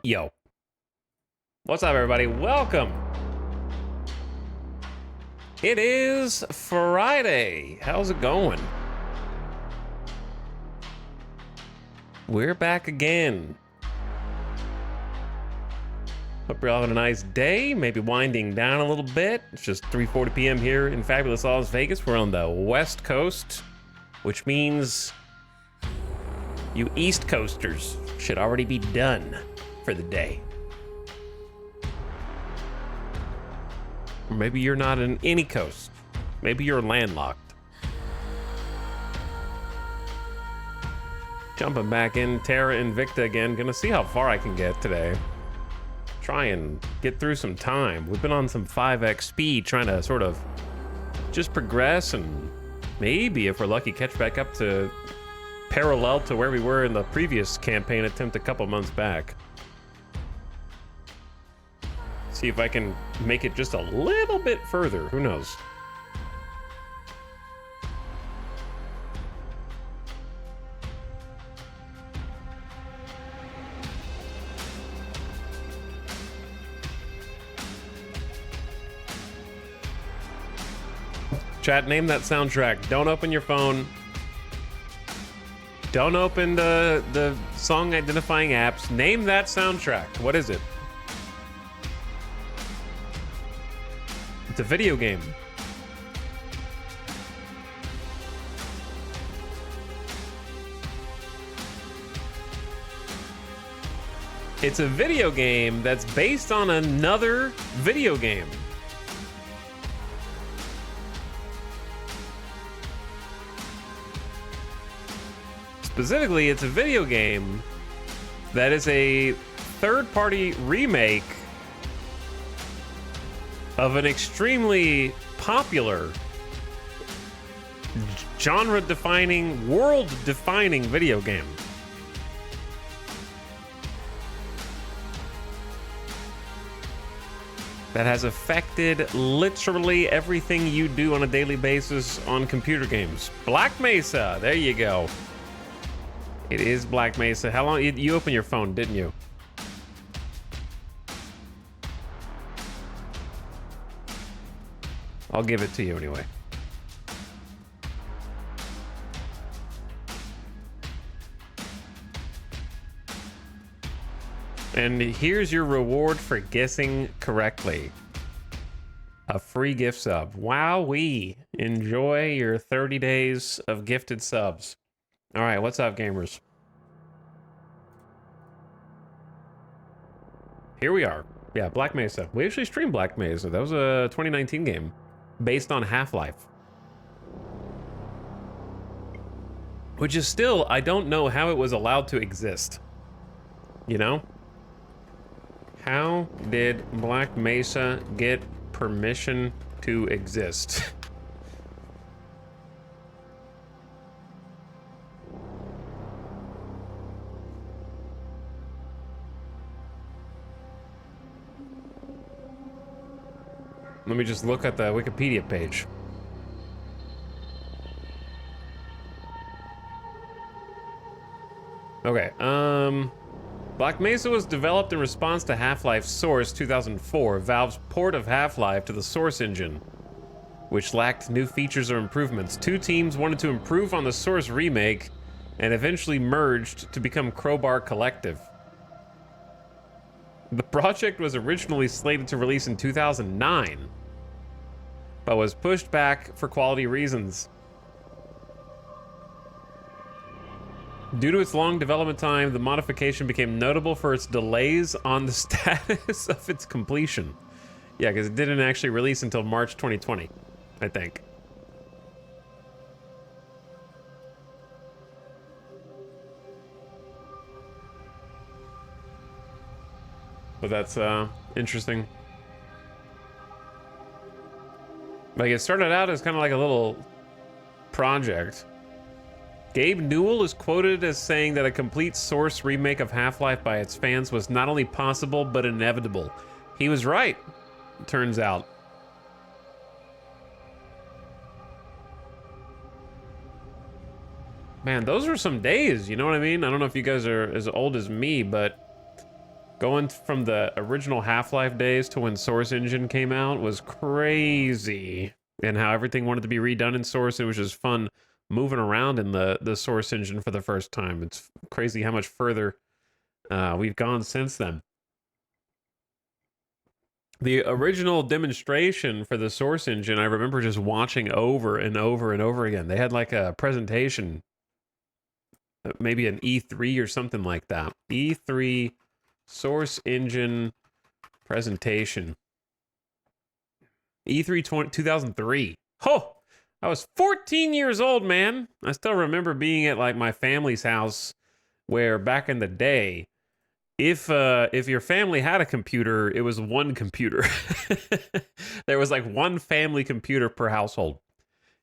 Yo, what's up, everybody? Welcome. It is Friday. How's it going? We're back again. Hope you're all having a nice day, maybe winding down a little bit. It's just 3:40 p.m. here in fabulous Las Vegas. We're on the West Coast, which means you East Coasters should already be done for the day. Or maybe you're not in any coast. Maybe you're landlocked. Jumping back in Terra Invicta again. Gonna see how far I can get today. Try and get through some time. We've been on some 5x speed trying to sort of just progress and maybe, if we're lucky, catch back up to parallel to where we were in the previous campaign attempt a couple months back. See if I can make it just a little bit further. Who knows? Chat, name that soundtrack. Don't open your phone. Don't open the song identifying apps. Name that soundtrack. What is it? It's a video game. It's a video game that's based on another video game. Specifically, it's a video game that is a third-party remake of an extremely popular, genre-defining, world-defining video game. That has affected literally everything you do on a daily basis on computer games. Black Mesa, there you go. It is Black Mesa. How long? You opened your phone, didn't you? I'll give it to you anyway. And here's your reward for guessing correctly. A free gift sub. Wowee. Enjoy your 30 days of gifted subs. All right, what's up, gamers? Here we are. Yeah, Black Mesa. We actually streamed Black Mesa. That was a 2019 game based on Half-Life. Which is still, I don't know how it was allowed to exist. You know? How did Black Mesa get permission to exist? Let me just look at the Wikipedia page. Okay, Black Mesa was developed in response to Half-Life Source 2004, Valve's port of Half-Life to the Source engine, which lacked new features or improvements. Two teams wanted to improve on the Source remake and eventually merged to become Crowbar Collective. The project was originally slated to release in 2009, but was pushed back for quality reasons. Due to its long development time, the modification became notable for its delays on the status of its completion. Yeah, because it didn't actually release until March 2020, I think. But that's interesting. Like, it started out as kind of like a little project. Gabe Newell is quoted as saying that a complete Source remake of Half-Life by its fans was not only possible, but inevitable. He was right, it turns out. Man, those were some days, you know what I mean? I don't know if you guys are as old as me, but Going from the original Half-Life days to when Source Engine came out was crazy. And how everything wanted to be redone in Source. It was just fun moving around in the Source Engine for the first time. It's crazy how much further we've gone since then. The original demonstration for the Source Engine, I remember just watching over and over and over again. They had like a presentation, maybe an E3 or something like that. E3 Source Engine presentation. E3 2003. Oh, I was 14 years old, man. I still remember being at like my family's house where back in the day, if your family had a computer, it was one computer. There was like one family computer per household.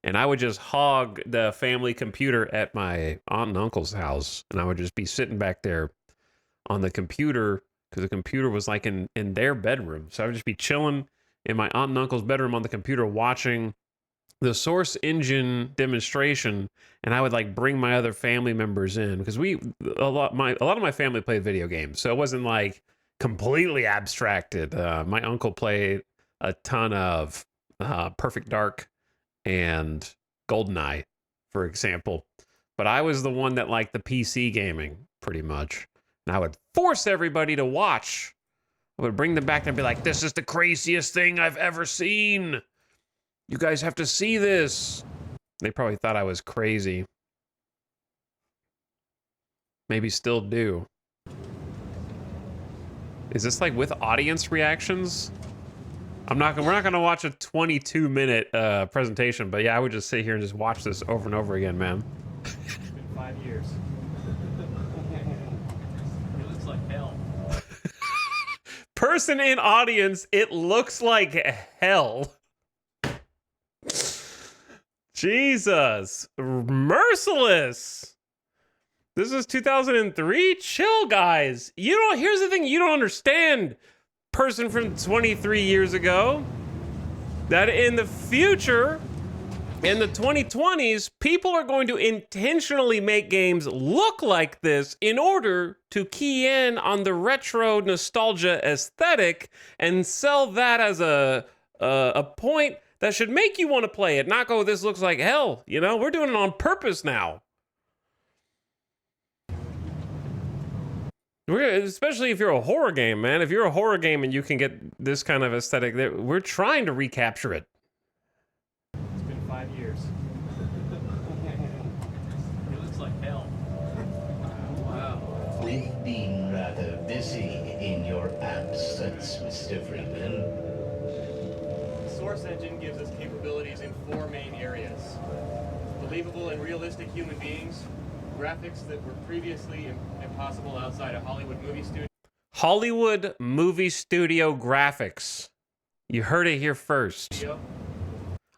And I would just hog the family computer at my aunt and uncle's house. And I would just be sitting back there on the computer because the computer was like in their bedroom. So I would just be chilling in my aunt and uncle's bedroom on the computer watching the Source Engine demonstration, and I would like bring my other family members in because a lot of my family played video games, so it wasn't like completely abstracted. My uncle played a ton of Perfect Dark and GoldenEye, for example, but I was the one that liked the PC gaming pretty much, and I would force everybody to watch. I would bring them back and be like, "This is the craziest thing I've ever seen. You guys have to see this." They probably thought I was crazy. Maybe still do. Is this like with audience reactions? We're not gonna watch a 22-minute presentation, but yeah, I would just sit here and just watch this over and over again, man. It's been 5 years. It looks like hell. Person in audience, it looks like hell. Jesus, merciless. This is 2003. Chill, guys. Here's the thing you don't understand, person from 23 years ago, that in the future, in the 2020s, people are going to intentionally make games look like this in order to key in on the retro nostalgia aesthetic and sell that as a point that should make you want to play it, not go, "This looks like hell." We're doing it on purpose now. Especially if you're a horror game, man. If you're a horror game and you can get this kind of aesthetic, we're trying to recapture it. It's been 5 years. It looks like hell. Wow. We've been rather busy in your absence, Mr. Freeman. The Source Engine gives us capabilities in 4 main areas. Believable and realistic human beings, graphics that were previously impossible outside a Hollywood movie studio. Hollywood movie studio graphics. You heard it here first.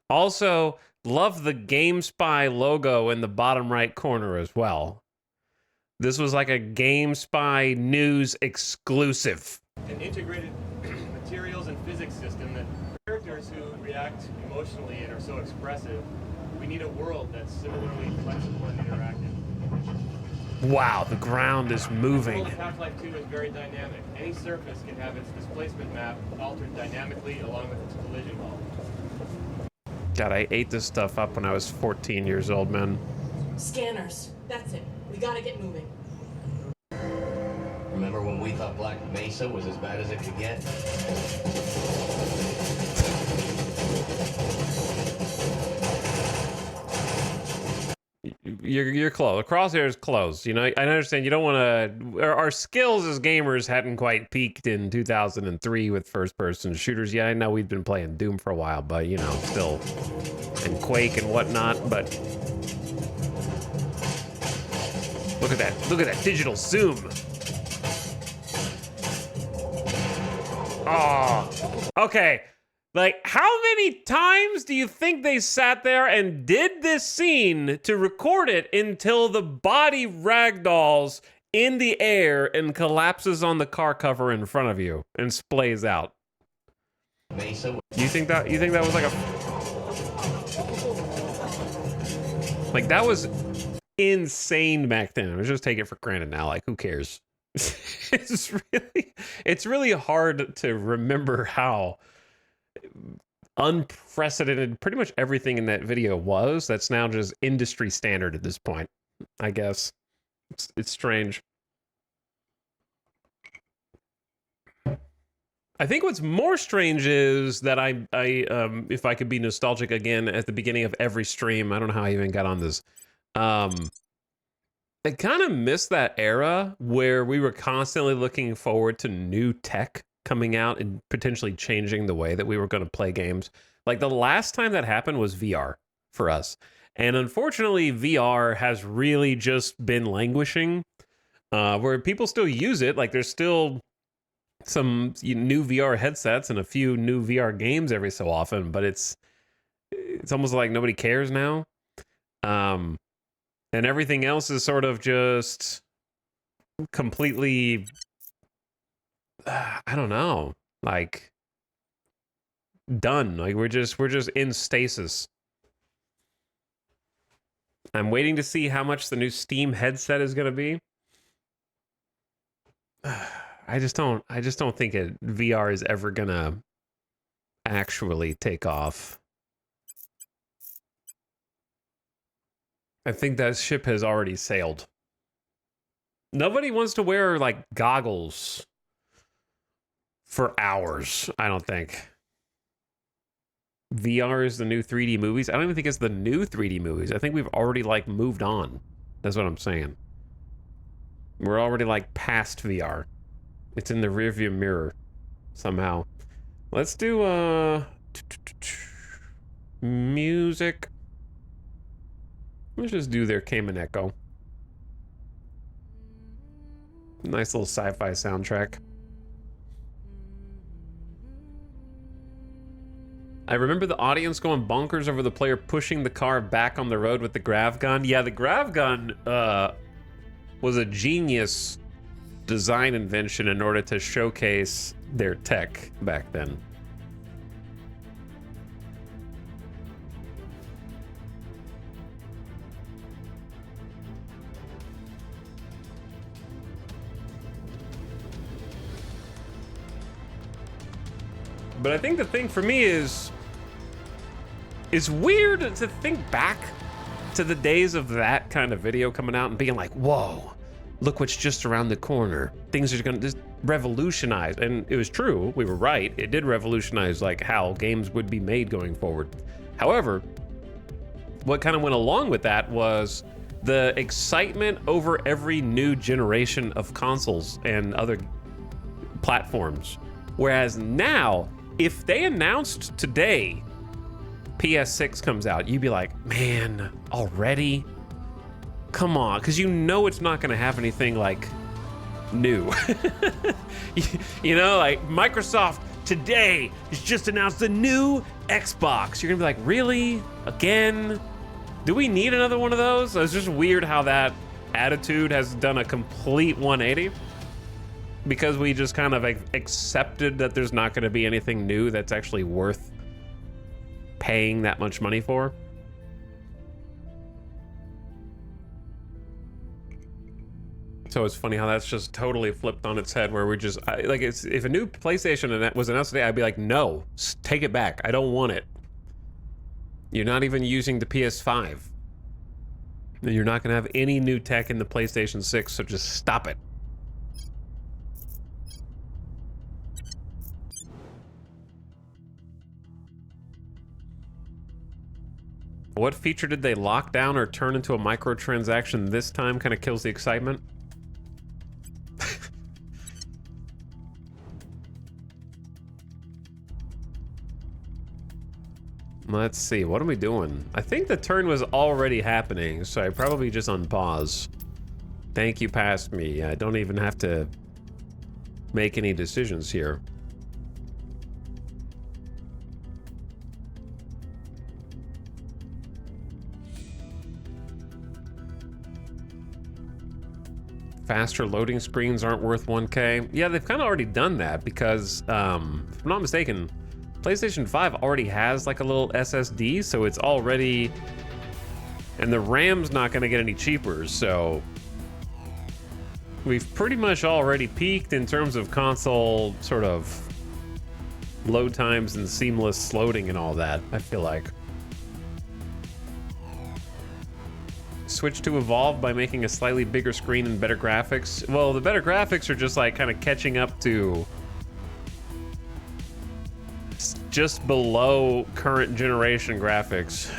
Also, love the GameSpy logo in the bottom right corner as well. This was like a GameSpy news exclusive. An integrated materials and physics system that characters who react emotionally and are so expressive, we need a world that's similarly flexible and interactive. Wow, the ground is moving. The world of Half-Life 2 is very dynamic. Any surface can have its displacement map altered dynamically along with its collision hull. God, I ate this stuff up when I was 14 years old, man. Scanners. That's it. We gotta get moving. Remember when we thought Black Mesa was as bad as it could get? You're close. The crosshair is close. I understand you don't want to. Our skills as gamers hadn't quite peaked in 2003 with first-person shooters. Yeah, I know we've been playing Doom for a while, but still, and Quake and whatnot. But look at that! Look at that digital zoom. Oh, okay. Like, how many times do you think they sat there and did this scene to record it until the body ragdolls in the air and collapses on the car cover in front of you and splays out? You think that was like that was insane back then? Let's just take it for granted now. Like, who cares? it's really hard to remember how unprecedented pretty much everything in that video was. That's now just industry standard at this point, I guess. It's strange. I think what's more strange is that I if I could be nostalgic again at the beginning of every stream, I don't know how I even got on this. I kind of miss that era where we were constantly looking forward to new tech coming out and potentially changing the way that we were going to play games. Like the last time that happened was VR for us. And unfortunately, VR has really just been languishing, where people still use it. Like there's still some new VR headsets and a few new VR games every so often, but it's almost like nobody cares now. And everything else is sort of just completely, I don't know, like done. Like we're just in stasis. I'm waiting to see how much the new Steam headset is going to be. I just don't think VR is ever going to actually take off. I think that ship has already sailed. Nobody wants to wear like goggles for hours, I don't think. VR is the new 3D movies. I don't even think it's the new 3D movies. I think we've already like moved on. That's what I'm saying. We're already like past VR. It's in the rearview mirror somehow. Let's do music. Let's just do their Cayman Echo. Nice little sci-fi soundtrack. I remember the audience going bonkers over the player pushing the car back on the road with the grav gun. Yeah, the grav gun was a genius design invention in order to showcase their tech back then. But I think the thing for me is, it's weird to think back to the days of that kind of video coming out and being like, whoa, look what's just around the corner. Things are gonna just revolutionize. And it was true, we were right. It did revolutionize like how games would be made going forward. However, what kind of went along with that was the excitement over every new generation of consoles and other platforms. Whereas now, if they announced today PS6 comes out, you'd be like, man, already? Come on, because you know it's not going to have anything like new. you know, like Microsoft today has just announced the new Xbox. You're going to be like, really? Again? Do we need another one of those? It's just weird how that attitude has done a complete 180. Because we just kind of accepted that there's not going to be anything new that's actually worth paying that much money for. So it's funny how that's just totally flipped on its head, where we're just like, if a new PlayStation was announced today, I'd be like, no, take it back. I don't want it. You're not even using the PS5. You're not going to have any new tech in the PlayStation 6, so just stop it. What feature did they lock down or turn into a microtransaction this time? Kind of kills the excitement. Let's see, what are we doing? I think the turn was already happening, so I probably just unpause. Thank you, past me. I don't even have to make any decisions here. Faster loading screens aren't worth 1K. Yeah, they've kind of already done that because, if I'm not mistaken, PlayStation 5 already has like a little SSD, so it's already, and the RAM's not going to get any cheaper, so we've pretty much already peaked in terms of console sort of load times and seamless loading and all that, I feel like. Switch to evolve by making a slightly bigger screen and better graphics. Well, the better graphics are just like kind of catching up to just below current generation graphics.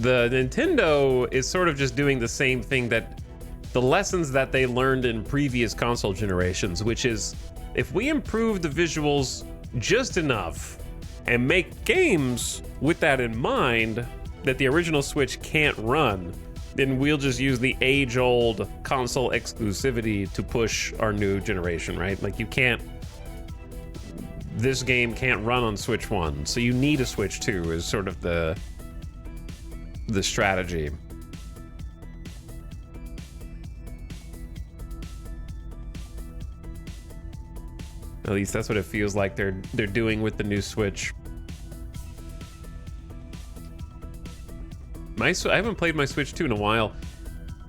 The Nintendo is sort of just doing the same thing, that the lessons that they learned in previous console generations, which is if we improve the visuals just enough and make games with that in mind that the original Switch can't run, then we'll just use the age-old console exclusivity to push our new generation, right? Like, you can't, this game can't run on Switch 1, so you need a Switch 2 is sort of the strategy. At least that's what it feels like they're doing with the new Switch. I haven't played my Switch 2 in a while.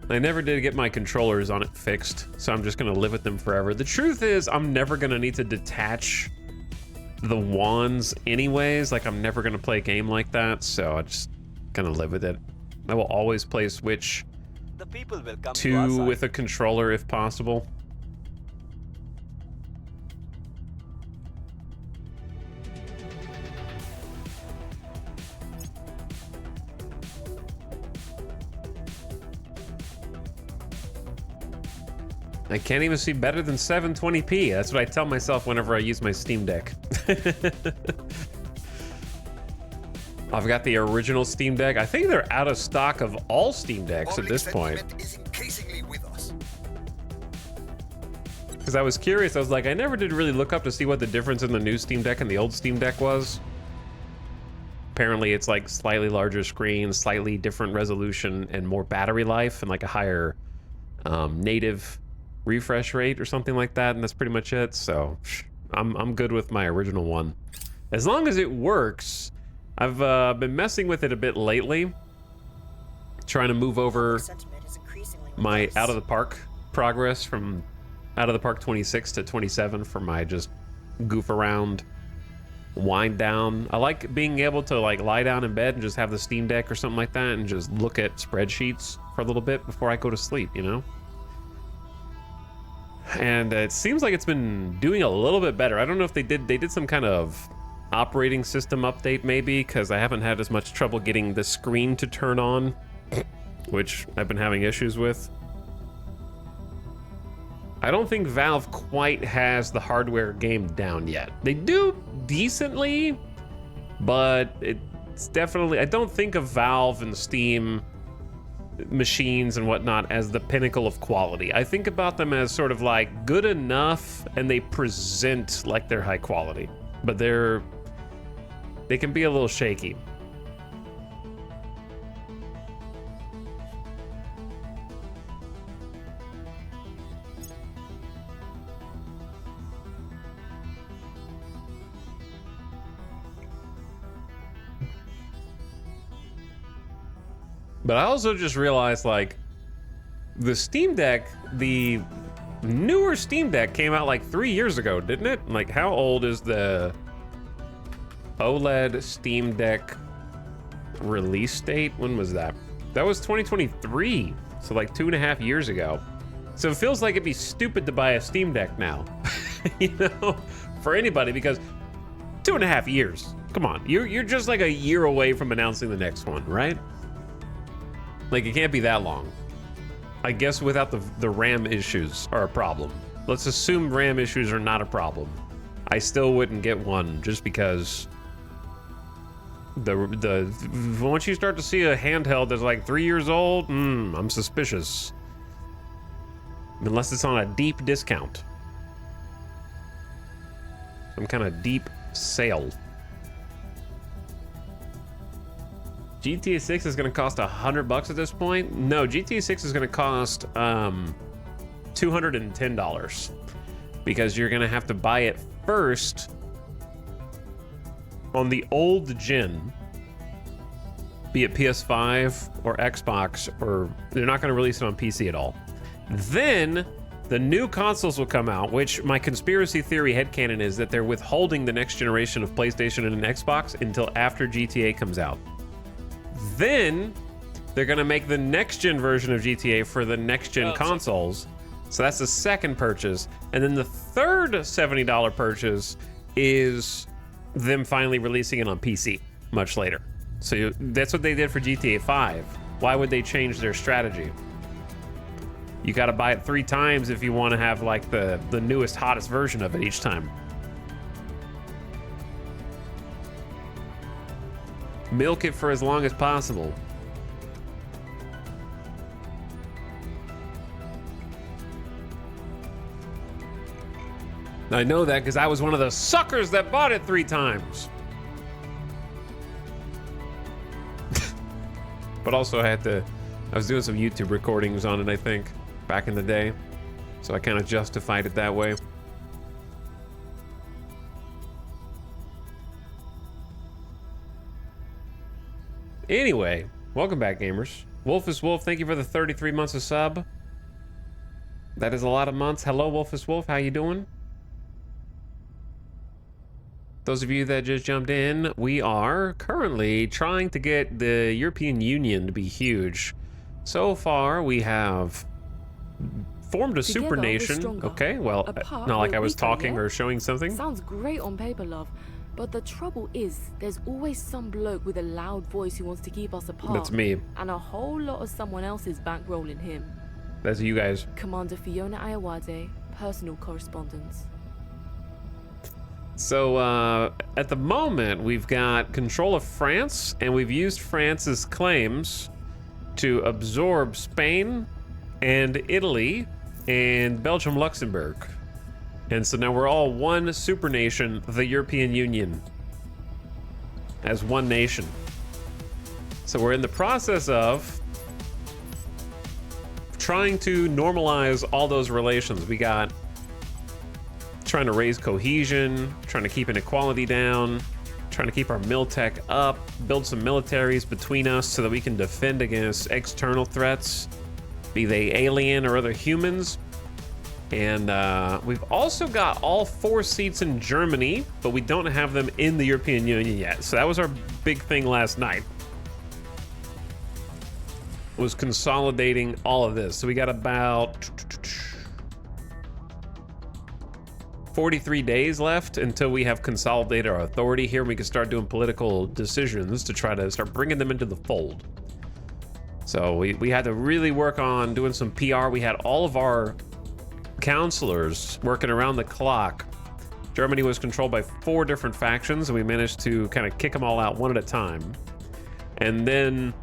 I never did get my controllers on it fixed, so I'm just gonna live with them forever. The truth is, I'm never gonna need to detach the wands anyways. Like, I'm never gonna play a game like that, so I just gonna live with it. I will always play Switch 2 with a controller if possible. I can't even see better than 720p. That's what I tell myself whenever I use my Steam Deck. I've got the original Steam Deck. I think they're out of stock of all Steam Decks at this point. Because I was curious, I was like, I never did really look up to see what the difference in the new Steam Deck and the old Steam Deck was. Apparently it's like slightly larger screen, slightly different resolution, and more battery life, and like a higher native refresh rate or something like that, and that's pretty much it. So I'm good with my original one. As long as it works. I've been messing with it a bit lately, trying to move over my out of the park progress from out of the park 26 to 27 for my just goof around, wind down. I like being able to like lie down in bed and just have the Steam Deck or something like that and just look at spreadsheets for a little bit before I go to sleep, you know? And it seems like it's been doing a little bit better. I don't know if they did some kind of operating system update maybe, because I haven't had as much trouble getting the screen to turn on, which I've been having issues with. I don't think Valve quite has the hardware game down yet. They do decently, but it's definitely, I don't think of Valve and Steam machines and whatnot as the pinnacle of quality. I think about them as sort of like good enough, and they present like they're high quality, but they can be a little shaky. But I also just realized, like, the Steam Deck, the newer Steam Deck came out like 3 years ago, didn't it? Like, how old is the OLED Steam Deck release date? When was that? That was 2023, so like 2.5 years ago. So it feels like it'd be stupid to buy a Steam Deck now, you know, for anybody, because 2.5 years. Come on, you're just like a year away from announcing the next one, right? Like, it can't be that long. I guess without the RAM issues are a problem. Let's assume RAM issues are not a problem. I still wouldn't get one just because once you start to see a handheld that's like 3 years old, I'm suspicious. Unless it's on a deep discount. Some kind of deep sale. GTA 6 is going to cost $100 at this point? No, GTA 6 is going to cost $210 because you're going to have to buy it first on the old gen, be it PS5 or Xbox, or they're not going to release it on PC at all. Then the new consoles will come out, which my conspiracy theory headcanon is that they're withholding the next generation of PlayStation and an Xbox until after GTA comes out. Then they're going to make the next gen version of GTA for the next gen consoles. So that's the second purchase. And then the third $70 purchase is them finally releasing it on PC much later. So that's what they did for GTA 5. Why would they change their strategy? You got to buy it 3 times if you want to have like the newest, hottest version of it each time. Milk it for as long as possible. I know that because I was one of the suckers that bought it 3 times. But also I was doing some YouTube recordings on it, I think, back in the day. So I kind of justified it that way. Anyway, welcome back, gamers. Wolfus Wolf, thank you for the 33 months of sub. That is a lot of months. Hello, Wolfus Wolf, how you doing? Those of you that just jumped in, we are currently trying to get the European Union to be huge. So far, we have formed a super nation. Okay, well, not like I was talking or showing something. Sounds great on paper, love. But the trouble is, there's always some bloke with a loud voice who wants to keep us apart. That's me. And a whole lot of someone else's bankrolling him. That's you guys. Commander Fiona Ayawade, personal correspondence. So, at the moment, we've got control of France, and we've used France's claims to absorb Spain and Italy and Belgium, Luxembourg. And so now we're all one super nation, the European Union, as one nation. So we're in the process of trying to normalize all those relations. We got trying to raise cohesion, trying to keep inequality down, trying to keep our miltech up, build some militaries between us so that we can defend against external threats, be they alien or other humans. And we've also got all 4 seats in Germany, but we don't have them in the European Union yet. So that was our big thing last night, was consolidating all of this. So we got about 43 days left until we have consolidated our authority here, and we can start doing political decisions to try to start bringing them into the fold. So we had to really work on doing some PR. We had all of our counselors working around the clock. Germany was controlled by 4 different factions, and we managed to kind of kick them all out one at a time. And then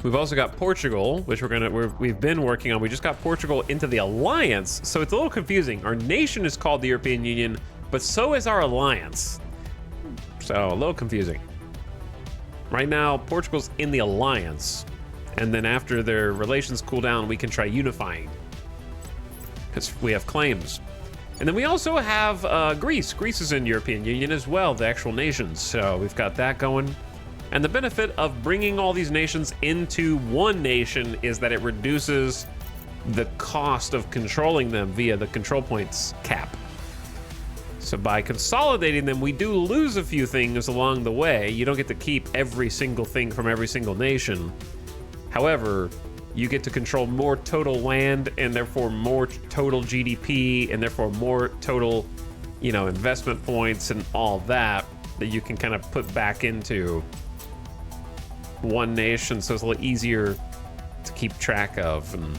we've also got Portugal, which we've been working on. We just got Portugal into the alliance, so it's a little confusing. Our nation is called the European Union, but so is our alliance. So a little confusing. Right now, Portugal's in the alliance, and then after their relations cool down, we can try unifying, because we have claims. And then we also have Greece. Greece is in the European Union as well, the actual nations. So we've got that going. And the benefit of bringing all these nations into one nation is that it reduces the cost of controlling them via the control points cap. So by consolidating them, we do lose a few things along the way. You don't get to keep every single thing from every single nation. However, you get to control more total land, and therefore more total GDP, and therefore more total, investment points and all that you can kind of put back into one nation, so it's a little easier to keep track of and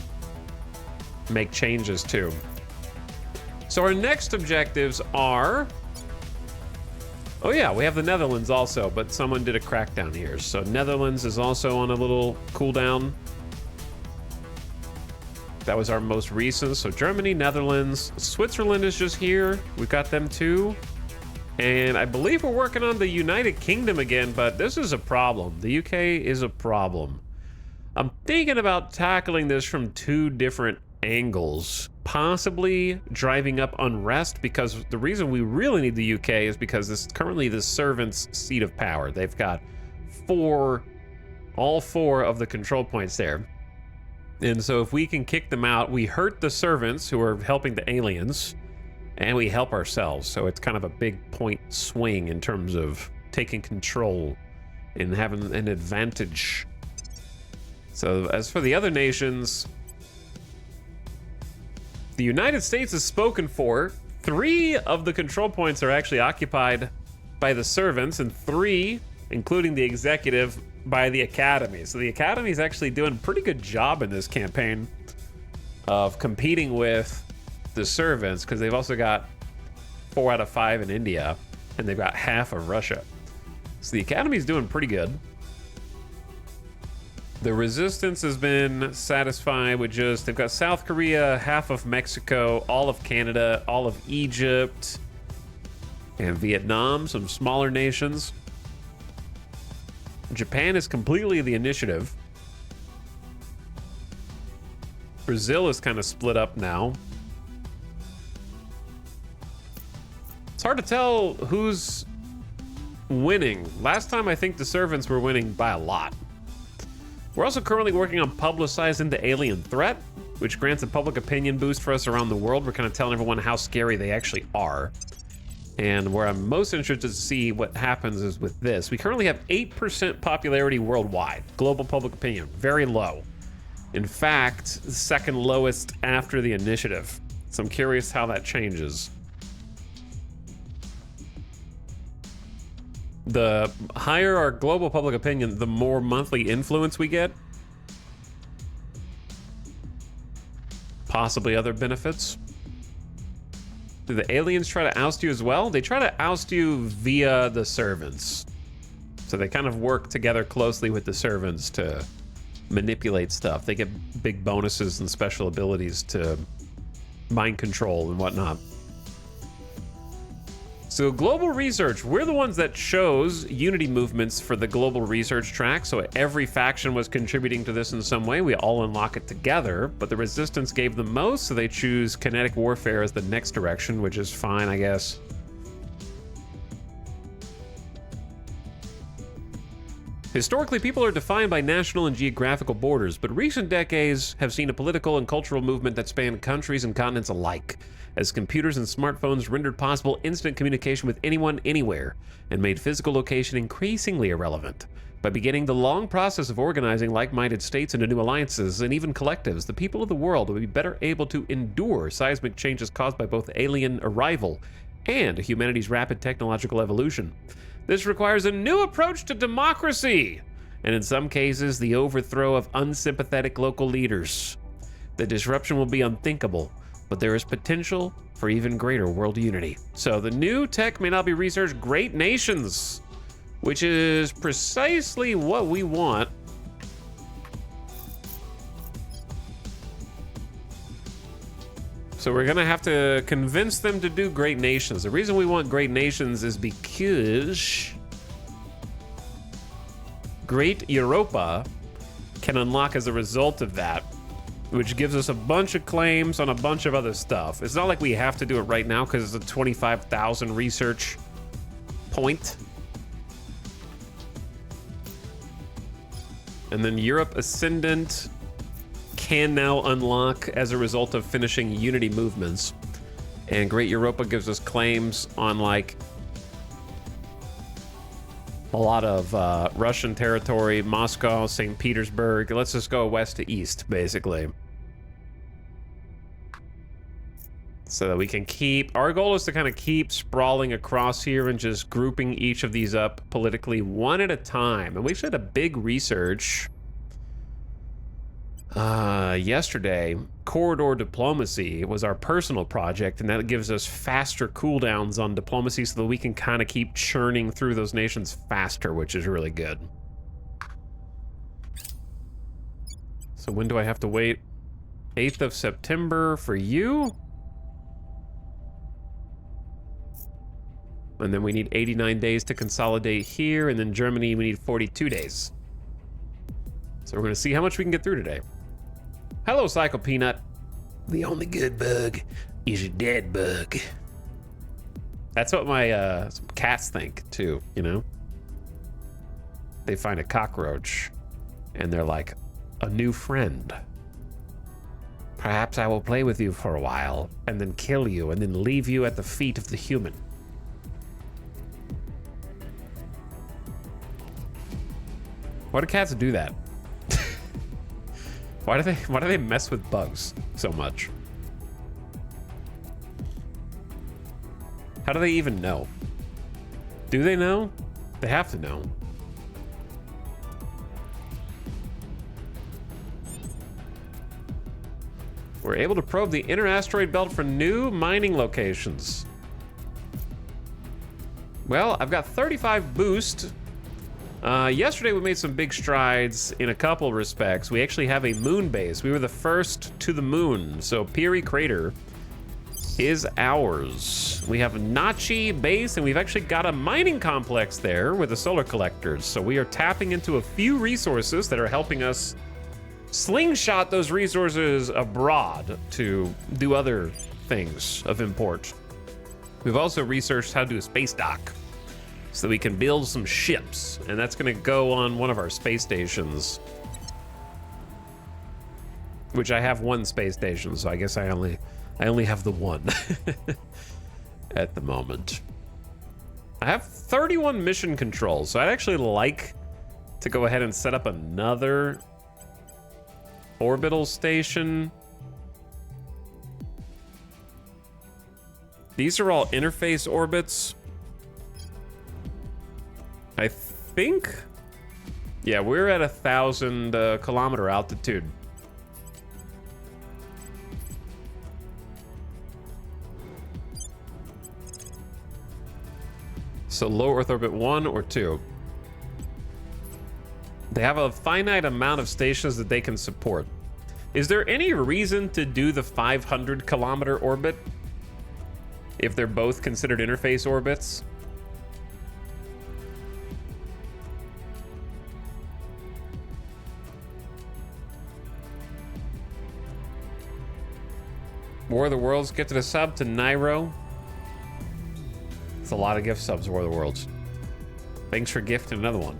make changes to. So our next objectives are, oh yeah, we have the Netherlands also, but someone did a crackdown here. So Netherlands is also on a little cooldown. That was our most recent. So Germany, Netherlands, Switzerland is just here. We've got them too. And I believe we're working on the United Kingdom again, but this is a problem. The UK is a problem. I'm thinking about tackling this from 2 different angles. Possibly driving up unrest, because the reason we really need the UK is because this is currently the servants' seat of power. They've got all four of the control points there. And so if we can kick them out, we hurt the servants who are helping the aliens, and we help ourselves. So it's kind of a big point swing in terms of taking control and having an advantage. So as for the other nations, the United States is spoken for. 3 of the control points are actually occupied by the servants, and 3, including the executive, by the Academy. So the Academy is actually doing a pretty good job in this campaign of competing with the servants, because they've also got 4 out of 5 in India, and they've got half of Russia. So the Academy is doing pretty good. The resistance has been satisfied with they've got South Korea, half of Mexico, all of Canada, all of Egypt, and Vietnam, some smaller nations. Japan is completely the initiative. Brazil is kind of split up now. It's hard to tell who's winning. Last time I think the servants were winning by a lot. We're also currently working on publicizing the alien threat, which grants a public opinion boost for us around the world. We're kind of telling everyone how scary they actually are. And where I'm most interested to see what happens is with this. We currently have 8% popularity worldwide. Global public opinion, very low. In fact, second lowest after the initiative. So I'm curious how that changes. The higher our global public opinion, the more monthly influence we get. Possibly other benefits. Do the aliens try to oust you as well? They try to oust you via the servants. So they kind of work together closely with the servants to manipulate stuff. They get big bonuses and special abilities to mind control and whatnot. So global research, we're the ones that chose unity movements for the global research track. So every faction was contributing to this in some way. We all unlock it together, but the resistance gave the most, so they choose kinetic warfare as the next direction, which is fine, I guess. Historically, people are defined by national and geographical borders, but recent decades have seen a political and cultural movement that spanned countries and continents alike, as computers and smartphones rendered possible instant communication with anyone, anywhere, and made physical location increasingly irrelevant. By beginning the long process of organizing like-minded states into new alliances and even collectives, the people of the world will be better able to endure seismic changes caused by both alien arrival and humanity's rapid technological evolution. This requires a new approach to democracy, and in some cases, the overthrow of unsympathetic local leaders. The disruption will be unthinkable, but there is potential for even greater world unity. So the new tech may not be researched great nations, which is precisely what we want. So we're gonna have to convince them to do great nations. The reason we want great nations is because Great Europa can unlock as a result of that, which gives us a bunch of claims on a bunch of other stuff. It's not like we have to do it right now because it's a 25,000 research point. And then Europe Ascendant can now unlock as a result of finishing Unity movements. And Great Europa gives us claims on like a lot of Russian territory, Moscow, St. Petersburg. Let's just go west to east, basically. So that we can keep, our goal is to kind of keep sprawling across here and just grouping each of these up politically one at a time. And we've had a big research yesterday. Corridor diplomacy was our personal project, and that gives us faster cooldowns on diplomacy so that we can kind of keep churning through those nations faster, which is really good. So when do I have to wait? 8th of September for you? And then we need 89 days to consolidate here, and then Germany, we need 42 days. So we're gonna see how much we can get through today. Hello, Psycho Peanut. The only good bug is a dead bug. That's what my some cats think too, you know? they find a cockroach and they're like, a new friend. Perhaps I will play with you for a while and then kill you and then leave you at the feet of the human. Why do cats do that? Why do they mess with bugs so much? How do they even know? Do they know? They have to know. We're able to probe the inner asteroid belt for new mining locations. Well, I've got 35 boost. Yesterday we made some big strides in a couple respects. We actually have a moon base. We were the first to the moon, so Peary Crater is ours. We have a Nachi base, and we've actually got a mining complex there with the solar collectors. So we are tapping into a few resources that are helping us slingshot those resources abroad to do other things of import. We've also researched how to do a space dock so that we can build some ships, and that's gonna go on one of our space stations, which I have one space station, so I guess I only have the one at the moment. I have 31 mission controls, so I'd actually like to go ahead and set up another orbital station. These are all interface orbits. I think, yeah, we're at 1,000 kilometer altitude. So low Earth orbit 1 or 2. They have a finite amount of stations that they can support. Is there any reason to do the 500 kilometer orbit if they're both considered interface orbits? War of the Worlds, get to the sub to Nairo. It's a lot of gift subs, War of the Worlds. Thanks for gifting another one.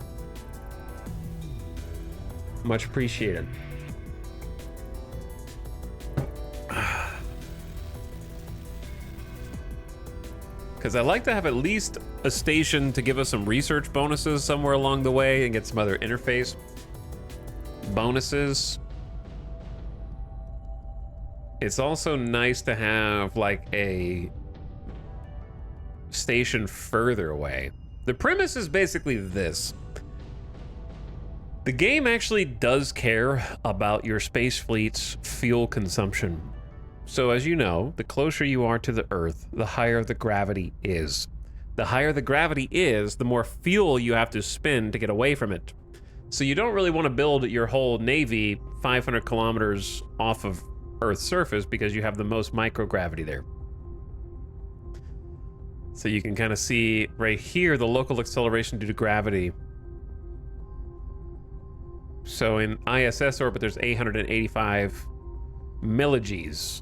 Much appreciated. Because I like to have at least a station to give us some research bonuses somewhere along the way and get some other interface bonuses. It's also nice to have like a station further away. The premise is basically this. The game actually does care about your space fleet's fuel consumption. So as you know, the closer you are to the Earth, the higher the gravity is. The higher the gravity is, the more fuel you have to spend to get away from it. So you don't really want to build your whole navy 500 kilometers off of Earth's surface because you have the most microgravity there. So you can kind of see right here the local acceleration due to gravity. So in ISS orbit, there's 885 millig's.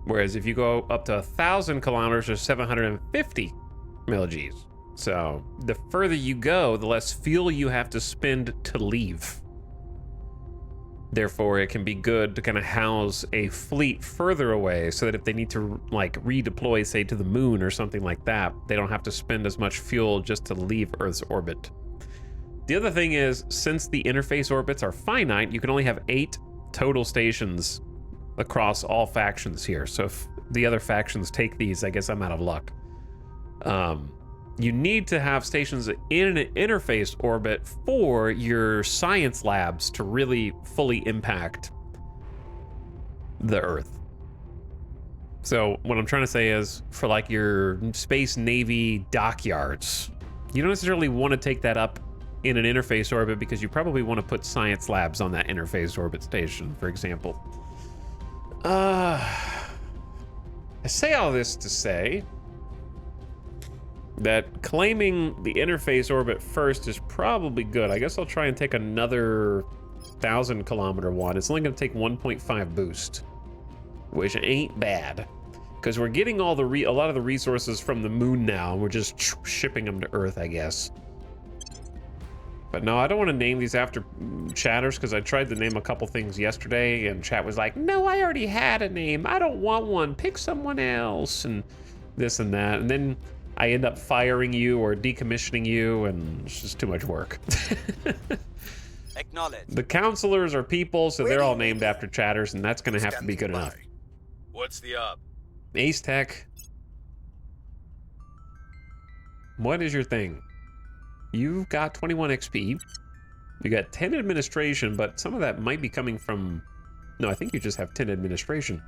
Whereas if you go up to 1,000 kilometers, there's 750 millig's. So the further you go, the less fuel you have to spend to leave. Therefore, it can be good to kind of house a fleet further away so that if they need to like redeploy, say, to the moon or something like that, they don't have to spend as much fuel just to leave Earth's orbit. The other thing is, since the interface orbits are finite, you can only have 8 total stations across all factions here. So if the other factions take these, I guess I'm out of luck. You need to have stations in an interface orbit for your science labs to really fully impact the Earth. So what I'm trying to say is, for like your space navy dockyards, you don't necessarily want to take that up in an interface orbit because you probably want to put science labs on that interface orbit station, for example. I say all this to say that claiming the interface orbit first is probably good. I guess I'll try and take another 1,000 kilometer one. It's only going to take 1.5 boost, which ain't bad. Because we're getting all the a lot of the resources from the moon now, and we're just shipping them to Earth, I guess. But no, I don't want to name these after chatters, because I tried to name a couple things yesterday, and chat was like, no, I already had a name. I don't want one. Pick someone else, and this and that. And then I end up firing you or decommissioning you, and it's just too much work. Acknowledge. The counselors are people, so they're all named after chatters, and that's going to have to be good enough. What's the up? Ace Tech. What is your thing? You've got 21 XP. You got 10 administration, but some of that might be coming from... No, I think you just have 10 administration.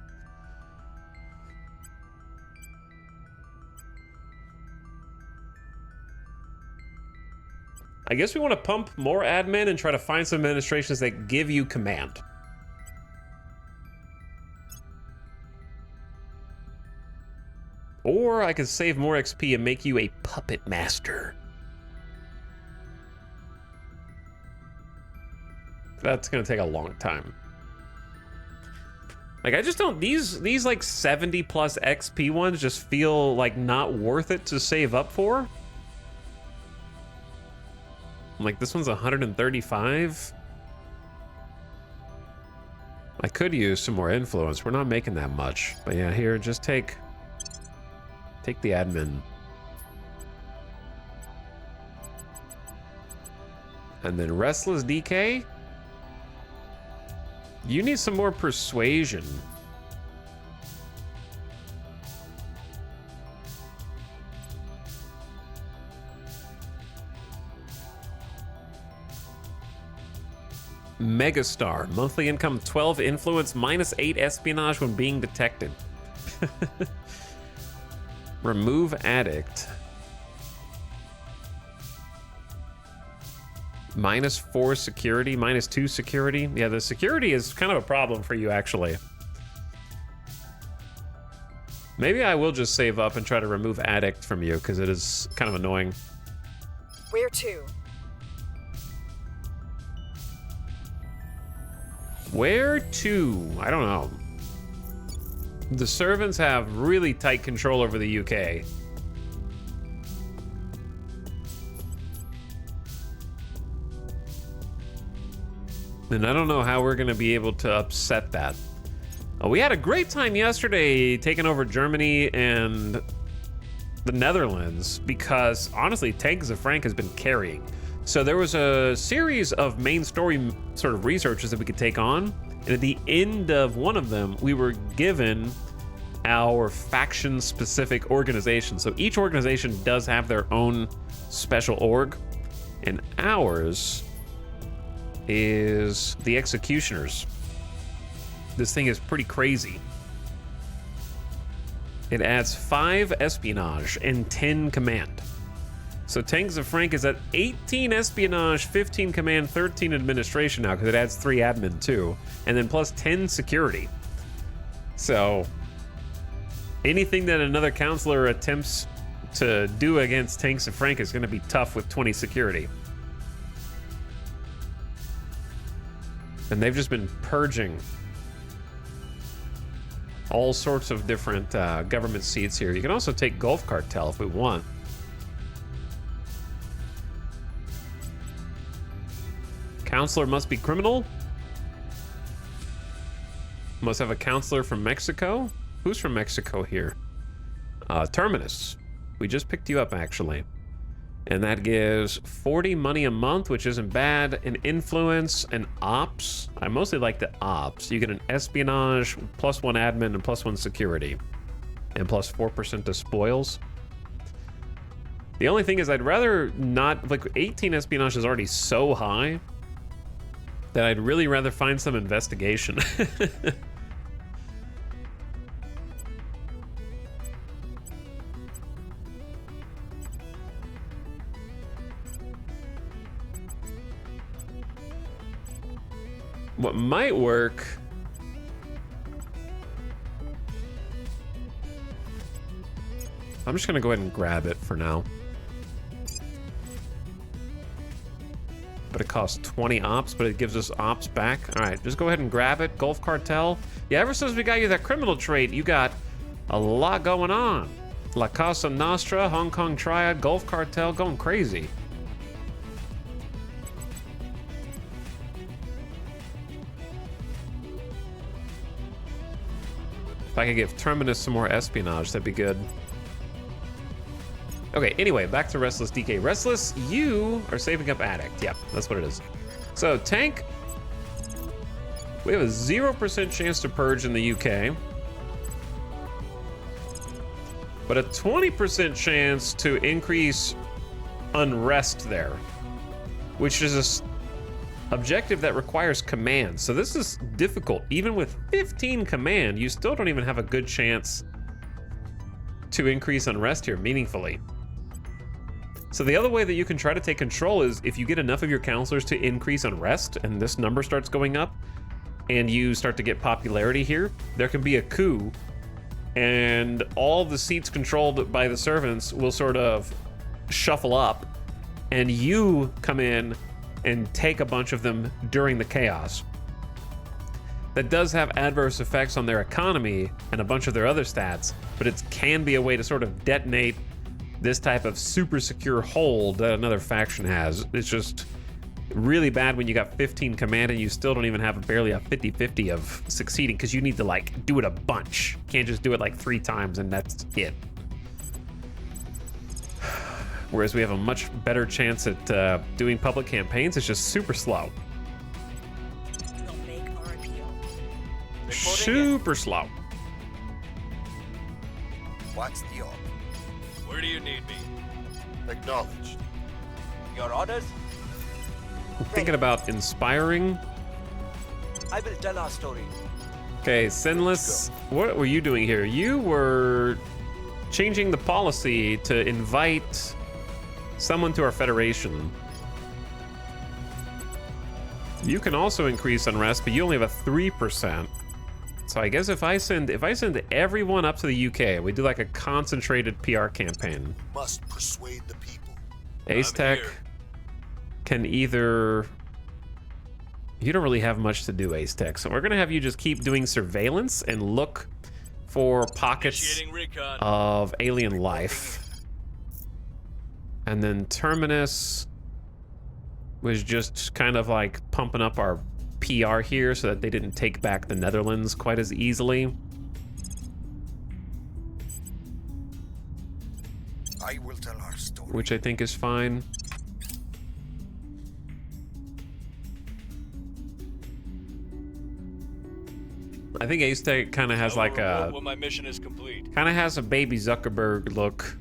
I guess we want to pump more admin and try to find some administrations that give you command. Or I could save more XP and make you a puppet master. That's gonna take a long time. Like, I just don't, these like 70 plus XP ones just feel like not worth it to save up for. Like, this one's 135. I could use some more influence. We're not making that much. But yeah, here, just take the admin. And then Restless DK. You need some more persuasion. Megastar. Monthly income 12 influence, -8 espionage when being detected. Remove addict. -4 security, -2 security. Yeah, the security is kind of a problem for you, actually. Maybe I will just save up and try to remove addict from you, because it is kind of annoying. Where to? Where to? I don't know. The servants have really tight control over the UK. And I don't know how we're going to be able to upset that. We had a great time yesterday taking over Germany and the Netherlands because, honestly, Tanks of Frank has been carrying. So there was a series of main story sort of researchers that we could take on. And at the end of one of them, we were given our faction-specific organization. So each organization does have their own special org. And ours is the Executioners. This thing is pretty crazy. It adds 5 espionage and 10 command. So Tanks of Frank is at 18 espionage, 15 command, 13 administration now, because it adds 3 admin too, and then plus 10 security. So anything that another counselor attempts to do against Tanks of Frank is going to be tough with 20 security. And they've just been purging all sorts of different government seats here. You can also take Gulf Cartel if we want. Counselor must be criminal. Must have a counselor from Mexico. Who's from Mexico here? Terminus. We just picked you up, actually. And that gives 40 money a month, which isn't bad. An influence, an ops. I mostly like the ops. You get an espionage, plus 1 admin, and plus 1 security. And plus 4% to spoils. The only thing is I'd rather not, like 18 espionage is already so high that I'd really rather find some investigation. What might work... I'm just gonna go ahead and grab it for now. But it costs 20 ops, but it gives us ops back. All right, just go ahead and grab it. Gulf Cartel. Yeah, ever since we got you that criminal trait, you got A lot going on. La Casa Nostra, Hong Kong Triad, Gulf Cartel, going crazy. If I could give Terminus some more espionage, that'd be good. Okay, anyway, back to Restless DK. Restless, you are saving up Addict. Yep, that's what it is. So, Tank, we have a 0% chance to purge in the UK, but a 20% chance to increase unrest there, which is an objective that requires command. So this is difficult. Even with 15 command, you still don't even have a good chance to increase unrest here meaningfully. So the other way that you can try to take control is if you get enough of your counselors to increase unrest and this number starts going up and you start to get popularity here, there can be a coup and all the seats controlled by the servants will sort of shuffle up and you come in and take a bunch of them during the chaos. That does have adverse effects on their economy and a bunch of their other stats, but it can be a way to sort of detonate this type of super secure hold that another faction has. It's just really bad when you got 15 command and you still don't even have barely a 50-50 of succeeding because you need to like do it a bunch. You can't just do it like 3 times and that's it. Whereas we have a much better chance at doing public campaigns. It's just super slow. We'll make our appeal. Super slow. What's the op? Where do you need me? Acknowledged. Your orders? Thinking about inspiring. I will tell our story. Okay, Sinless, what were you doing here? You were changing the policy to invite someone to our federation. You can also increase unrest, but you only have a 3%. So I guess if I send everyone up to the UK, we do like a concentrated PR campaign. Must persuade the people. Ace Tech can either... You don't really have much to do, Ace Tech, so we're gonna have you just keep doing surveillance and look for pockets of alien life. And then Terminus was just kind of like pumping up our PR here so that they didn't take back the Netherlands quite as easily. I will tell our story. Which I think is fine. I think Ace Tech kind of has like a... When my mission is complete. Kind of has a baby Zuckerberg look.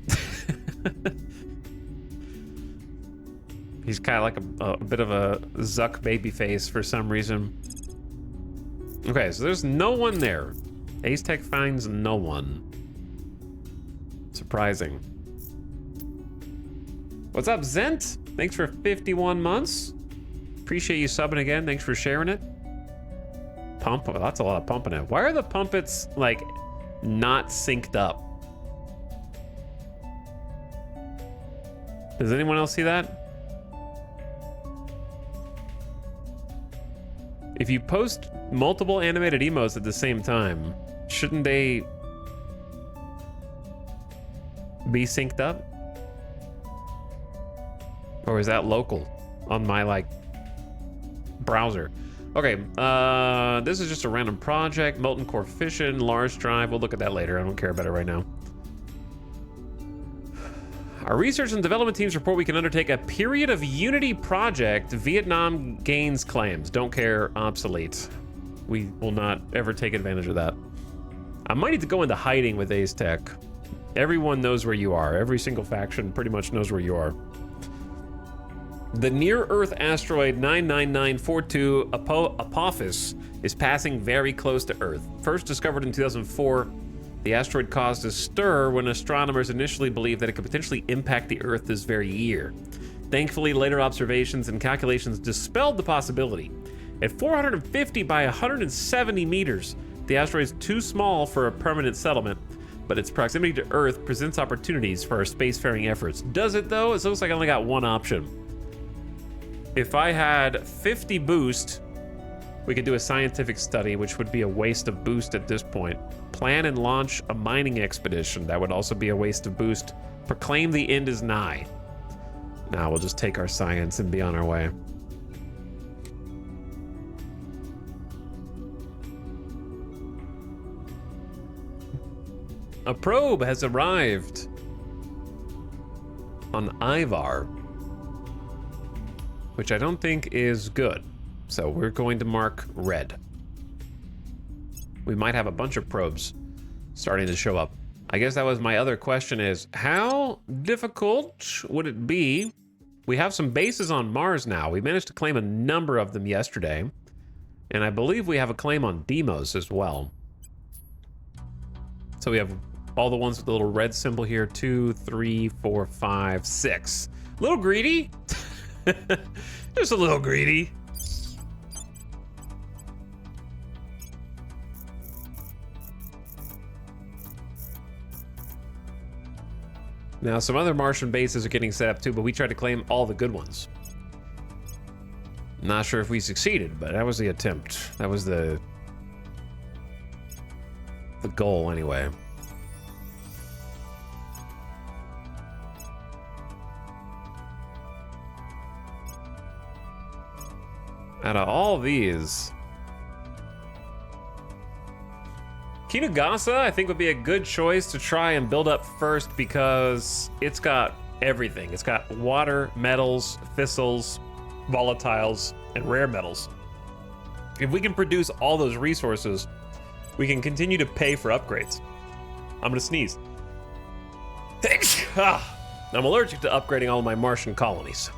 He's kind of like a bit of a Zuck baby face for some reason. Okay, so there's no one there. Ace Tech finds no one. Surprising. What's up, Zent? Thanks for 51 months. Appreciate you subbing again. Thanks for sharing it. Pump, oh, that's a lot of pumping it. Why are the pumpets like not synced up? Does anyone else see that? If you post multiple animated emotes at the same time, shouldn't they be synced up? Or is that local on my like browser? Okay, this is just a random project. Molten core fission, large drive. We'll look at that later. I don't care about it right now. Our research and development teams report we can undertake a period of unity project. Vietnam gains claims. Don't care, obsolete. We will not ever take advantage of that. I might need to go into hiding with Ace Tech. Everyone knows where you are. Every single faction pretty much knows where you are. The near-Earth asteroid 99942 Apophis is passing very close to Earth. First discovered in 2004, the asteroid caused a stir when astronomers initially believed that it could potentially impact the Earth this very year. Thankfully, later observations and calculations dispelled the possibility. At 450 by 170 meters, the asteroid is too small for a permanent settlement, but its proximity to Earth presents opportunities for our spacefaring efforts. Does it though? It looks like I only got one option. If I had 50 boost We could do a scientific study, which would be a waste of boost at this point. Plan and launch a mining expedition. That would also be a waste of boost. Proclaim the end is nigh. Now we'll just take our science and be on our way. A probe has arrived on Ivar, which I don't think is good. So we're going to mark red. We might have a bunch of probes starting to show up. I guess that was my other question is, how difficult would it be? We have some bases on Mars now. We managed to claim a number of them yesterday. And I believe we have a claim on Deimos as well. So we have all the ones with the little red symbol here. 2, 3, 4, 5, 6. A little greedy. Just a little greedy. Now, some other Martian bases are getting set up too, but we tried to claim all the good ones. Not sure if we succeeded, but that was the attempt. That was the goal anyway. Out of all these, Kinugasa, I think, would be a good choice to try and build up first because it's got everything. It's got water, metals, thistles, volatiles, and rare metals. If we can produce all those resources, we can continue to pay for upgrades. I'm gonna sneeze. I'm allergic to upgrading all of my Martian colonies.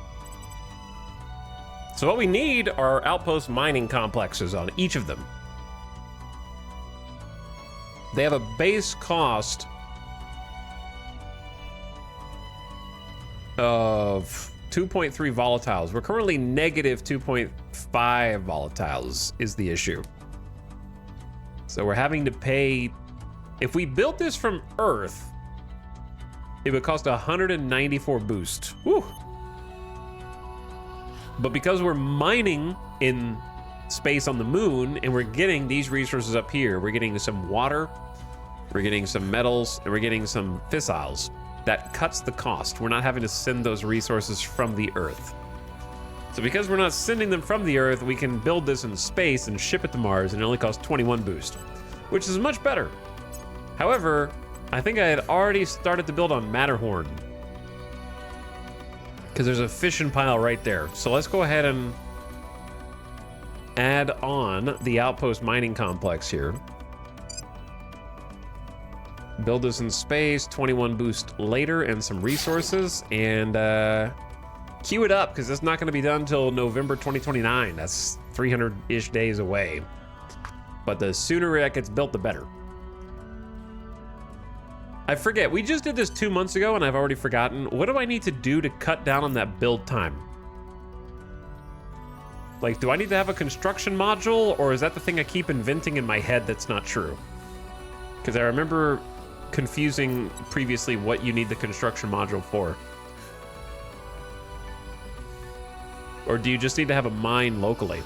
So what we need are outpost mining complexes on each of them. They have a base cost of 2.3 volatiles. We're currently negative 2.5 volatiles is the issue. So we're having to pay, if we built this from Earth, it would cost 194 boost. Woo! But because we're mining in space on the moon and we're getting these resources up here, we're getting some water, we're getting some metals, and we're getting some fissiles. That cuts the cost. We're not having to send those resources from the Earth. So because we're not sending them from the Earth, we can build this in space and ship it to Mars, and it only costs 21 boost, which is much better. However, I think I had already started to build on Matterhorn, because there's a fission pile right there. So let's go ahead and add on the outpost mining complex here. Build this in space, 21 boost later, and some resources, and queue it up, because it's not going to be done until November 2029. That's 300-ish days away. But the sooner it gets built, the better. I forget, we just did this 2 months ago, and I've already forgotten. What do I need to do to cut down on that build time? Like, do I need to have a construction module, or is that the thing I keep inventing in my head that's not true? Because I remember confusing previously what you need the construction module for. Or do you just need to have a mine locally?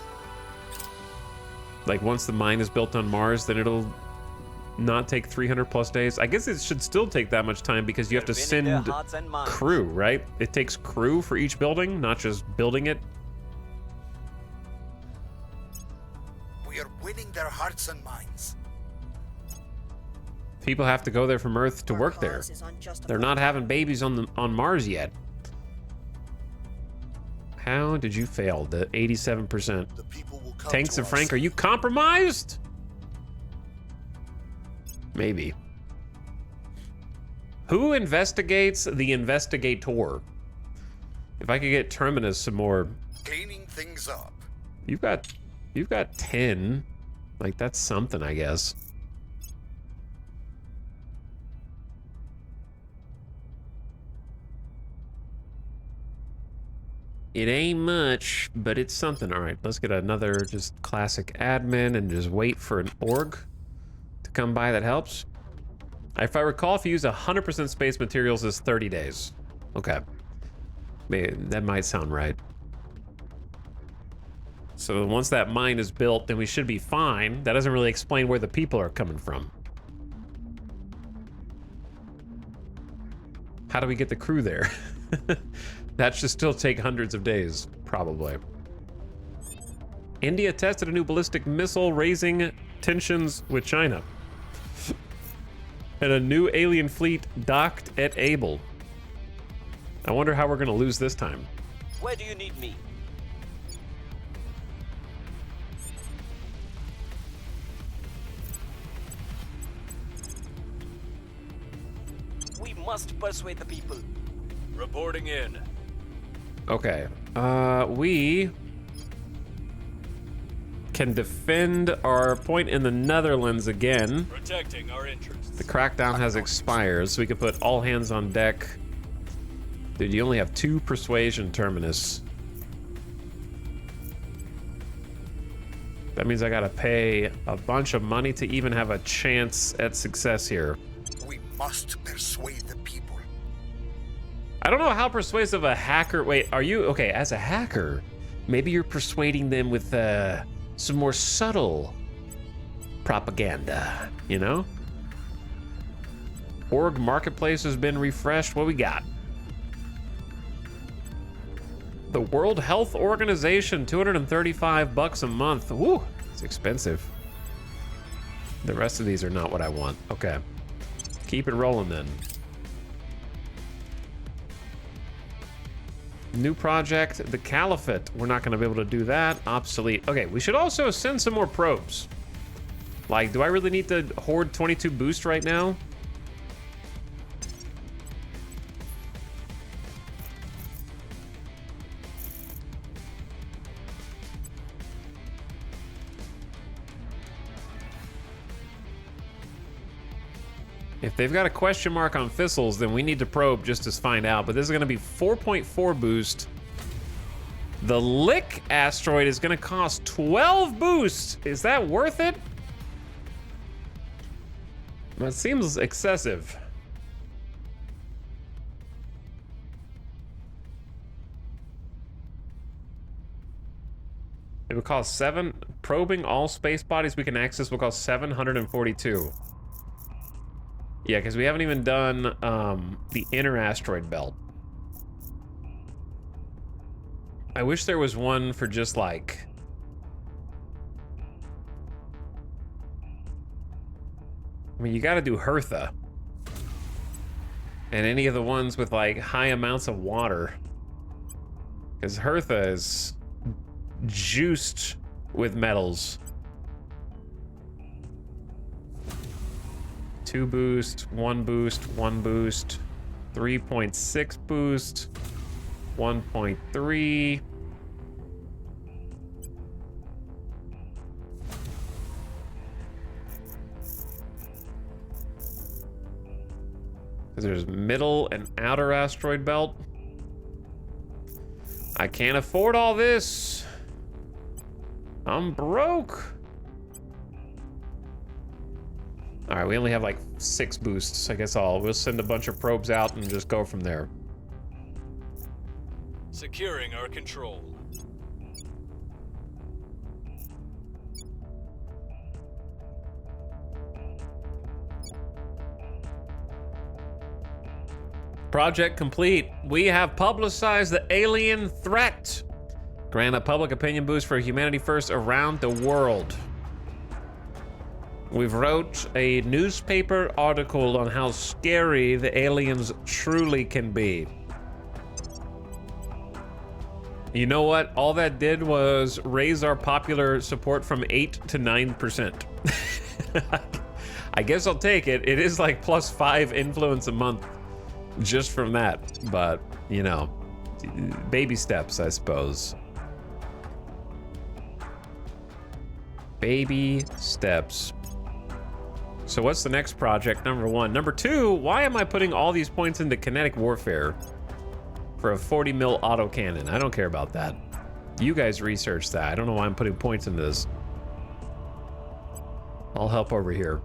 Like, once the mine is built on Mars, then it'll not take 300 plus days. I guess it should still take that much time because you have to send crew, right? It takes crew for each building, not just building it. We are winning their hearts and minds. People have to go there from Earth to work there. They're not having babies on Mars yet. How did you fail? The 87%. The people will come Tanks to and Frank, us. are you compromised? Maybe. Who investigates the investigator? If I could get Terminus some more. Cleaning things up. You've got 10. Like, that's something, I guess. It ain't much, but it's something. All right, let's get another just classic admin and just wait for an org to come by that helps. If I recall, if you use 100% space materials, is 30 days. Okay. Maybe, that might sound right. So once that mine is built, then we should be fine. That doesn't really explain where the people are coming from. How do we get the crew there? That should still take hundreds of days, probably. India tested a new ballistic missile, raising tensions with China. And a new alien fleet docked at Able. I wonder how we're gonna lose this time. Where do you need me? We must persuade the people. Reporting in. Okay. We can defend our point in the Netherlands again. Protecting our interests. The crackdown has expired, so we can put all hands on deck. Dude, you only have 2 persuasion terminus. That means I gotta pay a bunch of money to even have a chance at success here. We must persuade the people. I don't know how persuasive a hacker... Wait, are you... Okay, as a hacker, maybe you're persuading them with some more subtle propaganda, you know? Org Marketplace has been refreshed. What we got? The World Health Organization, $235 a month. Woo, it's expensive. The rest of these are not what I want. Okay, keep it rolling then. New project, the Caliphate. We're not gonna be able to do that. Obsolete. Okay, we should also send some more probes. Like, do I really need to hoard 22 boost right now? If they've got a question mark on Thistles, then we need to probe just to find out. But this is going to be 4.4 boost. The Lick asteroid is going to cost 12 boost. Is that worth it? That seems excessive. It would cost 7. Probing all space bodies we can access will cost 742. Yeah, because we haven't even done the inner asteroid belt. I wish there was one for just like... I mean, you gotta do Hertha. And any of the ones with like high amounts of water. Because Hertha is juiced with metals. 2 boost, 1 boost, 1 boost, 3.6 boost, 1.3. There's middle and outer asteroid belt. I can't afford all this. I'm broke. All right, we only have like 6 boosts. I guess we'll send a bunch of probes out and just go from there. Securing our control. Project complete. We have publicized the alien threat. Grant a public opinion boost for humanity first around the world. We've wrote a newspaper article on how scary the aliens truly can be. You know what? All that did was raise our popular support from 8 to 9%. I guess I'll take it. It is like +5 influence a month just from that. But, you know, baby steps, I suppose. Baby steps. So what's the next project? Number 1. Number 2, why am I putting all these points into kinetic warfare for a 40 mil autocannon? I don't care about that. You guys research that. I don't know why I'm putting points into this. I'll help over here.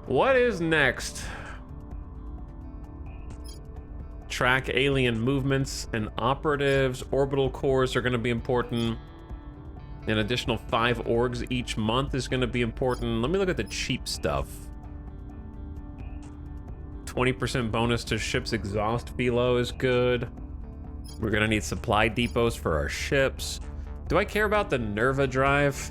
What is next? Track alien movements and operatives. Orbital cores are going to be important. An additional 5 orgs each month is going to be important. Let me look at the cheap stuff. 20% bonus to ship's exhaust velo is good. We're going to need supply depots for our ships. Do I care about the Nerva drive?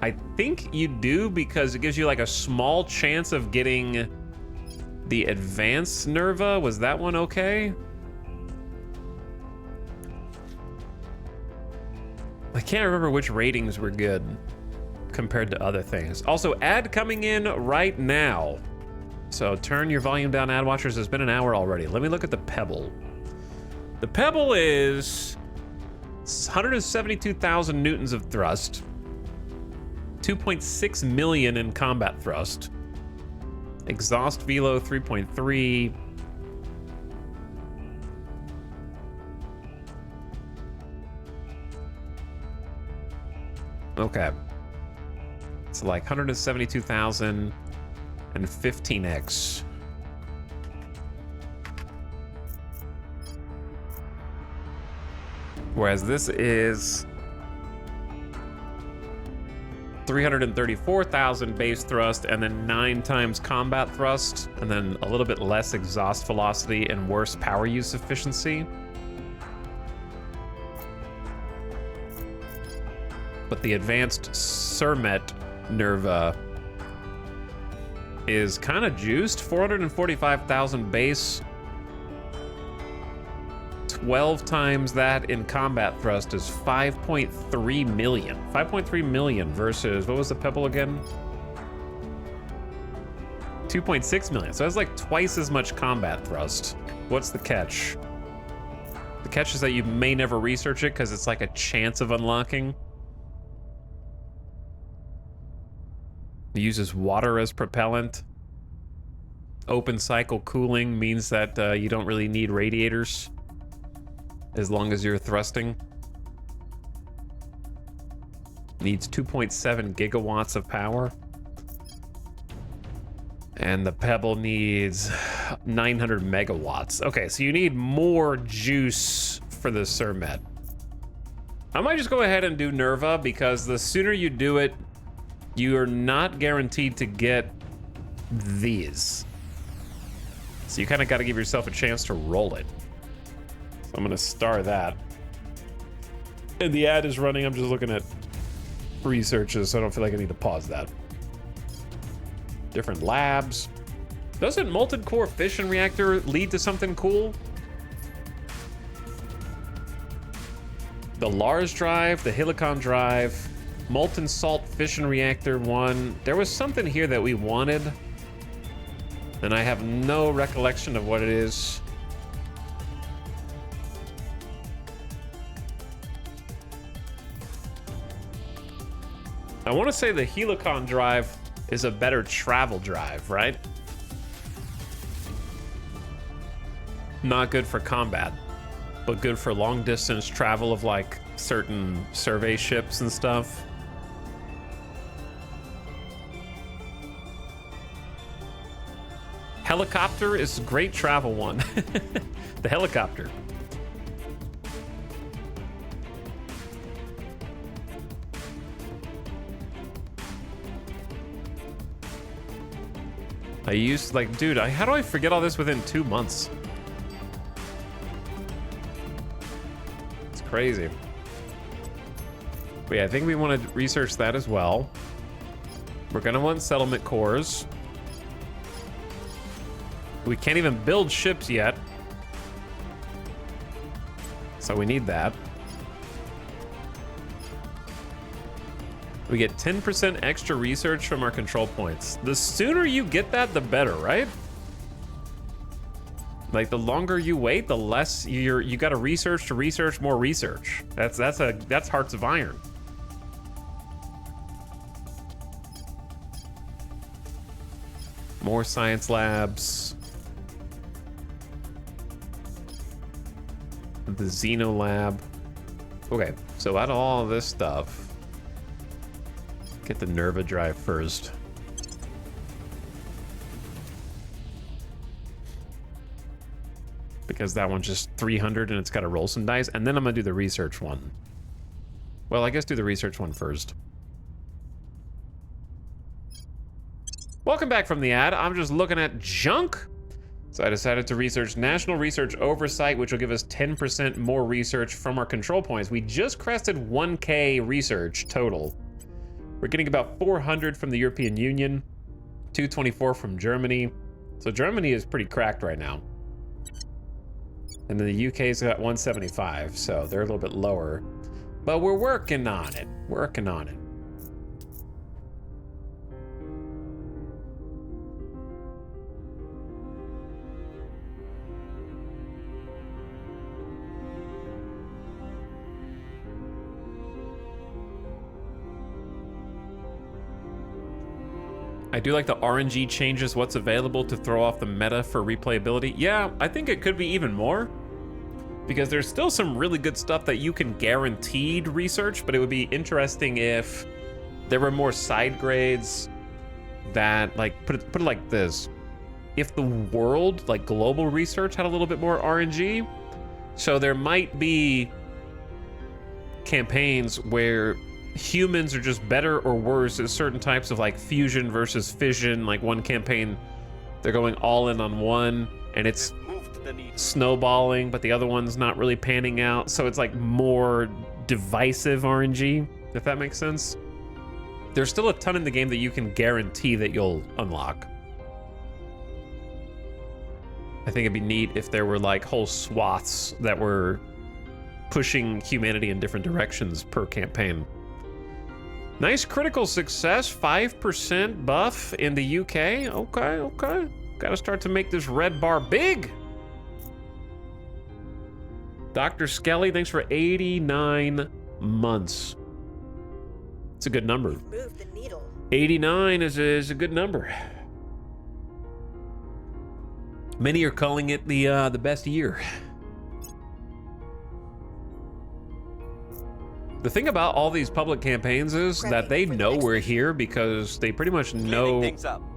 I think you do, because it gives you like a small chance of getting the advanced Nerva. Was that one okay? I can't remember which ratings were good compared to other things. Also, ad coming in right now. So turn your volume down, ad watchers. It's been an hour already. Let me look at the Pebble. The Pebble is 172,000 newtons of thrust, 2.6 million in combat thrust, exhaust velo 3.3. Okay. It's like 172,000 and 15x. Whereas this is 334,000 base thrust and then 9 times combat thrust and then a little bit less exhaust velocity and worse power use efficiency. But the advanced Surmet Nerva is kind of juiced. 445,000 base. 12 times that in combat thrust is 5.3 million. 5.3 million versus, what was the Pebble again? 2.6 million. So that's like twice as much combat thrust. What's the catch? The catch is that you may never research it because it's like a chance of unlocking. It uses water as propellant. Open cycle cooling means that you don't really need radiators as long as you're thrusting. Needs 2.7 gigawatts of power. And the Pebble needs 900 megawatts. Okay, so you need more juice for the Surmet. I might just go ahead and do Nerva, because the sooner you do it, you are not guaranteed to get these. So you kind of got to give yourself a chance to roll it. So I'm going to star that. And the ad is running. I'm just looking at researches, so I don't feel like I need to pause that. Different labs. Doesn't molten core fission reactor lead to something cool? The Lars drive, the Helicon drive, molten salt fission reactor 1. There was something here that we wanted, and I have no recollection of what it is. I want to say the Helicon drive is a better travel drive, right? Not good for combat, but good for long distance travel of like certain survey ships and stuff. Helicopter is a great travel one. The helicopter. I used, like, dude, how do I forget all this within 2 months? It's crazy. But yeah, I think we want to research that as well. We're gonna want settlement cores. We can't even build ships yet, so we need that. We get 10% extra research from our control points. The sooner you get that, the better, right? Like, the longer you wait, the less you got to research more research. That's Hearts of Iron. More science labs. The Xeno lab. Okay, so out of all of this stuff, get the Nerva drive first. Because that one's just 300 and it's got to roll some dice. And then I'm going to do the research one. Well, I guess do the research one first. Welcome back from the ad. I'm just looking at junk. So I decided to research National Research Oversight, which will give us 10% more research from our control points. We just crested 1K research total. We're getting about 400 from the European Union, 224 from Germany. So Germany is pretty cracked right now. And then the UK's got 175, so they're a little bit lower. But we're working on it, working on it. I do like the RNG changes what's available to throw off the meta for replayability. Yeah, I think it could be even more, because there's still some really good stuff that you can guaranteed research, but it would be interesting if there were more side grades that, like, put it like this. If the world, like global research, had a little bit more RNG, so there might be campaigns where humans are just better or worse at certain types of like fusion versus fission. Like one campaign, they're going all in on one and it's snowballing, but the other one's not really panning out. So it's like more divisive RNG, if that makes sense. There's still a ton in the game that you can guarantee that you'll unlock. I think it'd be neat if there were like whole swaths that were pushing humanity in different directions per campaign. Nice critical success, 5% buff in the UK. Okay. Gotta start to make this red bar big. Dr. Skelly, thanks for 89 months. It's a good number. Move the needle. 89 is a good number. Many are calling it the best year. The thing about all these public campaigns is that they know we're here because they pretty much know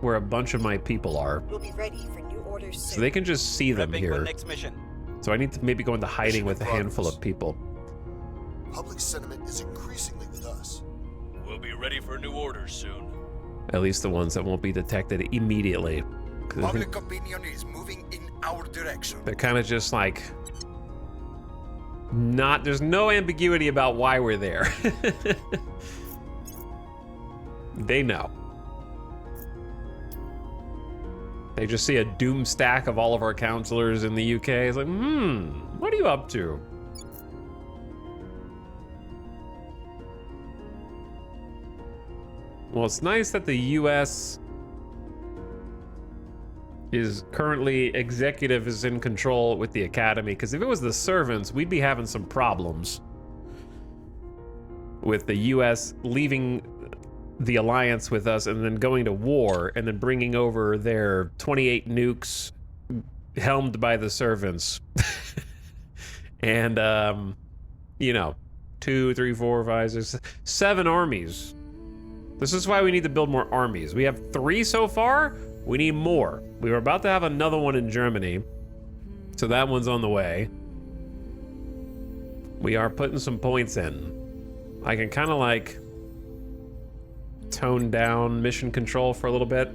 where a bunch of my people are. We'll be ready for new orders soon. So they can just see them here. So I need to maybe go into hiding with a handful of people. Public sentiment is increasingly with us. We'll be ready for new orders soon. At least the ones that won't be detected immediately. Public opinion is moving in our direction. They're kind of just like... there's no ambiguity about why we're there. They know. They just see a doom stack of all of our counselors in the UK. It's like, what are you up to? Well, it's nice that the US is currently executive is in control with the academy, because if it was the servants, we'd be having some problems with the US leaving the alliance with us and then going to war and then bringing over their 28 nukes helmed by the servants. And, 2, 3, 4, 5, 6, 7 armies. This is why we need to build more armies. We have 3 so far. We need more. We were about to have another one in Germany, so that one's on the way. We are putting some points in. I can kind of like tone down mission control for a little bit.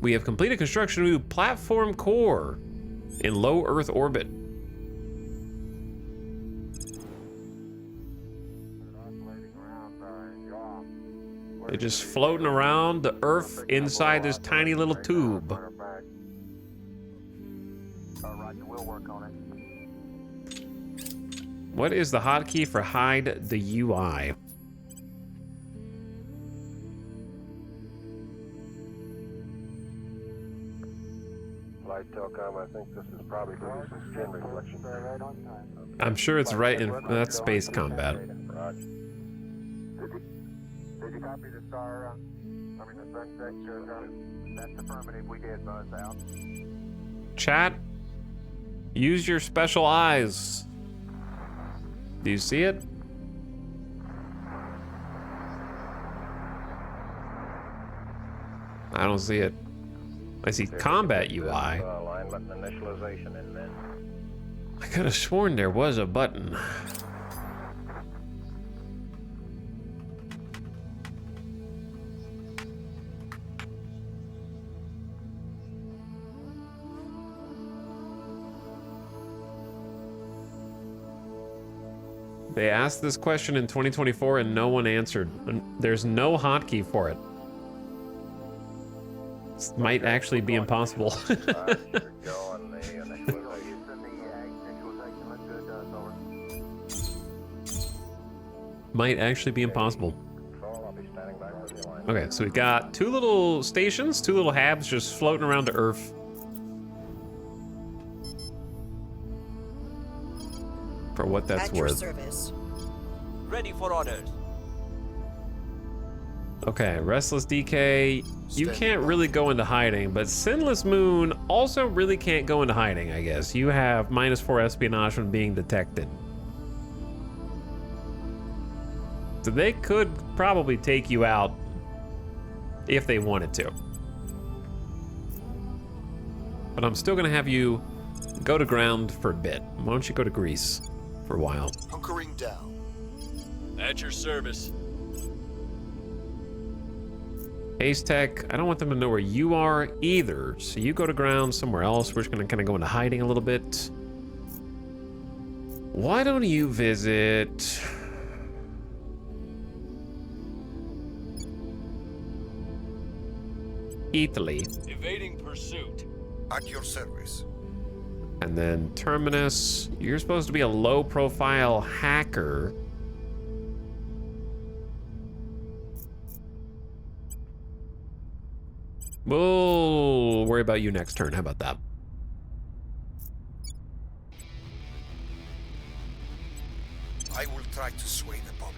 We have completed construction of a new platform core in low Earth orbit. They're just floating around the Earth inside this tiny little tube. What is the hotkey for hide the UI? I think this is probably some skin reflection. I'm sure it's right in that's space combat. Did you copy the star? The sunset show gun? That's affirmative. We did buzz out. Chat, use your special eyes. Do you see it? I don't see it. I see combat UI. Alignment and initialization in then. I could have sworn there was a button. They asked this question in 2024 and no one answered. There's no hotkey for it. This might actually be impossible. Might actually be impossible. Okay, so we've got two little stations, two little habs just floating around to Earth. For what that's At your worth. service. Ready for orders. Okay, Restless DK, you can't really go into hiding, but Sinless Moon also really can't go into hiding, I guess. You have -4 espionage from being detected. So they could probably take you out if they wanted to. But I'm still gonna have you go to ground for a bit. Why don't you go to Greece for a while? Hunkering down. At your service. Ace Tech, I don't want them to know where you are either. So you go to ground somewhere else. We're just gonna kind of go into hiding a little bit. Why don't you visit... Italy. Evading pursuit. At your service. And then Terminus, you're supposed to be a low-profile hacker. We'll worry about you next turn. How about that? I will try to sway the public.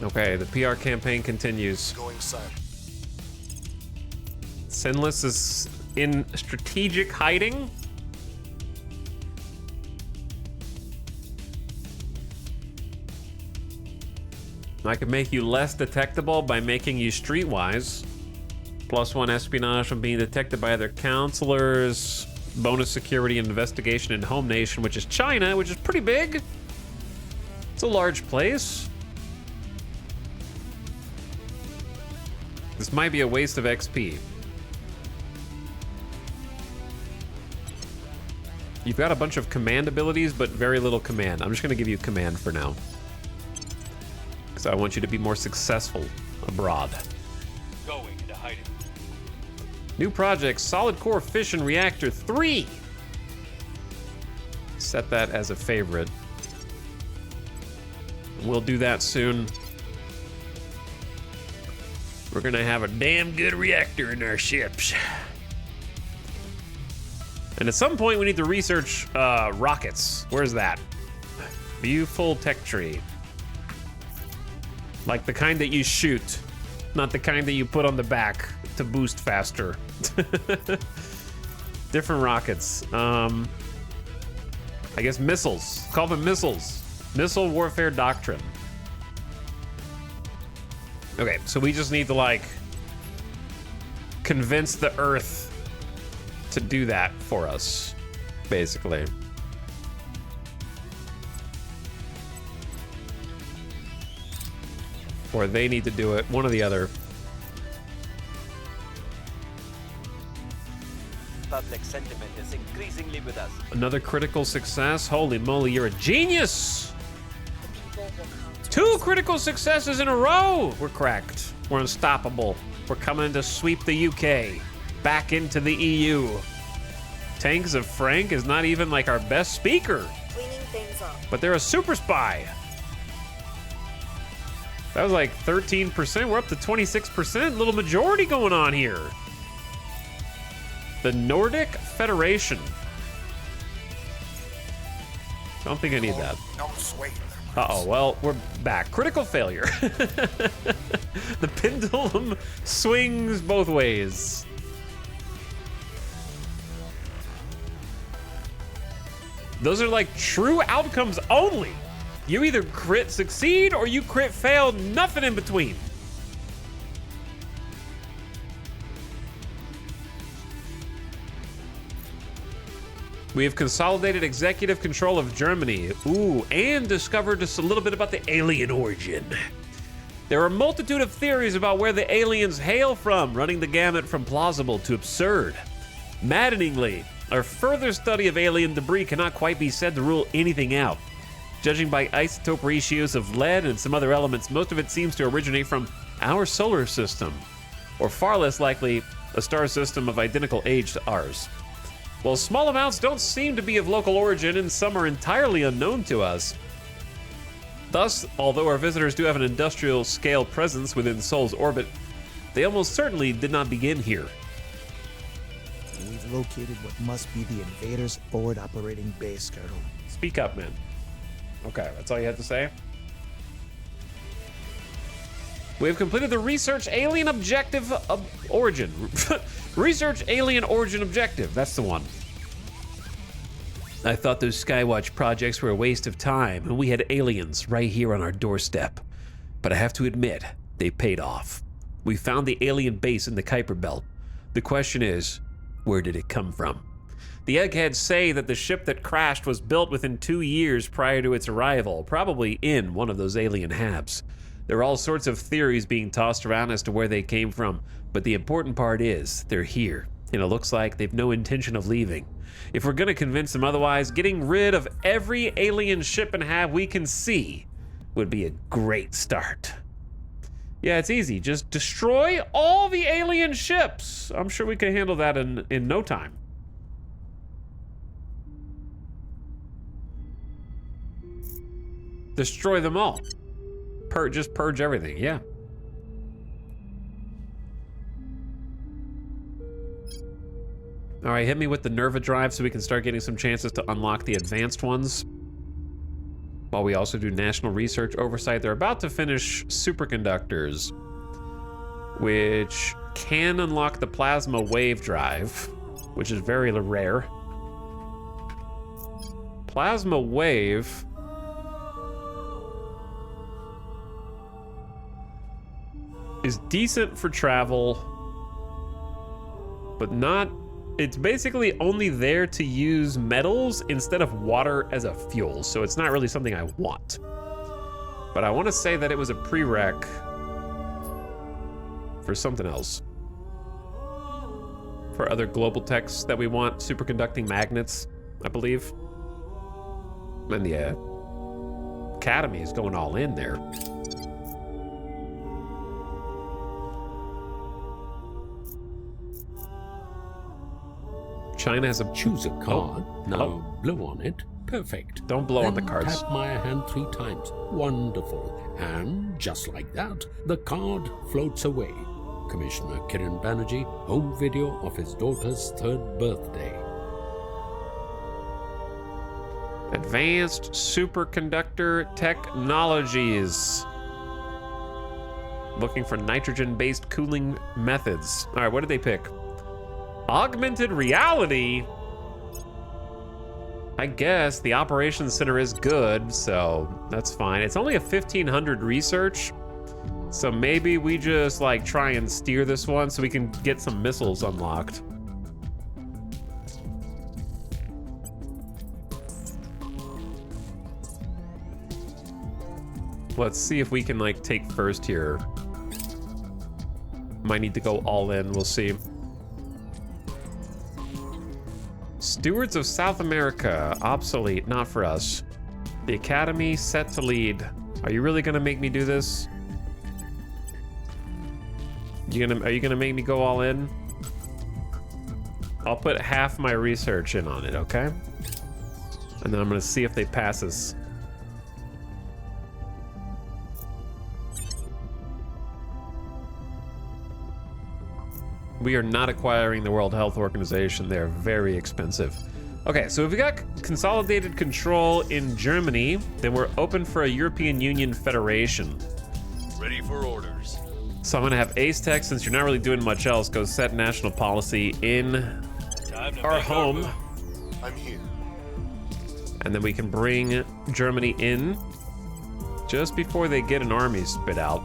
Okay, the PR campaign continues. Going silent. Sinless is in strategic hiding. I could make you less detectable by making you streetwise. +1 espionage from being detected by other counselors. Bonus security and investigation in home nation, which is China, which is pretty big. It's a large place. This might be a waste of XP. You've got a bunch of command abilities, but very little command. I'm just gonna give you command for now. Because I want you to be more successful abroad. Going into hiding. New project, Solid Core Fission Reactor 3. Set that as a favorite. We'll do that soon. We're gonna have a damn good reactor in our ships. And at some point we need to research rockets. Where's that? View full tech tree. Like the kind that you shoot, not the kind that you put on the back to boost faster. Different rockets. I guess missiles. Call them missiles. Missile warfare doctrine. Okay, so we just need to like convince the Earth to do that for us, basically. Or they need to do it, one or the other. Public sentiment is increasingly with us. Another critical success. Holy moly, you're a genius! People will come to 2 us. critical successes in a row! We're cracked. We're unstoppable. We're coming to sweep the UK back into the EU. Tanks of Frank is not even like our best speaker, Cleaning things up. but they're a super spy. That was like 13%. We're up to 26%. Little majority going on here. The Nordic Federation. Don't think I need that. No sway. Uh-oh, well, we're back. Critical failure. The pendulum swings both ways. Those are like true outcomes only. You either crit succeed or you crit fail, nothing in between. We have consolidated executive control of Germany. Ooh, and discovered just a little bit about the alien origin. There are a multitude of theories about where the aliens hail from, running the gamut from plausible to absurd. Maddeningly, our further study of alien debris cannot quite be said to rule anything out. Judging by isotope ratios of lead and some other elements, most of it seems to originate from our solar system, or far less likely, a star system of identical age to ours. While small amounts don't seem to be of local origin and some are entirely unknown to us. Thus, although our visitors do have an industrial scale presence within Sol's orbit, they almost certainly did not begin here. We've located what must be the invaders' forward operating base, Colonel. Speak up, man. Okay, that's all you had to say? We have completed the research alien objective origin. Research alien origin objective, that's the one. I thought those Skywatch projects were a waste of time, and we had aliens right here on our doorstep. But I have to admit, they paid off. We found the alien base in the Kuiper Belt. The question is, where did it come from? The eggheads say that the ship that crashed was built within 2 years prior to its arrival, probably in one of those alien habs. There are all sorts of theories being tossed around as to where they came from, but the important part is they're here, and it looks like they've no intention of leaving. If we're gonna convince them otherwise, getting rid of every alien ship and hab we can see would be a great start. Yeah, it's easy. Just destroy all the alien ships. I'm sure we can handle that in no time. Destroy them all. Just purge everything, yeah. All right, hit me with the Nerva drive so we can start getting some chances to unlock the advanced ones. While we also do national research oversight. They're about to finish superconductors, which can unlock the plasma wave drive, which is very rare. Plasma wave is decent for travel, but not, it's basically only there to use metals instead of water as a fuel, so it's not really something I want. But I want to say that it was a prereq for something else. For other global techs that we want, superconducting magnets, I believe. And the Academy is going all in there. China has a... Choose a card. Now blow on it. Perfect. Don't blow then on the cards. Tap my hand 3 times. Wonderful. And just like that, the card floats away. Commissioner Kiran Banerjee, home video of his daughter's 3rd birthday. Advanced superconductor technologies. Looking for nitrogen-based cooling methods. All right, what did they pick? Augmented reality? I guess the operations center is good, so that's fine. It's only a 1500 research, so maybe we just like try and steer this one so we can get some missiles unlocked. Let's see if we can like take first here. Might need to go all in, we'll see. Stewards of South America, obsolete, not for us. The Academy, set to lead. Are you really gonna make me do this? Are you gonna make me go all in? I'll put half my research in on it, okay? And then I'm gonna see if they pass us. We are not acquiring the World Health Organization. They're very expensive. Okay, so if we got consolidated control in Germany, then we're open for a European Union Federation. Ready for orders. So I'm gonna have Ace Tech, since you're not really doing much else, go set national policy in our home. I'm here. And then we can bring Germany in just before they get an army spit out.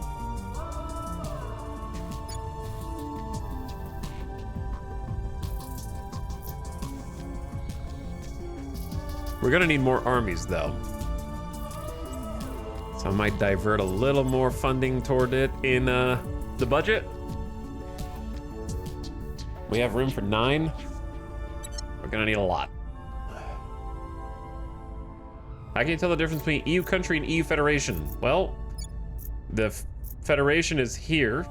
We're gonna need more armies, though. So I might divert a little more funding toward it in the budget. We have room for 9. We're gonna need a lot. How can you tell the difference between EU country and EU federation? Well, the federation is here.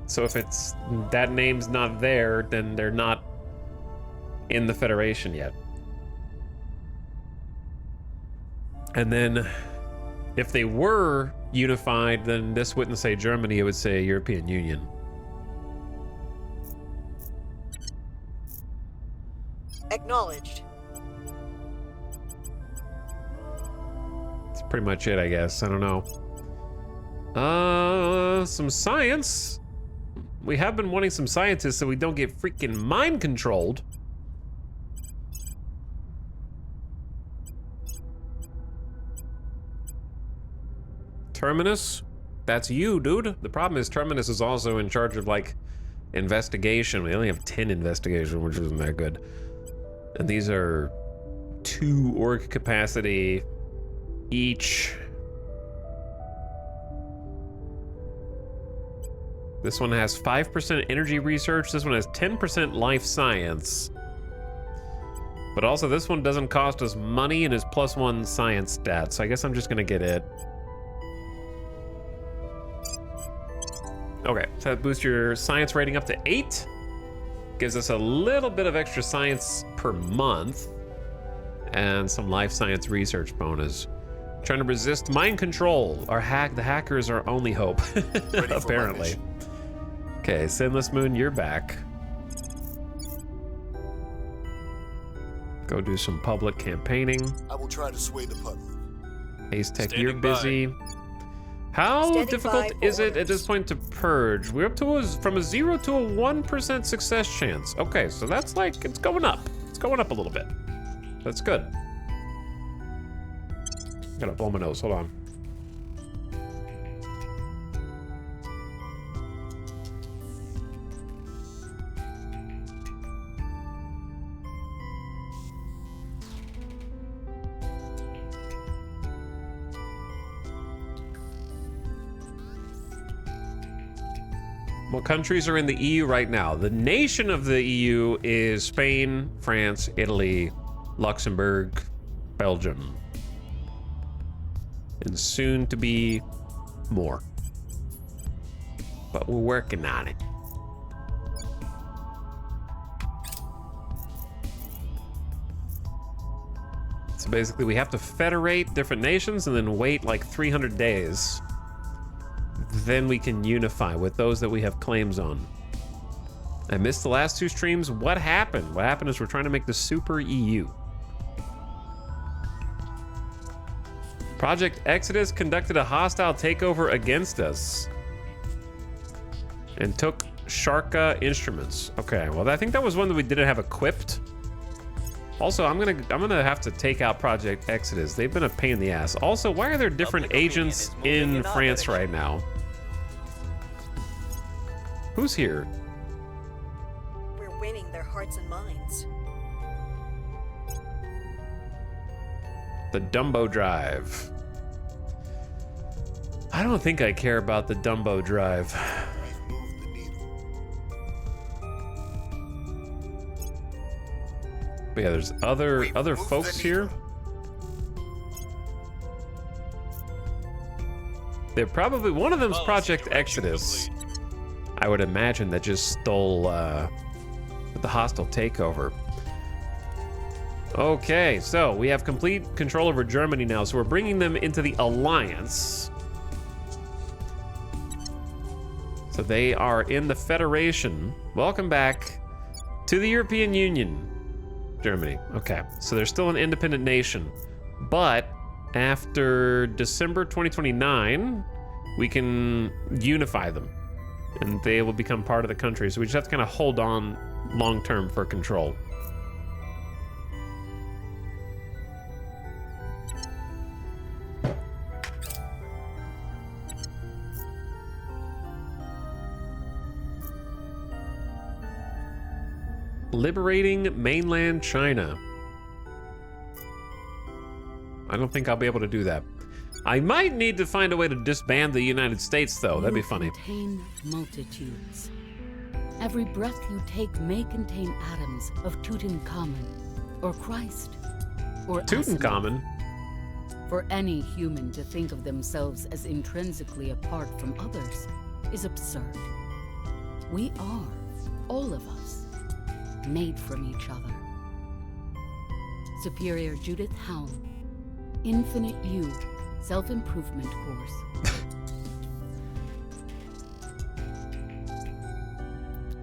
So if it's that name's not there, then they're not in the federation yet. And then if they were unified, then this wouldn't say Germany, it would say European Union. Acknowledged. That's pretty much it, I guess. I don't know. Some science. We have been wanting some scientists so we don't get freaking mind controlled. Terminus? That's you, dude. The problem is Terminus is also in charge of, like, investigation. We only have 10 investigation, which isn't that good. And these are 2 org capacity each. This one has 5% energy research. This one has 10% life science. But also this one doesn't cost us money and is +1 science stat. So I guess I'm just gonna get it. Okay, so that boosts your science rating up to 8. Gives us a little bit of extra science per month. And some life science research bonus. Trying to resist mind control. The hackers are only hope. Apparently. Okay, Sinless Moon, you're back. Go do some public campaigning. I will try to sway the public. Ace Tech, Standing you're busy. by. How Standing difficult by is it at orders. this point to purge? We're up to from a 0 to a 1% success chance. Okay, so that's like, it's going up. It's going up a little bit. That's good. Gotta blow my nose, hold on. What countries are in the EU right now? The nation of the EU is Spain, France, Italy, Luxembourg, Belgium. And soon to be more. But we're working on it. So basically we have to federate different nations and then wait like 300 days. Then we can unify with those that we have claims on. I missed the last 2 streams. What happened? What happened is we're trying to make the super EU. Project Exodus conducted a hostile takeover against us and took Sharka instruments. Okay, well I think that was one that we didn't have equipped. Also, I'm gonna have to take out Project Exodus. They've been a pain in the ass. Also, why are there different agents in France right now? Who's here? We're winning their hearts and minds. The Dumbo Drive. I don't think I care about the Dumbo Drive. We've moved the needle. But yeah, there's other folks here. They're probably one of them's Project Exodus. I would imagine that just stole the hostile takeover. Okay, so we have complete control over Germany now, so we're bringing them into the alliance. So they are in the Federation. Welcome back to the European Union, Germany. Okay, so they're still an independent nation, but after December 2029, we can unify them and they will become part of the country. So we just have to kind of hold on long-term for control. Liberating mainland China. I don't think I'll be able to do that. I might need to find a way to disband the United States, though. That'd be funny. You contain multitudes. Every breath you take may contain atoms of Tutankhamun, or Christ, or Tutankhamun? For any human to think of themselves as intrinsically apart from others is absurd. We are, all of us, made from each other. Superior Judith Howe, Infinite You, Self-Improvement Course.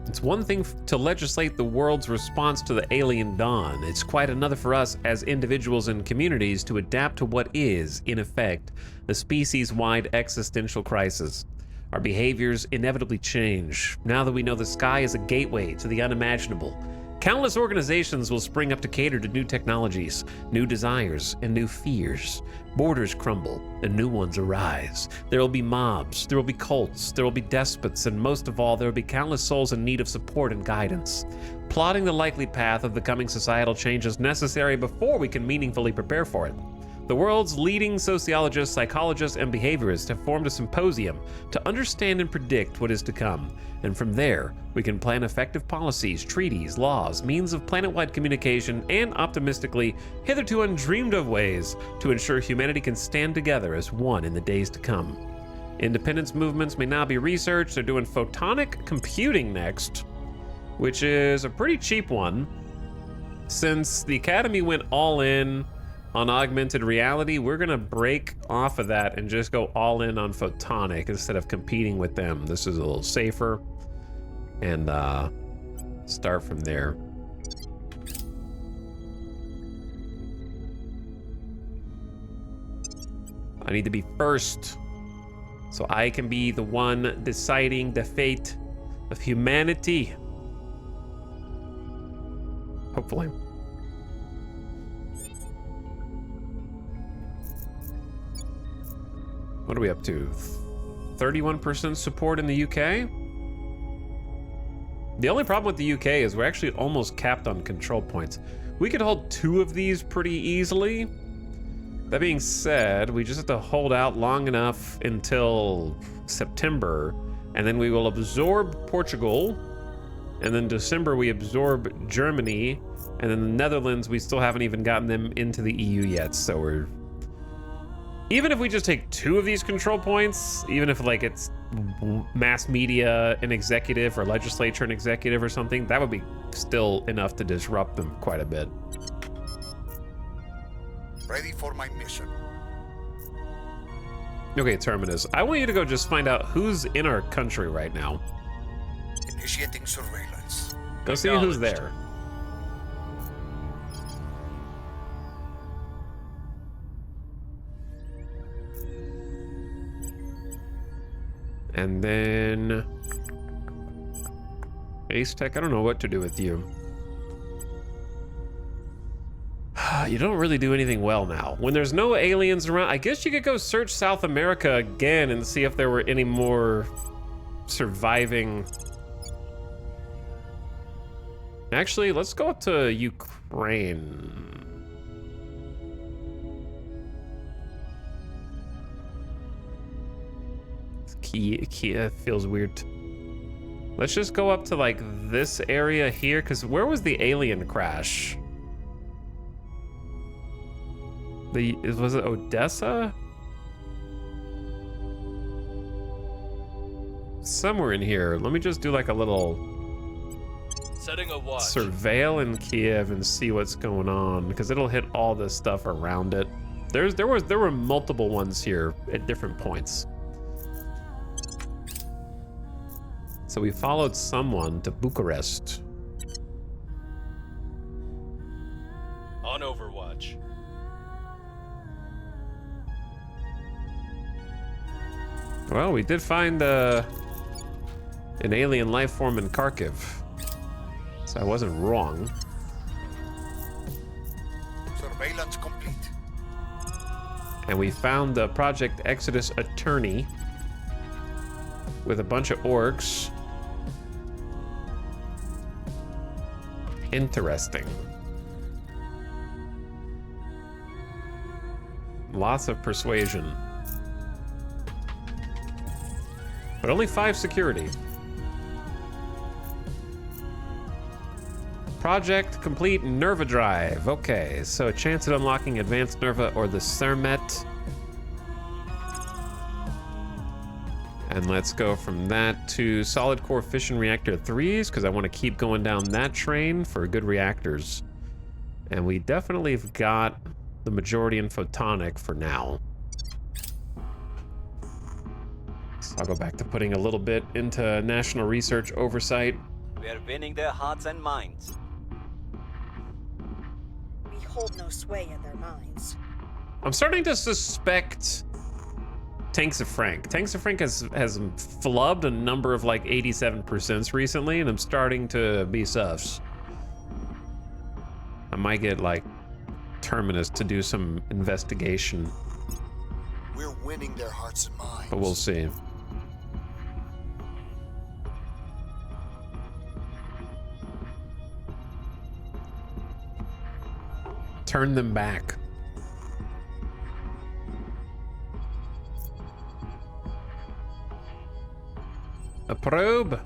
It's one thing to legislate the world's response to the alien dawn. It's quite another for us as individuals and communities to adapt to what is, in effect, the species-wide existential crisis. Our behaviors inevitably change. Now that we know the sky is a gateway to the unimaginable, countless organizations will spring up to cater to new technologies, new desires, and new fears. Borders crumble, and new ones arise. There will be mobs, there will be cults, there will be despots, and most of all, there will be countless souls in need of support and guidance. Plotting the likely path of the coming societal change is necessary before we can meaningfully prepare for it. The world's leading sociologists, psychologists, and behaviorists have formed a symposium to understand and predict what is to come. And from there, we can plan effective policies, treaties, laws, means of planet-wide communication, and optimistically, hitherto undreamed of ways to ensure humanity can stand together as one in the days to come. Independence movements may now be researched. They're doing photonic computing next, which is a pretty cheap one. Since the Academy went all in on augmented reality, we're gonna break off of that and just go all in on photonic instead of competing with them. This is a little safer, and start from there. I need to be first, so I can be the one deciding the fate of humanity. Hopefully. What are we up to? 31% support in the UK? The only problem with the UK is we're actually almost capped on control points. We could hold 2 of these pretty easily. That being said, we just have to hold out long enough until September, and then we will absorb Portugal, and then December we absorb Germany, and then the Netherlands, we still haven't even gotten them into the EU yet, so we're... Even if we just take 2 of these control points, even if like it's mass media and executive or legislature and executive or something, that would be still enough to disrupt them quite a bit. Ready for my mission. Okay, Terminus, I want you to go just find out who's in our country right now. Initiating surveillance. Go see who's there. And then Ace Tech, I don't know what to do with you. You don't really do anything well now. When there's no aliens around, I guess you could go search South America again and see if there were any more surviving. Actually, let's go up to Ukraine. Kiev feels weird. Let's just go up to like this area here, because where was the alien crash? Was it Odessa? Somewhere in here. Let me just do like a little setting a watch. Surveil in Kiev and see what's going on, because it'll hit all this stuff around it. There were multiple ones here at different points. So we followed someone to Bucharest. On Overwatch. Well, we did find an alien life form in Kharkiv. So I wasn't wrong. Surveillance complete. And we found the Project Exodus attorney with a bunch of orcs. Interesting. Lots of persuasion. But only 5 security. Project complete Nerva drive. Okay, so a chance at unlocking advanced Nerva or the Sermet. And let's go from that to solid core fission reactor 3s, because I want to keep going down that train for good reactors. And we definitely have got the majority in photonic for now. So I'll go back to putting a little bit into national research oversight. We're winning their hearts and minds. We hold no sway in their minds. I'm starting to suspect Tanks of Frank. Tanks of Frank has flubbed a number of like 87% recently, and I'm starting to be sus. I might get like Terminus to do some investigation. We're winning their hearts and minds. But we'll see. Turn them back. A probe?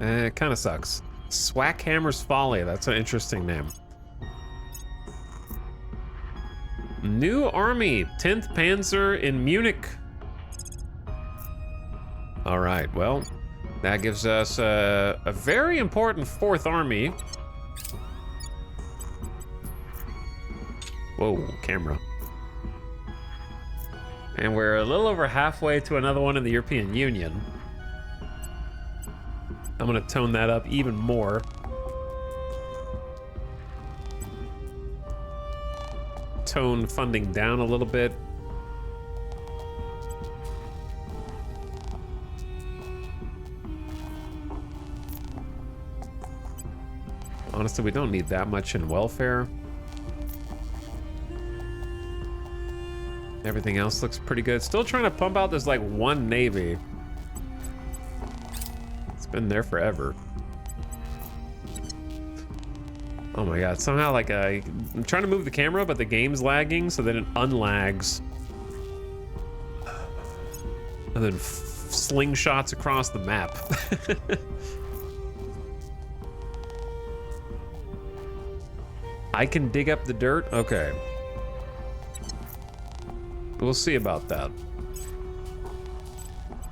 It kind of sucks. Swackhammer's Folly, that's an interesting name. New Army, 10th Panzer in Munich. All right, well, that gives us a very important 4th Army. Whoa, camera. And we're a little over halfway to another one in the European Union. I'm gonna tone that up even more. Tone funding down a little bit. Honestly, we don't need that much in welfare. Everything else looks pretty good. Still trying to pump out this like 1 navy. It's been there forever. Oh my god, somehow like I'm trying to move the camera, but the game's lagging, so then it unlags. And then slingshots across the map. I can dig up the dirt? Okay. We'll see about that.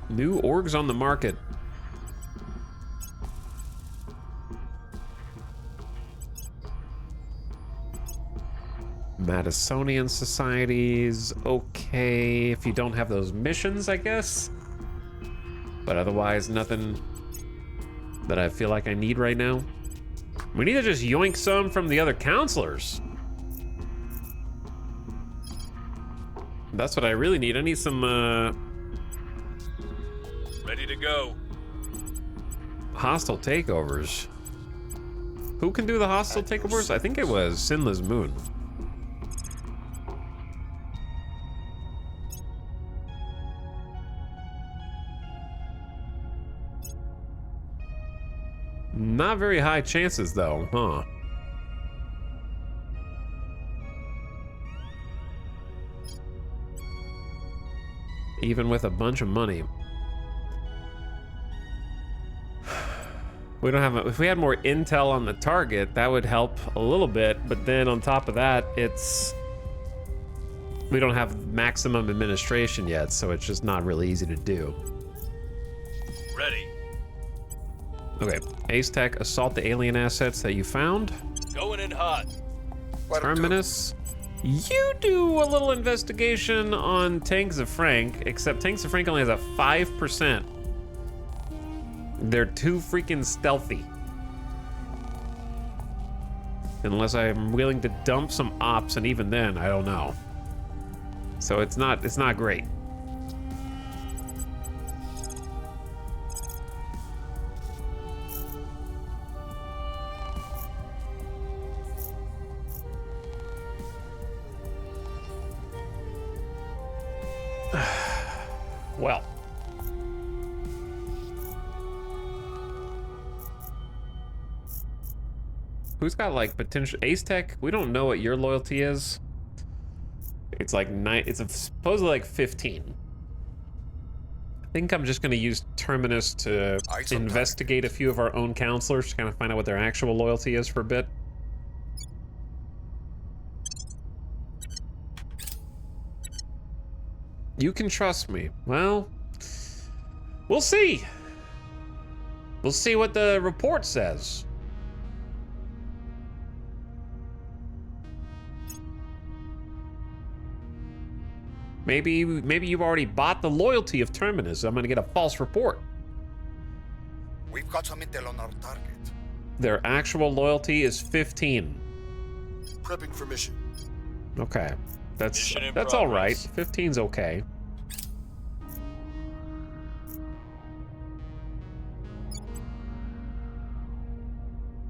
New orgs on the market. Madisonian societies, okay, if you don't have those missions, I guess. But otherwise, nothing that I feel like I need right now. We need to just yoink some from the other counselors. That's what I really need. I need some, Ready to go. hostile takeovers. Who can do the hostile takeovers? I think it was Sinla's Moon. Not very high chances, though, huh? Even with a bunch of money. We don't have, if we had more intel on the target, that would help a little bit, but then on top of that, we don't have maximum administration yet, so it's just not really easy to do. Ready. Okay, Ace Tech, assault the alien assets that you found. Going in hot. Terminus, you do a little investigation on Tanks of Frank, except Tanks of Frank only has a 5%. They're too freaking stealthy. Unless I'm willing to dump some ops, and even then, I don't know. So it's not great. Well. Who's got like potential? Ace Tech, we don't know what your loyalty is. It's like it's supposedly like 15. I think I'm just gonna use Terminus to investigate a few of our own counselors to kind of find out what their actual loyalty is for a bit. You can trust me. Well, we'll see. We'll see what the report says. Maybe you've already bought the loyalty of Terminus. I'm gonna get a false report. We've got some intel on our target. Their actual loyalty is 15. Prepping for mission. Okay. That's all right. 15's okay.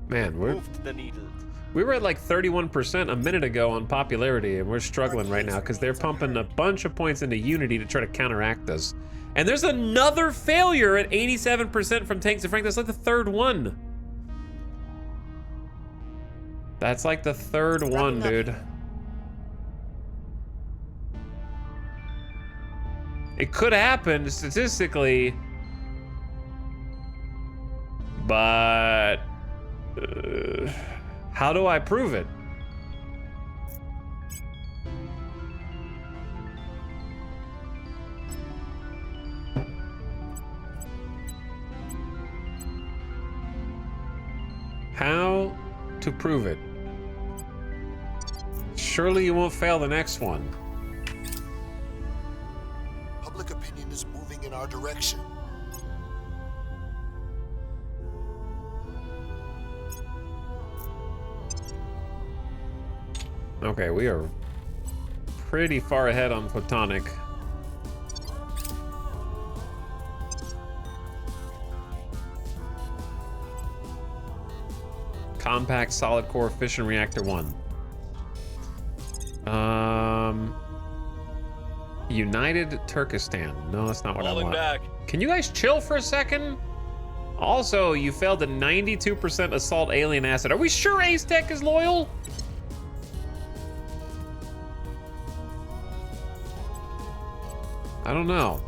Man, we were at like 31% a minute ago on popularity, and we're struggling right now because they're pumping a bunch of points into Unity to try to counteract us. And there's another failure at 87% from Tanks and Frank. That's like the third one. That's like the third one, dude. It could happen statistically, but how do I prove it? How to prove it? Surely you won't fail the next one. Public opinion is moving in our direction. Okay, we are pretty far ahead on Photonic. Compact solid core fission reactor 1. United Turkestan. No, that's not what I want. Back. Can you guys chill for a second? Also, you failed a 92% assault alien asset. Are we sure Ace Tech is loyal? I don't know.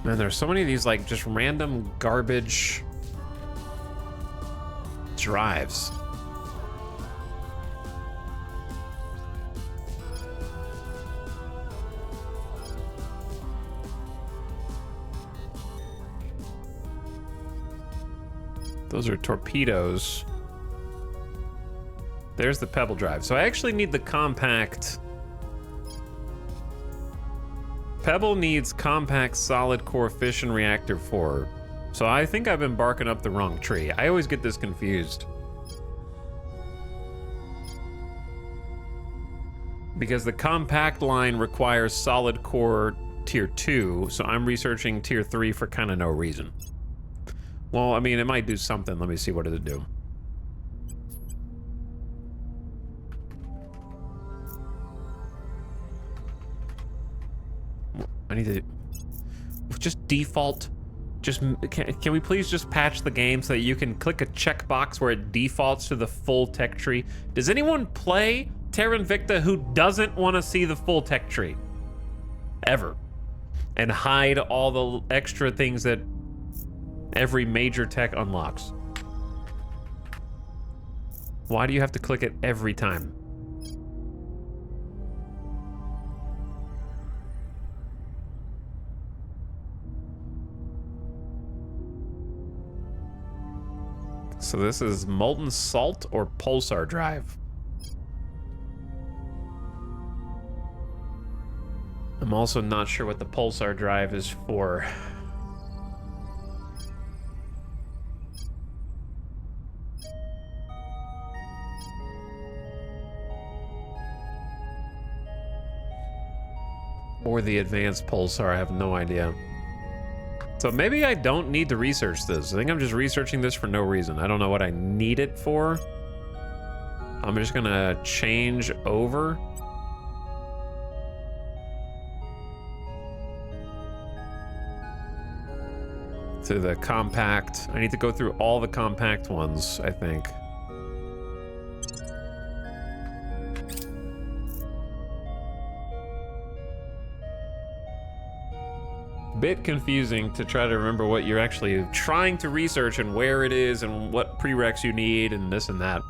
Man, there's so many of these like just random garbage drives. Those are torpedoes. There's the pebble drive. So I actually need the compact. Pebble needs compact solid core fission reactor 4. So I think I've been barking up the wrong tree. I always get this confused. Because the compact line requires solid core tier 2, so I'm researching tier 3 for kind of no reason. Well, I mean, it might do something. Let me see, what does it do? I need to just default. Just can we please just patch the game so that you can click a checkbox where it defaults to the full tech tree? Does anyone play Terra Invicta who doesn't want to see the full tech tree? Ever. And hide all the extra things that every major tech unlocks? Why do you have to click it every time? So this is molten salt or pulsar drive. I'm also not sure what the pulsar drive is for. Or the advanced pulsar, I have no idea. So maybe I don't need to research this. I think I'm just researching this for no reason. I don't know what I need it for. I'm just gonna change over to the compact. I need to go through all the compact ones, I think. Bit confusing to try to remember what you're actually trying to research and where it is and what prereqs you need and this and that.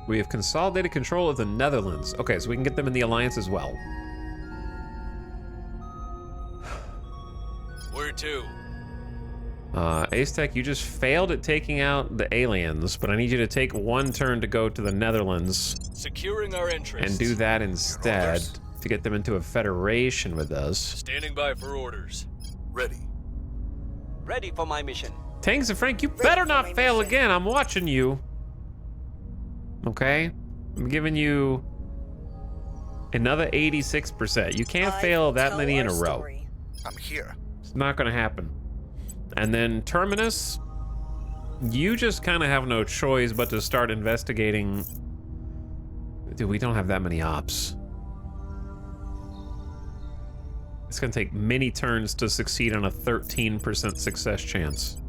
We have consolidated control of the Netherlands. Okay, so we can get them in the alliance as well. Where to? Aztec, you just failed at taking out the aliens, but I need you to take one turn to go to the Netherlands. Securing our interests. And do that instead to get them into a federation with us. Standing by for orders. Ready. Ready for my mission. Tanks and Frank, you better not fail again. I'm watching you. Okay? I'm giving you another 86%. You can't fail that many in a row. I'm here. It's not gonna happen. And then Terminus, you just kind of have no choice but to start investigating. Dude, we don't have that many ops. It's gonna take many turns to succeed on a 13% success chance.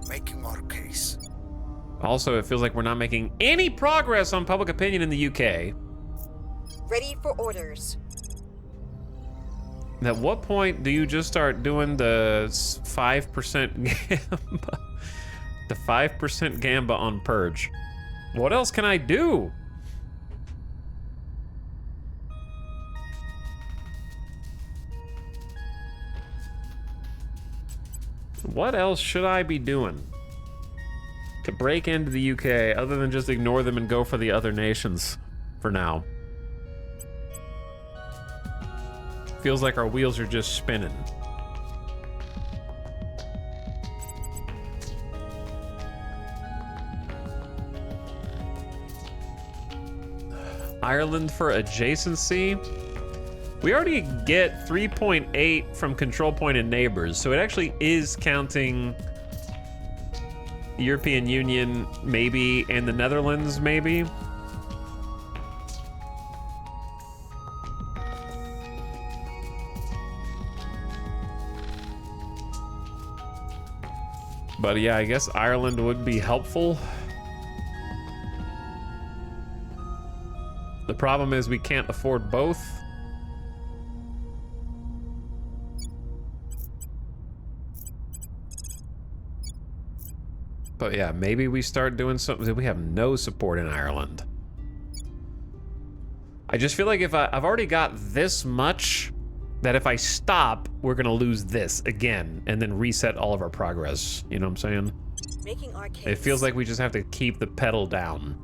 Making our case. Also, it feels like we're not making any progress on public opinion in the UK. Ready for orders. At what point do you just start doing the 5% gamba? The 5% gamba on Purge. What else can I do? What else should I be doing to break into the UK other than just ignore them and go for the other nations for now? Feels like our wheels are just spinning. Ireland for adjacency. We already get 3.8 from control point and neighbors, so it actually is counting the European Union, maybe, and the Netherlands, maybe. But yeah, I guess Ireland would be helpful. The problem is we can't afford both. But yeah, maybe we start doing something. We have no support in Ireland. I just feel like if I've already got this much, that if I stop, we're gonna lose this again and then reset all of our progress. You know what I'm saying? Making our case. It feels like we just have to keep the pedal down.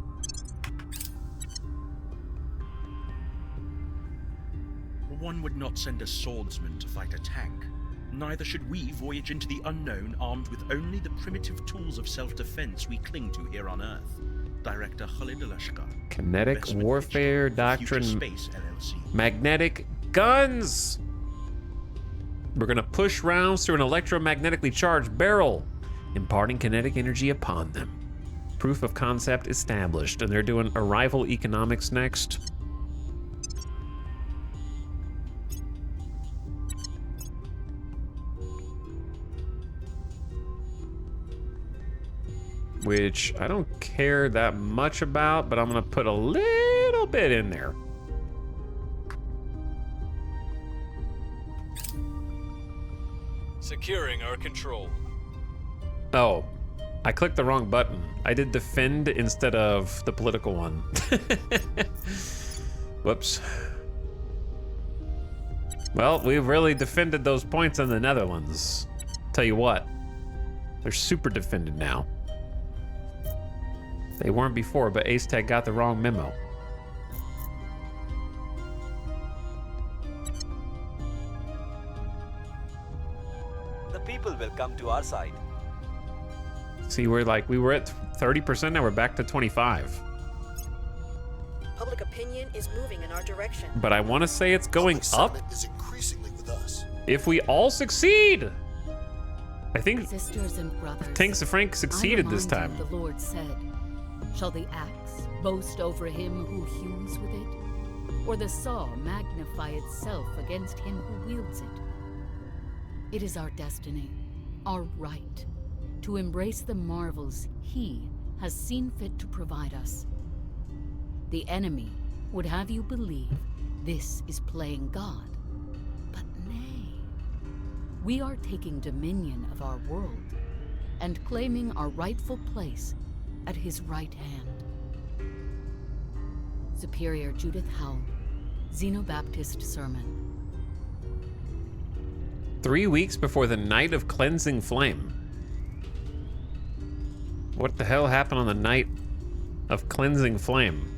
One would not send a swordsman to fight a tank. Neither should we voyage into the unknown armed with only the primitive tools of self-defense we cling to here on Earth. Director Khalid Alashkar. Kinetic warfare doctrine. Space LLC. Magnetic guns. We're gonna push rounds through an electromagnetically charged barrel, imparting kinetic energy upon them. Proof of concept established, and they're doing arrival economics next. Which I don't care that much about, but I'm gonna put a little bit in there. Securing our control. Oh, I clicked the wrong button. I did defend instead of the political one. Whoops. Well, we've really defended those points in the Netherlands. Tell you what, they're super defended now. They weren't before, but Aztec got the wrong memo. The people will come to our side. See, we were at 30%, now we're back to 25. Public opinion is moving in our direction. But I want to say it's going up. Is increasingly with us. if we all succeed. I think Sisters and brothers, Tanks of Frank succeeded this time. The Lord said, "Shall the axe boast over him who hews with it, or the saw magnify itself against him who wields it?" It is our destiny, our right, to embrace the marvels He has seen fit to provide us. The enemy would have you believe this is playing God, but nay. We are taking dominion of our world and claiming our rightful place at His right hand. Superior Judith Howell, Xenobaptist Sermon. 3 weeks before the Night of Cleansing Flame. What the hell happened on the Night of Cleansing Flame?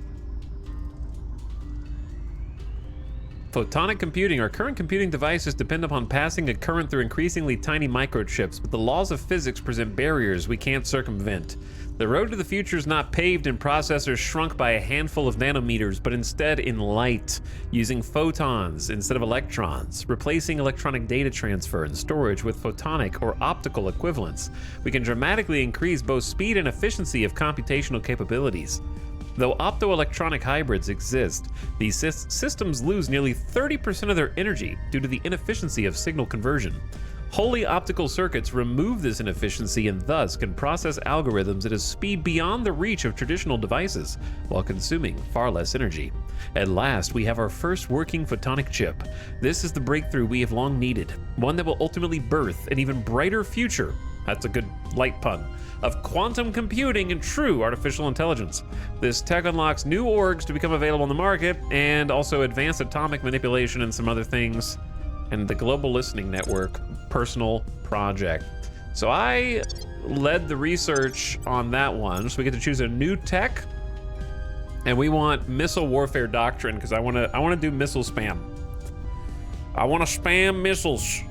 Photonic computing. Our current computing devices depend upon passing a current through increasingly tiny microchips, but the laws of physics present barriers we can't circumvent. The road to the future is not paved in processors shrunk by a handful of nanometers, but instead in light, using photons instead of electrons, replacing electronic data transfer and storage with photonic or optical equivalents. We can dramatically increase both speed and efficiency of computational capabilities. Though optoelectronic hybrids exist, these systems lose nearly 30% of their energy due to the inefficiency of signal conversion. Wholly optical circuits remove this inefficiency and thus can process algorithms at a speed beyond the reach of traditional devices, while consuming far less energy. At last, we have our first working photonic chip. This is the breakthrough we have long needed, one that will ultimately birth an even brighter future. That's a good light pun. Of quantum computing and true artificial intelligence. This tech unlocks new orgs to become available on the market, and also advanced atomic manipulation and some other things, and the Global Listening Network personal project. So I led the research on that one, so we get to choose a new tech, and we want missile warfare doctrine, because I want to do missile spam. I want to spam missiles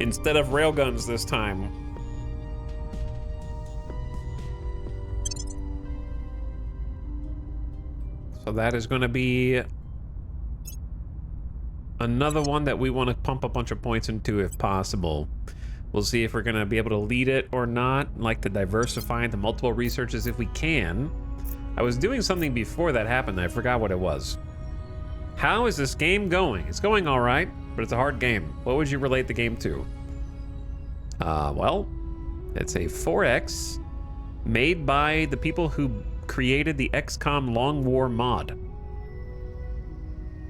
instead of railguns this time. So that is going to be another one that we want to pump a bunch of points into if possible. We'll see if we're going to be able to lead it or not. I'd like to diversify into multiple researches if we can. I was doing something before that happened. I forgot what it was. How is this game going? It's going all right, but it's a hard game. What would you relate the game to? Well, it's a 4X made by the people who created the XCOM Long War mod.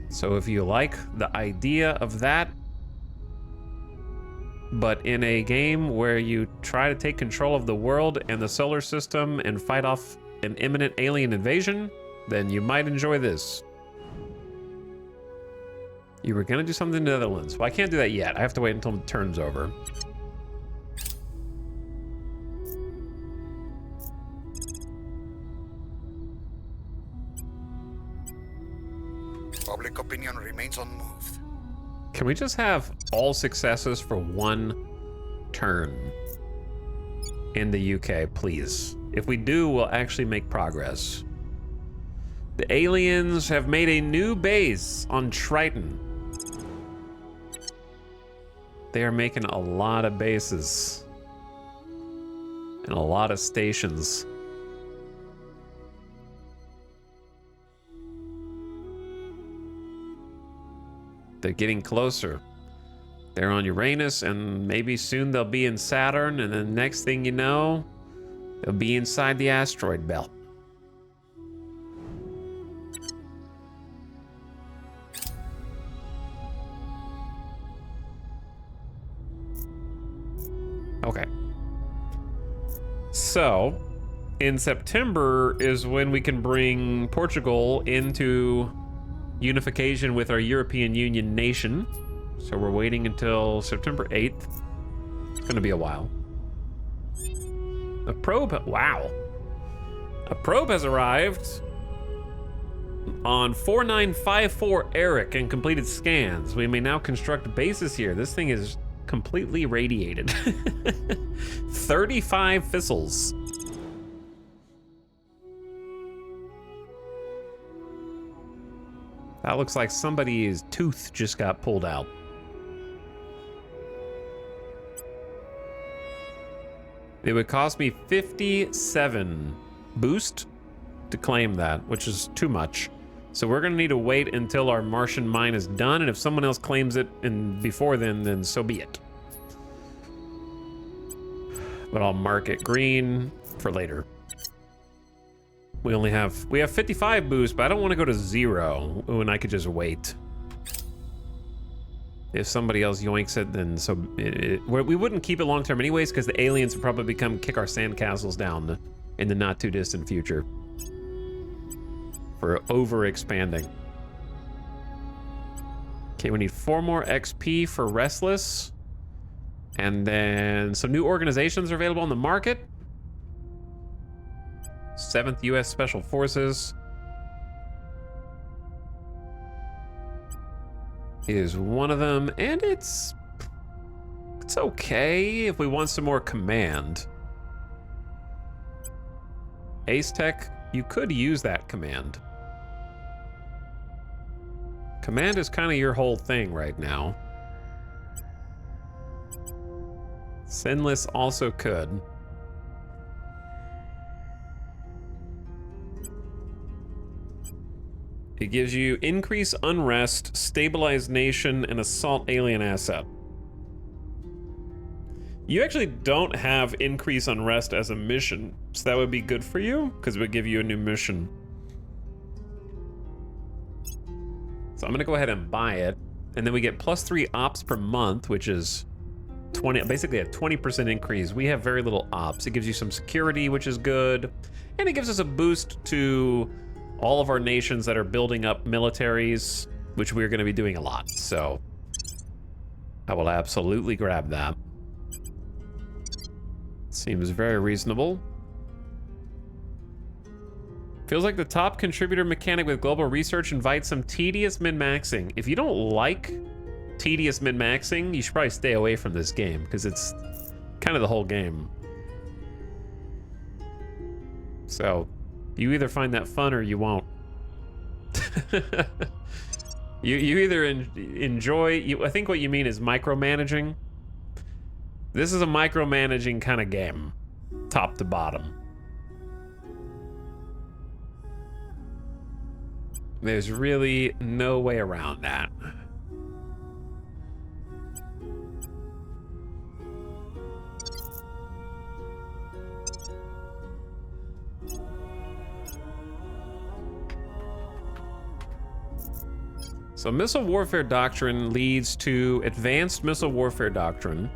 So if you like the idea of that, but in a game where you try to take control of the world and the solar system and fight off an imminent alien invasion, then you might enjoy this. You were gonna do something in the Netherlands. Well, I can't do that yet. I have to wait until the turn's over. Public opinion remains unmoved. Can we just have all successes for one turn in the UK, please? If we do, we'll actually make progress. The aliens have made a new base on Triton. They are making a lot of bases and a lot of stations. They're getting closer. They're on Uranus, and maybe soon they'll be in Saturn, and then next thing you know, they'll be inside the asteroid belt. Okay. So, in September is when we can bring Portugal into unification with our European Union nation. So we're waiting until September 8th. It's gonna be a while. A probe, wow. A probe has arrived on 4954 Eric and completed scans. We may now construct bases here. This thing is completely radiated. 35 fissils. That looks like somebody's tooth just got pulled out. It would cost me 57 boost to claim that, which is too much. So we're gonna need to wait until our Martian mine is done, and if someone else claims it before then so be it. But I'll mark it green for later. We have 55 boost, but I don't want to go to 0 when I could just wait. If somebody else yoinks it, then so we wouldn't keep it long term anyways, because the aliens would probably kick our sandcastles down in the not too distant future for over expanding. Okay, we need 4 more XP for Restless, and then some new organizations are available on the market. 7th U.S. Special Forces is one of them, and it's okay if we want some more command. Ace Tech, you could use that command. Command is kind of your whole thing right now. Sinless also could. It gives you increase unrest, stabilize nation, and assault alien asset. You actually don't have increase unrest as a mission, so that would be good for you, because it would give you a new mission. So I'm gonna go ahead and buy it, and then we get +3 ops per month, which is basically a 20% increase. We have very little ops. It gives you some security, which is good, and it gives us a boost to all of our nations that are building up militaries, which we're going to be doing a lot. So I will absolutely grab that. Seems very reasonable. Feels like the top contributor mechanic with global research invites some tedious min-maxing. If you don't like tedious min-maxing, you should probably stay away from this game, because it's kind of the whole game. So you either find that fun or you won't. you either enjoy, I think what you mean is micromanaging. This is a micromanaging kind of game, top to bottom. There's really no way around that. So missile warfare doctrine leads to advanced missile warfare doctrine,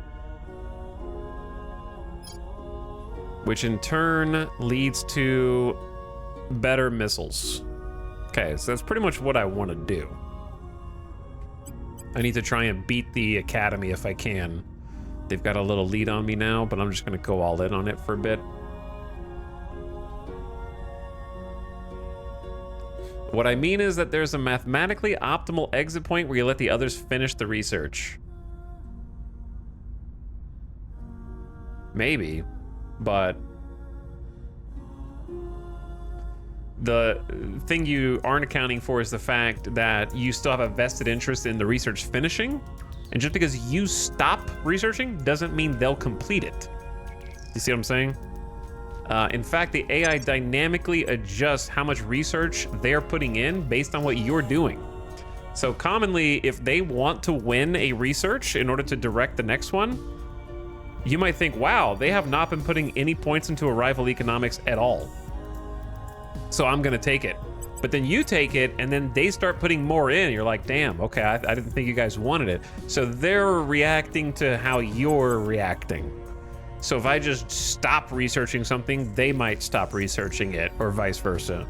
which in turn leads to better missiles. Okay, so that's pretty much what I want to do. I need to try and beat the Academy if I can. They've got a little lead on me now, but I'm just going to go all in on it for a bit. What I mean is that there's a mathematically optimal exit point where you let the others finish the research. Maybe, but the thing you aren't accounting for is the fact that you still have a vested interest in the research finishing, and just because you stop researching doesn't mean they'll complete it. You see what I'm saying? In fact, the AI dynamically adjusts how much research they're putting in based on what you're doing. So commonly, if they want to win a research in order to direct the next one, you might think, wow, they have not been putting any points into arrival economics at all, so I'm gonna take it. But then you take it, and then they start putting more in. You're like, damn, okay, I didn't think you guys wanted it. So they're reacting to how you're reacting. So if I just stop researching something, they might stop researching it, or vice versa.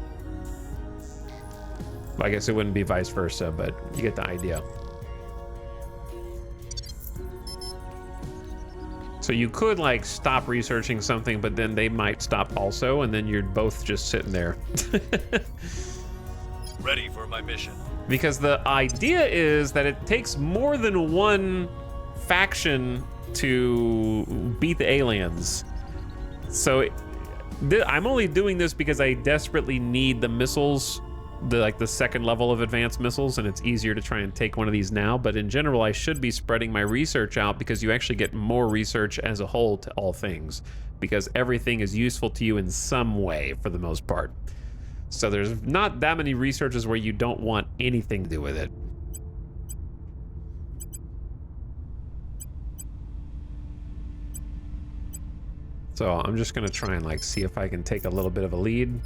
Well, I guess it wouldn't be vice versa, but you get the idea. So you could like stop researching something, but then they might stop also, and then you're both just sitting there. Ready for my mission. Because the idea is that it takes more than one faction to beat the aliens. So I'm only doing this because I desperately need the missiles the second level of advanced missiles, and it's easier to try and take one of these now. But in general, I should be spreading my research out because you actually get more research as a whole to all things, because everything is useful to you in some way for the most part. So there's not that many researches where you don't want anything to do with it. So I'm just gonna try and like see if I can take a little bit of a lead.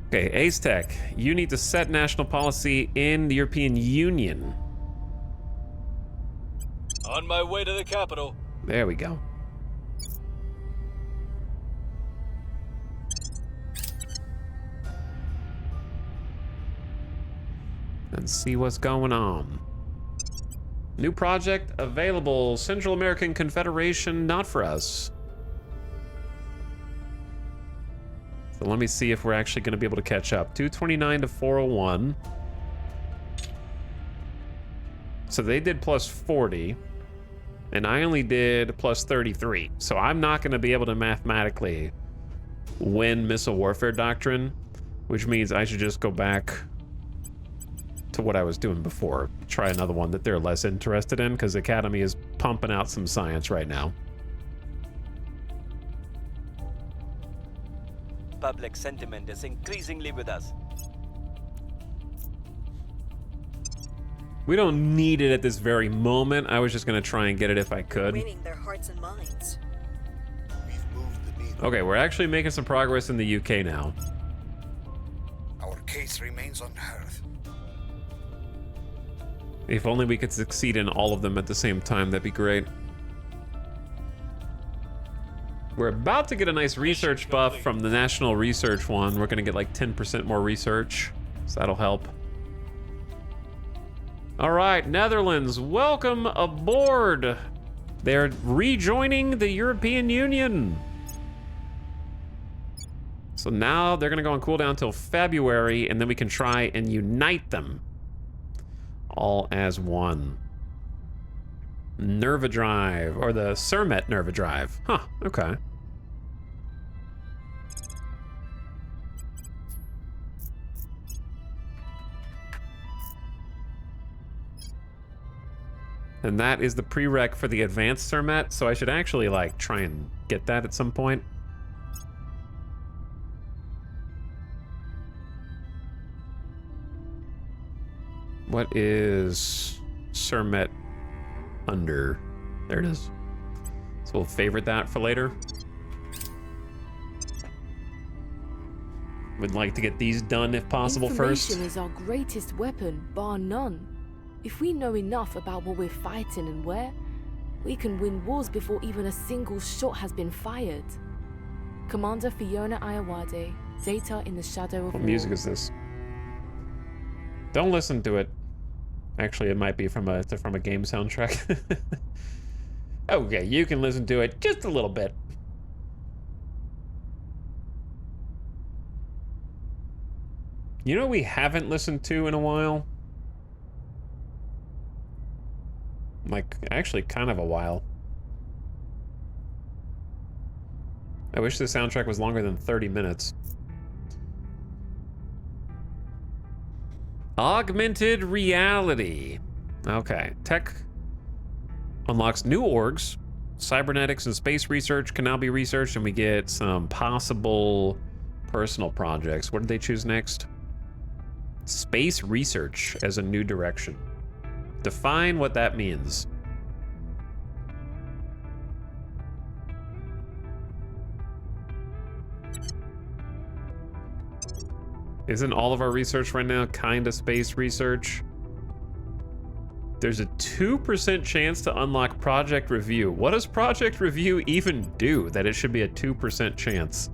Okay, Ace Tech, you need to set national policy in the European Union. On my way to the capital. There we go. And see what's going on. New project available. Central American Confederation, not for us. So let me see if we're actually going to be able to catch up. 229 to 401. So they did plus 40. And I only did plus 33. So I'm not going to be able to mathematically win Missile Warfare Doctrine, which means I should just go back to what I was doing before. Try another one that they're less interested in, because Academy is pumping out some science right now. Public sentiment is increasingly with us. We don't need it at this very moment. I was just going to try and get it if I could. Winning their hearts and minds. We've moved the needle. Okay, we're actually making some progress in the UK now. Our case remains unheard. If only we could succeed in all of them at the same time, that'd be great. We're about to get a nice research buff from the National Research one. We're gonna get like 10% more research, so that'll help. All right, Netherlands, welcome aboard. They're rejoining the European Union. So now they're gonna go on cooldown until February, and then we can try and unite them all as one. Nerva Drive, or the Surmet Nerva Drive. Huh, okay. And that is the prereq for the advanced Surmet, so I should actually like try and get that at some point. What is Surmet under? There it is. So we'll favorite that for later. Would like to get these done if possible first. Information is our greatest weapon, bar none. If we know enough about what we're fighting and where, we can win wars before even a single shot has been fired. Commander Fiona Ayawade, data in the shadow of What war. music is this? Don't listen to it. Actually, it might be from a game soundtrack. Okay, you can listen to it just a little bit. You know what we haven't listened to in a while? Like, actually kind of a while. I wish the soundtrack was longer than 30 minutes. Augmented reality. Okay, tech unlocks new orgs. Cybernetics and space research can now be researched, and we get some possible personal projects. What did they choose next? Space research as a new direction. Define what that means. Isn't all of our research right now kind of space research? There's a 2% chance to unlock project review. What does project review even do that it should be a 2% chance?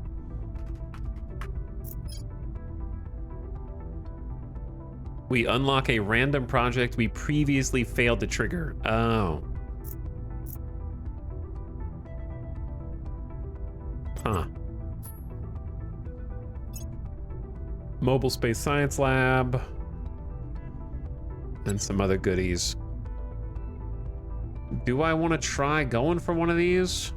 We unlock a random project we previously failed to trigger. Oh. Huh. Mobile Space Science Lab. And some other goodies. Do I want to try going for one of these?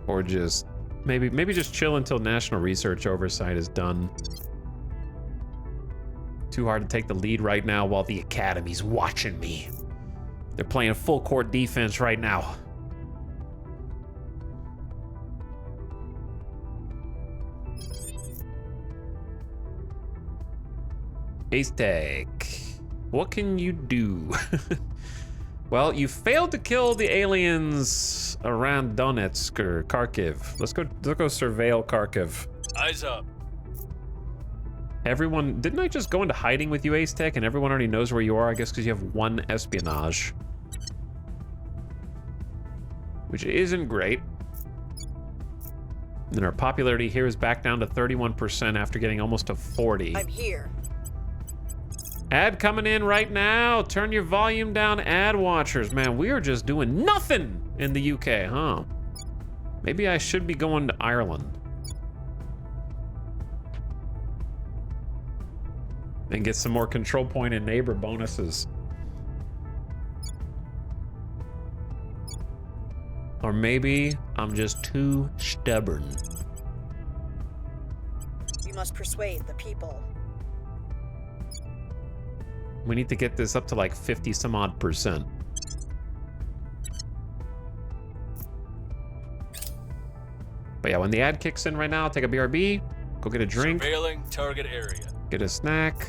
Or just Maybe just chill until National Research Oversight is done. Too hard to take the lead right now while the Academy's watching me. They're playing full court defense right now. Ace Tech, what can you do? Well, you failed to kill the aliens around Donetsk or Kharkiv. Let's go surveil Kharkiv. Eyes up. Everyone, didn't I just go into hiding with you, Ace Tech, and everyone already knows where you are? I guess because you have 1 espionage. Which isn't great. Then our popularity here is back down to 31% after getting almost to 40. I'm here. Ad coming in right now. Turn your volume down, ad watchers. Man, we are just doing nothing in the UK, huh? Maybe I should be going to Ireland. And get some more control point and neighbor bonuses. Or maybe I'm just too stubborn. We must persuade the people. We need to get this up to like 50 some odd %. But yeah, when the ad kicks in right now, I'll take a BRB, go get a drink. Surveilling target area. Get a snack.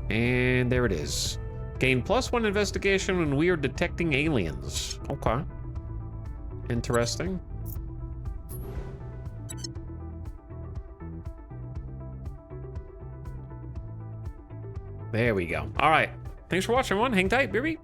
And there it is. Gain +1 investigation when we are detecting aliens. Okay. Interesting. There we go. All right. Thanks for watching, everyone. Hang tight, baby.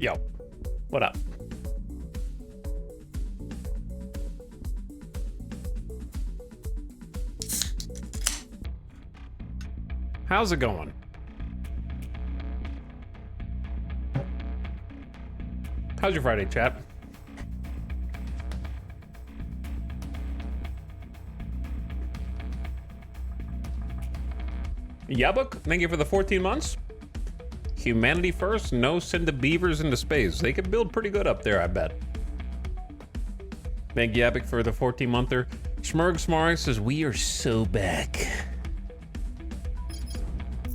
Yo, what up? How's it going? How's your Friday, chat? Yabuk, thank you for the 14 months. Humanity first, no send the beavers into space. They could build pretty good up there, I bet. Thank Yabuk for the 14-monther. Schmurg Smarg says, we are so back.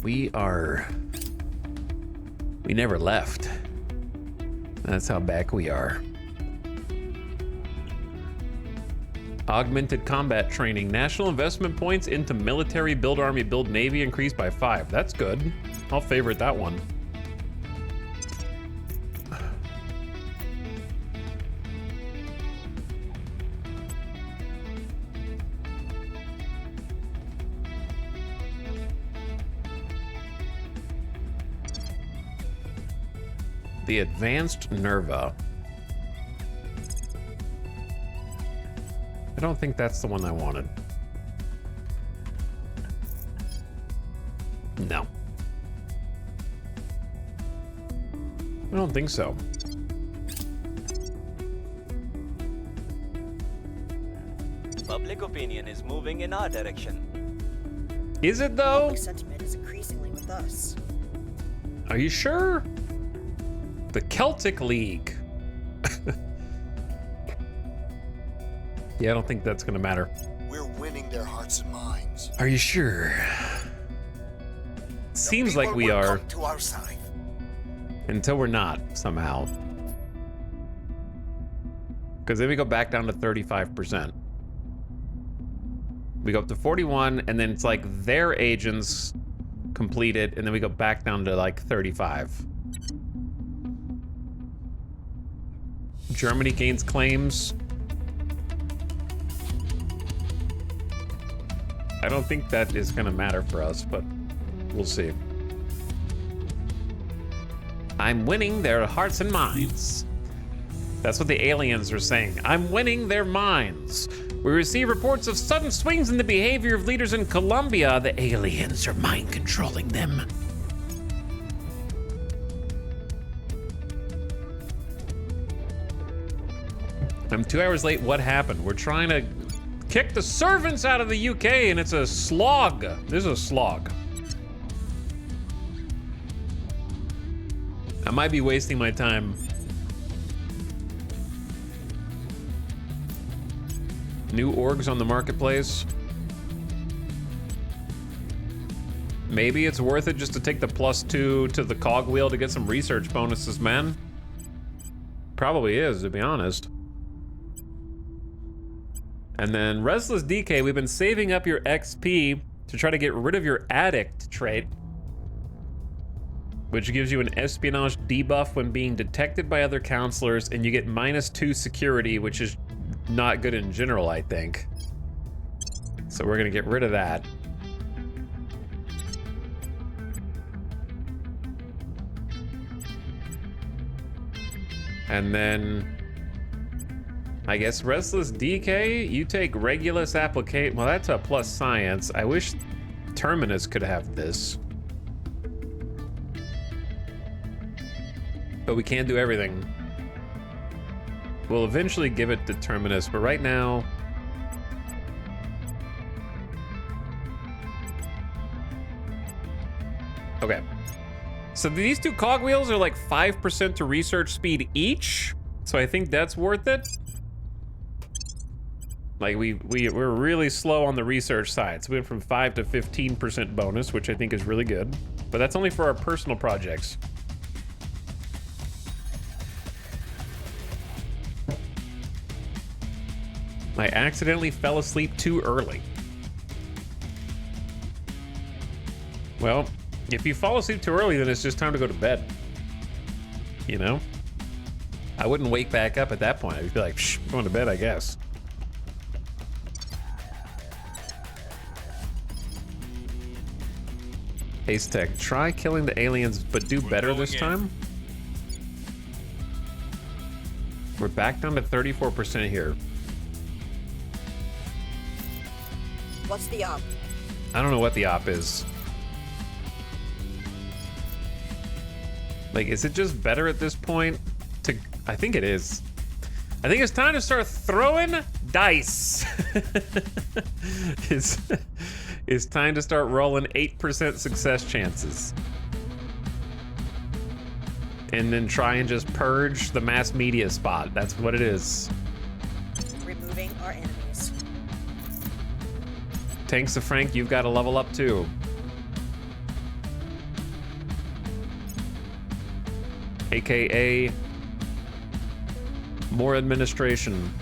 We never left. That's how back we are. Augmented combat training. National investment points into military, build army, build navy increased by 5. That's good. I'll favorite that one. The advanced Nerva. I don't think that's the one I wanted. No. I don't think so. Public opinion is moving in our direction. Is it though? Public sentiment is increasingly with us. Are you sure? The Celtic League. Yeah, I don't think that's gonna matter. We're winning their hearts and minds. Are you sure? Seems like we are. Come to our side. Until we're not, somehow. Because then we go back down to 35%. We go up to 41, and then it's like their agents completed, and then we go back down to like 35. Germany gains claims. I don't think that is gonna matter for us, but we'll see. I'm winning their hearts and minds. That's what the aliens are saying. I'm winning their minds. We receive reports of sudden swings in the behavior of leaders in Colombia. The aliens are mind controlling them. I'm 2 hours late. What happened? We're trying to kick the servants out of the UK, and it's a slog. This is a slog. I might be wasting my time. New orgs on the marketplace. Maybe it's worth it just to take the +2 to the cogwheel to get some research bonuses, man. Probably is, to be honest. And then Restless DK, we've been saving up your XP to try to get rid of your addict trait, which gives you an espionage debuff when being detected by other counselors, and you get -2 security, which is not good in general, I think. So we're gonna get rid of that. And then I guess Restless DK, you take Regulus Applicate. Well, that's a plus science. I wish Terminus could have this. But we can't do everything. We'll eventually give it to Terminus, but right now... Okay. So these two cogwheels are like 5% to research speed each. So I think that's worth it. Like we're really slow on the research side. So we went from 5 to 15% bonus, which I think is really good. But that's only for our personal projects. I accidentally fell asleep too early. Well, if you fall asleep too early, then it's just time to go to bed. You know? I wouldn't wake back up at that point. I'd be like, shh, I'm going to bed, I guess. Ace Tech, try killing the aliens, but do better this time? We're back down to 34% here. What's the op? I don't know what the op is. Like, is it just better at this point to... I think it is. I think it's time to start throwing dice. It's time to start rolling 8% success chances. And then try and just purge the mass media spot. That's what it is. Removing our enemies. Tanks of Frank, you've got to level up too. AKA more administration.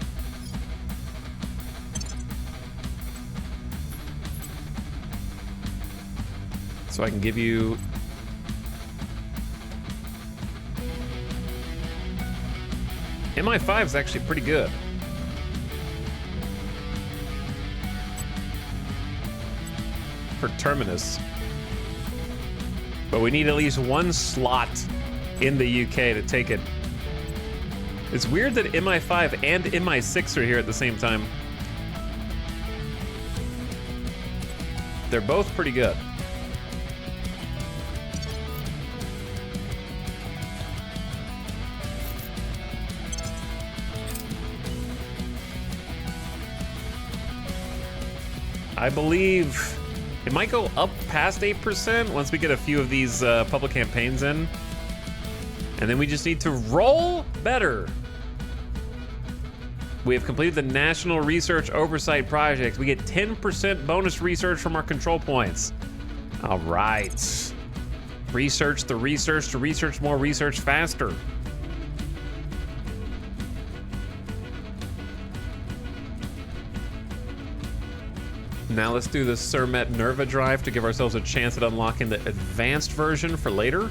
So I can give you MI5 is actually pretty good. For Terminus. But we need at least one slot in the UK to take it. It's weird that MI5 and MI6 are here at the same time. They're both pretty good. I believe it might go up past 8% once we get a few of these public campaigns in. And then we just need to roll better. We have completed the National Research Oversight Project. We get 10% bonus research from our control points. All right. Research the research to research more research faster. Now let's do the Surmet Nerva drive to give ourselves a chance at unlocking the advanced version for later.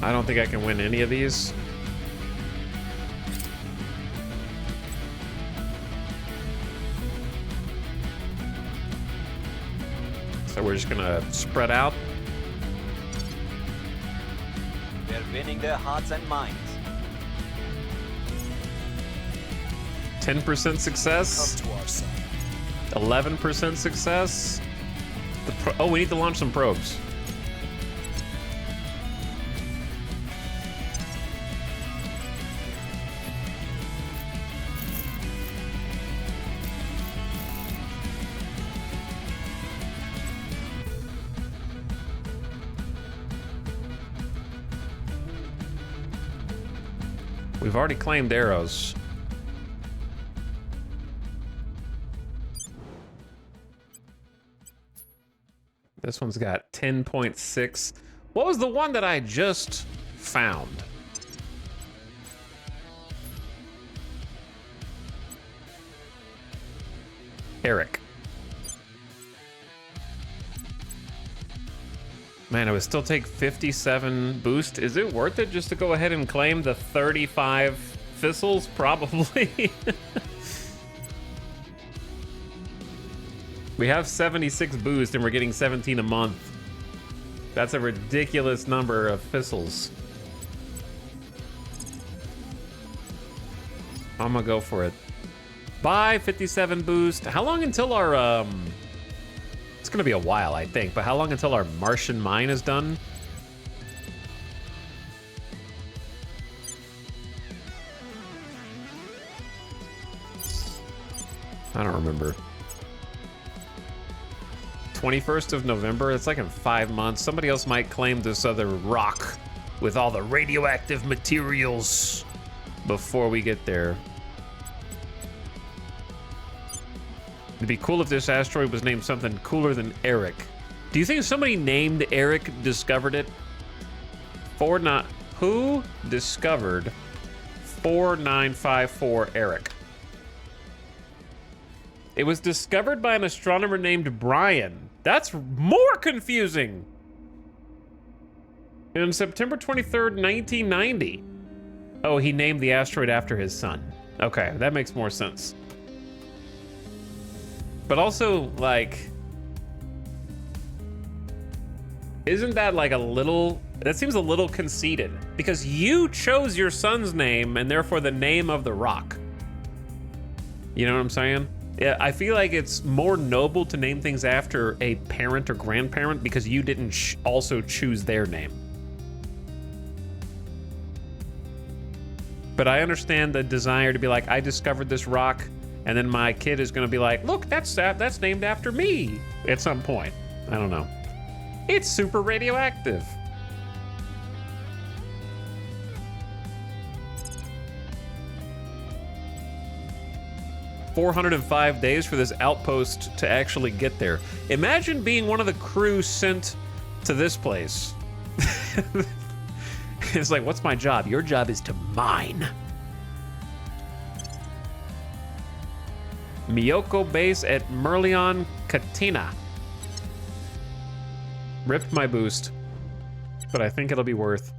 I don't think I can win any of these. So we're just gonna spread out. They're winning their hearts and minds. 10% success. Come to our side. 11% success. Oh, we need to launch some probes. We've already claimed arrows. This one's got 10.6. What was the one that I just found? Eric. Man, it would still take 57 boost. Is it worth it just to go ahead and claim the 35 thistles? Probably. We have 76 boost and we're getting 17 a month. That's a ridiculous number of thistles. I'm gonna go for it. Bye, 57 boost. How long until our, it's gonna be a while, I think, but how long until our Martian mine is done? I don't remember. 21st of November? It's like in 5 months. Somebody else might claim this other rock with all the radioactive materials before we get there. It'd be cool if this asteroid was named something cooler than Eric. Do you think somebody named Eric discovered it? Who discovered 4954 Eric? It was discovered by an astronomer named Brian. That's more confusing. On September 23rd, 1990. Oh, he named the asteroid after his son. Okay, that makes more sense. But also, like, Isn't that like a little, that seems a little conceited, because you chose your son's name and therefore the name of the rock. You know what I'm saying? Yeah, I feel like it's more noble to name things after a parent or grandparent because you didn't also choose their name. But I understand the desire to be like, I discovered this rock, and then my kid is gonna be like, look, that's named after me at some point. I don't know. It's super radioactive. $405 days for this outpost to actually get there. Imagine being one of the crew sent to this place. It's like, what's my job? Your job is to mine. Miyoko base at Merlion Katina. Ripped my boost, but I think it'll be worth.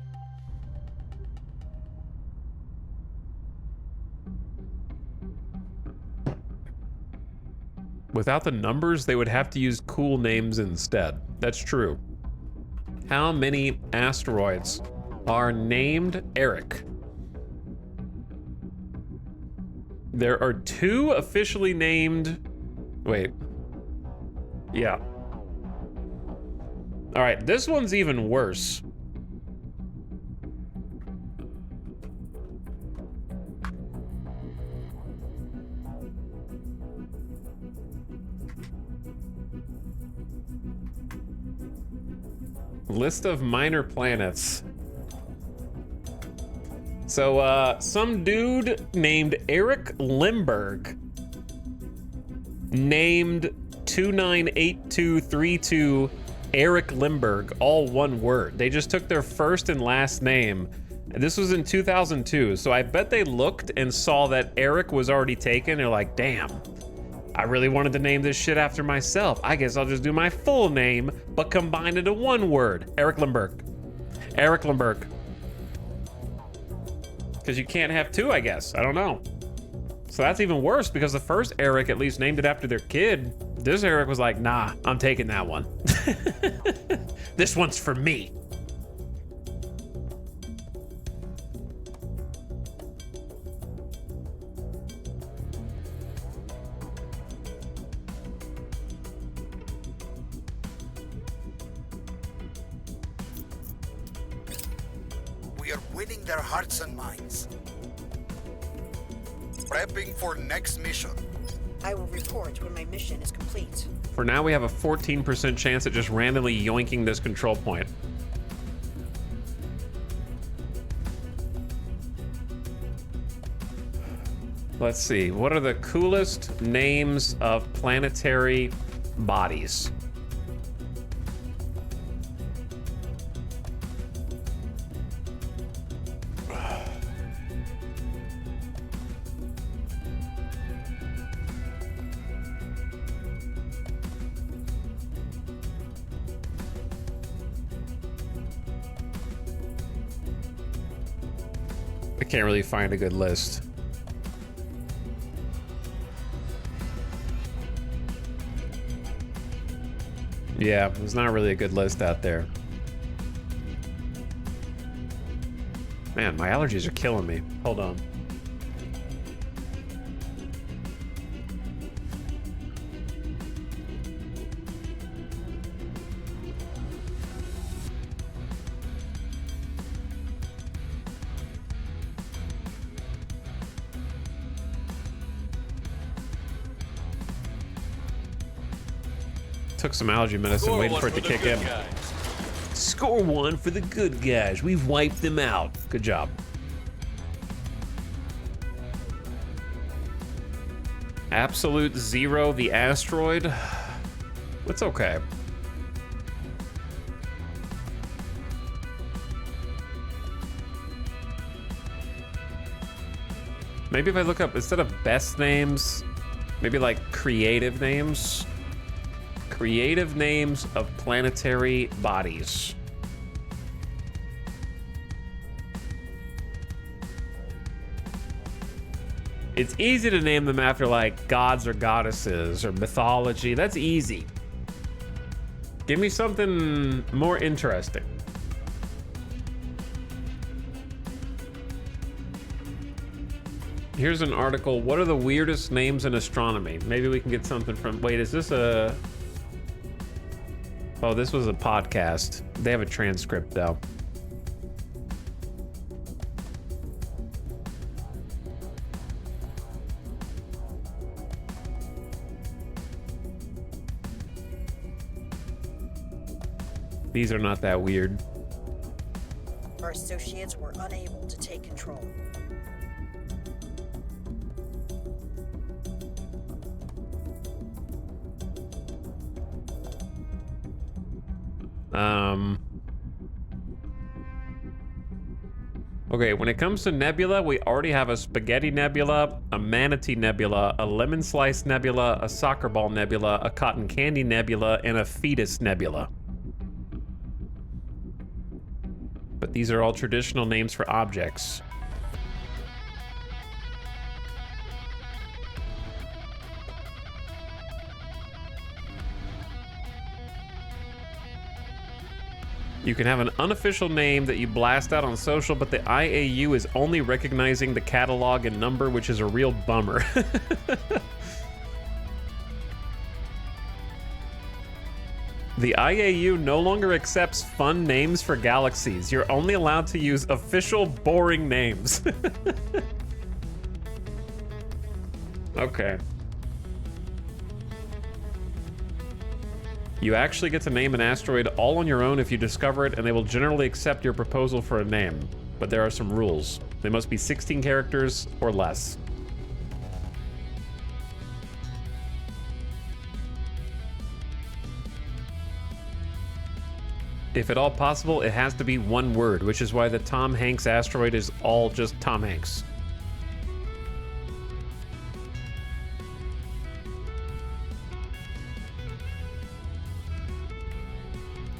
Without the numbers, they would have to use cool names instead. That's true. How many asteroids are named Eric? There are 2 officially named... Wait. Yeah. All right, this one's even worse. List of minor planets. So, some dude named Eric Limburg named 298232 Eric Limburg, all one word. They just took their first and last name. This was in 2002, so I bet they looked and saw that Eric was already taken. They're like, damn, I really wanted to name this shit after myself. I guess I'll just do my full name, but combine it to one word. Eric Limburg. Eric Limburg. Because you can't have 2, I guess. I don't know. So that's even worse because the first Eric at least named it after their kid. This Eric was like, nah, I'm taking that one. This one's for me. We are winning their hearts and minds. Prepping for next mission. I will report when my mission is complete. For now, we have a 14% chance at just randomly yoinking this control point. Let's see, what are the coolest names of planetary bodies? I can't really find a good list. Yeah, there's not really a good list out there. Man, my allergies are killing me. Hold on. Took some allergy medicine, waiting for it to kick in. Score 1 for the good guys. We've wiped them out. Good job. Absolute Zero, the asteroid. It's okay. Maybe if I look up, instead of best names, maybe like creative names. Creative names of planetary bodies. It's easy to name them after like gods or goddesses or mythology. That's easy. Give me something more interesting. Here's an article. What are the weirdest names in astronomy? Maybe we can get something from... Wait, is this a... Oh, this was a podcast. They have a transcript, though. These are not that weird. Our associates were unable to take control. Okay, when it comes to nebula, we already have a spaghetti nebula, a manatee nebula, a lemon slice nebula, a soccer ball nebula, a cotton candy nebula, and a fetus nebula. But these are all traditional names for objects. You can have an unofficial name that you blast out on social, but the IAU is only recognizing the catalog and number, which is a real bummer. The IAU no longer accepts fun names for galaxies. You're only allowed to use official, boring names. Okay. You actually get to name an asteroid all on your own if you discover it, and they will generally accept your proposal for a name. But there are some rules. They must be 16 characters or less. If at all possible, it has to be one word, which is why the Tom Hanks asteroid is all just Tom Hanks.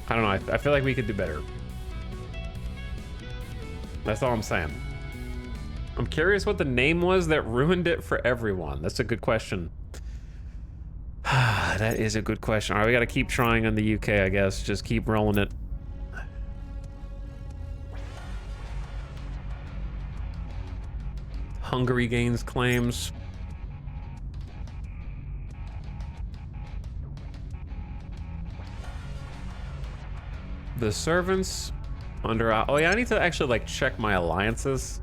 I don't know, I feel like we could do better. That's all I'm saying. I'm curious what the name was that ruined it for everyone. That's a good question. That is a good question. All right, we got to keep trying on the UK, I guess. Just keep rolling it. Hungary gains claims. The servants under... Oh yeah, I need to actually like check my alliances.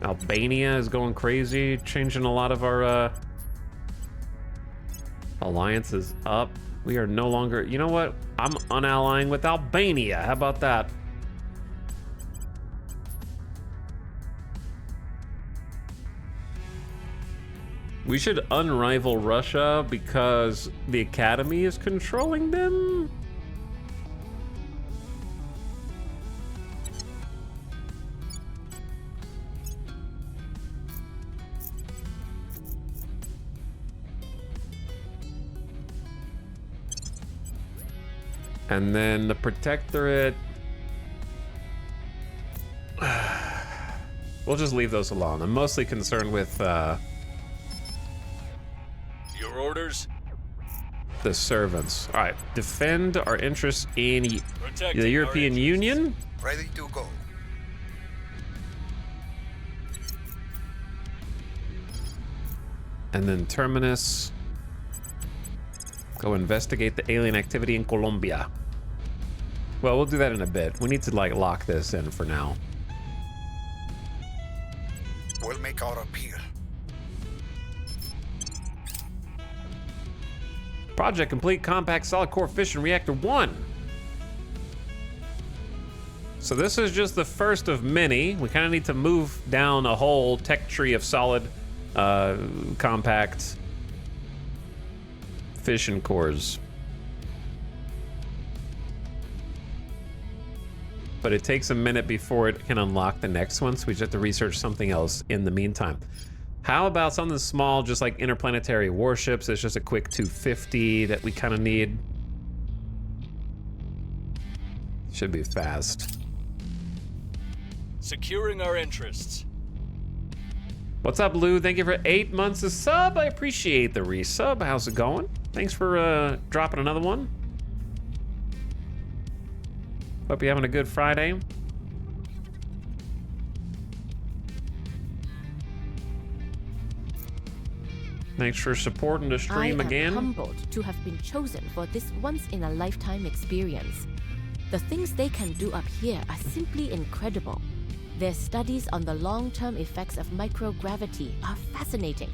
Albania is going crazy, changing a lot of our alliances up. We are no longer... You know what? I'm unallying with Albania. How about that? We should unrival Russia because the Academy is controlling them. And then the Protectorate. We'll just leave those alone. I'm mostly concerned with your orders? The servants. All right, defend our interests in the European Union. Ready to go. And then Terminus. Go investigate the alien activity in Colombia. Well, we'll do that in a bit. We need to like lock this in for now. We'll make our appeal. Project complete. Compact solid core fission reactor 1. So this is just the first of many. We kind of need to move down a whole tech tree of solid compact fission cores. But it takes a minute before it can unlock the next one, so we just have to research something else in the meantime. How about something small, just like interplanetary warships? It's just a quick 250 that we kind of need. Should be fast. Securing our interests. What's up, Lou? Thank you for 8 months of sub. I appreciate the resub. How's it going? Thanks for dropping another one. Hope you're having a good Friday. Thanks for supporting the stream again. I am humbled to have been chosen for this once-in-a-lifetime experience. The things they can do up here are simply incredible. Their studies on the long-term effects of microgravity are fascinating,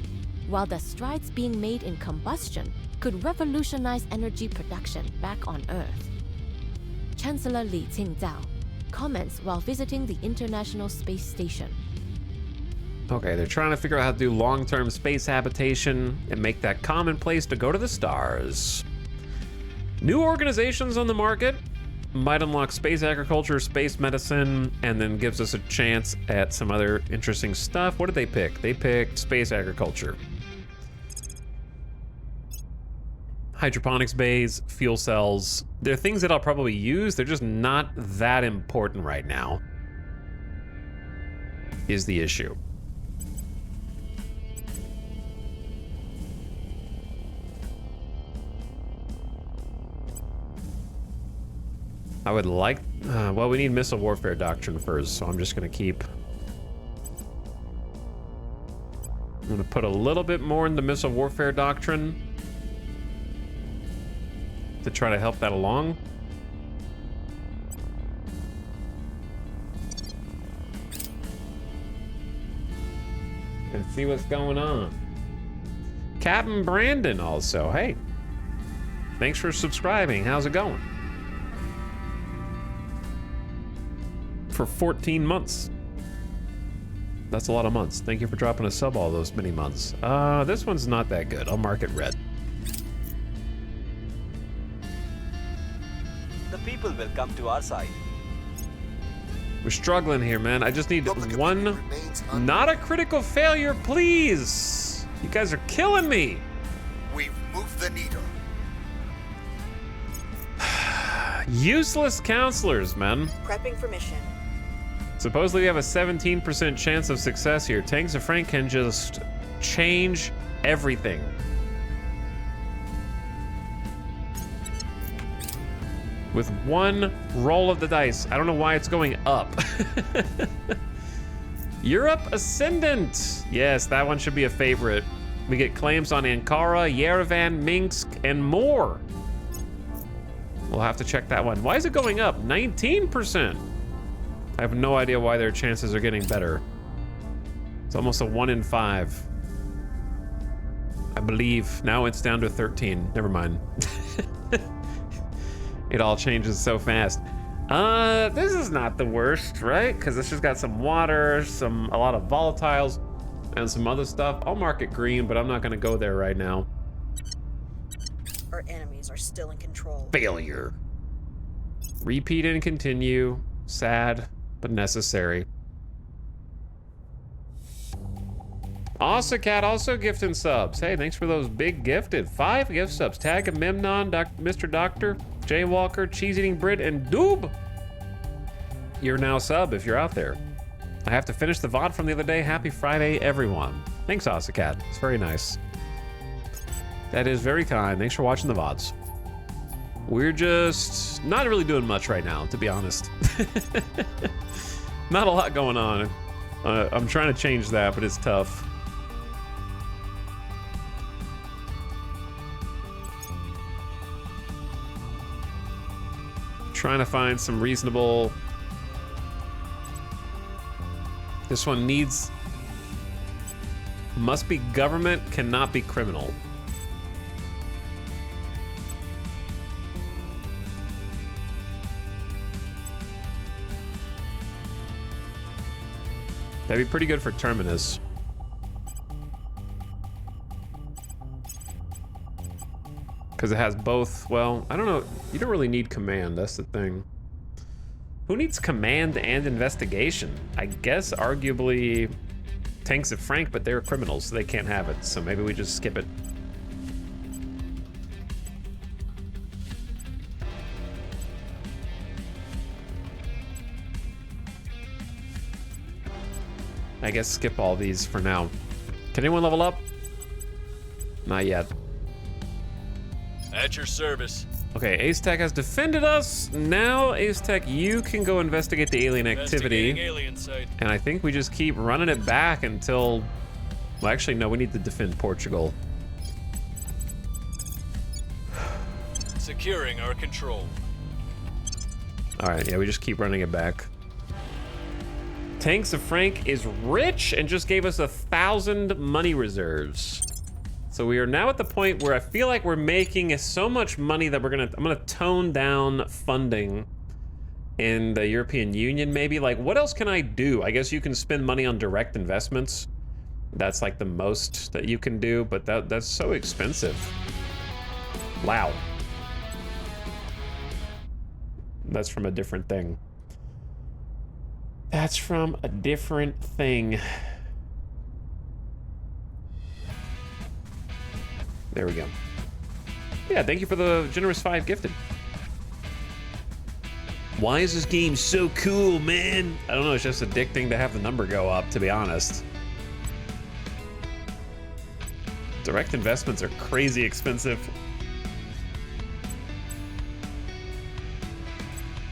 while the strides being made in combustion could revolutionize energy production back on Earth. Chancellor Li Qingdao comments while visiting the International Space Station. Okay, they're trying to figure out how to do long-term space habitation and make that commonplace to go to the stars. New organizations on the market might unlock space agriculture, space medicine, and then gives us a chance at some other interesting stuff. What did they pick? They picked space agriculture. Hydroponics bays, fuel cells. They're things that I'll probably use. They're just not that important right now, is the issue. I would like, well, we need missile warfare doctrine first, so I'm just gonna keep. I'm gonna put a little bit more in the missile warfare doctrine to try to help that along. And see what's going on. Captain Brandon also, hey. Thanks for subscribing, how's it going? For 14 months. That's a lot of months. Thank you for dropping a sub all those many months. This one's not that good. I'll mark it red. The people will come to our side. We're struggling here, man. I just need one, not a critical failure, please. You guys are killing me. We've moved the needle. Useless counselors, man. Prepping for mission. Supposedly we have a 17% chance of success here. Tanks of Frank can just change everything. With one roll of the dice. I don't know why it's going up. Europe Ascendant. Yes, that one should be a favorite. We get claims on Ankara, Yerevan, Minsk, and more. We'll have to check that one. Why is it going up? 19%. I have no idea why their chances are getting better. It's almost a 1 in 5. I believe. Now it's down to 13. Never mind. It all changes so fast. This is not the worst, right? Because this just got some water, a lot of volatiles, and some other stuff. I'll mark it green, but I'm not gonna go there right now. Our enemies are still in control. Failure. Repeat and continue. Sad, but necessary. Cat also gifting subs. Hey, thanks for those big gifted. 5 gift subs. Tag of Memnon, Mr. Doctor, Jaywalker, Cheese Eating Brit, and Doob. You're now sub if you're out there. I have to finish the VOD from the other day. Happy Friday, everyone. Thanks, Cat. It's very nice. That is very kind. Thanks for watching the VODs. We're just not really doing much right now, to be honest. Not a lot going on. I'm trying to change that, but it's tough. Trying to find some reasonable. This one needs. Must be government, cannot be criminal. That'd be pretty good for Terminus. Because it has both, well, I don't know. You don't really need command, that's the thing. Who needs command and investigation? I guess arguably Tanks of Frank, but they're criminals, so they can't have it. So maybe we just skip it. I guess skip all these for now. Can anyone level up? Not yet. At your service. Okay, Ace Tech has defended us. Now, Ace Tech, you can go investigate the alien activity. Alien site. And I think we just keep running it back until... Well, actually, no, we need to defend Portugal. Securing our control. All right, yeah, we just keep running it back. Tanks of Frank is rich and just gave us 1,000 money reserves. So we are now at the point where I feel like we're making so much money that I'm gonna tone down funding in the European Union maybe. Like, what else can I do? I guess you can spend money on direct investments. That's like the most that you can do, but that's so expensive. Wow. That's from a different thing. That's from a different thing. There we go. Yeah, thank you for the generous 5 gifted. Why is this game so cool, man? I don't know, it's just addicting to have the number go up, to be honest. Direct investments are crazy expensive.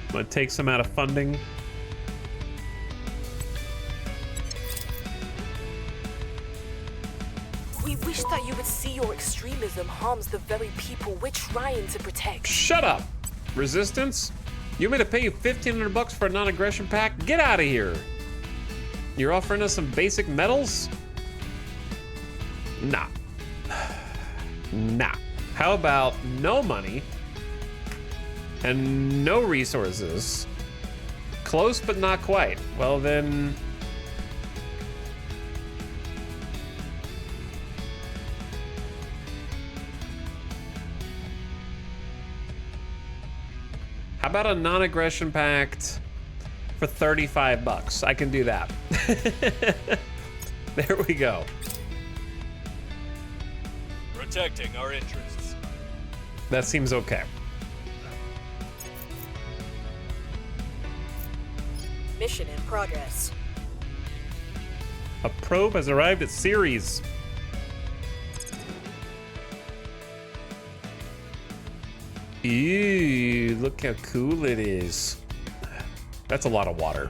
I'm gonna take some out of funding. We wish that you would see your extremism harms the very people we're trying to protect. Shut up! Resistance? You want me to pay you 1,500 bucks for a non-aggression pack? Get out of here! You're offering us some basic metals? Nah. Nah. How about no money and no resources? Close but not quite. Well then... How about a non-aggression pact for 35 bucks? I can do that. There we go. Protecting our interests. That seems okay. Mission in progress. A probe has arrived at Ceres. Ew, look how cool it is. That's a lot of water.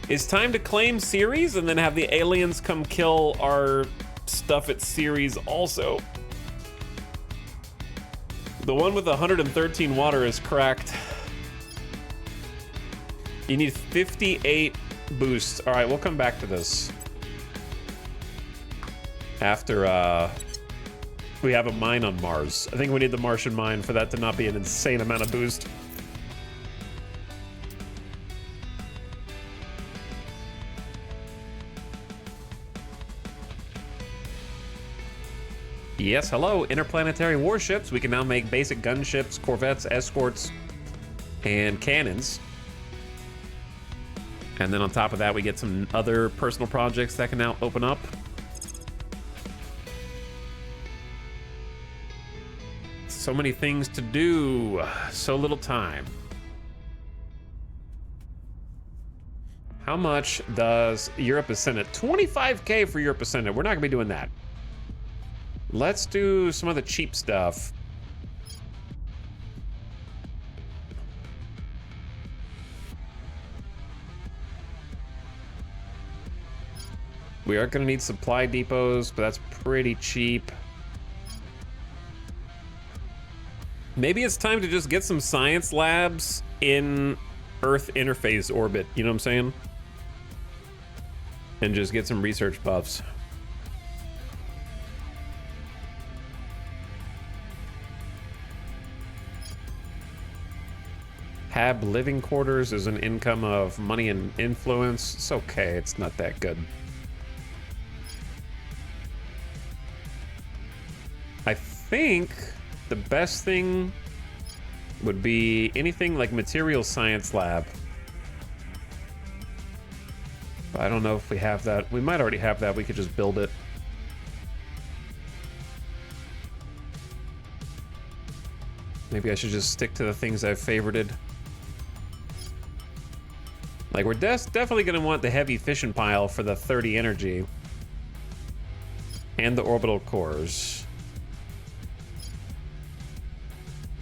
It's time to claim Ceres and then have the aliens come kill our stuff at Ceres also. The one with 113 water is cracked. You need 58 boosts. All right, we'll come back to this after we have a mine on Mars. I think we need the Martian mine for that to not be an insane amount of boost. Yes, hello, interplanetary warships. We can now make basic gunships, corvettes, escorts, and cannons. And then on top of that, we get some other personal projects that can now open up. So many things to do, so little time. How much does Europe Ascendant? 25K for Europe Ascendant. We're not gonna be doing that. Let's do some of the cheap stuff. We are gonna need supply depots, but that's pretty cheap. Maybe it's time to just get some science labs in Earth interface orbit, you know what I'm saying? And just get some research buffs. Hab living quarters is an income of money and influence. It's okay, it's not that good. I think the best thing would be anything like material science lab. But I don't know if we have that. We might already have that. We could just build it. Maybe I should just stick to the things I've favorited. Like, we're definitely going to want the heavy fission pile for the 30 energy. And the orbital cores.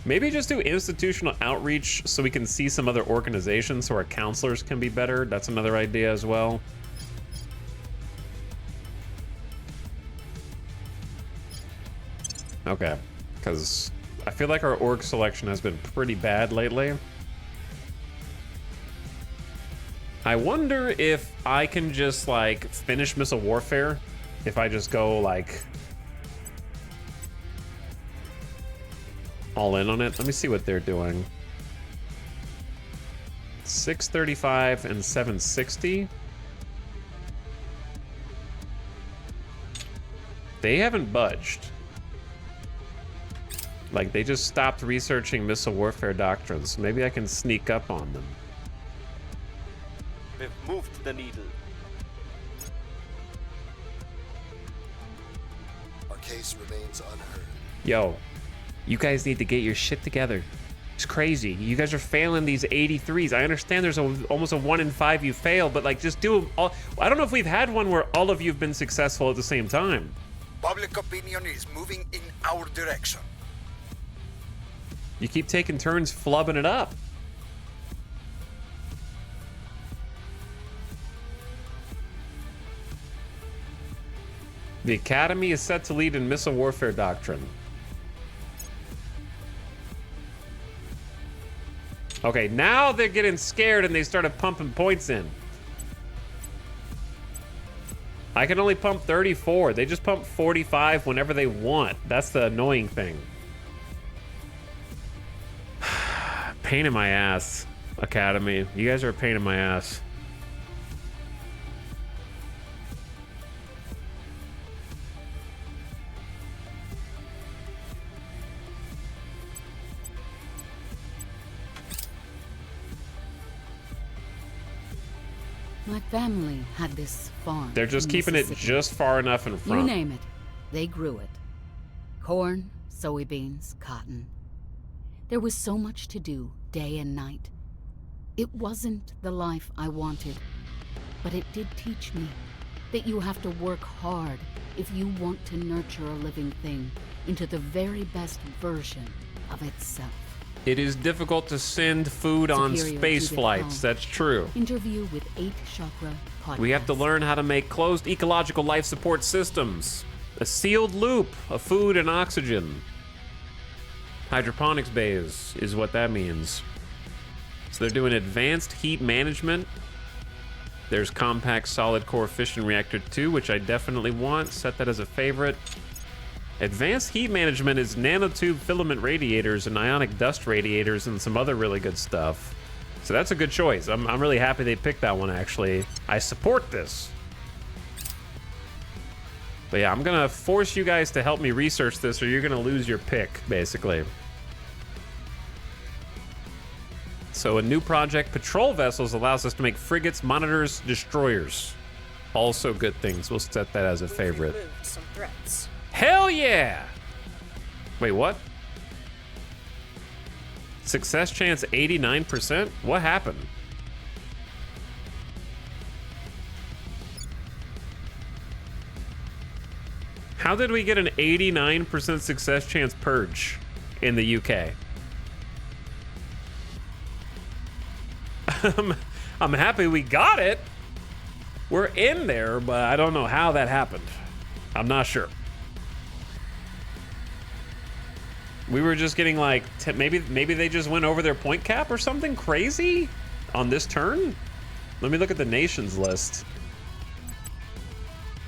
Maybe just do institutional outreach so we can see some other organizations so our counselors can be better. That's another idea as well. Okay, because I feel like our org selection has been pretty bad lately. I wonder if I can just, like, finish missile warfare. If I just go, like, all in on it. Let me see what they're doing. 635 and 760. They haven't budged. Like, they just stopped researching missile warfare doctrines. Maybe I can sneak up on them. We've moved the needle. Our case remains unheard. Yo, you guys need to get your shit together. It's crazy. You guys are failing these 83s. I understand there's almost a 1 in 5 you fail, but like just do them all. I don't know if we've had one where all of you have been successful at the same time. Public opinion is moving in our direction. You keep taking turns flubbing it up. The Academy is set to lead in missile warfare doctrine. Okay, now they're getting scared and they started pumping points in. I can only pump 34. They just pump 45 whenever they want. That's the annoying thing. Pain in my ass, Academy. You guys are a pain in my ass. My family had this farm. They're just keeping it just far enough in front. You name it, they grew it. Corn, soybeans, cotton. There was so much to do, day and night. It wasn't the life I wanted, but it did teach me that you have to work hard if you want to nurture a living thing into the very best version of itself. It is difficult to send food on space flights. That's true. Interview with 8 Chakra podcast. We have to learn how to make closed ecological life support systems. A sealed loop of food and oxygen. Hydroponics bays is what that means. So they're doing advanced heat management. There's compact solid core fission reactor 2, which I definitely want. Set that as a favorite. Advanced heat management is nanotube filament radiators and ionic dust radiators and some other really good stuff. So that's a good choice. I'm really happy they picked that one, actually. I support this. But yeah, I'm gonna force you guys to help me research this or you're gonna lose your pick, basically. So a new project, patrol vessels, allows us to make frigates, monitors, destroyers. Also good things. We'll set that as a favorite. Some threats. Hell yeah! Wait, what? Success chance 89%? What happened? How did we get an 89% success chance purge in the UK? I'm happy we got it. We're in there, but I don't know how that happened. I'm not sure. We were just getting like, maybe they just went over their point cap or something crazy on this turn? Let me look at the nations list.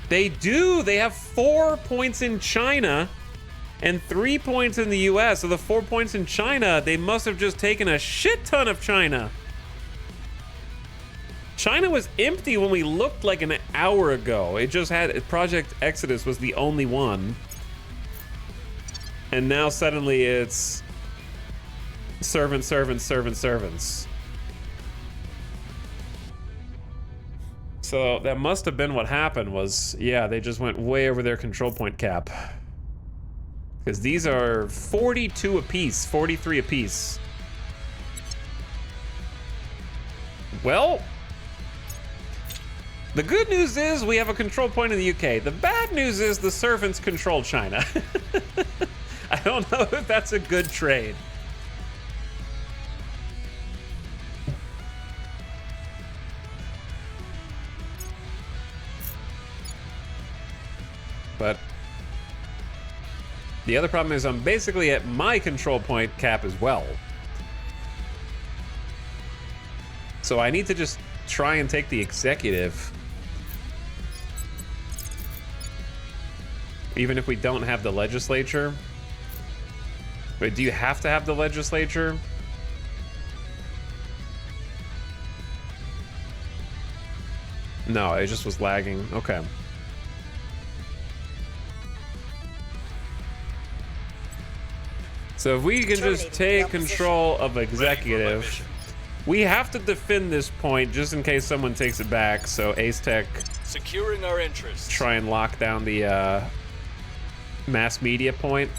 They do. They have 4 points in China and 3 points in the US. So the 4 points in China, they must have just taken a shit ton of China. China was empty when we looked like an hour ago. It just had, Project Exodus was the only one. And now suddenly it's servants. So that must have been what happened was, yeah, they just went way over their control point cap. Because these are 42 apiece, 43 apiece. Well, The good news is we have a control point in the UK. The bad news is the servants control China. I don't know if that's a good trade. But the other problem is I'm basically at my control point cap as well. So I need to just try and take the executive. Even if we don't have the legislature. Wait, do you have to have the legislature? No, it just was lagging. Okay. So if we can just take control of executive, we have to defend this point just in case someone takes it back. So Ace Tech, securing our interests. Try and lock down the mass media point.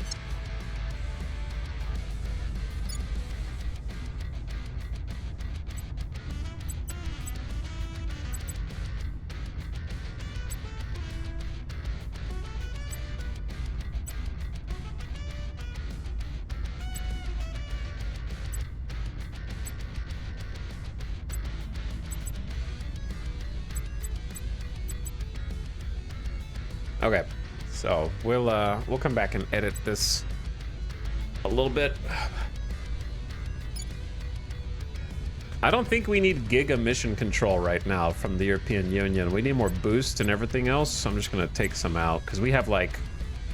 Okay, so we'll come back and edit this a little bit. I don't think we need Giga mission control right now from the European Union. We need more boost and everything else, so I'm just gonna take some out because we have like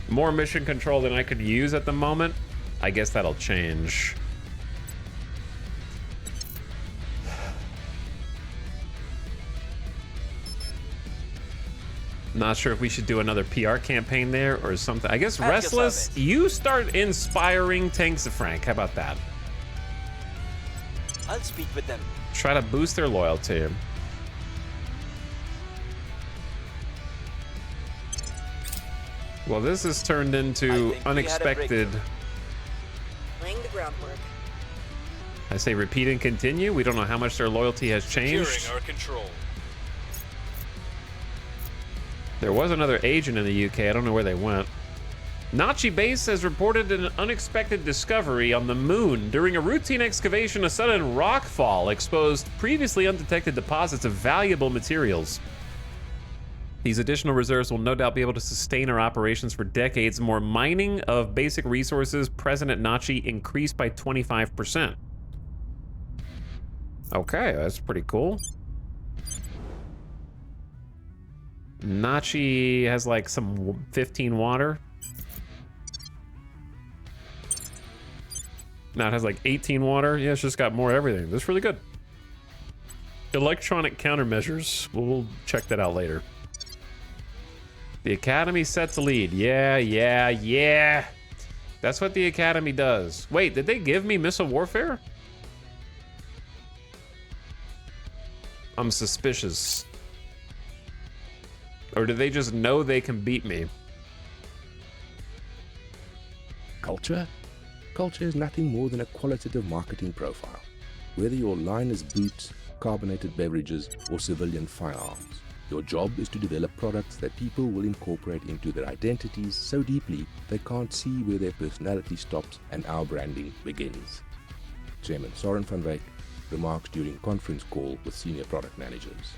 more mission control than I could use at the moment. I guess that'll change. Not sure if we should do another PR campaign there or something. I guess Restless, you start inspiring Tanks of Frank. How about that? I'll speak with them. Try to boost their loyalty. Well, this has turned into unexpected. Laying the groundwork. I say repeat and continue. We don't know how much their loyalty has changed. Securing our control. There was another agent in the UK. I don't know where they went. Nachi base has reported an unexpected discovery on the moon. During a routine excavation, a sudden rockfall exposed previously undetected deposits of valuable materials. These additional reserves will no doubt be able to sustain our operations for decades. More mining of basic resources present at Nachi increased by 25%. Okay, that's pretty cool. Nachi has like some 15 water. Now it has like 18 water. Yeah, it's just got more everything. That's really good. Electronic countermeasures. We'll check that out later. The Academy set to lead. Yeah. That's what the Academy does. Wait, did they give me missile warfare? I'm suspicious. Or do they just know they can beat me? Culture? Culture is nothing more than a qualitative marketing profile. Whether your line is boots, carbonated beverages, or civilian firearms, your job is to develop products that people will incorporate into their identities so deeply they can't see where their personality stops and our branding begins. Chairman Soren van Wyk remarks during conference call with senior product managers.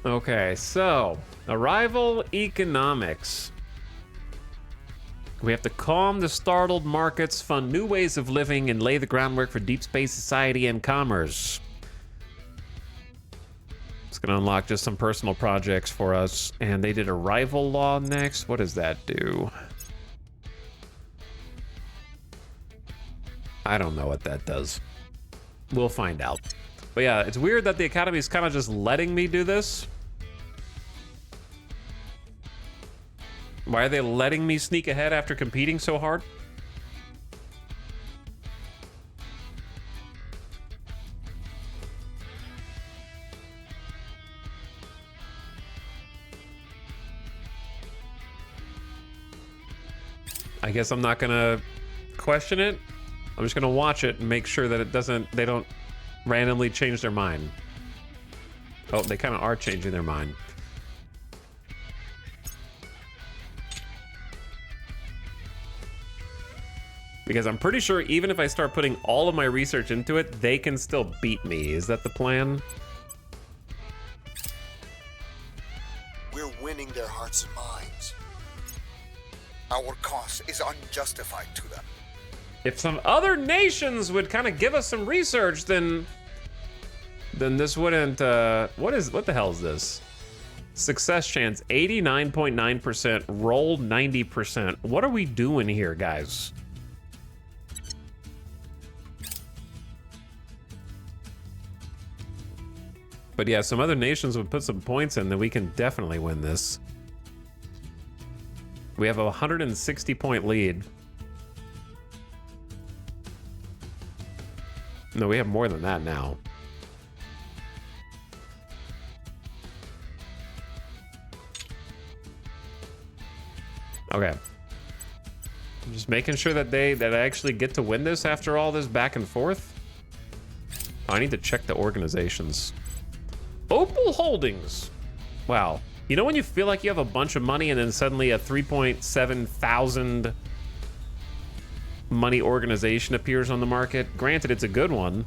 Okay, so arrival economics. We have to calm the startled markets, fund new ways of living, and lay the groundwork for deep space society and commerce. It's gonna unlock just some personal projects for us. And they did arrival law next. What does that do? I don't know what that does. We'll find out. But yeah, it's weird that the Academy is kind of just letting me do this. Why are they letting me sneak ahead after competing so hard? I guess I'm not gonna question it. I'm just gonna watch it and make sure that they don't randomly change their mind. Oh, they kind of are changing their mind. Because I'm pretty sure even if I start putting all of my research into it, they can still beat me. Is that the plan? We're winning their hearts and minds. Our cause is unjustified to them. If some other nations would kind of give us some research, then this wouldn't, what the hell is this? Success chance, 89.9%, roll 90%. What are we doing here, guys? But yeah, some other nations would put some points in, then we can definitely win this. We have a 160-point lead. No, we have more than that now. Okay. I'm just making sure that I actually get to win this after all this back and forth. Oh, I need to check the organizations. Opal Holdings. Wow. You know when you feel like you have a bunch of money and then suddenly a 3.7 thousand money organization appears on the market? Granted, it's a good one.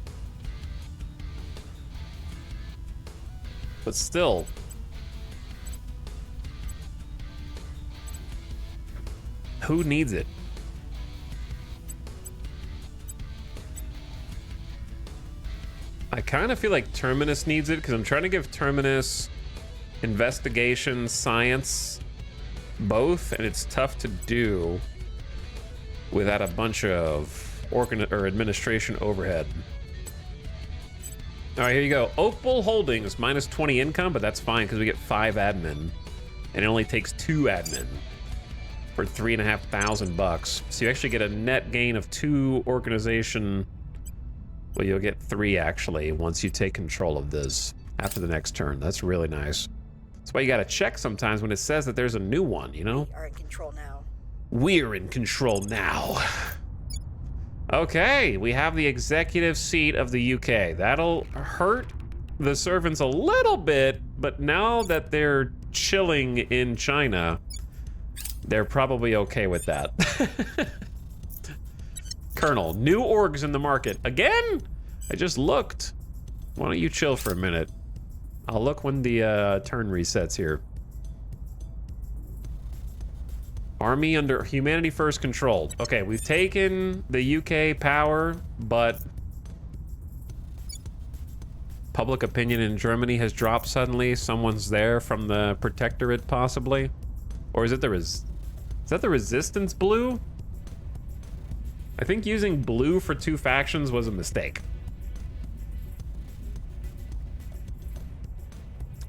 But still. Who needs it? I kind of feel like Terminus needs it because I'm trying to give Terminus investigation, science, both, and it's tough to do without a bunch of administration overhead. All right, here you go. Opal Holdings, minus 20 income, but that's fine because we get 5 admin, and it only takes 2 admin for $3,500. So you actually get a net gain of 2 organization. Well, you'll get 3 actually once you take control of this after the next turn. That's really nice. That's why you gotta check sometimes when it says that there's a new one, you know? We are in control now. We're in control now. Okay, we have the executive seat of the UK. That'll hurt the servants a little bit, but now that they're chilling in China, they're probably okay with that. Colonel, new orgs in the market. Again? I just looked. Why don't you chill for a minute? I'll look when the turn resets here. Army under Humanity First controlled. Okay, we've taken the UK power, but public opinion in Germany has dropped suddenly. Someone's there from the Protectorate, possibly. Or is it is that the Resistance blue? I think using blue for 2 factions was a mistake.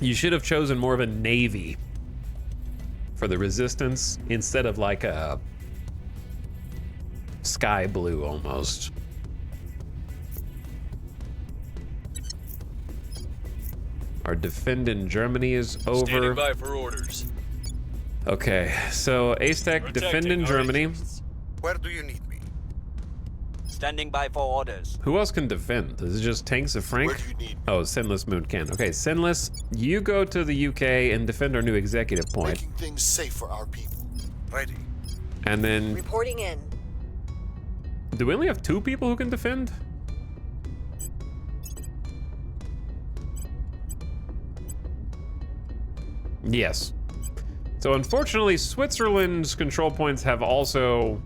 You should have chosen more of a navy for the Resistance instead of like a sky blue almost. Our defend in Germany is over. Standing by for orders. Okay, so ASTEC defend in Germany. Where do you need me? Standing by for orders. Who else can defend? Is it just Tanks of Frank? Where do you need me? Oh, Sinless Moon can. Okay, Sinless, you go to the UK and defend our new executive point. Making things safe for our people. Ready. And then, Reporting in. do we only have 2 people who can defend? Yes. So unfortunately, Switzerland's control points have also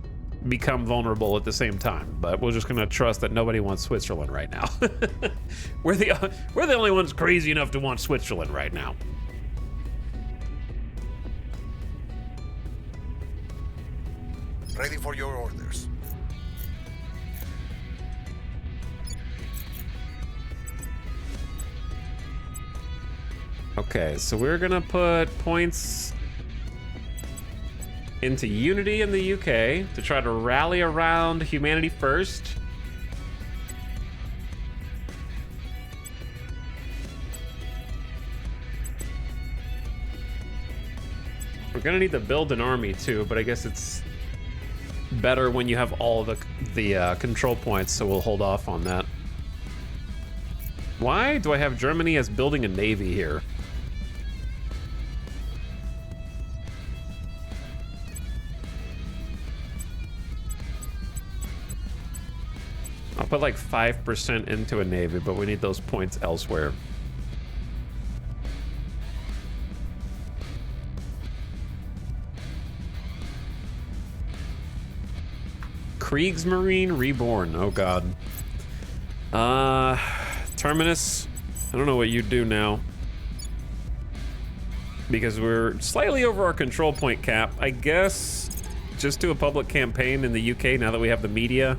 become vulnerable at the same time, but we're just gonna trust that nobody wants Switzerland right now. we're the only ones crazy enough to want Switzerland right now. Ready for your orders. Okay, so we're gonna put points into unity in the UK to try to rally around Humanity First. We're gonna need to build an army too, but I guess it's better when you have all the control points, so we'll hold off on that. Why do I have Germany as building a navy here? I'll put like 5% into a navy, but we need those points elsewhere. Kriegsmarine Reborn. Oh god. Terminus. I don't know what you do now. Because we're slightly over our control point cap. I guess just do a public campaign in the UK now that we have the media.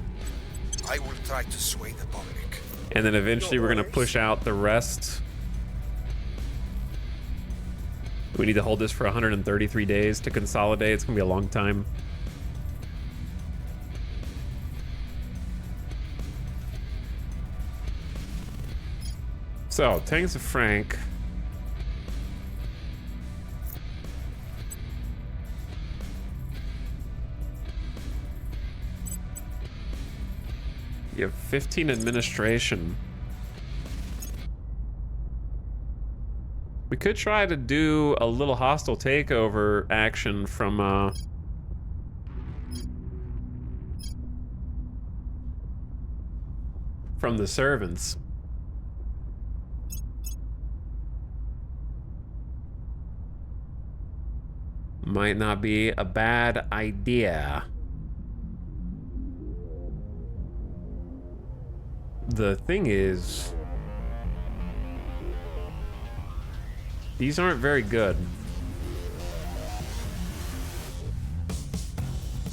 I will try to sway the public. And then eventually we're gonna push out the rest. We need to hold this for 133 days to consolidate. It's gonna be a long time. So, tanks of Frank. You have 15 administration. We could try to do a little hostile takeover action from the servants. Might not be a bad idea. The thing is, these aren't very good.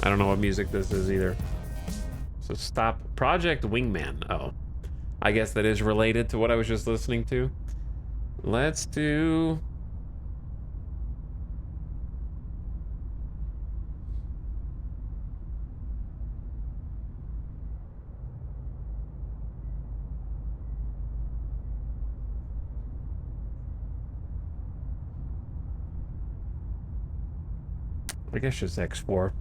I don't know what music this is either. So stop. Project Wingman. Oh, I guess that is related to what I was just listening to. Let's do... I guess just X4.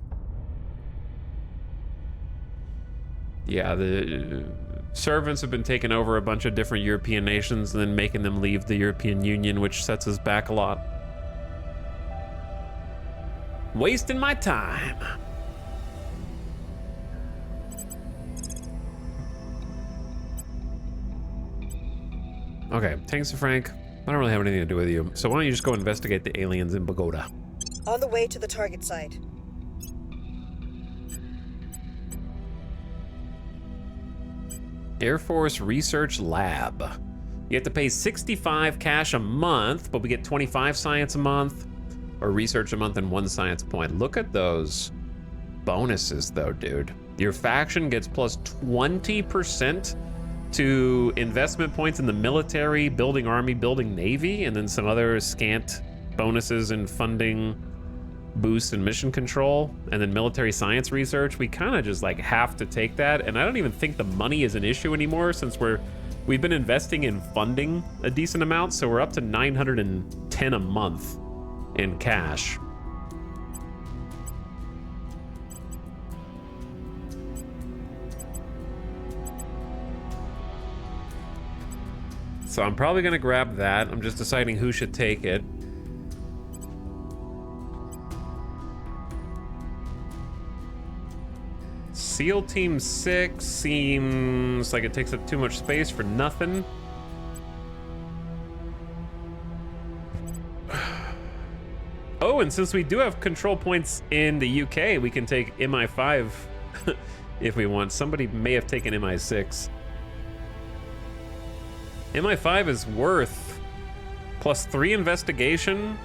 Yeah, the servants have been taking over a bunch of different European nations and then making them leave the European Union, which sets us back a lot. Wasting my time. Okay, thanks to Frank. I don't really have anything to do with you. So why don't you just go investigate the aliens in Bogota? On the way to the target site. Air Force Research Lab. You have to pay 65 cash a month, but we get 25 science a month, or research a month and 1 science point. Look at those bonuses though, dude. Your faction gets plus 20% to investment points in the military, building army, building navy, and then some other scant bonuses in funding, boost, and mission control, and then military science research. We kind of just like have to take that, and I don't even think the money is an issue anymore since we've been investing in funding a decent amount, so we're up to 910 a month in cash. So I'm probably gonna grab that. I'm just deciding who should take it. SEAL Team 6 seems like it takes up too much space for nothing. Oh, and since we do have control points in the UK, we can take MI5 if we want. Somebody may have taken MI6. MI5 is worth +3 investigation.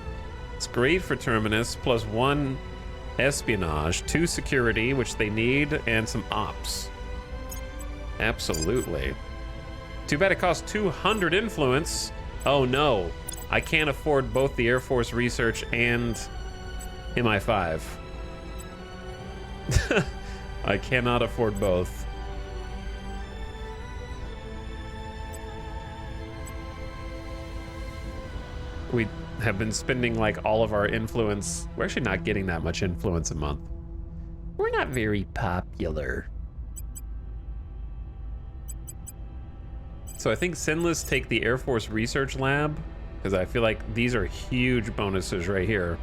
It's great for Terminus, +1 espionage, 2 security, which they need, and some ops. Absolutely. Too bad it costs 200 influence. Oh no, I can't afford both the Air Force Research and MI5. I cannot afford both. We have been spending like all of our influence. We're actually not getting that much influence a month. We're not very popular. So I think Sinless take the Air Force Research Lab, because I feel like these are huge bonuses right here.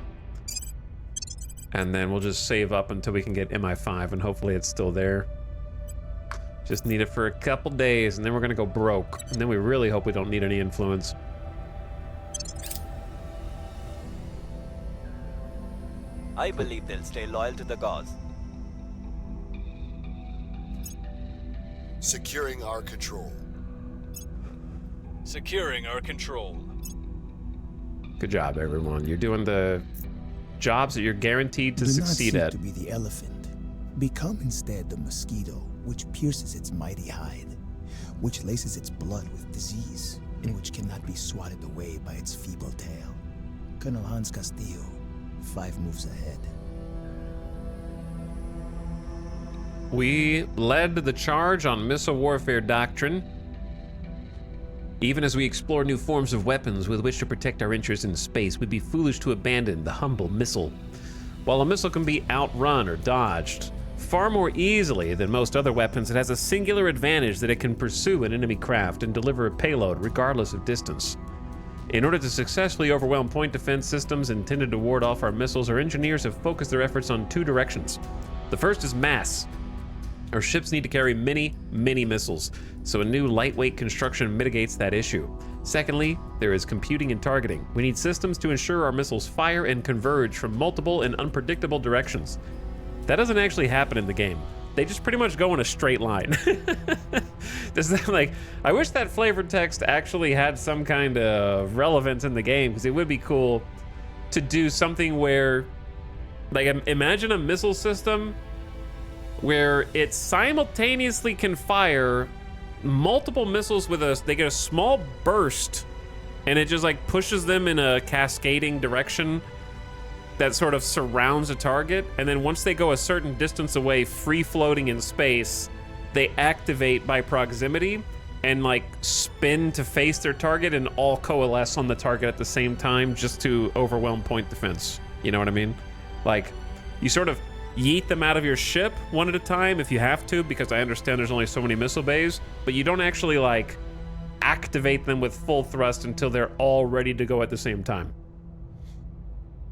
And then we'll just save up until we can get MI5, and hopefully it's still there. Just need it for a couple days, and then we're gonna go broke. And then we really hope we don't need any influence. I believe they'll stay loyal to the cause. Securing our control. Securing our control. Good job, everyone. You're doing the jobs that you're guaranteed to succeed at. Do not seek to be the elephant. Become instead the mosquito, which pierces its mighty hide, which laces its blood with disease, and which cannot be swatted away by its feeble tail. Colonel Hans Castillo, 5 moves ahead. We led the charge on missile warfare doctrine. Even as we explore new forms of weapons with which to protect our interests in space, we'd be foolish to abandon the humble missile. While a missile can be outrun or dodged far more easily than most other weapons, it has a singular advantage that it can pursue an enemy craft and deliver a payload regardless of distance. In order to successfully overwhelm point defense systems intended to ward off our missiles, our engineers have focused their efforts on 2 directions. The first is mass. Our ships need to carry many, many missiles, so a new lightweight construction mitigates that issue. Secondly, there is computing and targeting. We need systems to ensure our missiles fire and converge from multiple and unpredictable directions. That doesn't actually happen in the game. They just pretty much go in a straight line. I wish that flavor text actually had some kind of relevance in the game, because it would be cool to do something where, like, imagine a missile system where it simultaneously can fire multiple missiles with they get a small burst, and it just like pushes them in a cascading direction that sort of surrounds a target, and then once they go a certain distance away, free floating in space, they activate by proximity and like spin to face their target and all coalesce on the target at the same time just to overwhelm point defense. You know what I mean? Like, you sort of yeet them out of your ship one at a time if you have to, because I understand there's only so many missile bays, but you don't actually like activate them with full thrust until they're all ready to go at the same time.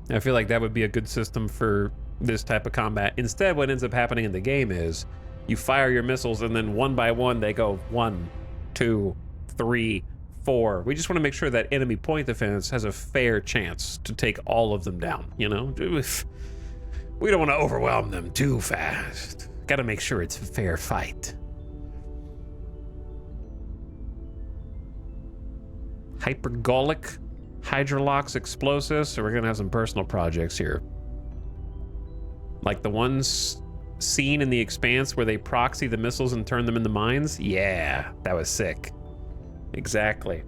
I feel like that would be a good system for this type of combat. Instead, what ends up happening in the game is you fire your missiles and then one by one they go 1, 2, 3, 4. We just want to make sure that enemy point defense has a fair chance to take all of them down, you know? We don't want to overwhelm them too fast. Gotta make sure it's a fair fight. Hypergolic Hydrolox explosives, so we're gonna have some personal projects here. Like the ones seen in The Expanse where they proxy the missiles and turn them into mines? Yeah, that was sick. Exactly.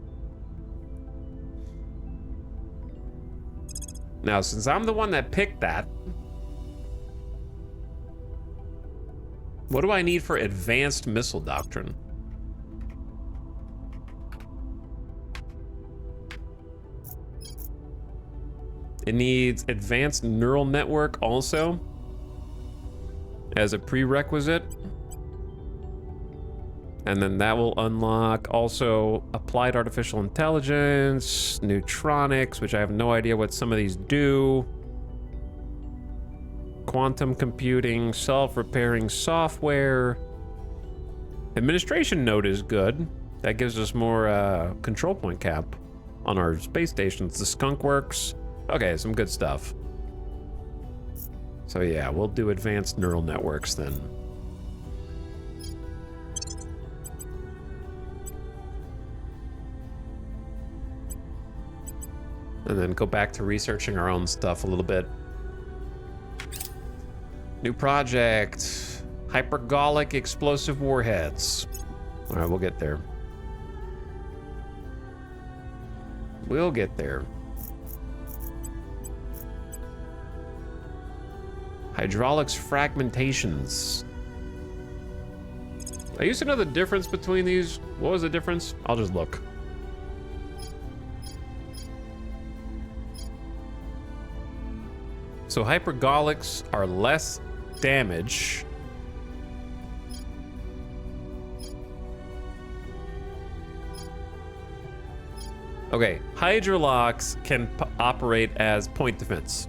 Now, since I'm the one that picked that, what do I need for advanced missile doctrine? It needs advanced neural network also as a prerequisite. And then that will unlock also applied artificial intelligence, neutronics, which I have no idea what some of these do. Quantum computing, self-repairing software. Administration node is good. That gives us more control point cap on our space stations. The skunk works. Okay, some good stuff. So yeah, we'll do advanced neural networks then. And then go back to researching our own stuff a little bit. New project, hypergolic explosive warheads. All right, we'll get there. We'll get there. Hydraulics fragmentations. I used to know the difference between these. What was the difference? I'll just look. So hypergolics are less damage. Okay, Hydrolocks can operate as point defense.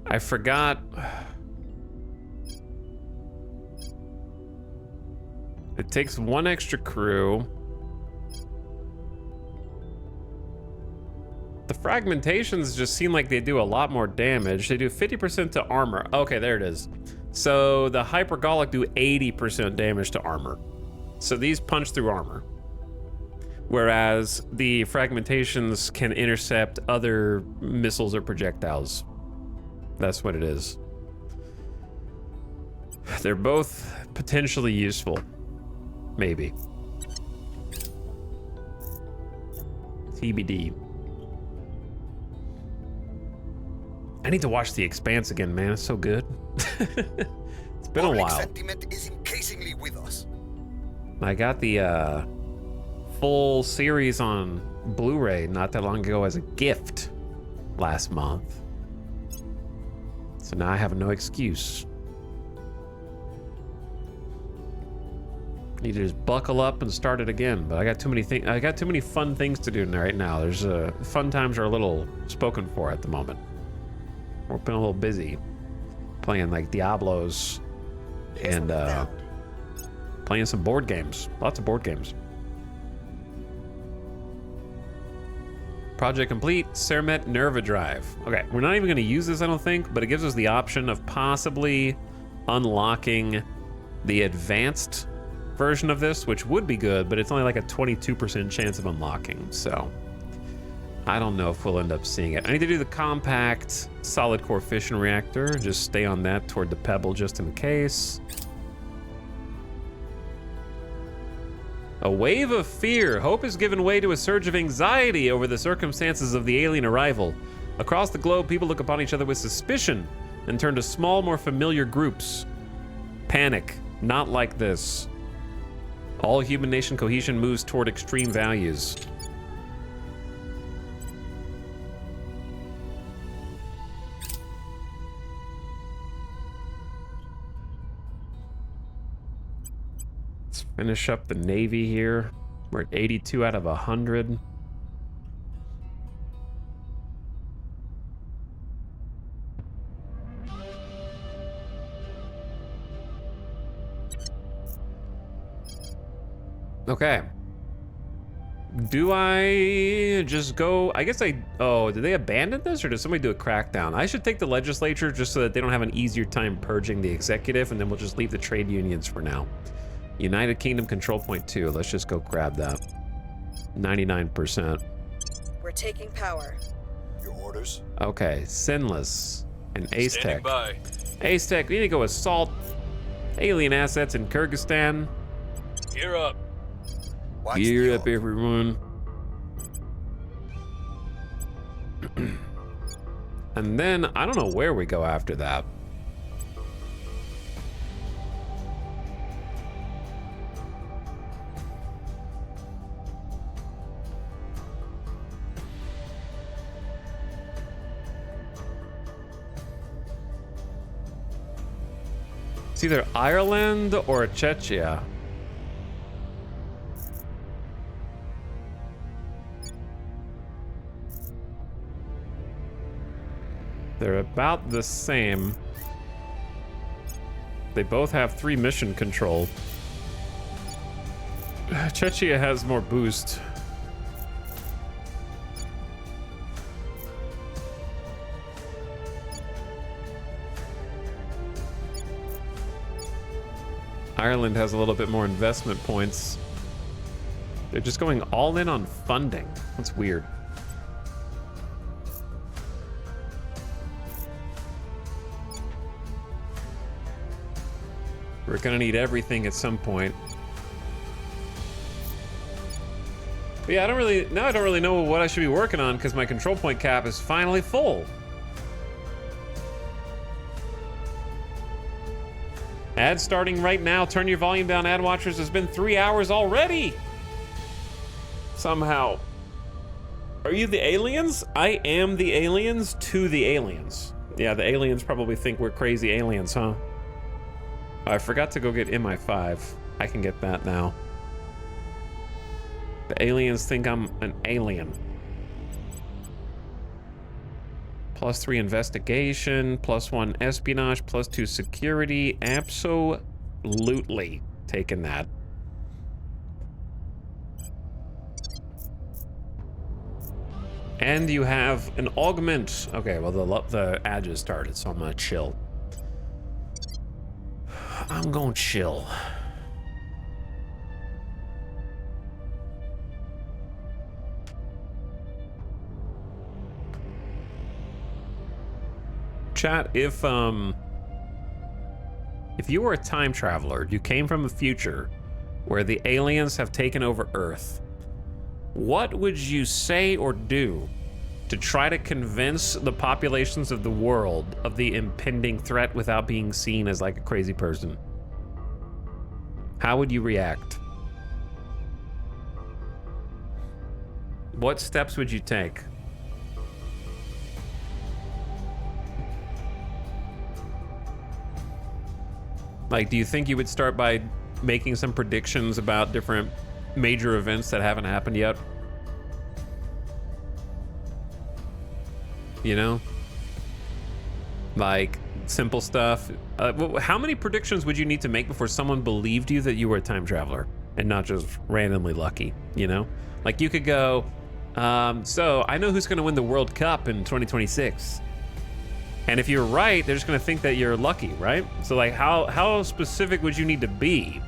I forgot. It takes one extra crew. The fragmentations just seem like they do a lot more damage. They do 50% to armor. Okay, there it is. So the hypergolic do 80% damage to armor. So these punch through armor. Whereas the fragmentations can intercept other missiles or projectiles. That's what it is. They're both potentially useful. Maybe. TBD. I need to watch The Expanse again, man. It's so good. It's been a while. Sentiment is increasingly with us. I got the full series on Blu-ray not that long ago as a gift last month. So now I have no excuse. Need to just buckle up and start it again. But I got too many things. I got too many fun things to do right now. There's fun times are a little spoken for at the moment. We've been a little busy playing like Diablos and playing some board games. Lots of board games. Project complete, Sermet Nerva Drive. Okay, we're not even going to use this, I don't think, but it gives us the option of possibly unlocking the advanced version of this, which would be good, but it's only like a 22% chance of unlocking, so I don't know if we'll end up seeing it. I need to do the compact solid core fission reactor, just stay on that toward the pebble just in case. A wave of fear. Hope has given way to a surge of anxiety over the circumstances of the alien arrival. Across the globe, people look upon each other with suspicion and turn to small, more familiar groups. Panic. Not like this. All human nation cohesion moves toward extreme values. Let's finish up the Navy here. We're at 82 out of 100. Okay. Do I just go? I guess oh, did they abandon this or did somebody do a crackdown? I should take the legislature just so that they don't have an easier time purging the executive, and then we'll just leave the trade unions for now. United Kingdom Control Point 2. Let's just go grab that. 99%. We're taking power. Your orders? Okay, Sinless and Ace Standing Tech. by. Ace Tech, we need to go assault alien assets in Kyrgyzstan. Gear up. Gear up, everyone. And then, I don't know where we go after that. It's either Ireland or Czechia. They're about the same. They both have 3 mission control. Czechia has more boost. Ireland has a little bit more investment points. They're just going all in on funding. That's weird. We're gonna need everything at some point. But yeah, I don't really know what I should be working on because my control point cap is finally full. Ad starting right now. Turn your volume down, ad watchers. It's been 3 hours already. Somehow. Are you the aliens? I am the aliens to the aliens. Yeah, the aliens probably think we're crazy aliens, huh? I forgot to go get MI5. I can get that now. The aliens think I'm an alien. +3 investigation, +1 espionage, +2 security. Absolutely taking that. And you have an augment. Okay, well, the ad just started, so I'm gonna chill. I'm gonna chill. Chat, if you were a time traveler, you came from a future where the aliens have taken over Earth, what would you say or do to try to convince the populations of the world of the impending threat without being seen as like a crazy person? How would you react? What steps would you take? Like, do you think you would start by making some predictions about different major events that haven't happened yet? You know? Like, simple stuff. How many predictions would you need to make before someone believed you that you were a time traveler and not just randomly lucky, you know? Like, you could go, so I know who's going to win the World Cup in 2026. And if you're right, they're just gonna think that you're lucky, right? So like, how specific would you need to be?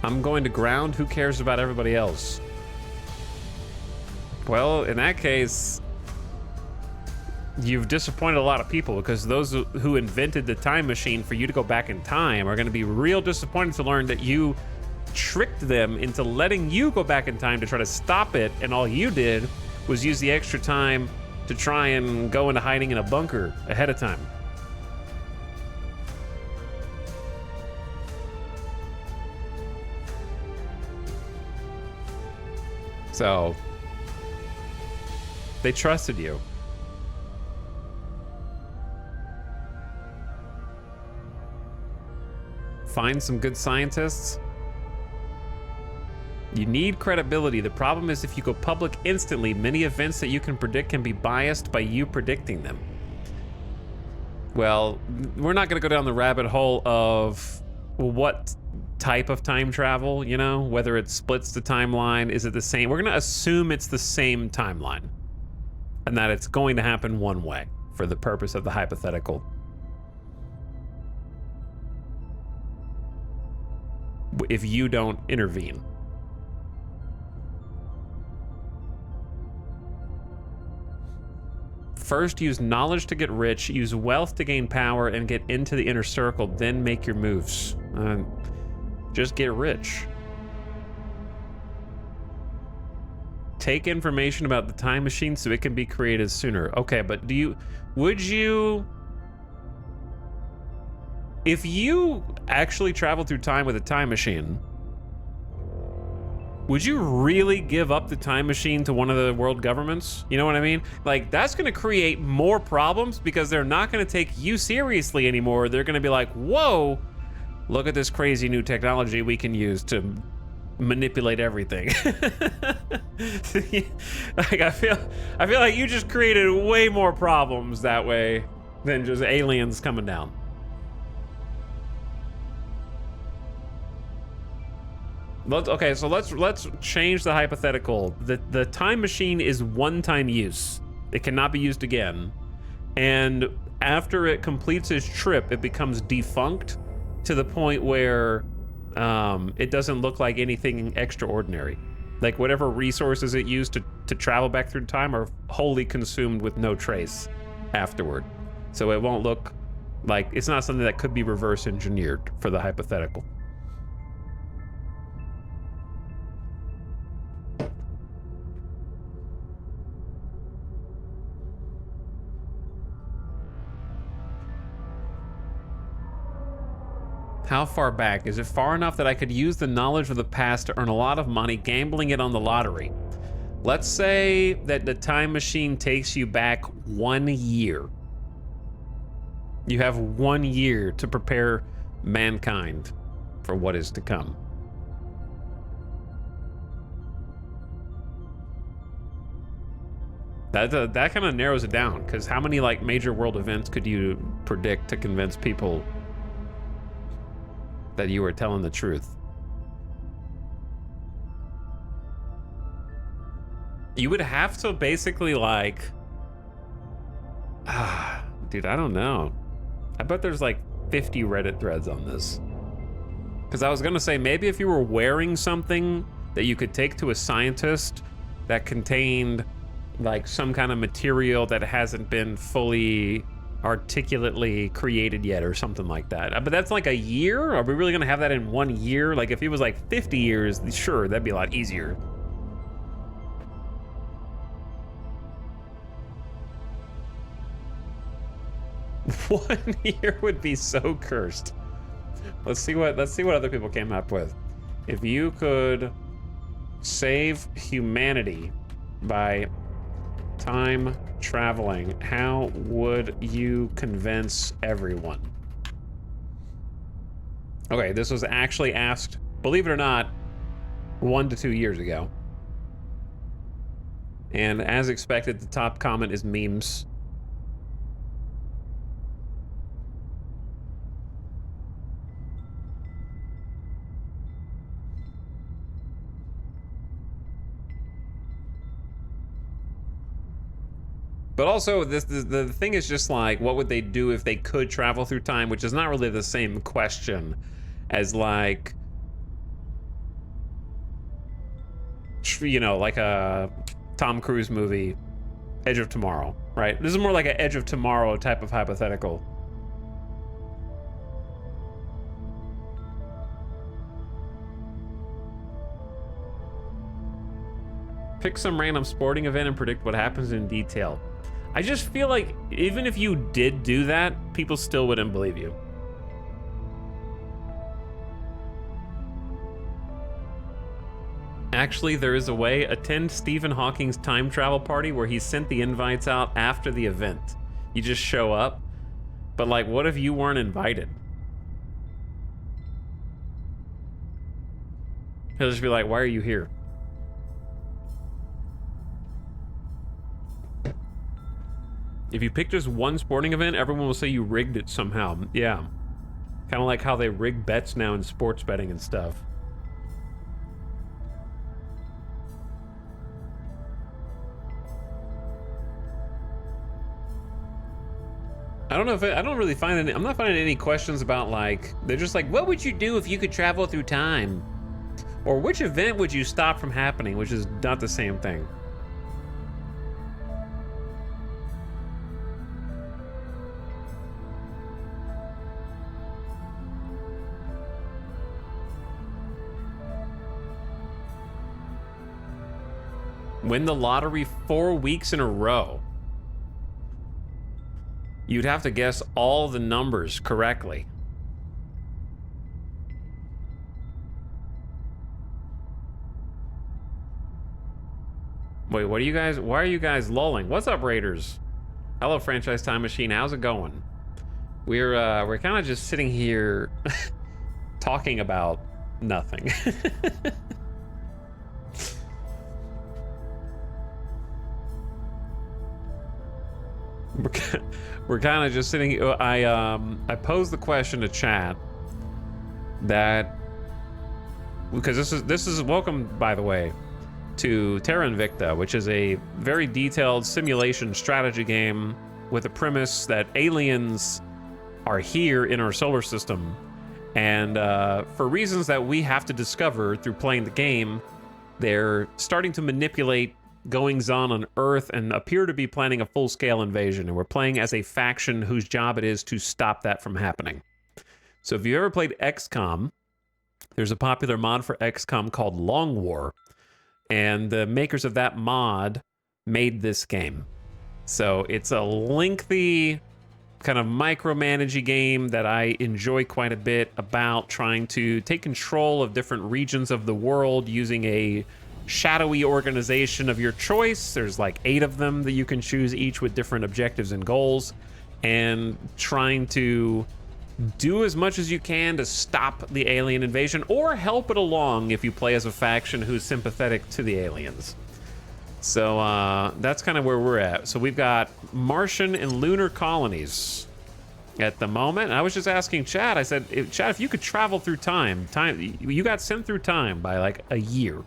I'm going to ground, who cares about everybody else? Well, in that case, you've disappointed a lot of people, because those who invented the time machine for you to go back in time are gonna be real disappointed to learn that you tricked them into letting you go back in time to try to stop it, and all you did was use the extra time to try and go into hiding in a bunker ahead of time. So they trusted you. Find some good scientists. You need credibility. The problem is if you go public instantly, many events that you can predict can be biased by you predicting them. Well, we're not going to go down the rabbit hole of what type of time travel, you know, whether it splits the timeline. Is it the same? We're going to assume it's the same timeline and that it's going to happen one way for the purpose of the hypothetical. If you don't intervene. First, use knowledge to get rich, use wealth to gain power, and get into the inner circle, then make your moves. Just get rich. Take information about the time machine so it can be created sooner. Okay, but would you... If you actually traveled through time with a time machine, would you really give up the time machine to one of the world governments? You know what I mean? Like, that's gonna create more problems because they're not gonna take you seriously anymore. They're gonna be like, whoa, look at this crazy new technology we can use to manipulate everything. Like, I feel like you just created way more problems that way than just aliens coming down. Okay, so let's change the hypothetical. The time machine is one-time use. It cannot be used again. And after it completes its trip, it becomes defunct to the point where it doesn't look like anything extraordinary. Like whatever resources it used to travel back through time are wholly consumed with no trace afterward. So it won't look like, it's not something that could be reverse engineered for the hypothetical. How far back? Is it far enough that I could use the knowledge of the past to earn a lot of money gambling it on the lottery? Let's say that the time machine takes you back 1 year. You have 1 year to prepare mankind for what is to come. That kind of narrows it down, because how many like major world events could you predict to convince people that you were telling the truth? You would have to basically like, dude, I don't know. I bet there's like 50 Reddit threads on this. Because I was gonna say, maybe if you were wearing something that you could take to a scientist that contained like some kind of material that hasn't been fully articulately created yet or something like that. But that's like a year? Are we really gonna have that in 1 year? Like if it was like 50 years, sure, that'd be a lot easier. One year would be so cursed. Let's see what other people came up with. If you could save humanity by time traveling, how would you convince everyone? Okay, this was actually asked, believe it or not, 1 to 2 years ago. And as expected, the top comment is memes. But also, the thing is just like, what would they do if they could travel through time, which is not really the same question as like, you know, like a Tom Cruise movie, Edge of Tomorrow, right? This is more like an Edge of Tomorrow type of hypothetical. Pick some random sporting event and predict what happens in detail. I just feel like even if you did do that, people still wouldn't believe you. Actually, there is a way. Attend Stephen Hawking's time travel party where he sent the invites out after the event. You just show up. But like, what if you weren't invited? He'll just be like, why are you here? If you pick just one sporting event, everyone will say you rigged it somehow. Yeah. Kind of like how they rig bets now in sports betting and stuff. I don't know if I don't really find any, I'm not finding any questions about like, they're just like, what would you do if you could travel through time? Or which event would you stop from happening, which is not the same thing. Win the lottery 4 weeks in a row. You'd have to guess all the numbers correctly. Wait, what are you guys, why are you guys lulling? What's up, Raiders? Hello, Franchise Time Machine, how's it going? We're kind of just sitting here talking about nothing. We're kind of just sitting. I posed the question to chat that, because this is welcome, by the way, to Terra Invicta, which is a very detailed simulation strategy game with a premise that aliens are here in our solar system, and for reasons that we have to discover through playing the game, they're starting to manipulate goings-on on Earth and appear to be planning a full-scale invasion, and we're playing as a faction whose job it is to stop that from happening. So if you ever played XCOM, there's a popular mod for XCOM called Long War, and the makers of that mod made this game. So it's a lengthy kind of micromanagey game that I enjoy quite a bit, about trying to take control of different regions of the world using a shadowy organization of your choice. There's like 8 of them that you can choose, each with different objectives and goals, and trying to do as much as you can to stop the alien invasion or help it along if you play as a faction who's sympathetic to the aliens. So that's kind of where we're at. So we've got Martian and lunar colonies at the moment. And I was just asking Chad, I said, Chad, if you could travel through time, you got sent through time by like a year,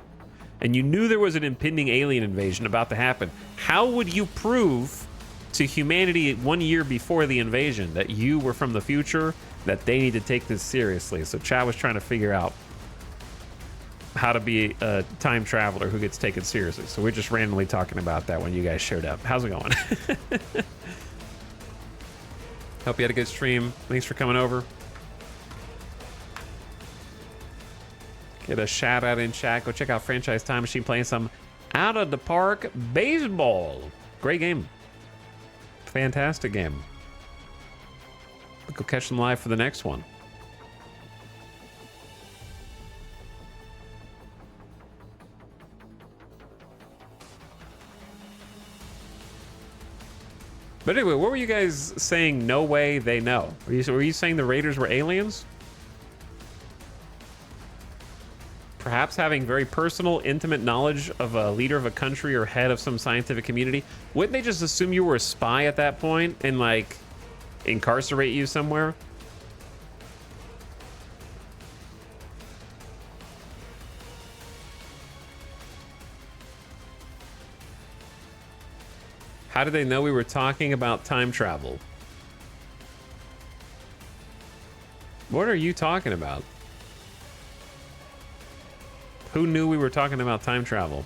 and you knew there was an impending alien invasion about to happen, how would you prove to humanity 1 year before the invasion that you were from the future, that they need to take this seriously? So Chad was trying to figure out how to be a time traveler who gets taken seriously. So we're just randomly talking about that when you guys showed up. How's it going? Hope you had a good stream. Thanks for coming over. Get a shout out in chat. Go check out Franchise Time Machine playing some Out of the Park Baseball. Great game. Fantastic game. Go catch them live for the next one. But anyway, what were you guys saying? No way they know. Were you saying the Raiders were aliens? Perhaps having very personal, intimate knowledge of a leader of a country or head of some scientific community. Wouldn't they just assume you were a spy at that point and like incarcerate you somewhere? How did they know we were talking about time travel? What are you talking about? Who knew we were talking about time travel?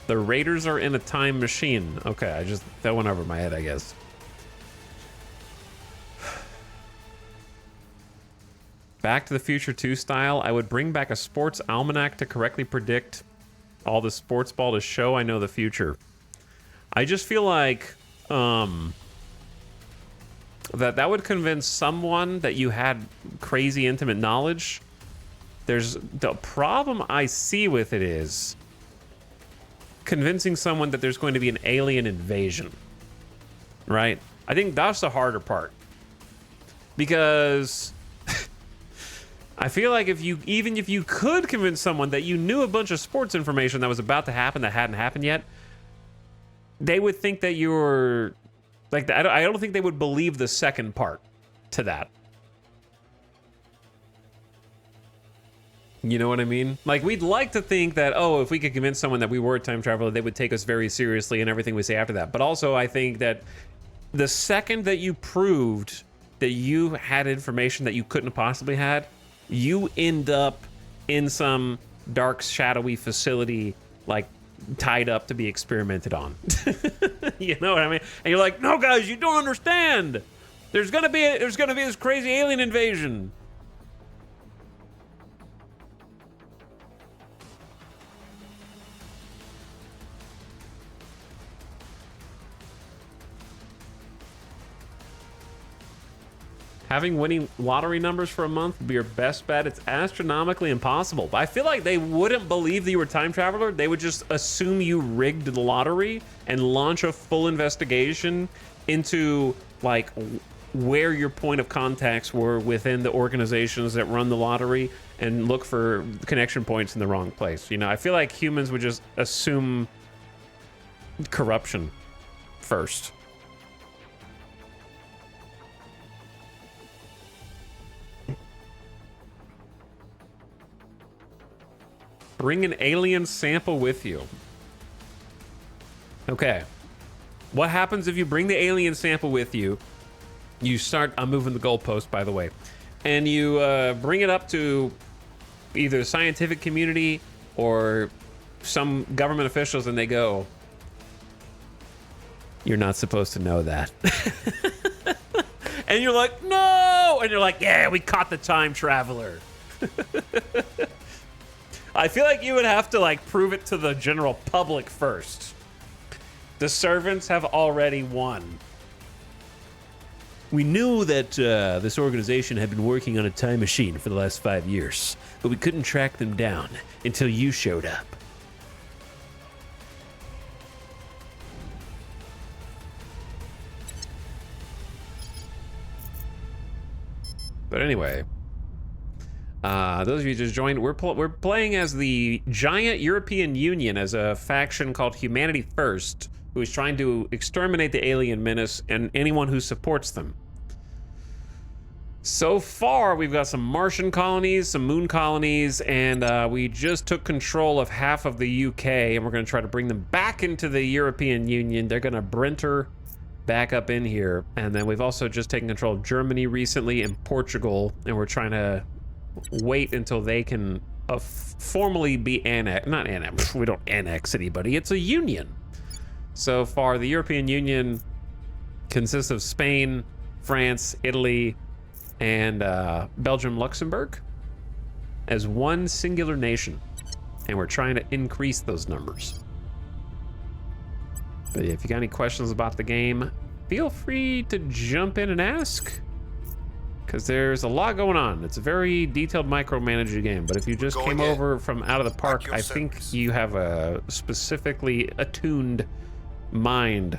The Raiders are in a time machine. Okay, that went over my head, I guess. Back to the Future 2 style, I would bring back a sports almanac to correctly predict all the sports ball to show I know the future. I just feel like that would convince someone that you had crazy intimate knowledge. There's the problem I see with it is convincing someone that there's going to be an alien invasion, right? I think that's the harder part, because I feel like even if you could convince someone that you knew a bunch of sports information that was about to happen that hadn't happened yet, they would think that you were like, I don't think they would believe the second part to that. You know what I mean? Like, we'd like to think that, oh, if we could convince someone that we were a time traveler, they would take us very seriously and everything we say after that. But also, I think that the second that you proved that you had information that you couldn't have possibly had, you end up in some dark, shadowy facility, like tied up to be experimented on. You know what I mean? And you're like, no, guys, you don't understand. There's gonna be this crazy alien invasion. Having winning lottery numbers for a month would be your best bet. It's astronomically impossible. But I feel like they wouldn't believe that you were a time traveler. They would just assume you rigged the lottery and launch a full investigation into like where your point of contacts were within the organizations that run the lottery and look for connection points in the wrong place. You know, I feel like humans would just assume corruption first. Bring an alien sample with you. Okay. What happens if you bring the alien sample with you? You start, I'm moving the goalpost, by the way, and you bring it up to either the scientific community or some government officials, and they go, you're not supposed to know that. And you're like, no! And you're like, yeah, we caught the time traveler. I feel like you would have to like prove it to the general public first. The servants have already won. We knew that this organization had been working on a time machine for the last 5 years, but we couldn't track them down until you showed up. But anyway, those of you just joined, we're playing as the giant European Union as a faction called Humanity First, who is trying to exterminate the alien menace and anyone who supports them. So far, we've got some Martian colonies, some moon colonies, and we just took control of half of the UK, and we're going to try to bring them back into the European Union. They're going to Brinter back up in here. And then we've also just taken control of Germany recently and Portugal, and we're trying to wait until they can formally be annexed. Not annexed, we don't annex anybody, it's a union. So far, the European Union consists of Spain, France, Italy, and Belgium, Luxembourg as one singular nation. And we're trying to increase those numbers. But if you got any questions about the game, feel free to jump in and ask, because there's a lot going on. It's a very detailed micromanaged game, but if you just came over from out of the park, I think you have a specifically attuned mind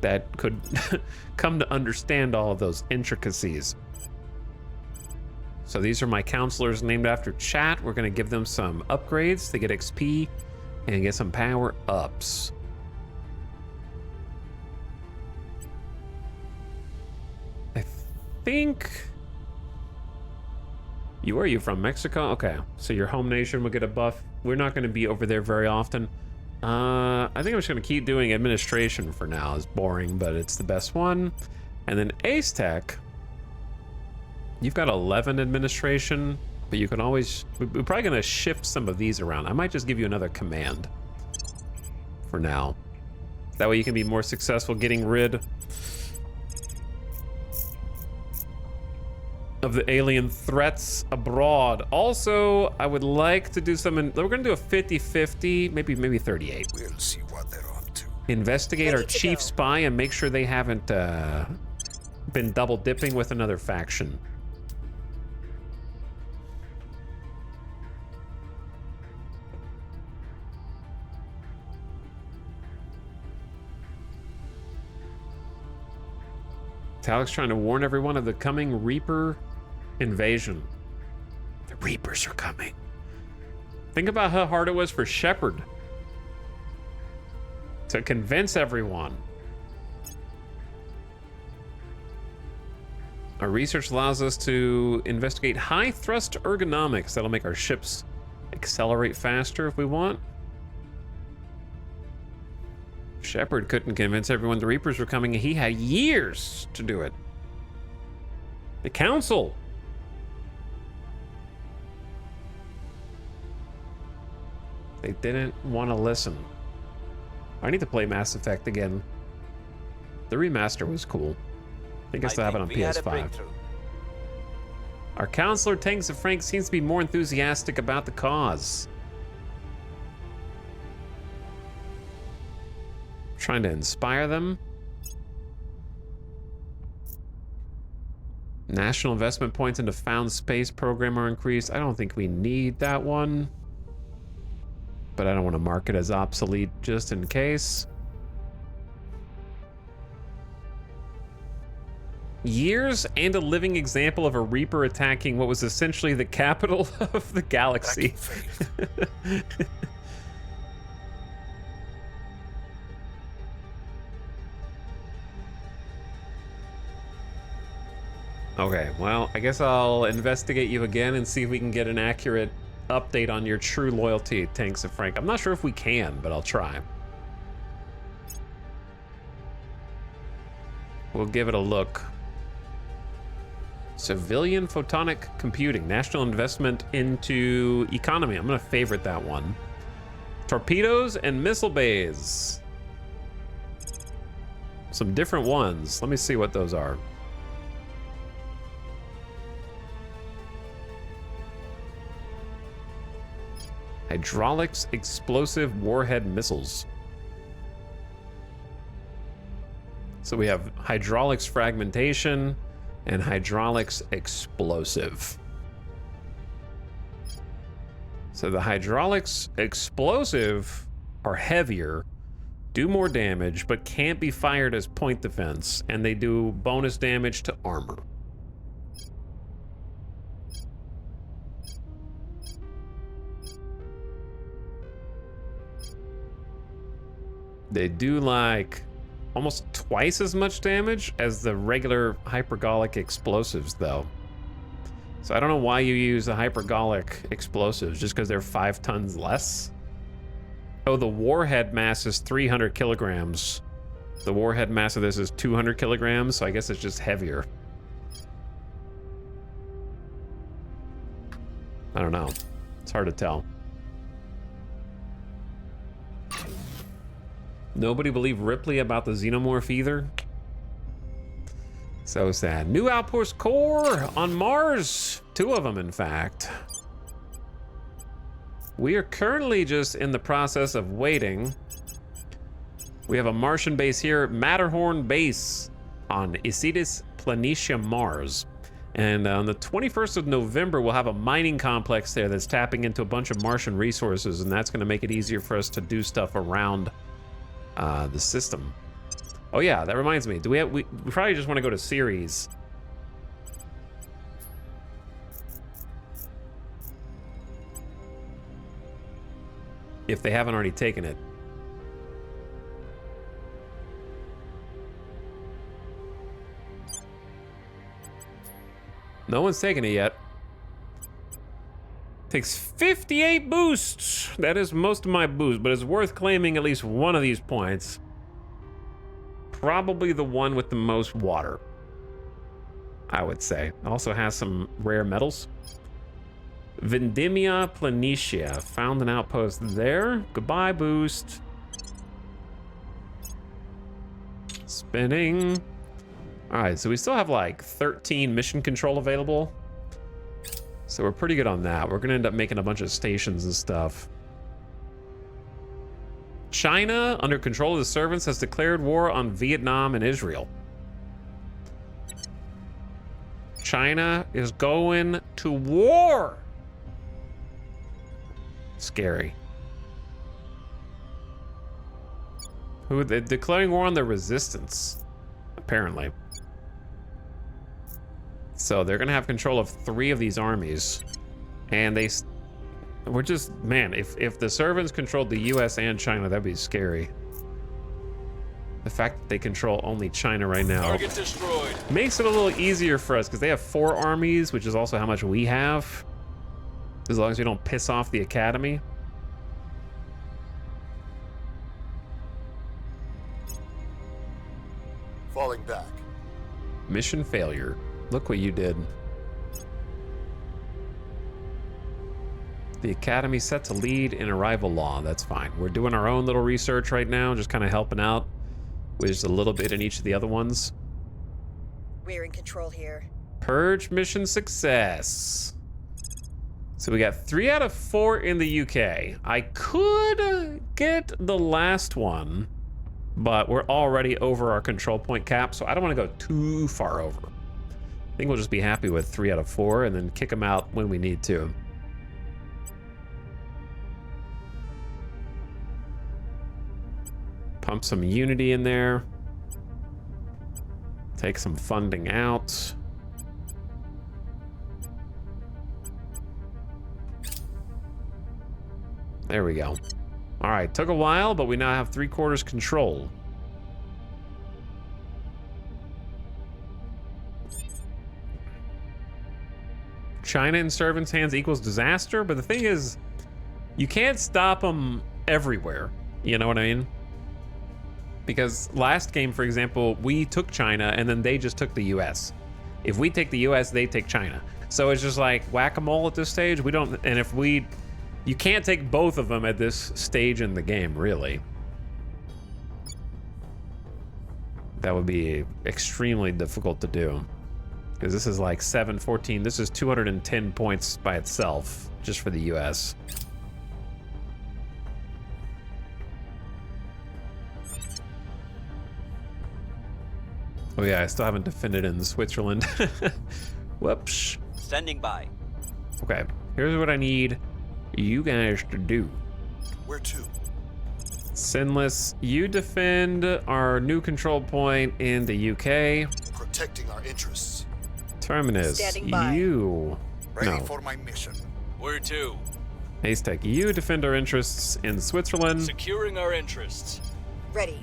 that could come to understand all of those intricacies. So these are my counselors named after chat. We're going to give them some upgrades to get XP and get some power ups. I think... Where are you from? Mexico? Okay, so your home nation will get a buff. We're not going to be over there very often. I think I'm just going to keep doing administration for now. It's boring, but it's the best one. And then Ace Tech, you've got 11 administration, but you can always... We're probably going to shift some of these around. I might just give you another command for now. That way you can be more successful getting rid of the alien threats abroad. Also, I would like to do some... We're going to do a 50-50, maybe 38. We'll see what they're up to. Investigate our chief spy and make sure they haven't been double dipping with another faction. Talik's trying to warn everyone of the coming Reaper invasion. The Reapers are coming. Think about how hard it was for Shepard to convince everyone. Our research allows us to investigate high thrust ergonomics. That'll make our ships accelerate faster if we want. Shepard couldn't convince everyone the Reapers were coming. He had years to do it. The Council. They didn't want to listen. I need to play Mass Effect again. The remaster was cool. I think I still have it on PS5. Our counselor, Tanks of Frank, seems to be more enthusiastic about the cause. Trying to inspire them. National investment points into found space program are increased. I don't think we need that one, but I don't want to mark it as obsolete just in case. Years and a living example of a Reaper attacking what was essentially the capital of the galaxy. Okay, well, I guess I'll investigate you again and see if we can get an accurate update on your true loyalty, Tanks of Frank. I'm not sure if we can, but I'll try. We'll give it a look. Civilian photonic computing, national investment into economy. I'm gonna favorite that one. Torpedoes and missile bays. Some different ones. Let me see what those are. Hydraulics explosive warhead missiles. So we have hydraulics fragmentation and hydraulics explosive. So the hydraulics explosive are heavier, do more damage, but can't be fired as point defense, and they do bonus damage to armor. They do like almost twice as much damage as the regular hypergolic explosives, though. So I don't know why you use the hypergolic explosives, just because they're 5 tons less. Oh, the warhead mass is 300 kilograms. The warhead mass of this is 200 kilograms, so I guess it's just heavier. I don't know. It's hard to tell. Nobody believed Ripley about the xenomorph either. So sad. New outpost core on Mars. 2 of them, in fact. We are currently just in the process of waiting. We have a Martian base here, Matterhorn Base on Isidis Planitia, Mars. And on the 21st of November, we'll have a mining complex there that's tapping into a bunch of Martian resources, and that's going to make it easier for us to do stuff around the system. Oh yeah, that reminds me. Do we probably just want to go to Ceres. If they haven't already taken it. No one's taken it yet. Takes 58 boosts. That is most of my boost, but it's worth claiming at least one of these points. Probably the one with the most water, I would say. Also has some rare metals. Vendimia Planitia. Found an outpost there. Goodbye, boost. Spinning. All right, so we still have like 13 mission control available. So we're pretty good on that. We're gonna end up making a bunch of stations and stuff. China, under control of the servants, has declared war on Vietnam and Israel. China is going to war. Scary. Who they're declaring war on the resistance, apparently. So they're gonna have control of 3 of these armies, and we're just, man, if the servants controlled the US and China, that'd be scary. The fact that they control only China right now Target destroyed. Makes it a little easier for us, because they have 4 armies, which is also how much we have. As long as we don't piss off the Academy. Falling back. Mission failure. Look what you did. The Academy set to lead in arrival law. That's fine. We're doing our own little research right now, just kind of helping out with just a little bit in each of the other ones. We're in control here. Purge mission success. So we got 3 out of 4 in the UK. I could get the last one, but we're already over our control point cap, so I don't want to go too far over. I think we'll just be happy with 3 out of 4 and then kick them out when we need to. Pump some unity in there. Take some funding out. There we go. All right, took a while, but we now have 3/4 control. China in servants' hands equals disaster, but the thing is, you can't stop them everywhere. You know what I mean? Because last game, for example, we took China and then they just took the US. If we take the US, they take China. So it's just like whack-a-mole at this stage. We don't, and if we, you can't take both of them at this stage in the game, really. That would be extremely difficult to do. Because this is like 714. This is 210 points by itself, just for the US. Oh yeah, I still haven't defended in Switzerland. Whoops. Standing by. Okay, here's what I need you guys to do. Where to? Sinless, you defend our new control point in the UK. Protecting our interests. Terminus, Standing by. you... Ready no. for my mission. Where to? Aztec, you defend our interests in Switzerland. Securing our interests. Ready.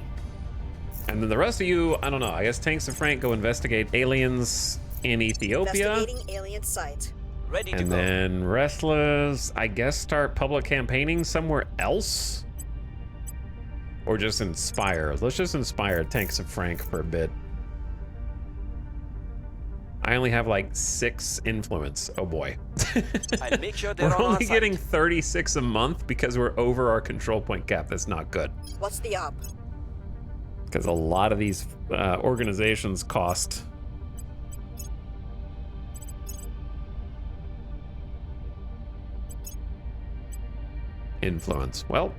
And then the rest of you, I don't know, I guess Tanks and Frank go investigate aliens in Ethiopia. Investigating alien site. Ready to And go. then Restless, I guess start public campaigning somewhere else? Or just inspire? Let's just inspire Tanks and Frank for a bit. I only have like 6 influence. Oh boy. I'll make sure they're We're on our only side. getting 36 a month because we're over our control point cap. That's not good. What's the up? Because a lot of these organizations cost. Influence. Well.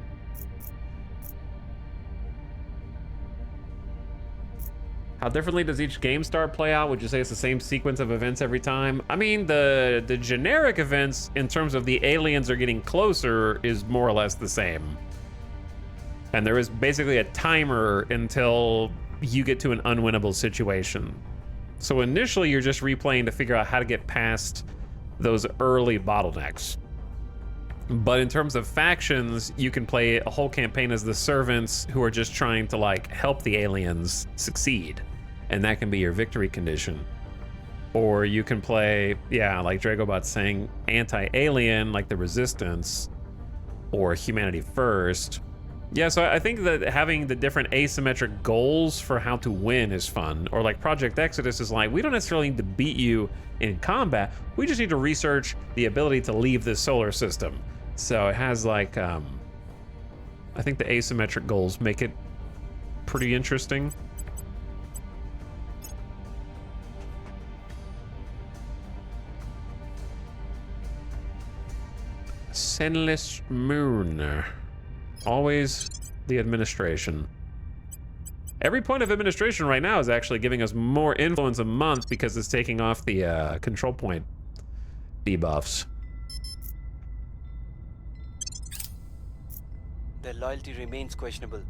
How differently does each game start play out? Would you say it's the same sequence of events every time? I mean, the generic events in terms of the aliens are getting closer is more or less the same. And there is basically a timer until you get to an unwinnable situation. So initially you're just replaying to figure out how to get past those early bottlenecks. But in terms of factions, you can play a whole campaign as the servants who are just trying to like help the aliens succeed. And that can be your victory condition. Or you can play, yeah, like Dragobot's saying, anti-alien, like the Resistance, or Humanity First. Yeah, so I think that having the different asymmetric goals for how to win is fun. Or like Project Exodus is like, we don't necessarily need to beat you in combat. We just need to research the ability to leave this solar system. So it has like, I think the asymmetric goals make it pretty interesting. Sinless Moon. Always the administration. Every point of administration right now is actually giving us more influence a month because it's taking off the control point debuffs. Their loyalty remains questionable.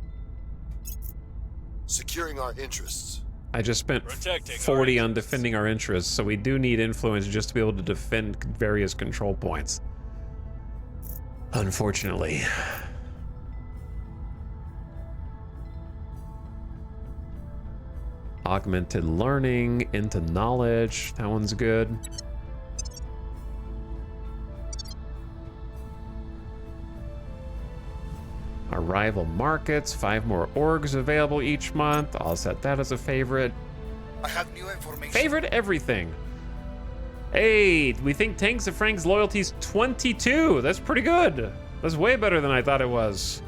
Securing our interests. I just spent Protecting 40 our on defending our interests, so we do need influence just to be able to defend various control points. Unfortunately. Augmented learning into knowledge. That one's good. Our rival markets, 5 more orgs available each month. I'll set that as a favorite. I have new information. Favorite everything. Hey, we think Tanks of Frank's loyalty's 22. That's pretty good. That's way better than I thought it was.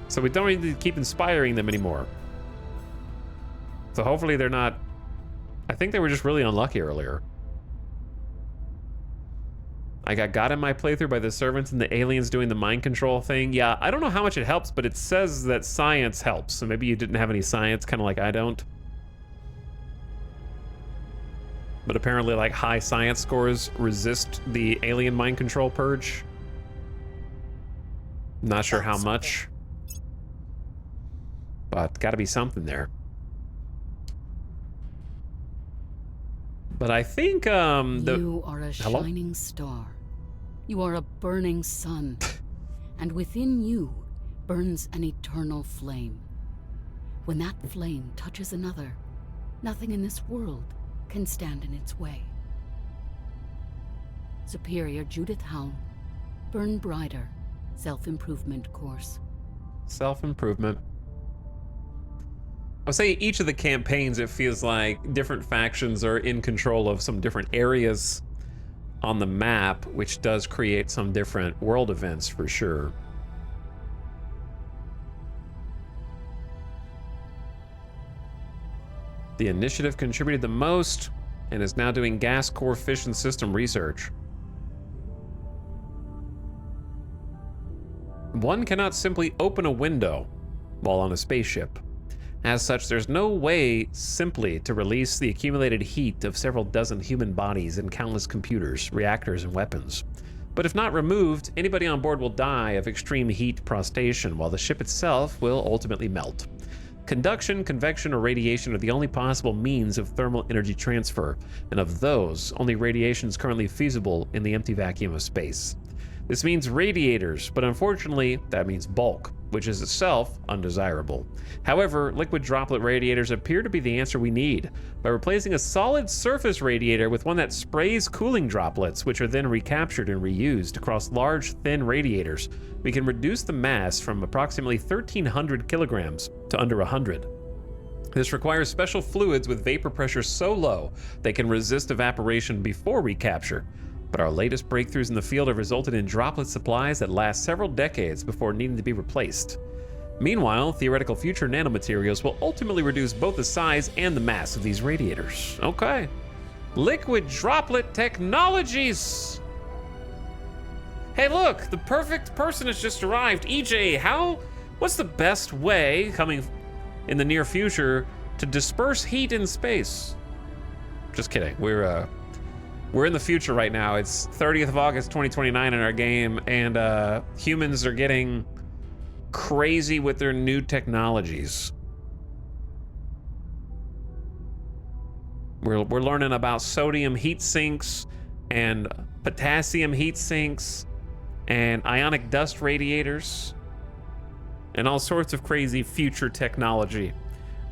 So we don't need to keep inspiring them anymore. So hopefully they're not... I think they were just really unlucky earlier. I got in my playthrough by the servants and the aliens doing the mind control thing. Yeah, I don't know how much it helps, but it says that science helps. So maybe you didn't have any science, kind of like I don't. But apparently, like, high science scores resist the alien mind control purge. Not sure how much. But gotta be something there. But I think, You are a Hello? shining star. You are a burning sun. And within you burns an eternal flame. When that flame touches another, nothing in this world can stand in its way. Superior Judith Howell, Burn Brighter, Self-Improvement Course. Self-improvement. I'll say each of the campaigns, it feels like different factions are in control of some different areas on the map, which does create some different world events for sure. The initiative contributed the most and is now doing gas core fission system research. One cannot simply open a window while on a spaceship. As such, there's no way simply to release the accumulated heat of several dozen human bodies and countless computers, reactors, and weapons. But if not removed, anybody on board will die of extreme heat prostration, while the ship itself will ultimately melt. Conduction, convection, or radiation are the only possible means of thermal energy transfer, and of those, only radiation is currently feasible in the empty vacuum of space. This means radiators, but unfortunately, that means bulk, which is itself undesirable. However, liquid droplet radiators appear to be the answer we need. By replacing a solid surface radiator with one that sprays cooling droplets, which are then recaptured and reused across large, thin radiators, we can reduce the mass from approximately 1,300 kilograms to under 100. This requires special fluids with vapor pressure so low they can resist evaporation before recapture. But our latest breakthroughs in the field have resulted in droplet supplies that last several decades before needing to be replaced. Meanwhile, theoretical future nanomaterials will ultimately reduce both the size and the mass of these radiators. Okay. Liquid droplet technologies! Hey look, the perfect person has just arrived. EJ, what's the best way, coming in the near future, to disperse heat in space? Just kidding, we're in the future right now. It's 30th of August, 2029 in our game, and humans are getting crazy with their new technologies. We're learning about sodium heat sinks and potassium heat sinks and ionic dust radiators and all sorts of crazy future technology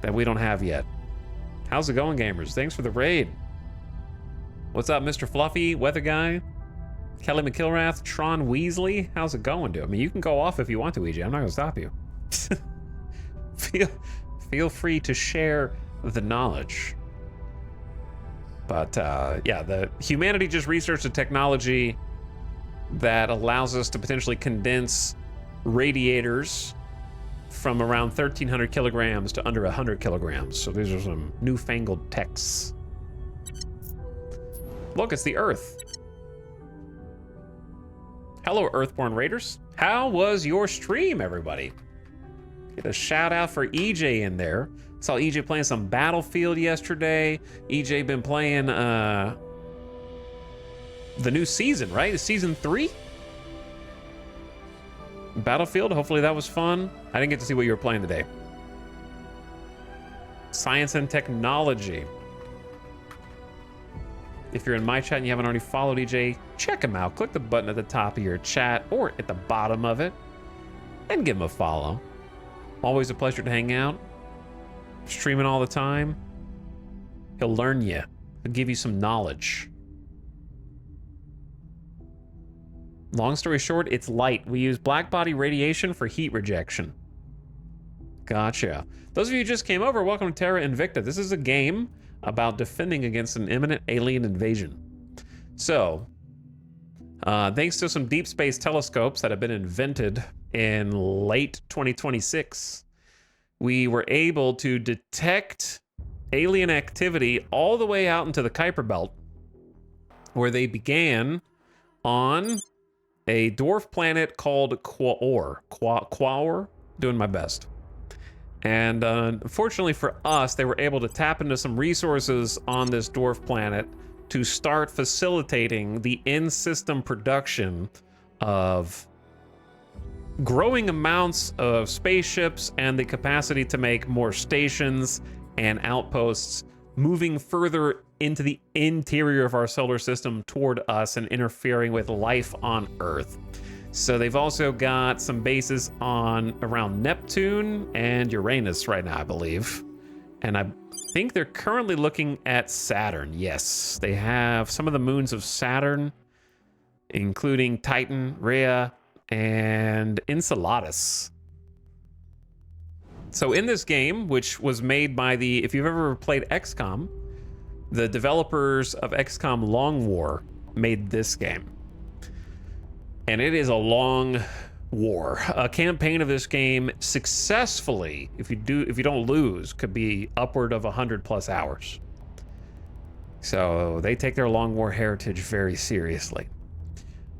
that we don't have yet. How's it going, gamers? Thanks for the raid. What's up, Mr. Fluffy, Weather Guy, Kelly McIlrath, Tron Weasley? How's it going, dude? I mean, you can go off if you want to, EJ. I'm not gonna stop you. Feel free to share the knowledge. But yeah, humanity just researched a technology that allows us to potentially condense radiators from around 1,300 kilograms to under 100 kilograms. So these are some newfangled techs. Look, it's the Earth. Hello, Earthborn Raiders. How was your stream, everybody? Get a shout out for EJ in there. Saw EJ playing some Battlefield yesterday. EJ been playing the new season, right? It's season 3? Battlefield, hopefully that was fun. I didn't get to see what you were playing today. Science and technology. If you're in my chat and you haven't already followed EJ, check him out. Click the button at the top of your chat or at the bottom of it and give him a follow. Always a pleasure to hang out. Streaming all the time. He'll learn you. He'll give you some knowledge. Long story short, it's light. We use black body radiation for heat rejection. Gotcha. Those of you who just came over, welcome to Terra Invicta. This is a game about defending against an imminent alien invasion. So, thanks to some deep space telescopes that have been invented in late 2026, we were able to detect alien activity all the way out into the Kuiper Belt, where they began on a dwarf planet called Quaoar. Doing my best. And unfortunately for us, they were able to tap into some resources on this dwarf planet to start facilitating the in-system production of growing amounts of spaceships and the capacity to make more stations and outposts, moving further into the interior of our solar system toward us and interfering with life on Earth. So they've also got some bases around Neptune and Uranus right now, I believe. And I think they're currently looking at Saturn. Yes, they have some of the moons of Saturn, including Titan, Rhea, and Enceladus. So in this game, which was made by if you've ever played XCOM, the developers of XCOM Long War made this game. And it is a long war. A campaign of this game successfully, if you don't lose, could be upward of 100+ hours. So they take their long war heritage very seriously.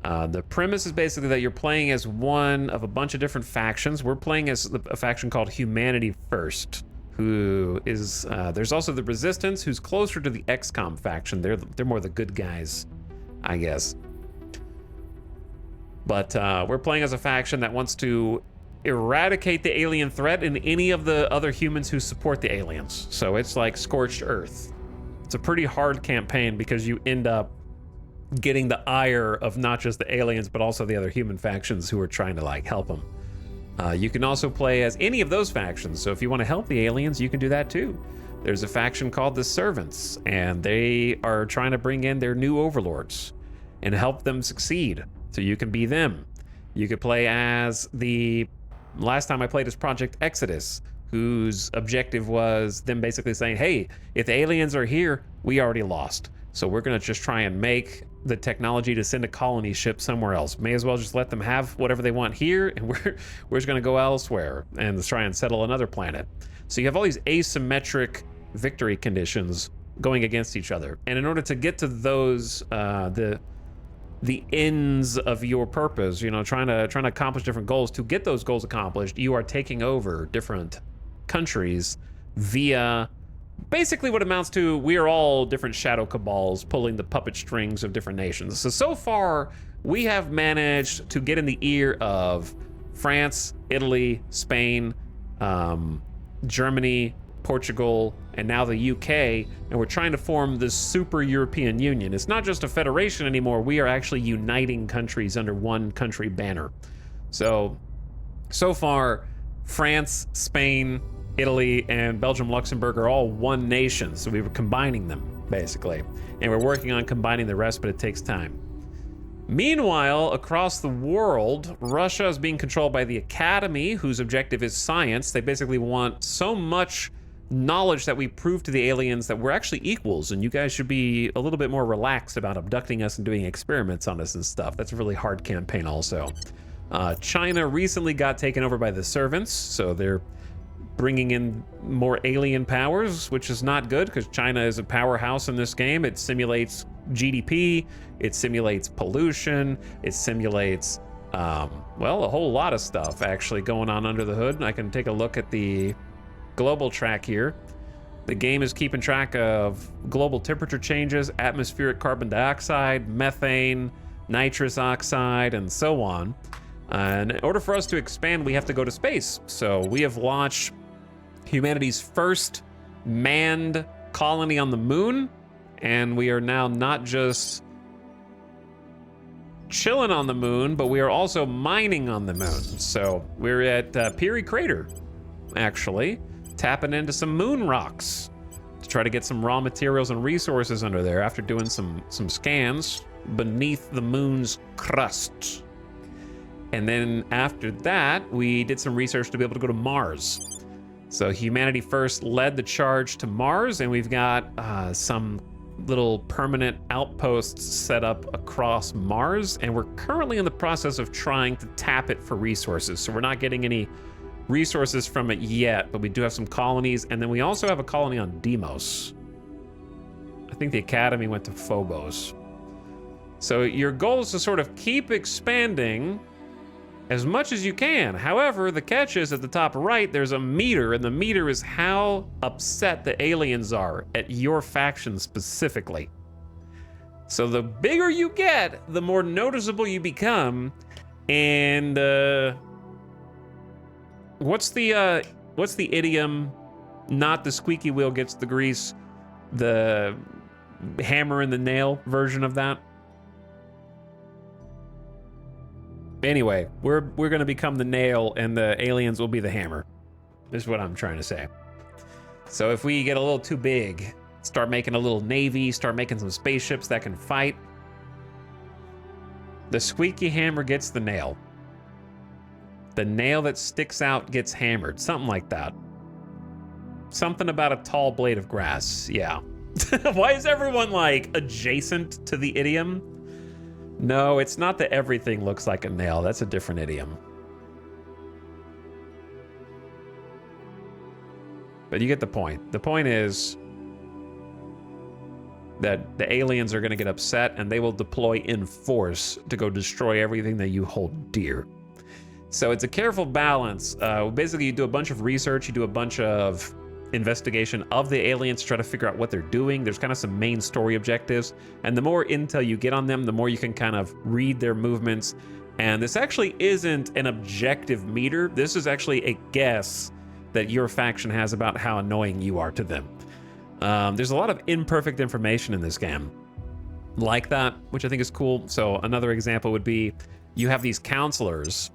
The premise is basically that you're playing as one of a bunch of different factions. We're playing as a faction called Humanity First, who is, there's also the Resistance, who's closer to the XCOM faction. They're more the good guys, I guess. But we're playing as a faction that wants to eradicate the alien threat and any of the other humans who support the aliens. So it's like Scorched Earth. It's a pretty hard campaign because you end up getting the ire of not just the aliens, but also the other human factions who are trying to like help them. You can also play as any of those factions. So if you want to help the aliens, you can do that too. There's a faction called the Servants, and they are trying to bring in their new overlords and help them succeed. So you can be them. You could play as the, last time I played as Project Exodus, whose objective was them basically saying, hey, if the aliens are here, we already lost. So we're gonna just try and make the technology to send a colony ship somewhere else. May as well just let them have whatever they want here, and we're just gonna go elsewhere and try and settle another planet. So you have all these asymmetric victory conditions going against each other. And in order to get to those, the ends of your purpose, you know, trying to accomplish different goals, to get those goals accomplished, you are taking over different countries via basically what amounts to, we are all different shadow cabals pulling the puppet strings of different nations. So far, we have managed to get in the ear of France, Italy, Spain, Germany, Portugal, and now the UK, and we're trying to form this super European Union. It's not just a federation anymore, we are actually uniting countries under one country banner. So far, France, Spain, Italy, and Belgium, Luxembourg are all one nation, so we were combining them, basically. And we're working on combining the rest, but it takes time. Meanwhile, across the world, Russia is being controlled by the Academy, whose objective is science. They basically want so much knowledge that we prove to the aliens that we're actually equals, and you guys should be a little bit more relaxed about abducting us and doing experiments on us and stuff. That's a really hard campaign also. China recently got taken over by the Servants, so they're bringing in more alien powers, which is not good because China is a powerhouse in this game. It simulates GDP, it simulates pollution, it simulates, well, a whole lot of stuff actually going on under the hood. I can take a look at the global track here. The game is keeping track of global temperature changes, atmospheric carbon dioxide, methane, nitrous oxide, and so on. And in order for us to expand, we have to go to space. So we have launched humanity's first manned colony on the moon, and we are now not just chilling on the moon, but we are also mining on the moon. So we're at Peary Crater, actually, tapping into some moon rocks to try to get some raw materials and resources under there after doing some scans beneath the moon's crust. And then after that, we did some research to be able to go to Mars. So humanity first led the charge to Mars, and we've got some little permanent outposts set up across Mars, and we're currently in the process of trying to tap it for resources. So we're not getting any resources from it yet, but we do have some colonies, and then we also have a colony on Deimos. I think the Academy went to Phobos. So your goal is to sort of keep expanding as much as you can. However, the catch is at the top right, there's a meter, and the meter is how upset the aliens are at your faction specifically. So the bigger you get, the more noticeable you become. And what's the idiom? Not the squeaky wheel gets the grease, the hammer and the nail version of that. Anyway, we're gonna become the nail and the aliens will be the hammer, is what I'm trying to say. So if we get a little too big, start making a little navy, start making some spaceships that can fight, the squeaky hammer gets the nail. The nail that sticks out gets hammered, something like that. Something about a tall blade of grass, yeah. Why is everyone like adjacent to the idiom? No, it's not that everything looks like a nail. That's a different idiom. But you get the point. The point is that the aliens are going to get upset and they will deploy in force to go destroy everything that you hold dear. So it's a careful balance. Basically, you do a bunch of research, you do a bunch of investigation of the aliens to try to figure out what they're doing. There's kind of some main story objectives, and the more intel you get on them, the more you can kind of read their movements. And this actually isn't an objective meter. This is actually a guess that your faction has about how annoying you are to them. There's a lot of imperfect information in this game like that, which I think is cool. So another example would be you have these counselors,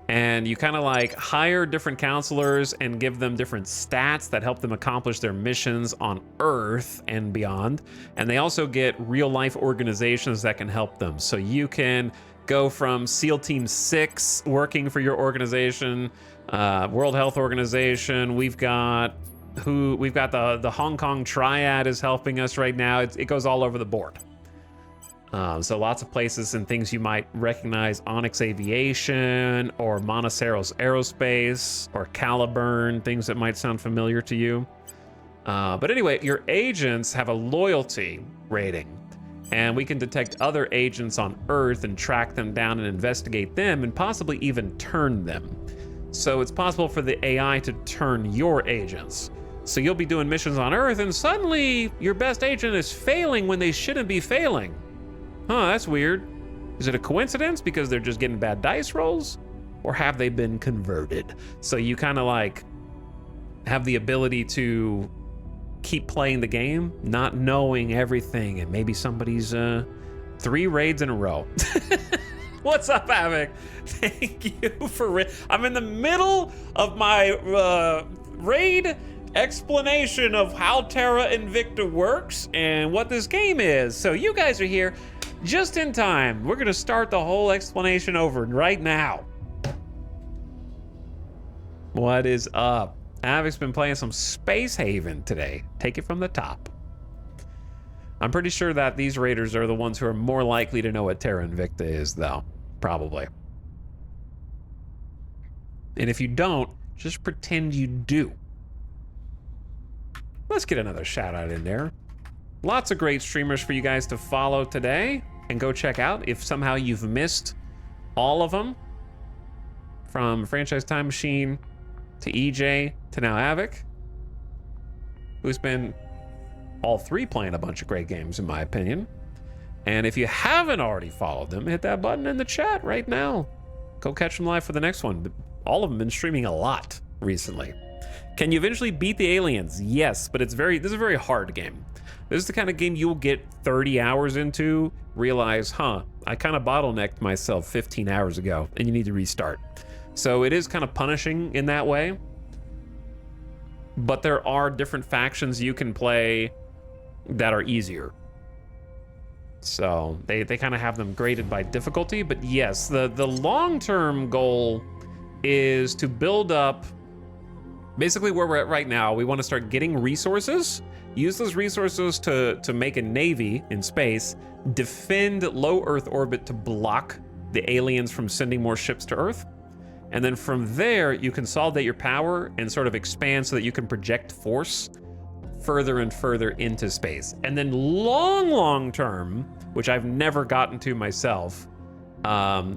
and you kind of like hire different counselors and give them different stats that help them accomplish their missions on Earth and beyond. And they also get real life organizations that can help them. So you can go from SEAL Team 6 working for your organization, World Health Organization. We've got the Hong Kong Triad is helping us right now. It goes all over the board. So lots of places and things you might recognize: Onyx Aviation or Monoceros Aerospace or Caliburn, things that might sound familiar to you. But anyway, your agents have a loyalty rating, and we can detect other agents on Earth and track them down and investigate them and possibly even turn them. So it's possible for the AI to turn your agents. So you'll be doing missions on Earth and suddenly your best agent is failing when they shouldn't be failing. Huh, that's weird. Is it a coincidence because they're just getting bad dice rolls? Or have they been converted? So you kind of like have the ability to keep playing the game, not knowing everything, and maybe somebody's 3 raids in a row. What's up, Havoc? Thank you for I'm in the middle of my raid explanation of how Terra Invicta works and what this game is. So you guys are here just in time. We're gonna start the whole explanation over right now. What is up? Havoc's been playing some Space Haven today. Take it from the top. I'm pretty sure that these raiders are the ones who are more likely to know what Terra Invicta is, though. Probably. And if you don't, just pretend you do. Let's get another shout out in there. Lots of great streamers for you guys to follow today and go check out if somehow you've missed all of them. From Franchise Time Machine to EJ to now Havoc, who's been all 3 playing a bunch of great games in my opinion. And if you haven't already followed them, hit that button in the chat right now. Go catch them live for the next one. All of them been streaming a lot recently. Can you eventually beat the aliens? Yes, but this is a very hard game. This is the kind of game you'll get 30 hours into, realize, I kind of bottlenecked myself 15 hours ago, and you need to restart. So it is kind of punishing in that way. But there are different factions you can play that are easier. So they kind of have them graded by difficulty. But yes, the long-term goal is to build up basically where we're at right now. We want to start getting resources, use those resources to make a navy in space, defend low Earth orbit to block the aliens from sending more ships to Earth. And then from there, you consolidate your power and sort of expand so that you can project force further and further into space. And then long term, which I've never gotten to myself,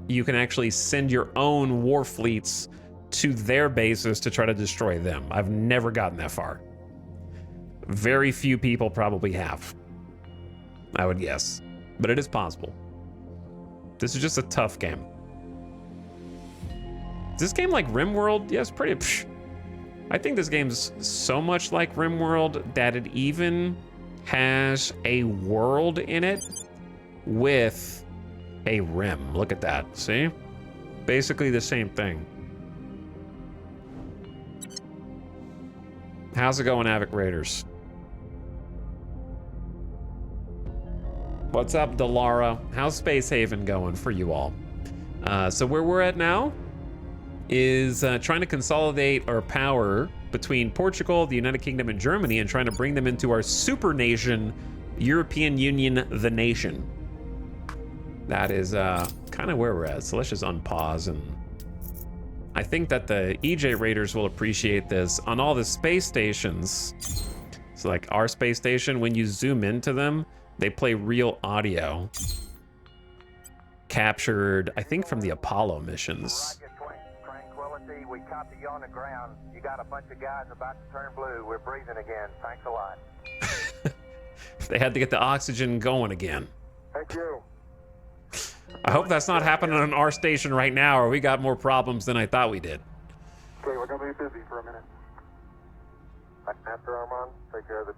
you can actually send your own war fleets to their bases to try to destroy them. I've never gotten that far. Very few people probably have, I would guess, but it is possible. This is just a tough game. Is this game like RimWorld? Yes, pretty. I think this game's so much like RimWorld that it even has a world in it with a rim. Look at that, see? Basically the same thing. How's it going, Havoc Raiders? What's up, Delara? How's Space Haven going for you all? So where we're at now is trying to consolidate our power between Portugal, the United Kingdom, and Germany, and trying to bring them into our super nation, European Union, the nation. That is kind of where we're at. So let's just unpause, and I think that the EJ Raiders will appreciate this. On all the space stations, so like our space station, when you zoom into them, they play real audio. Captured, I think, from the Apollo missions. we copy you on the ground. You got a bunch of guys about to turn blue. We're breathing again. Thanks a lot. They had to get the oxygen going again. Thank you. I hope that's not happening on our station right now, or we got more problems than I thought we did. Okay, we're going to be busy for a minute. After Armand, take care of the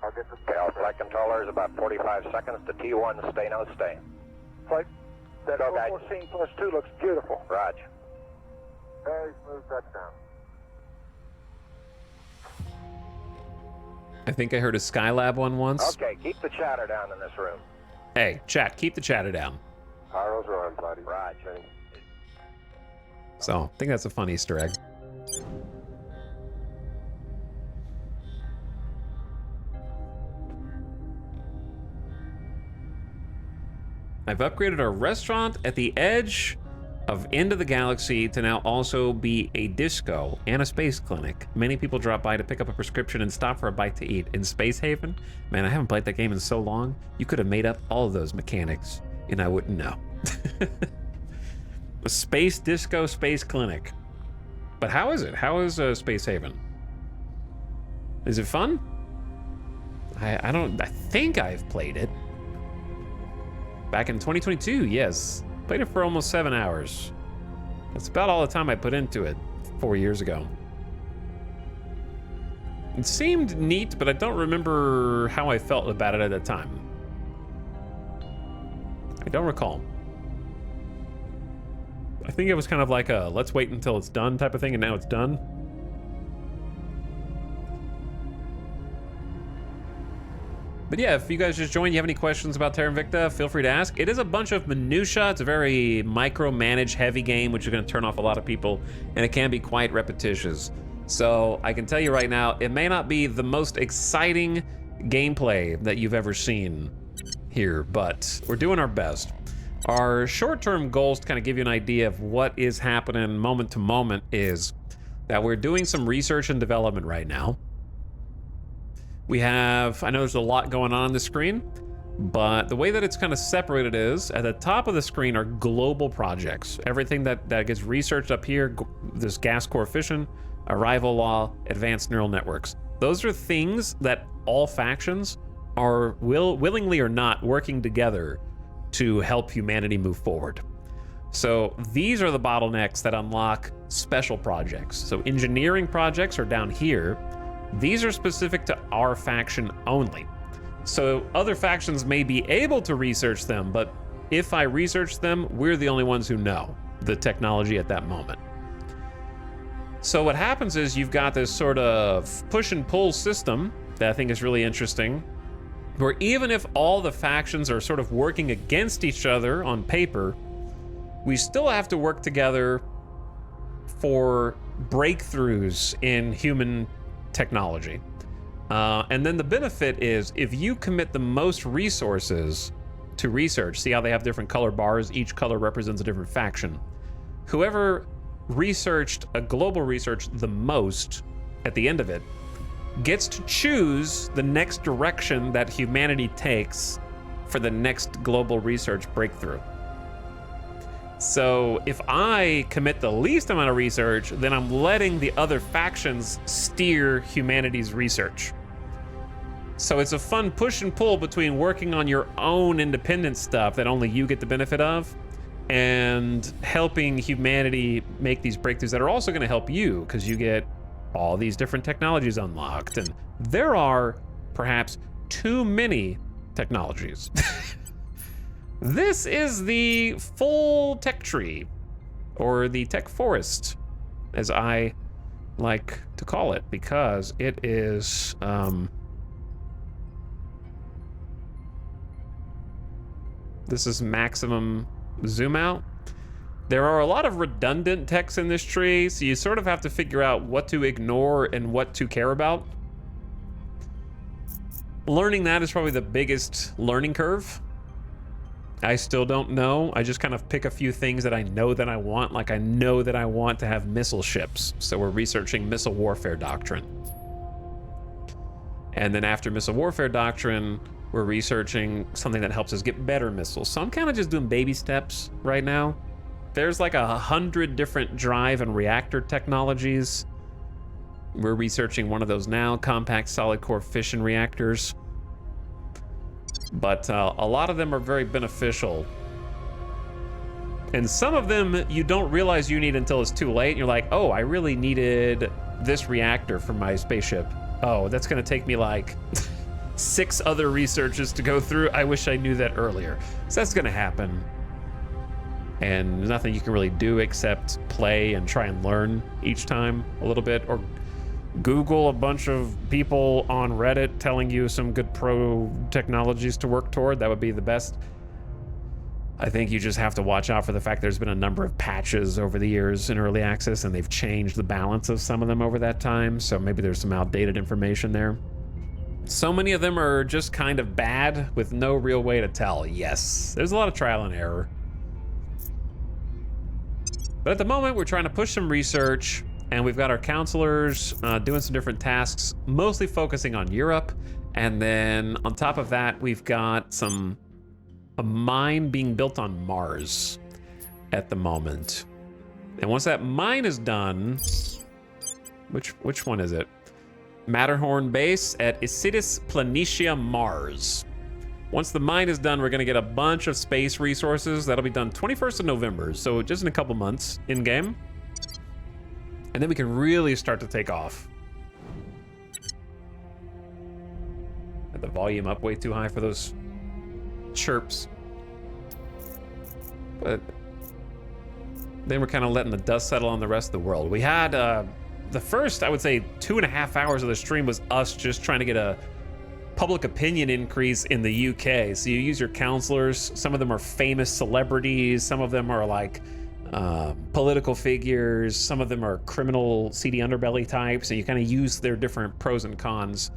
I'll get the... Flight controller is about 45 seconds to T1. Stay, no stay. Flight, that Go, guys. 14+2 looks beautiful. Roger. Very smooth touchdown. I think I heard a Skylab one once. Okay, keep the chatter down in this room. Hey, chat, keep the chatter down. Pyro's on, buddy. Roger. So, I think that's a fun Easter egg. I've upgraded our restaurant at the edge of End of the Galaxy to now also be a disco and a space clinic. Many people drop by to pick up a prescription and stop for a bite to eat. In Space Haven, man, I haven't played that game in so long. You could have made up all of those mechanics and I wouldn't know. A space disco, space clinic. But how is it? How is Space Haven? Is it fun? I think I've played it. Back in 2022, yes. Played it for almost 7 hours. That's about all the time I put into it 4 years ago. It seemed neat, but I don't remember how I felt about it at the time. I don't recall. I think it was kind of like a let's wait until it's done type of thing, and now it's done. But yeah, if you guys just joined, you have any questions about Terra Invicta, feel free to ask. It is a bunch of minutia. It's a very micromanage heavy game, which is going to turn off a lot of people, and it can be quite repetitious. So I can tell you right now, it may not be the most exciting gameplay that you've ever seen here, but we're doing our best. Our short-term goals to kind of give you an idea of what is happening moment to moment is that we're doing some research and development right now. We have, I know there's a lot going on the screen, but the way that it's kind of separated is, at the top of the screen are global projects. Everything that gets researched up here, this gas core fission, arrival law, advanced neural networks. Those are things that all factions are willingly or not working together to help humanity move forward. So these are the bottlenecks that unlock special projects. So engineering projects are down here. These are specific to our faction only. So other factions may be able to research them, but if I research them, we're the only ones who know the technology at that moment. So what happens is you've got this sort of push and pull system that I think is really interesting, where even if all the factions are sort of working against each other on paper, we still have to work together for breakthroughs in human technology. And then the benefit is if you commit the most resources to research, see how they have different color bars, each color represents a different faction. Whoever researched a global research the most at the end of it gets to choose the next direction that humanity takes for the next global research breakthrough. So if I commit the least amount of research, then I'm letting the other factions steer humanity's research. So it's a fun push and pull between working on your own independent stuff that only you get the benefit of and helping humanity make these breakthroughs that are also going to help you because you get all these different technologies unlocked. And there are perhaps too many technologies. This is the full tech tree, or the tech forest, as I like to call it, because it is, this is maximum zoom out. There are a lot of redundant techs in this tree, so you sort of have to figure out what to ignore and what to care about. Learning that is probably the biggest learning curve. I still don't know. I just kind of pick a few things that I know that I want. Like I know that I want to have missile ships. So we're researching missile warfare doctrine. And then after missile warfare doctrine, we're researching something that helps us get better missiles. So I'm kind of just doing baby steps right now. There's like 100 different drive and reactor technologies. We're researching one of those now, compact solid core fission reactors. But a lot of them are very beneficial. And some of them you don't realize you need until it's too late. And you're like, oh, I really needed this reactor for my spaceship. Oh, that's gonna take me like 6 other researches to go through. I wish I knew that earlier. So that's gonna happen. And there's nothing you can really do except play and try and learn each time a little bit, or Google a bunch of people on Reddit telling you some good pro technologies to work toward. That would be the best. I think you just have to watch out for the fact there's been a number of patches over the years in early access, and they've changed the balance of some of them over that time, so maybe there's some outdated information there. So many of them are just kind of bad with no real way to tell. Yes, there's a lot of trial and error. But at the moment, we're trying to push some research, and we've got our counselors doing some different tasks, mostly focusing on Europe. And then on top of that, we've got a mine being built on Mars at the moment. And once that mine is done, which one is it? Matterhorn Base at Isidis Planitia, Mars. Once the mine is done, we're gonna get a bunch of space resources. That'll be done 21st of November, so just in a couple months in-game. And then we can really start to take off. Had the volume up way too high for those chirps. But then we're kind of letting the dust settle on the rest of the world. We had the first, I would say, 2.5 hours of the stream was us just trying to get a public opinion increase in the UK. So you use your counselors. Some of them are famous celebrities. Some of them are like political figures. Some of them are criminal, seedy underbelly types. And you kind of use their different pros and cons.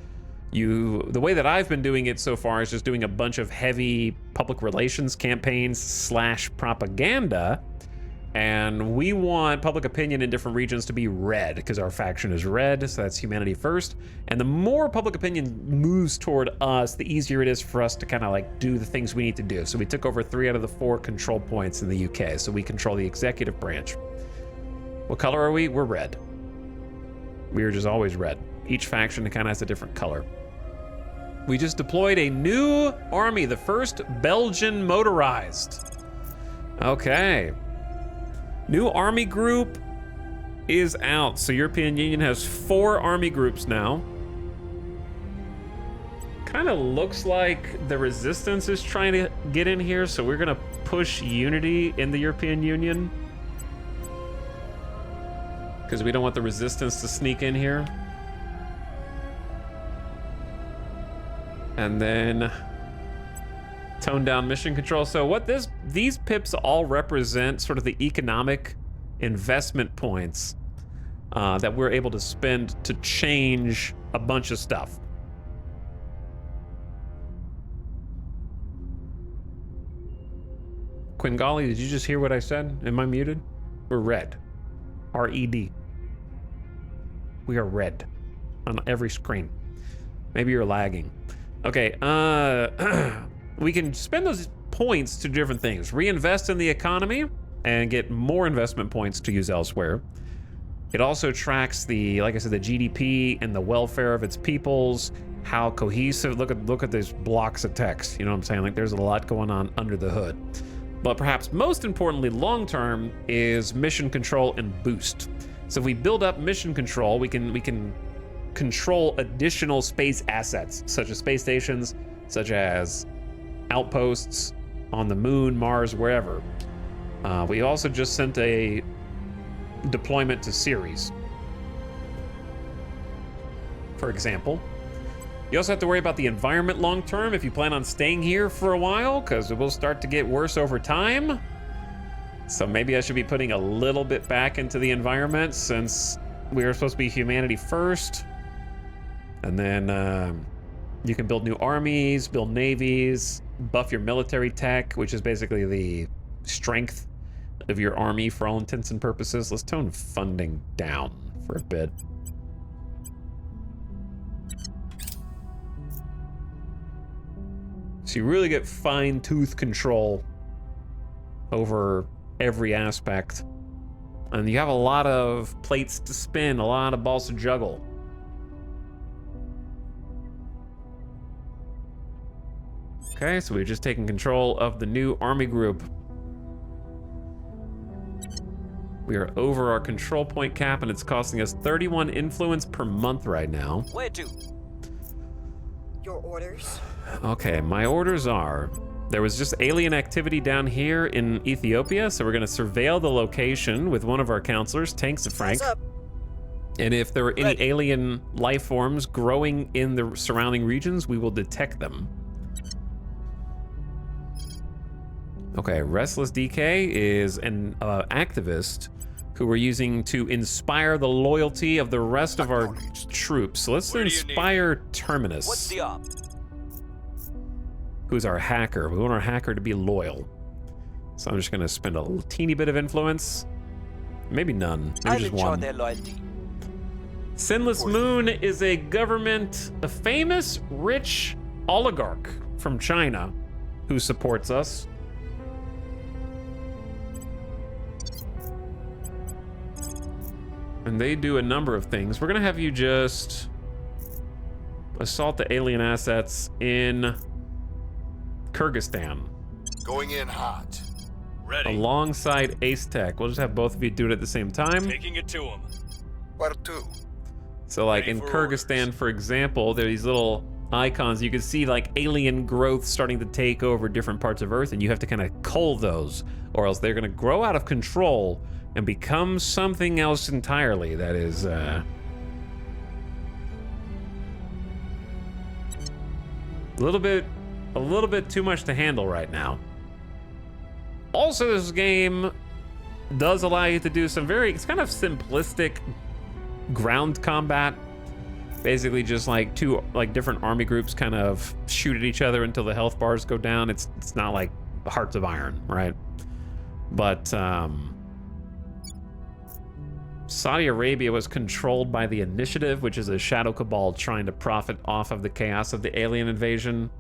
The way that I've been doing it so far is just doing a bunch of heavy public relations campaigns / propaganda. And we want public opinion in different regions to be red, because our faction is red, so that's humanity first. And the more public opinion moves toward us, the easier it is for us to kind of like do the things we need to do. So we took over 3 out of the 4 control points in the UK, so we control the executive branch. What color are we? We're red. We are just always red. Each faction kind of has a different color. We just deployed a new army, the first Belgian motorized. Okay. New army group is out. So European Union has 4 army groups now. Kind of looks like the resistance is trying to get in here, so we're gonna push unity in the European Union, because we don't want the resistance to sneak in here. And then tone down mission control. So what these pips all represent sort of the economic investment points that we're able to spend to change a bunch of stuff. Quingali, did you just hear what I said? Am I muted? We're red. R-E-D. We are red on every screen. Maybe you're lagging. Okay, we can spend those points to different things. Reinvest in the economy and get more investment points to use elsewhere. It also tracks the, like I said, the GDP and the welfare of its peoples, how cohesive, look at these blocks of text, you know what I'm saying? Like there's a lot going on under the hood. But perhaps most importantly, long-term, is mission control and boost. So if we build up mission control, we can control additional space assets, such as space stations, such as outposts on the moon, Mars, wherever. We also just sent a deployment to Ceres, for example. You also have to worry about the environment long term if you plan on staying here for a while, because it will start to get worse over time. So maybe I should be putting a little bit back into the environment, since we are supposed to be humanity first. And then you can build new armies, build navies, buff your military tech, which is basically the strength of your army for all intents and purposes. Let's tone funding down for a bit. So you really get fine-tooth control over every aspect. And you have a lot of plates to spin, a lot of balls to juggle. Okay, so we've just taken control of the new army group. We are over our control point cap, and it's costing us 31 influence per month right now. Where to? Your orders? Okay, my orders are, there was just alien activity down here in Ethiopia, so we're going to surveil the location with one of our counselors, Tanks of Frank. And if there are any alien life forms growing in the surrounding regions, we will detect them. Okay, Restless DK is an activist who we're using to inspire the loyalty of the rest of our troops. So let's inspire Terminus. What's the op? Who's our hacker. We want our hacker to be loyal. So I'm just gonna spend a little teeny bit of influence. Maybe none, maybe just one. Their loyalty. Sinless Moon is a famous rich oligarch from China who supports us. And they do a number of things. We're gonna have you just assault the alien assets in Kyrgyzstan. Going in hot. Ready. Alongside Ace Tech. We'll just have both of you do it at the same time. Taking it to him. Where to? So like in Kyrgyzstan, for example, there are these little icons. You can see like alien growth starting to take over different parts of Earth, and you have to kind of cull those, or else they're gonna grow out of control and become something else entirely that is a little bit too much to handle right now. Also, this game does allow you to do some it's kind of simplistic ground combat. Basically just like two different army groups kind of shoot at each other until the health bars go down. It's not like Hearts of Iron, right? But Saudi Arabia was controlled by the Initiative, which is a shadow cabal trying to profit off of the chaos of the alien invasion.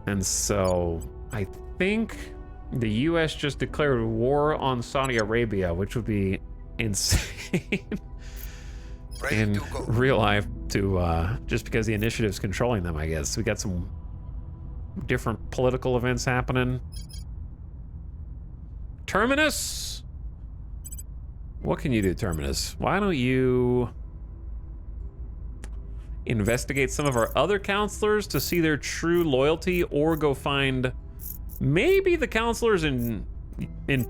And so I think the US just declared war on Saudi Arabia, which would be insane in real life just because the Initiative's controlling them, I guess. We got some different political events happening. Terminus! What can you do, Terminus? Why don't you investigate some of our other counselors to see their true loyalty, or go find maybe the counselors in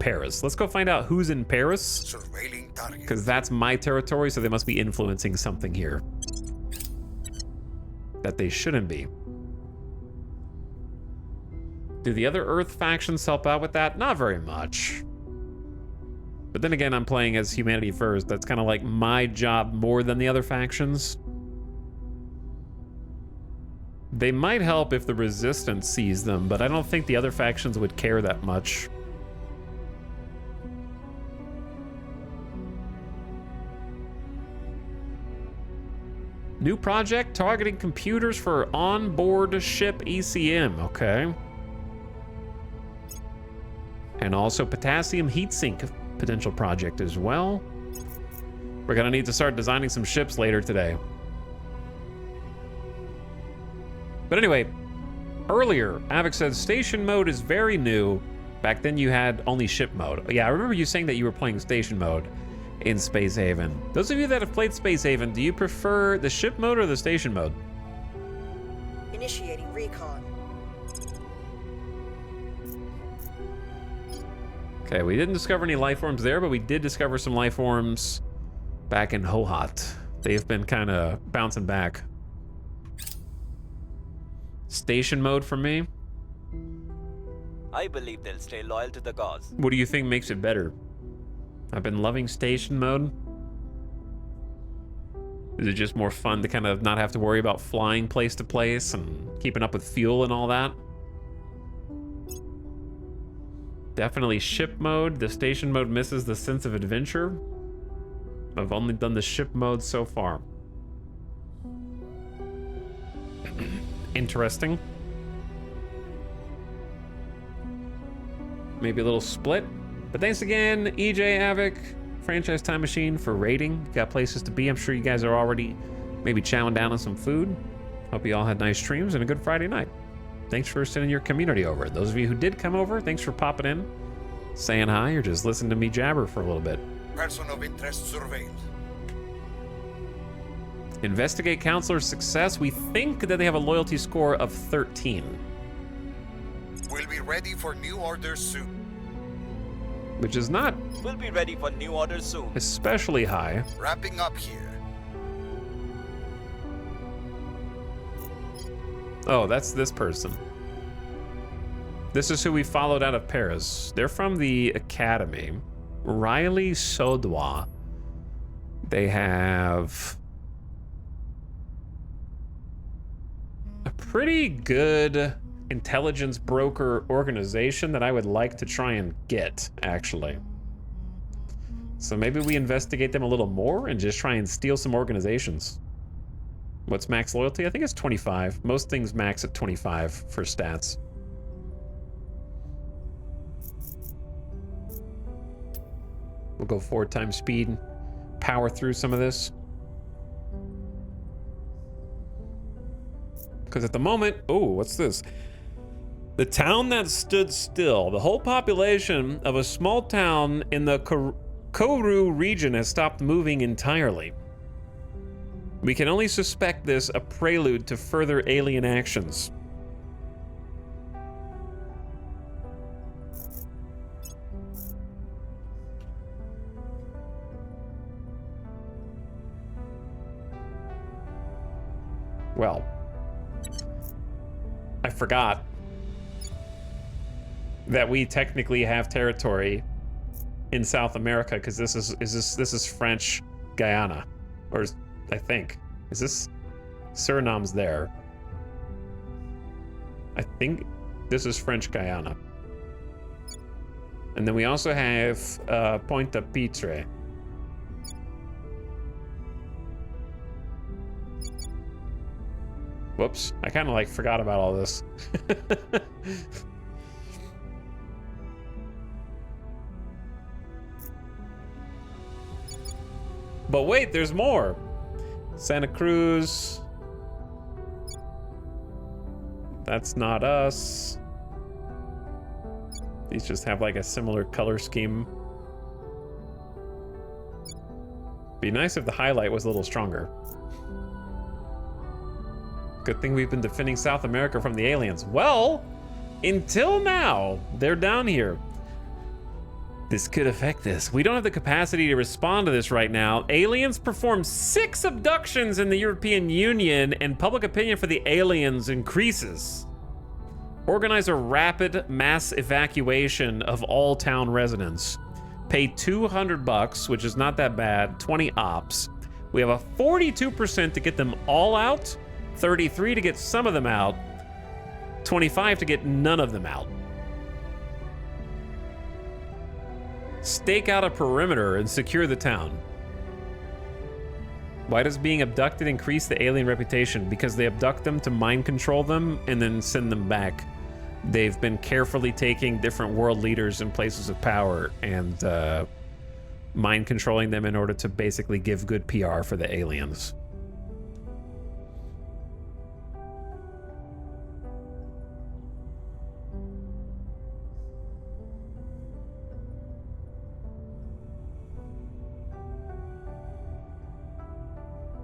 Paris. Let's go find out who's in Paris, because that's my territory, so they must be influencing something here that they shouldn't be. Do the other Earth factions help out with that? Not very much. But then again, I'm playing as Humanity First. That's kind of like my job more than the other factions. They might help if the Resistance sees them, but I don't think the other factions would care that much. New project targeting computers for onboard ship ECM, okay. And also potassium heatsink potential project as well. We're gonna need to start designing some ships later today. But anyway, earlier, Avik said station mode is very new. Back then you had only ship mode. Yeah, I remember you saying that you were playing station mode in Space Haven. Those of you that have played Space Haven, do you prefer the ship mode or the station mode? Initiating recon. Okay, we didn't discover any life forms there, but we did discover some life forms back in Hohat. They've been kind of bouncing back. Station mode for me. I believe they'll stay loyal to the cause. What do you think makes it better? I've been loving station mode. Is it just more fun to kind of not have to worry about flying place to place and keeping up with fuel and all that? Definitely ship mode. The station mode misses the sense of adventure. I've only done the ship mode so far. Interesting. maybe a little split. But thanks again, EJ Avic, Franchise Time Machine, for rating. Got places to be. I'm sure you guys are already maybe chowing down on some food. Hope you all had nice streams and a good Friday night. Thanks for sending your community over. Those of you who did come over, thanks for popping in, saying hi, or just listening to me jabber for a little bit. Person of interest surveilled. Investigate counselor success. We think that they have a loyalty score of 13. We'll be ready for new orders soon. Which is not... We'll be ready for new orders soon. Especially high. Wrapping up here. Oh, that's this person. This is who we followed out of Paris. They're from the Academy. Riley Sodwa. They have a pretty good intelligence broker organization that I would like to try and get, actually. So maybe we investigate them a little more and just try and steal some organizations. What's max loyalty? I think it's 25. Most things max at 25 for stats. We'll go 4 times speed, power through some of this. Because at the moment, oh, what's this? The town that stood still. The whole population of a small town in the Kourou region has stopped moving entirely. We can only suspect this a prelude to further alien actions. Well, I forgot that we technically have territory in South America because this is French Guyana, or I think is this Suriname's there. I think this is French Guyana, and then we also have Pointe-à-Pitre. Whoops, I kind of like forgot about all this. But wait, there's more. Santa Cruz. That's not us. These just have like a similar color scheme. Be nice if the highlight was a little stronger. Good thing we've been defending South America from the aliens. Well, until now, they're down here. This could affect this. We don't have the capacity to respond to this right now. Aliens performed 6 abductions in the European Union, and public opinion for the aliens increases. Organize a rapid mass evacuation of all town residents. Pay $200, which is not that bad, 20 ops. We have a 42% to get them all out, 33 to get some of them out, 25 to get none of them out. Stake out a perimeter and secure the town. Why does being abducted increase the alien reputation? Because they abduct them to mind control them and then send them back. They've been carefully taking different world leaders in places of power and mind controlling them in order to basically give good PR for the aliens.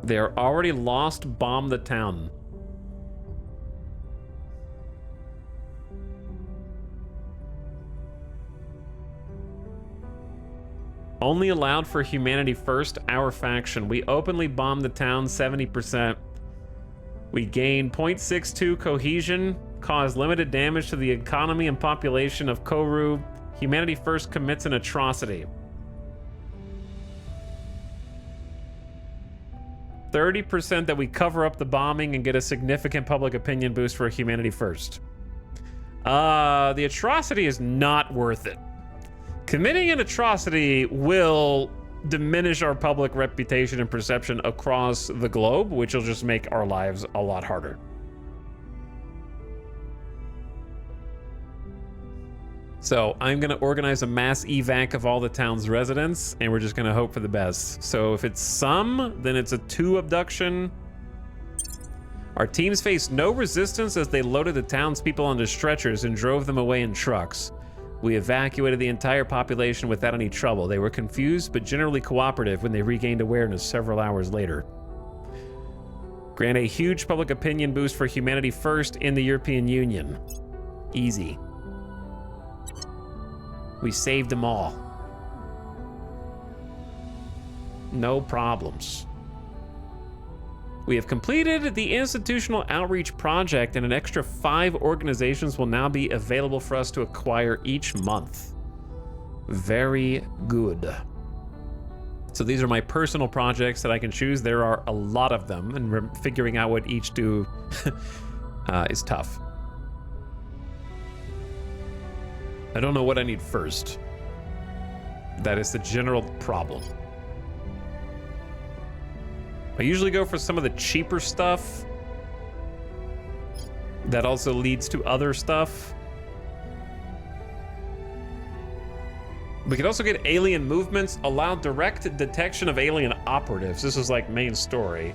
They're already lost. Bomb the town. Only allowed for humanity first, our faction. We openly bombed the town, 70%. We gain 0.62 cohesion, cause limited damage to the economy and population of Kourou. Humanity first commits an atrocity. 30% that we cover up the bombing and get a significant public opinion boost for humanity first. The atrocity is not worth it. Committing an atrocity will diminish our public reputation and perception across the globe, which will just make our lives a lot harder. So I'm gonna organize a mass evac of all the town's residents, and we're just gonna hope for the best. So if it's some, then it's a 2 abduction. Our teams faced no resistance as they loaded the townspeople onto stretchers and drove them away in trucks. We evacuated the entire population without any trouble. They were confused, but generally cooperative when they regained awareness several hours later. Grant a huge public opinion boost for humanity first in the European Union. Easy. We saved them all. No problems. We have completed the institutional outreach project, and an extra 5 organizations will now be available for us to acquire each month. Very good. So these are my personal projects that I can choose. There are a lot of them, and figuring out what each do is tough. I don't know what I need first. That is the general problem. I usually go for some of the cheaper stuff that also leads to other stuff. We could also get alien movements, allow direct detection of alien operatives. This is like main story.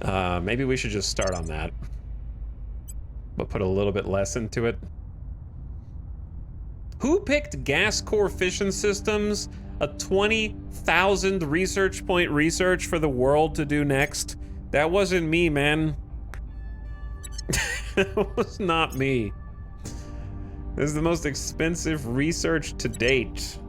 Maybe we should just start on that, but put a little bit less into it. Who picked gas core fission systems? A 20,000 research point research for the world to do next? That wasn't me, man. That was not me. This is the most expensive research to date.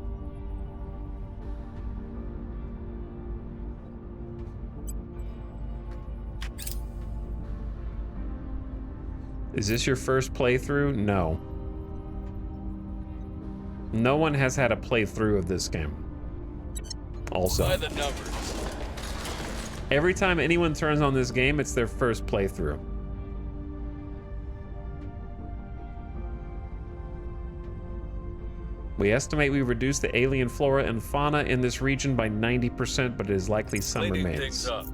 Is this your first playthrough? No. No one has had a playthrough of this game. Also, by the numbers. Every time anyone turns on this game, it's their first playthrough. We estimate we reduced the alien flora and fauna in this region by 90%, but it is likely some Cleaning remains. things up.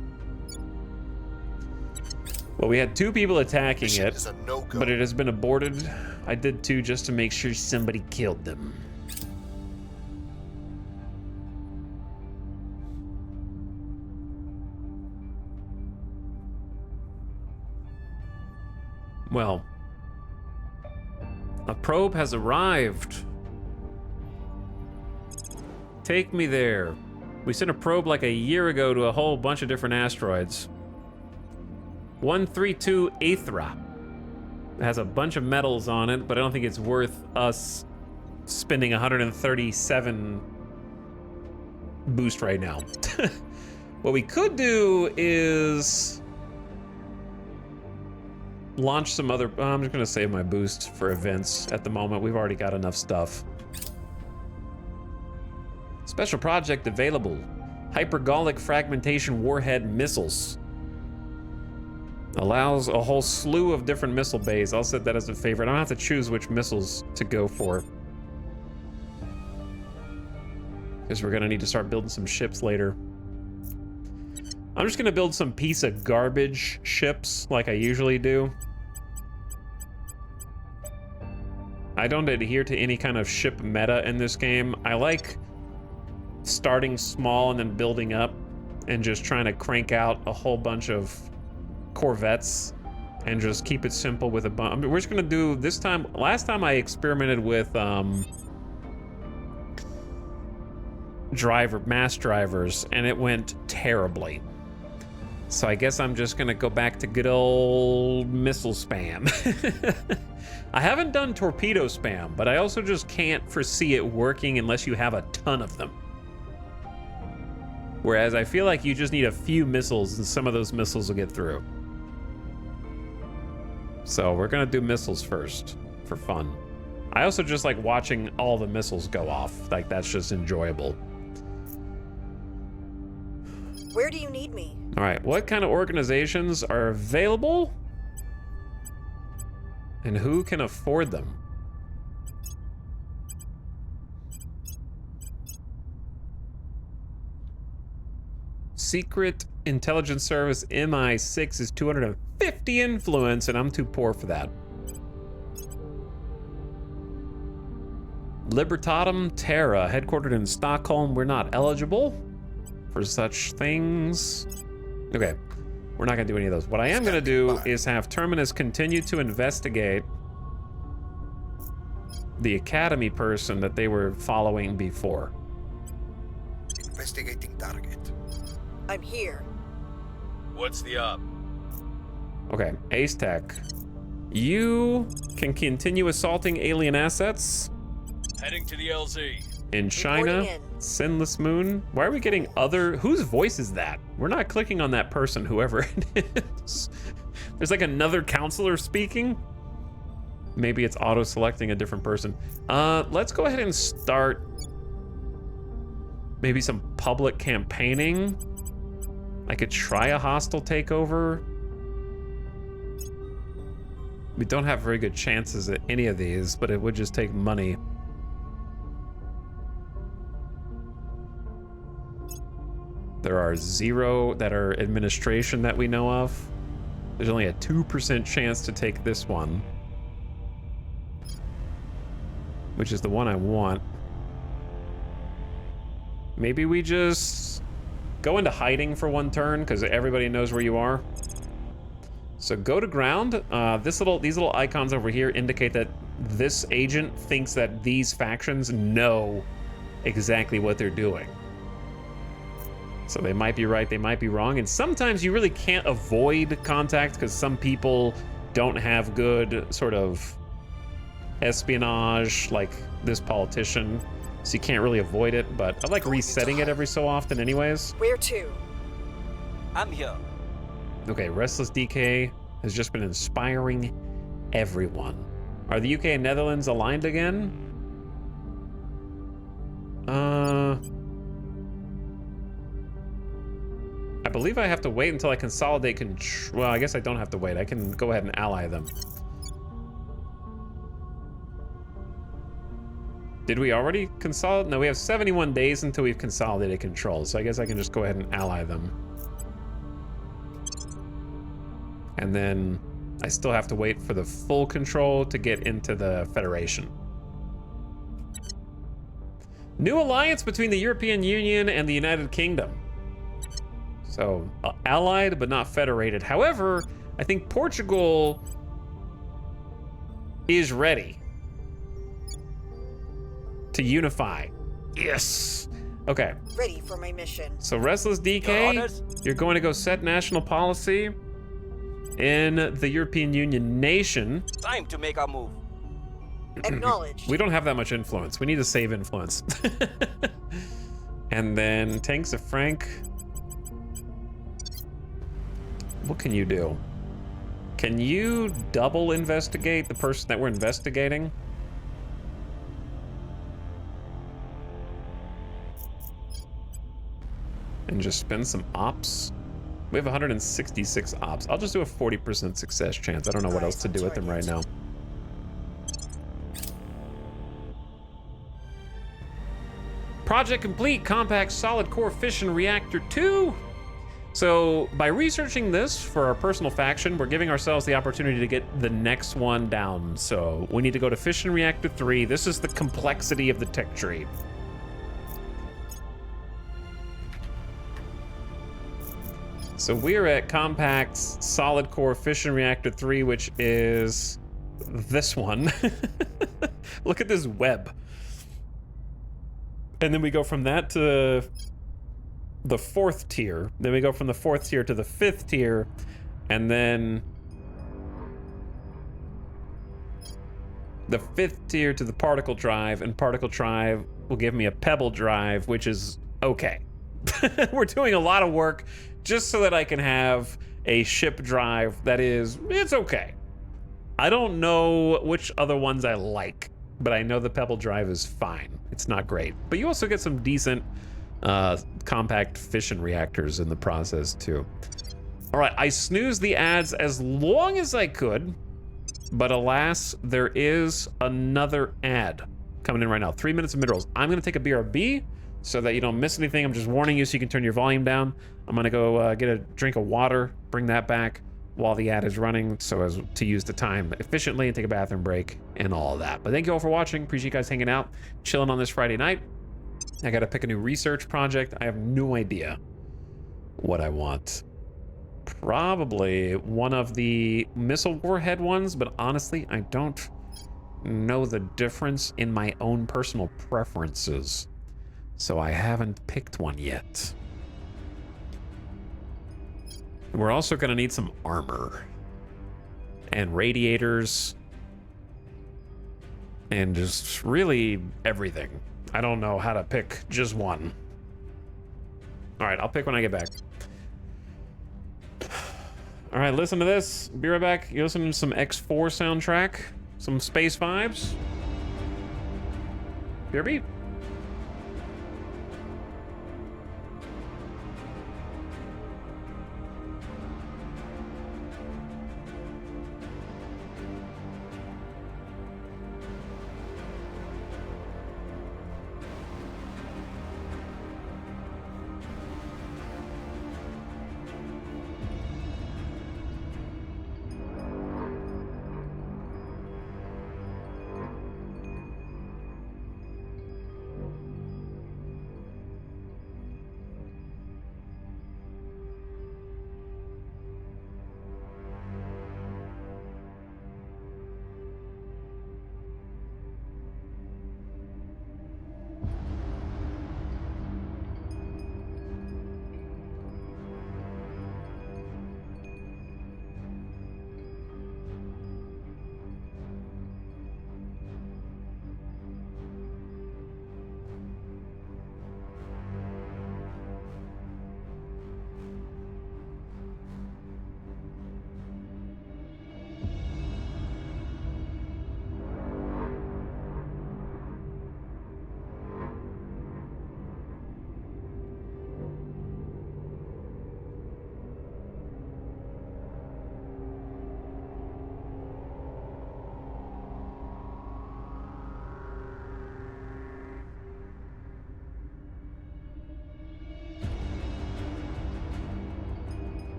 Well, we had 2 people attacking Mission it, is a no-go. but it has been aborted. I did 2 just to make sure somebody killed them. Well, a probe has arrived. Take me there. We sent a probe like a year ago to a whole bunch of different asteroids. 132 Aethra. It has a bunch of metals on it, but I don't think it's worth us spending 137 boost right now. What we could do is launch some other... I'm just gonna save my boost for events at the moment. We've already got enough stuff. Special project available. Hypergolic fragmentation warhead missiles. Allows a whole slew of different missile bays. I'll set that as a favorite. I don't have to choose which missiles to go for, because we're gonna need to start building some ships later. I'm just gonna build some piece of garbage ships like I usually do. I don't adhere to any kind of ship meta in this game. I like starting small and then building up and just trying to crank out a whole bunch of corvettes and just keep it simple with a bunch. I mean, we're just gonna do this time. Last time I experimented with mass drivers, and it went terribly. So I guess I'm just gonna go back to good old missile spam. I haven't done torpedo spam, but I also just can't foresee it working unless you have a ton of them. Whereas I feel like you just need a few missiles and some of those missiles will get through. So we're gonna do missiles first for fun. I also just like watching all the missiles go off. Like, that's just enjoyable. Where do you need me? All right, what kind of organizations are available? And who can afford them? Secret Intelligence Service MI6 is 250 influence, and I'm too poor for that. Libertatum Terra, headquartered in Stockholm. We're not eligible for such things. Okay, we're not gonna do any of those. What I am gonna do is have Terminus continue to investigate the Academy person that they were following before. Investigating target. I'm here. What's the up? Okay, Ace Tech. You can continue assaulting alien assets Heading to the LZ. in China. Reporting in. Sinless Moon. Why are we getting other... Whose voice is that? We're not clicking on that person, whoever it is. There's like another counselor speaking. Maybe it's auto-selecting a different person. Let's go ahead and start maybe some public campaigning. I could try a hostile takeover. We don't have very good chances at any of these, but it would just take money. There are 0 that are administration that we know of. There's only a 2% chance to take this one, which is the one I want. Maybe we just go into hiding for 1 turn because everybody knows where you are. So go to ground. These little icons over here indicate that this agent thinks that these factions know exactly what they're doing. So they might be right, they might be wrong, and sometimes you really can't avoid contact because some people don't have good sort of espionage like this politician, so you can't really avoid it, but I like resetting it every so often anyways. Where to? I'm here. Okay, Restless DK has just been inspiring everyone. Are the UK and Netherlands aligned again? I believe I have to wait until I consolidate well, I guess I don't have to wait. I can go ahead and ally them. Did we already consolidate? No, we have 71 days until we've consolidated control, so I guess I can just go ahead and ally them. And then I still have to wait for the full control to get into the Federation. New alliance between the European Union and the United Kingdom. So, allied but not federated. However, I think Portugal is ready to unify. Yes. Okay. Ready for my mission. So, Restless DK, you're going to go set national policy in the European Union nation. Time to make a move. Acknowledged. We don't have that much influence. We need to save influence. And then Tanks of Frank. What can you do? Can you double investigate the person that we're investigating? And just spend some ops? We have 166 ops. I'll just do a 40% success chance. I don't know what else to do with them right now. Project complete. Compact solid core fission reactor 2. So by researching this for our personal faction, we're giving ourselves the opportunity to get the next one down. So we need to go to Fission Reactor 3. This is the complexity of the tech tree. So we're at Compact Solid Core Fission Reactor 3, which is this one. Look at this web. And then we go from that to the 4th tier. Then we go from the 4th tier to the 5th tier, and then the 5th tier to the particle drive, and particle drive will give me a pebble drive, which is okay. We're doing a lot of work just so that I can have a ship drive that is, it's okay. I don't know which other ones I like, but I know the pebble drive is fine. It's not great, but you also get some decent compact fission reactors in the process too. All right, I snoozed the ads as long as I could, but alas, there is another ad coming in right now. 3 minutes of mid-rolls. I'm gonna take a BRB so that you don't miss anything. I'm just warning you so you can turn your volume down. I'm gonna go get a drink of water, bring that back. while the ad is running so as to use the time efficiently and take a bathroom break and all of that. But thank you all for watching. Appreciate you guys hanging out, chilling on this Friday night. I gotta pick a new research project. I have no idea what I want. Probably one of the missile warhead ones, but honestly, I don't know the difference in my own personal preferences. So I haven't picked one yet. We're also gonna need some armor and radiators and just really everything. I don't know how to pick just one. All right, I'll pick when I get back. All right, listen to this. Be right back. You listen to some X4 soundtrack, some space vibes. BRB.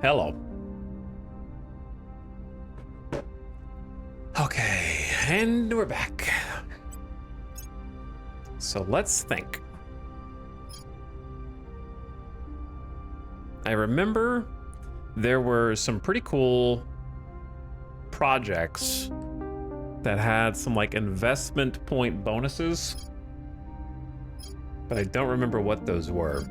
Hello. Okay, and we're back. So let's think. I remember there were some pretty cool projects that had some like investment point bonuses, but I don't remember what those were.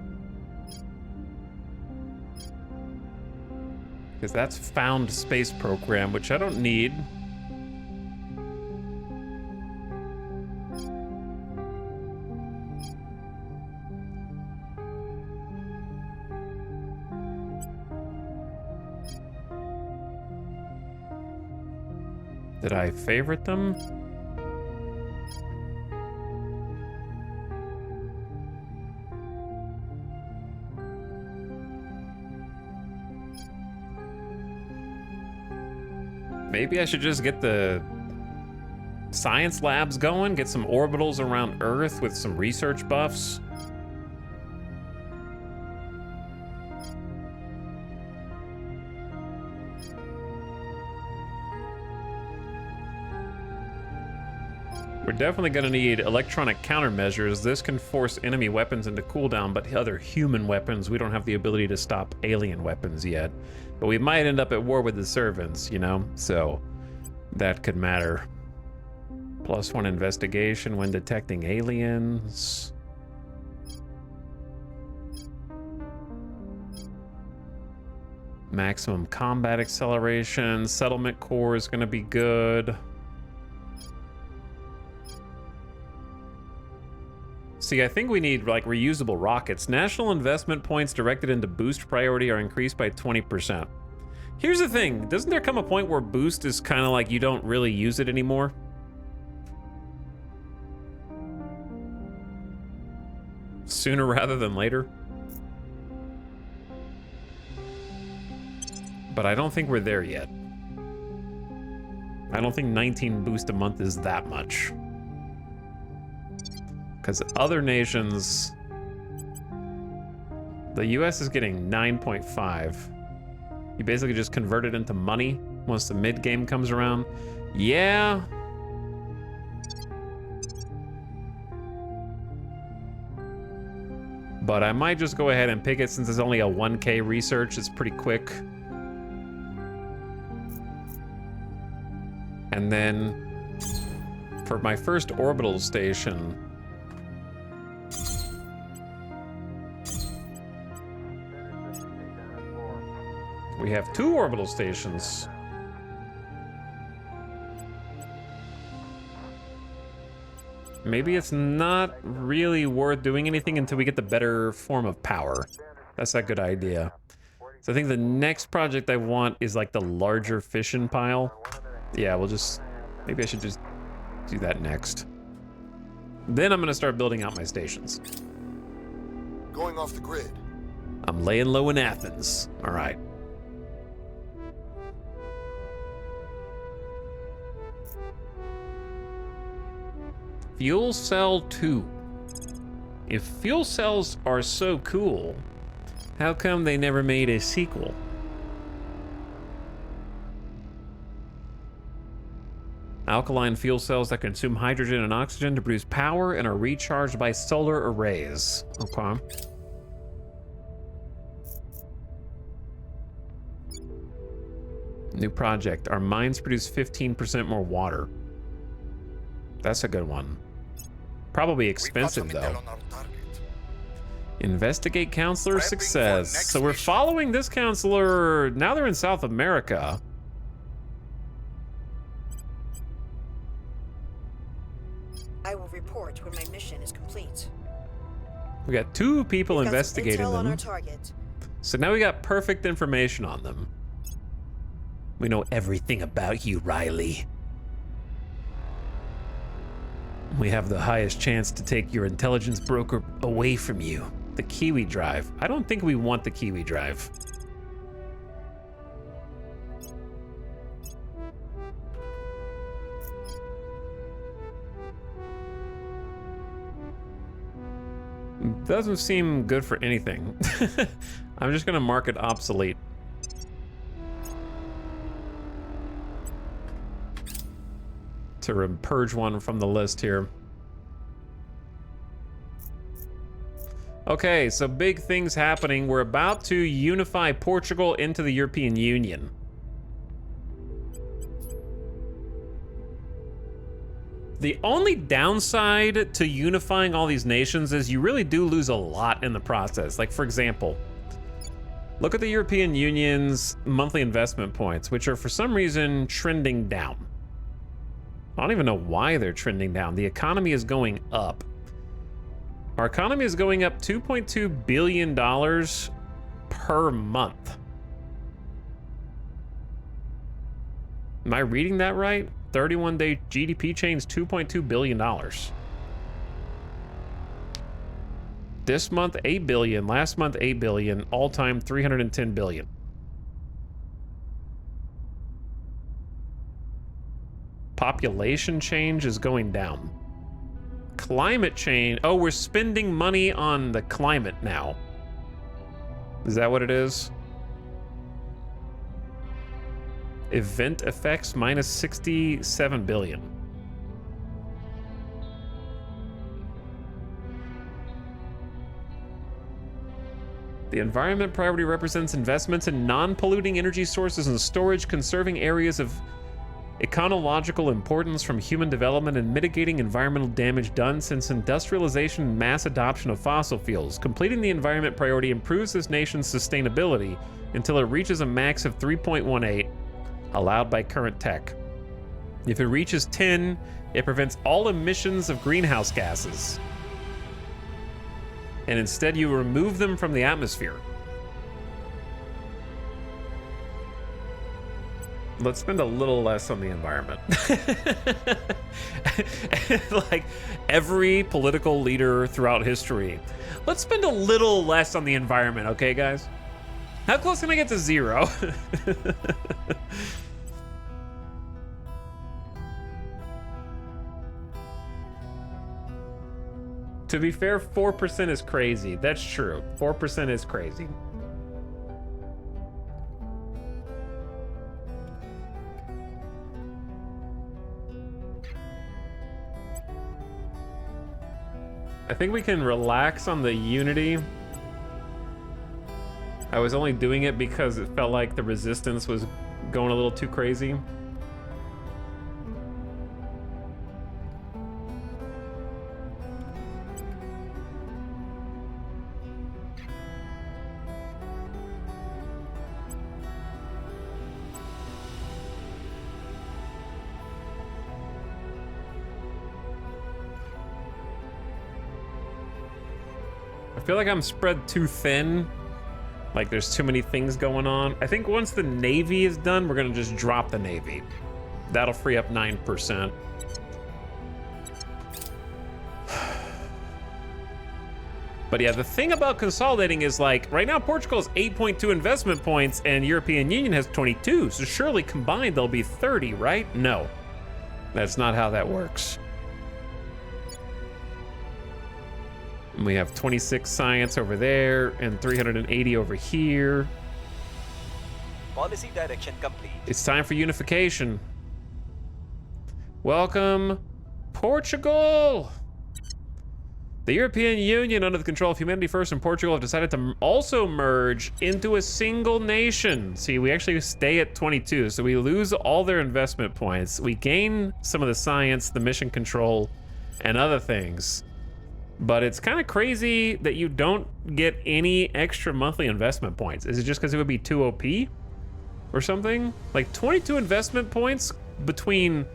Because that's Found Space Program, which I don't need. Did I favorite them? Maybe I should just get the science labs going, get some orbitals around Earth with some research buffs. We're definitely going to need electronic countermeasures. This can force enemy weapons into cooldown, but other human weapons, we don't have the ability to stop alien weapons yet. But we might end up at war with the servants, you know? So that could matter. +1 investigation when detecting aliens. Maximum combat acceleration. Settlement core is going to be good. See, I think we need, like, reusable rockets. National investment points directed into boost priority are increased by 20%. Here's the thing. Doesn't there come a point where boost is kind of like you don't really use it anymore? Sooner rather than later? But I don't think we're there yet. I don't think 19 boost a month is that much. Because other nations, the US is getting 9.5. You basically just convert it into money once the mid game comes around. Yeah. But I might just go ahead and pick it since it's only a 1K research. It's pretty quick. And then for my first orbital station, we have 2 orbital stations. Maybe it's not really worth doing anything until we get the better form of power. That's a good idea. So I think the next project I want is like the larger fission pile. Yeah, we'll just... Maybe I should just do that next. Then I'm gonna start building out my stations. Going off the grid. I'm laying low in Athens. All right. Fuel Cell 2. If fuel cells are so cool, how come they never made a sequel? Alkaline fuel cells that consume hydrogen and oxygen to produce power and are recharged by solar arrays. Okay. New project. Our mines produce 15% more water. That's a good one. Probably expensive, though. Investigate counselor success. So we're following this counselor. Now they're in South America. I will report when my mission is complete. We got 2 people investigating intel on them. our target. So now we got perfect information on them. We know everything about you, Riley. We have the highest chance to take your intelligence broker away from you. The Kiwi Drive. I don't think we want the Kiwi Drive. Doesn't seem good for anything. I'm just gonna mark it obsolete. To purge one from the list here. Okay, so big things happening. We're about to unify Portugal into the European Union. The only downside to unifying all these nations is you really do lose a lot in the process. Like, for example, look at the European Union's monthly investment points, which are for some reason trending down. I don't even know why they're trending down. The economy is going up. Our economy is going up $2.2 billion per month. Am I reading that right? 31-day GDP change, $2.2 billion. This month, $8 billion. Last month, $8 billion. All-time, $310 billion. Population change is going down. Climate change. Oh, we're spending money on the climate now. Is that what it is? Event effects minus 67 billion. The environment priority represents investments in non-polluting energy sources and storage, conserving areas of ecological importance from human development and mitigating environmental damage done since industrialization and mass adoption of fossil fuels. Completing the environment priority improves this nation's sustainability until it reaches a max of 3.18 allowed by current tech. If it reaches 10, it prevents all emissions of greenhouse gases. And instead you remove them from the atmosphere. Let's spend a little less on the environment. Like every political leader throughout history. Let's spend a little less on the environment, okay, guys? How close can I get to 0? To be fair, 4% is crazy. That's true. 4% is crazy. I think we can relax on the Unity. I was only doing it because it felt like the resistance was going a little too crazy. I feel like I'm spread too thin. Like there's too many things going on. I think once the Navy is done, we're gonna just drop the Navy. That'll free up 9%. But yeah, the thing about consolidating is like, right now Portugal has 8.2 investment points and European Union has 22. So surely combined they'll be 30, right? No, that's not how that works. And we have 26 science over there and 380 over here. Policy direction complete. It's time for unification. Welcome, Portugal. The European Union, under the control of Humanity First and Portugal, have decided to also merge into a single nation. See, we actually stay at 22, so we lose all their investment points. We gain some of the science, the mission control, and other things. But it's kind of crazy that you don't get any extra monthly investment points. Is it just because it would be too OP or something? Like 22 investment points between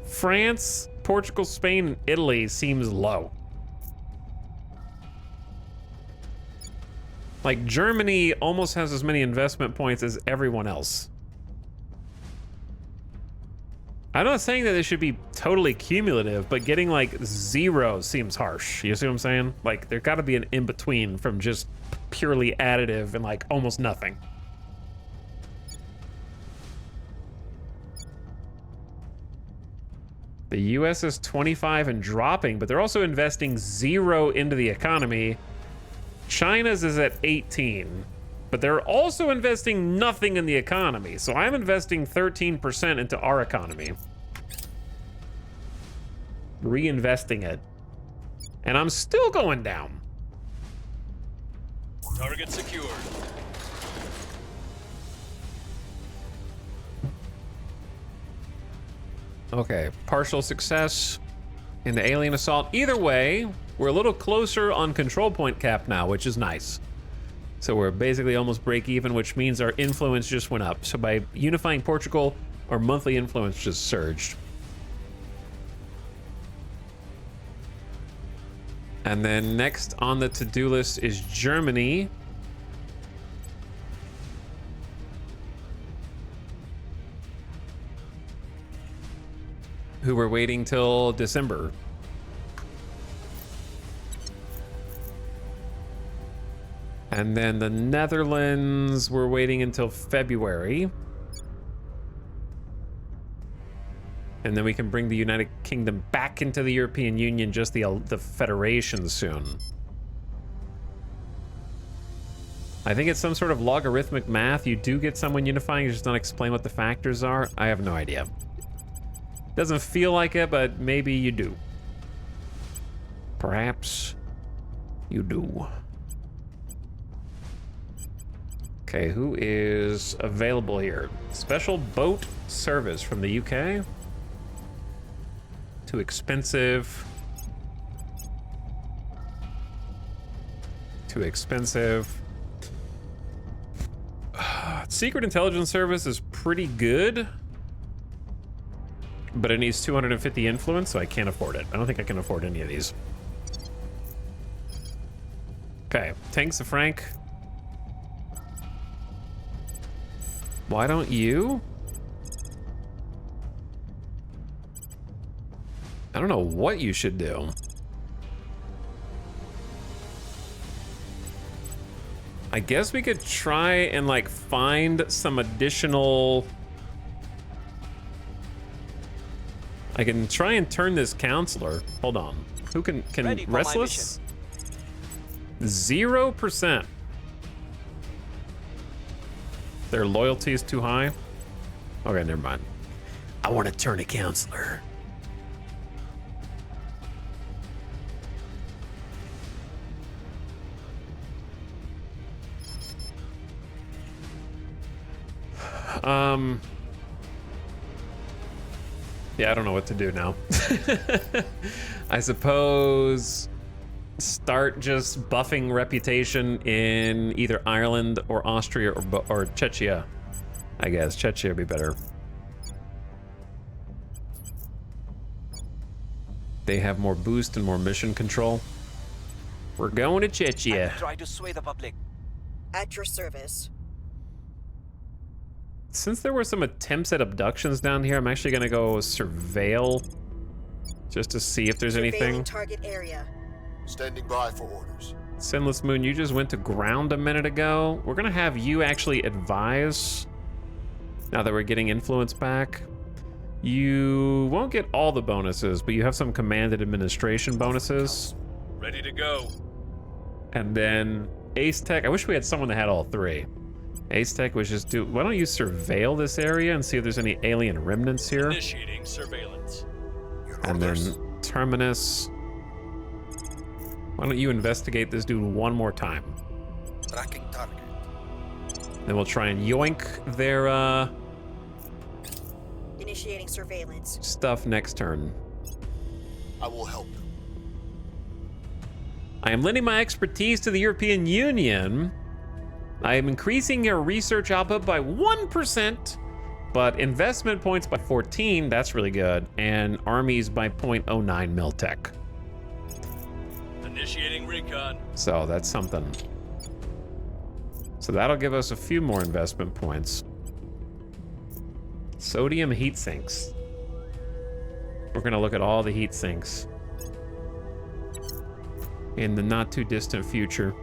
France, Portugal, Spain, and Italy seems low. Like Germany almost has as many investment points as everyone else. I'm not saying that it should be totally cumulative, but getting like 0 seems harsh. You see what I'm saying? Like there gotta be an in-between from just purely additive and like almost nothing. The US is 25 and dropping, but they're also investing 0 into the economy. China's is at 18, but they're also investing nothing in the economy. So I'm investing 13% into our economy. Reinvesting it. And I'm still going down. Target secured. Okay, partial success in the alien assault. Either way, we're a little closer on control point cap now, which is nice. So we're basically almost break even, which means our influence just went up. So by unifying Portugal, our monthly influence just surged. And then next on the to-do list is Germany. Who we're waiting till December. And then the Netherlands, we're waiting until February. And then we can bring the United Kingdom back into the European Union, just the Federation soon. I think it's some sort of logarithmic math. You do get someone unifying, you just don't explain what the factors are. I have no idea. Doesn't feel like it, but maybe you do. Perhaps you do. Okay, who is available here? Special boat service from the UK. Too expensive. Too expensive. Secret Intelligence Service is pretty good, but it needs 250 influence, so I can't afford it. I don't think I can afford any of these. Okay, Tanks of Frank. Why don't you? I don't know what you should do. I guess we could try and like find some additional. I can try and turn this counselor. Hold on. Who can Restless? 0%. Their loyalty is too high. Okay, never mind. I want to turn a counselor. Yeah, I don't know what to do now. I suppose start just buffing reputation in either Ireland or Austria or Czechia. I guess Czechia would be better. They have more boost and more mission control. We're going to Czechia. Try to sway the public. At your service. Since there were some attempts at abductions down here, I'm actually gonna go surveil just to see if there's anything. Target area. Standing by for orders. Sinless Moon, you just went to ground a minute ago. We're gonna have you actually advise now that we're getting influence back. You won't get all the bonuses, but you have some command and administration bonuses. Ready to go. And then Ace Tech, I wish we had someone that had all three. Ace Tech was just why don't you surveil this area and see if there's any alien remnants here? Initiating surveillance. And then Terminus, why don't you investigate this dude one more time? Tracking target. Then we'll try and yoink their Initiating surveillance. stuff next turn. I will help. I am lending my expertise to the European Union. I am increasing your research output by 1%, but investment points by 14, that's really good, and armies by 0.09 Miltech. Initiating recon. So that's something. So that'll give us a few more investment points. Sodium heat sinks. We're gonna look at all the heat sinks in the not too distant future.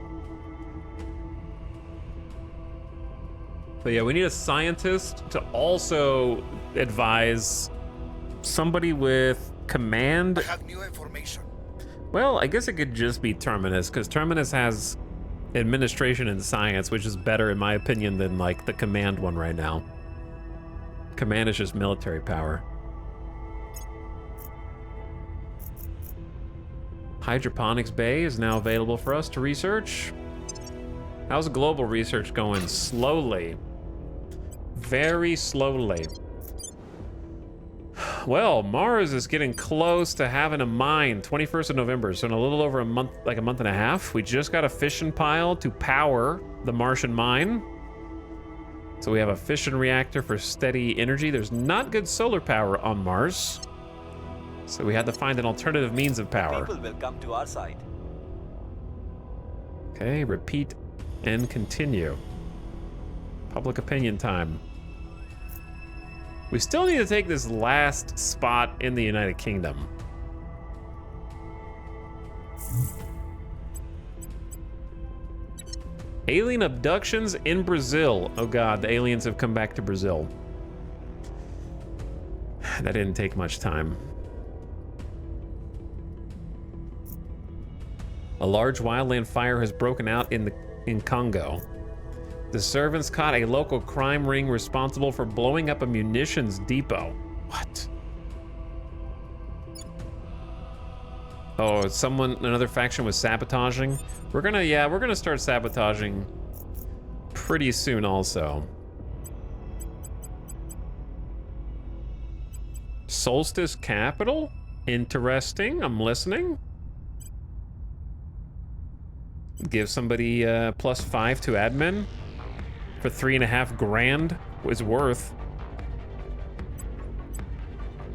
But yeah, we need a scientist to also advise somebody with command. I have new information. Well, I guess it could just be Terminus, because Terminus has administration and science, which is better in my opinion than like the command one right now. Command is just military power. Hydroponics Bay is now available for us to research. How's global research going? Slowly. Very slowly. Well, Mars is getting close to having a mine. 21st of November, so in a little over a month, like a month and a half. We just got a fission pile to power the Martian mine. So we have a fission reactor for steady energy. There's not good solar power on Mars. So we had to find an alternative means of power. People will come to our side. Okay, repeat and continue. Public opinion time. We still need to take this last spot in the United Kingdom. Alien abductions in Brazil. Oh god, the aliens have come back to Brazil. That didn't take much time. A large wildland fire has broken out in Congo. The servants caught a local crime ring responsible for blowing up a munitions depot. What? Oh, another faction was sabotaging. We're gonna start sabotaging pretty soon also. Solstice Capital? Interesting, I'm listening. Give somebody +5 to admin for 3.5 grand was worth.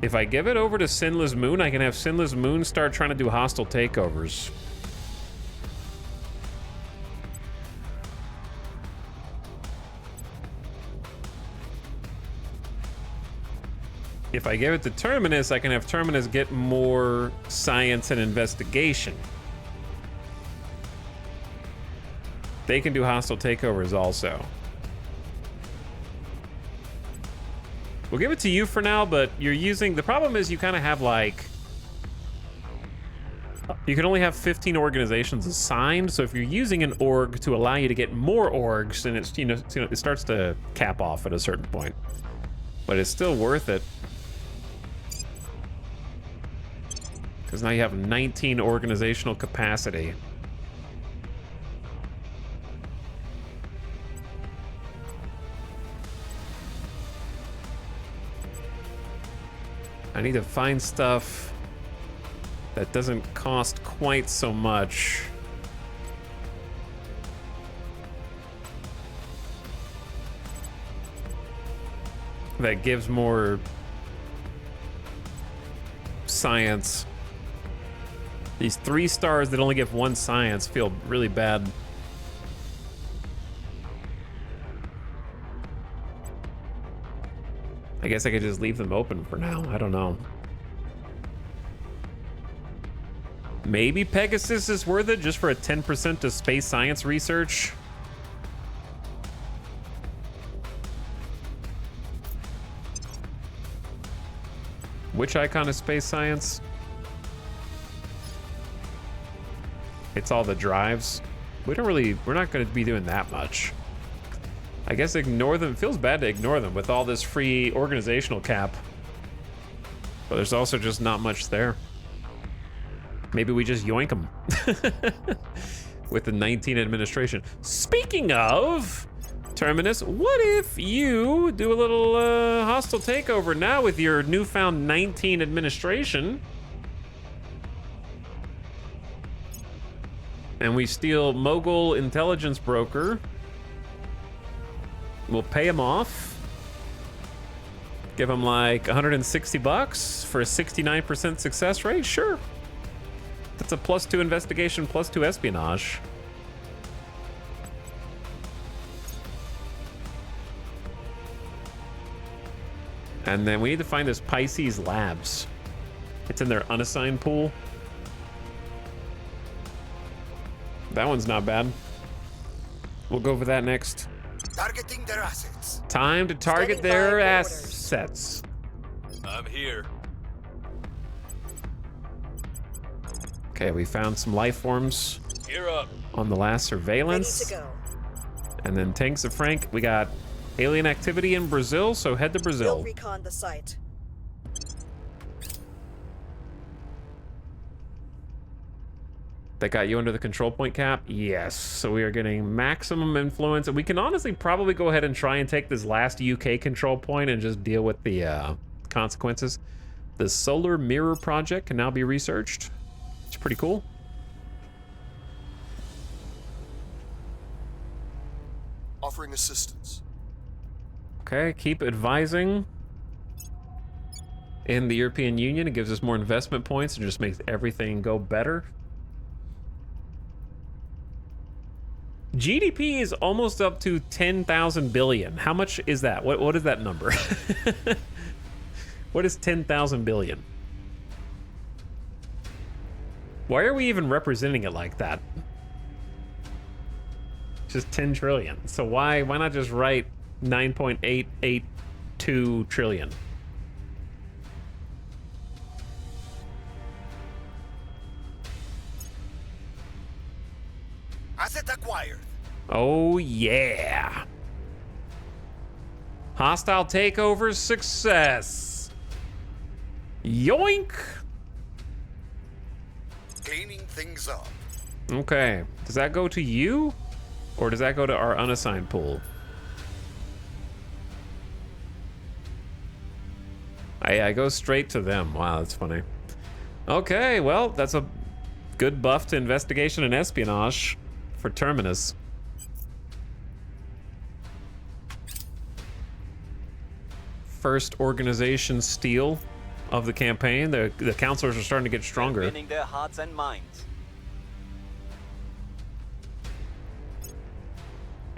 If I give it over to Sinless Moon, I can have Sinless Moon start trying to do hostile takeovers. If I give it to Terminus, I can have Terminus get more science and investigation. They can do hostile takeovers also. We'll give it to you for now, but you're using... The problem is you kind of have like... You can only have 15 organizations assigned, so if you're using an org to allow you to get more orgs, then it's, it starts to cap off at a certain point. But it's still worth it. Because now you have 19 organizational capacity. I need to find stuff that doesn't cost quite so much. That gives more science. These 3 stars that only give 1 science feel really bad. I guess I could just leave them open for now. I don't know. Maybe Pegasus is worth it just for a 10% to space science research. Which icon is space science? It's all the drives. We're not going to be doing that much. I guess ignore them. It feels bad to ignore them with all this free organizational cap. But there's also just not much there. Maybe we just yoink them. With the 19 administration. Speaking of Terminus, what if you do a little hostile takeover now with your newfound 19 administration? And we steal Mogul Intelligence Broker. We'll pay him off. Give him like $160 for a 69% success rate? Sure. That's a +2 investigation, +2 espionage. And then we need to find this Pisces Labs. It's in their unassigned pool. That one's not bad. We'll go over that next. Targeting their assets. Time to target their assets. I'm here. Okay, we found some life forms. Gear up. On the last surveillance. Ready to go. And then tanks of Frank. We got alien activity in Brazil, so head to Brazil. We'll recon the site. That got you under the control point cap? Yes. So we are getting maximum influence. And we can honestly probably go ahead and try and take this last UK control point and just deal with the consequences. The Solar Mirror Project can now be researched. It's pretty cool. Offering assistance. Okay, keep advising in the European Union. It gives us more investment points and just makes everything go better. GDP is almost up to 10,000 billion. How much is that? What is that number? What is 10,000 billion? Why are we even representing it like that? Just 10 trillion. So why not just write 9.882 trillion? Asset acquired. Oh, yeah. Hostile takeover success. Yoink. Cleaning things up. Okay. Does that go to you? Or does that go to our unassigned pool? I go straight to them. Wow, that's funny. Okay, well, that's a good buff to investigation and espionage for Terminus. First organization steal of the campaign. The counselors are starting to get stronger. Winning their hearts and minds.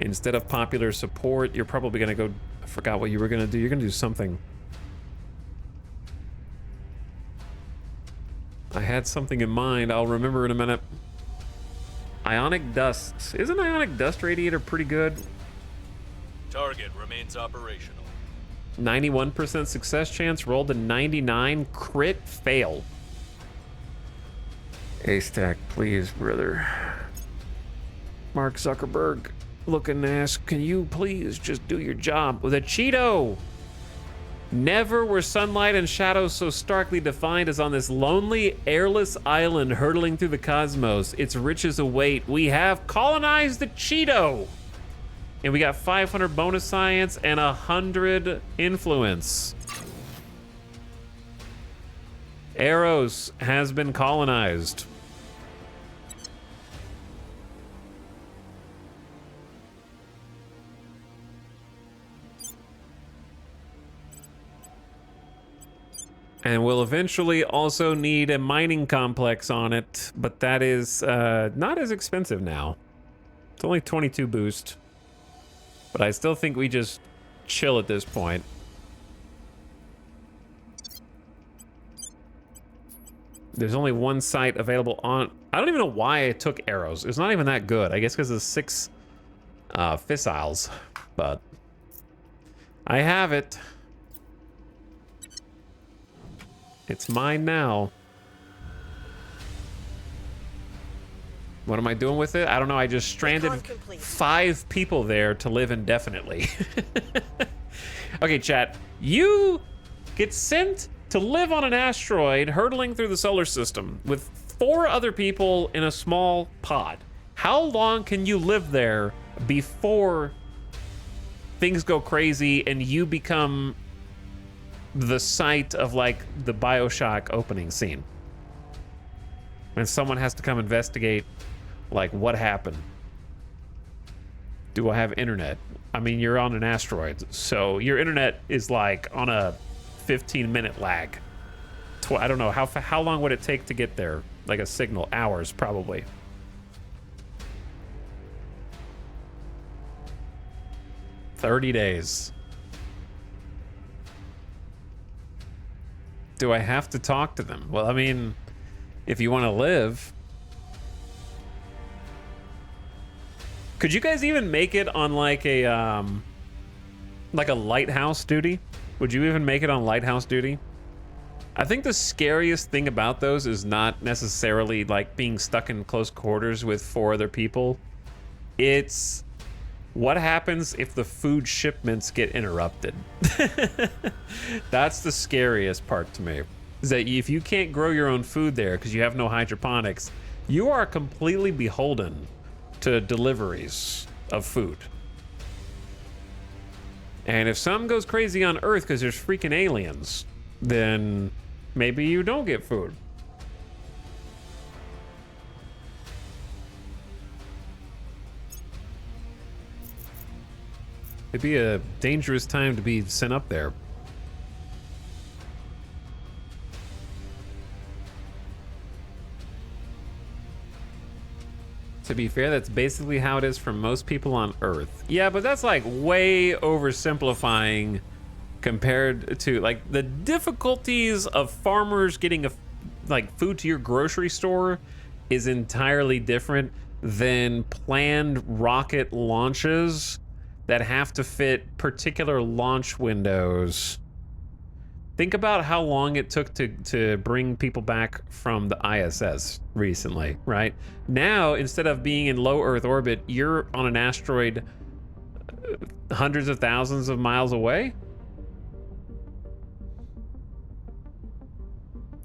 Instead of popular support, you're probably gonna go. I forgot what you were gonna do. You're gonna do something. I had something in mind. I'll remember in a minute. Ionic dust. Isn't ionic dust radiator pretty good? Target remains operational. 91% success chance, rolled a 99, crit fail. A-stack, please, brother. Mark Zuckerberg looking to ask, can you please just do your job with a Cheeto? Never were sunlight and shadows so starkly defined as on this lonely, airless island hurtling through the cosmos. Its riches await. We have colonized the Cheeto. And we got 500 bonus science and 100 influence. Eros has been colonized. And we'll eventually also need a mining complex on it, but that is not as expensive now. It's only 22 boost. But I still think we just chill at this point. There's only one site available on... I don't even know why I took arrows. It's not even that good. I guess because of 6 fissiles. But I have it. It's mine now. What am I doing with it? I don't know. I just stranded 5 people there to live indefinitely. Okay, chat. You get sent to live on an asteroid hurtling through the solar system with 4 other people in a small pod. How long can you live there before things go crazy and you become the site of, like, the BioShock opening scene? And someone has to come investigate, like, what happened. Do I have internet? I mean, you're on an asteroid, so your internet is, like, on a 15-minute lag. I don't know, how long would it take to get there? Like a signal? Hours, probably. $30 days. Do I have to talk to them? Well, I mean, if you want to live... Could you guys even make it on like a lighthouse duty? Would you even make it on lighthouse duty? I think the scariest thing about those is not necessarily like being stuck in close quarters with 4 other people. It's what happens if the food shipments get interrupted. That's the scariest part to me. Is that if you can't grow your own food there because you have no hydroponics, you are completely beholden to deliveries of food. And if something goes crazy on Earth because there's freaking aliens, then maybe you don't get food. It'd be a dangerous time to be sent up there. To be fair, that's basically how it is for most people on Earth. Yeah, but that's like way oversimplifying compared to like the difficulties of farmers getting like food to your grocery store is entirely different than planned rocket launches that have to fit particular launch windows Think about how long it took to bring people back from the ISS recently, right? Now, instead of being in low Earth orbit, you're on an asteroid hundreds of thousands of miles away.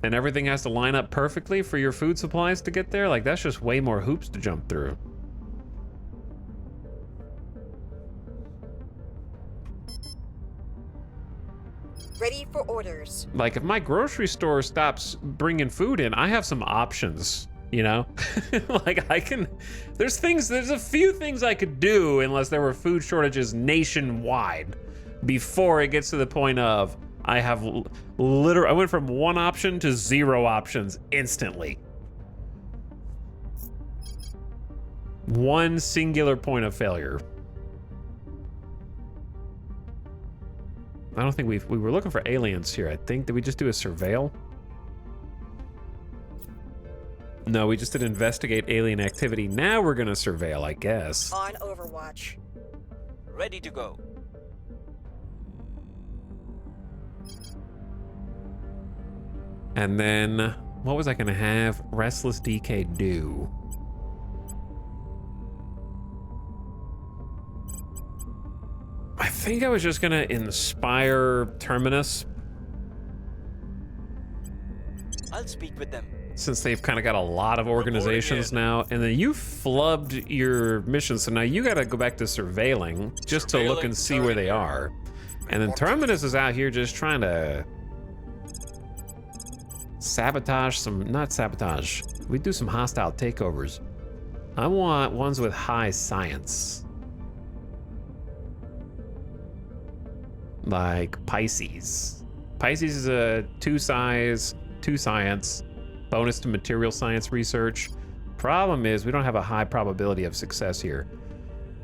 And everything has to line up perfectly for your food supplies to get there. Like, that's just way more hoops to jump through. Ready for orders. Like, if my grocery store stops bringing food in, I have some options, you know? Like, there's a few things I could do unless there were food shortages nationwide before it gets to the point of I went from 1 option to 0 options instantly. One singular point of failure. I don't think we were looking for aliens here. I think, did we just do a surveil? No, we just did investigate alien activity. Now we're gonna surveil, I guess. On Overwatch. Ready to go. And then, what was I gonna have Restless DK do? I think I was just gonna inspire Terminus. I'll speak with them. Since they've kind of got a lot of organizations now, and then you flubbed your mission, so now you gotta go back to surveilling just to look and see where they are. And then Terminus is out here just trying to not sabotage. We do some hostile takeovers. I want ones with high science. Like Pisces. Pisces is a 2 size, 2 science, bonus to material science research. Problem is we don't have a high probability of success here.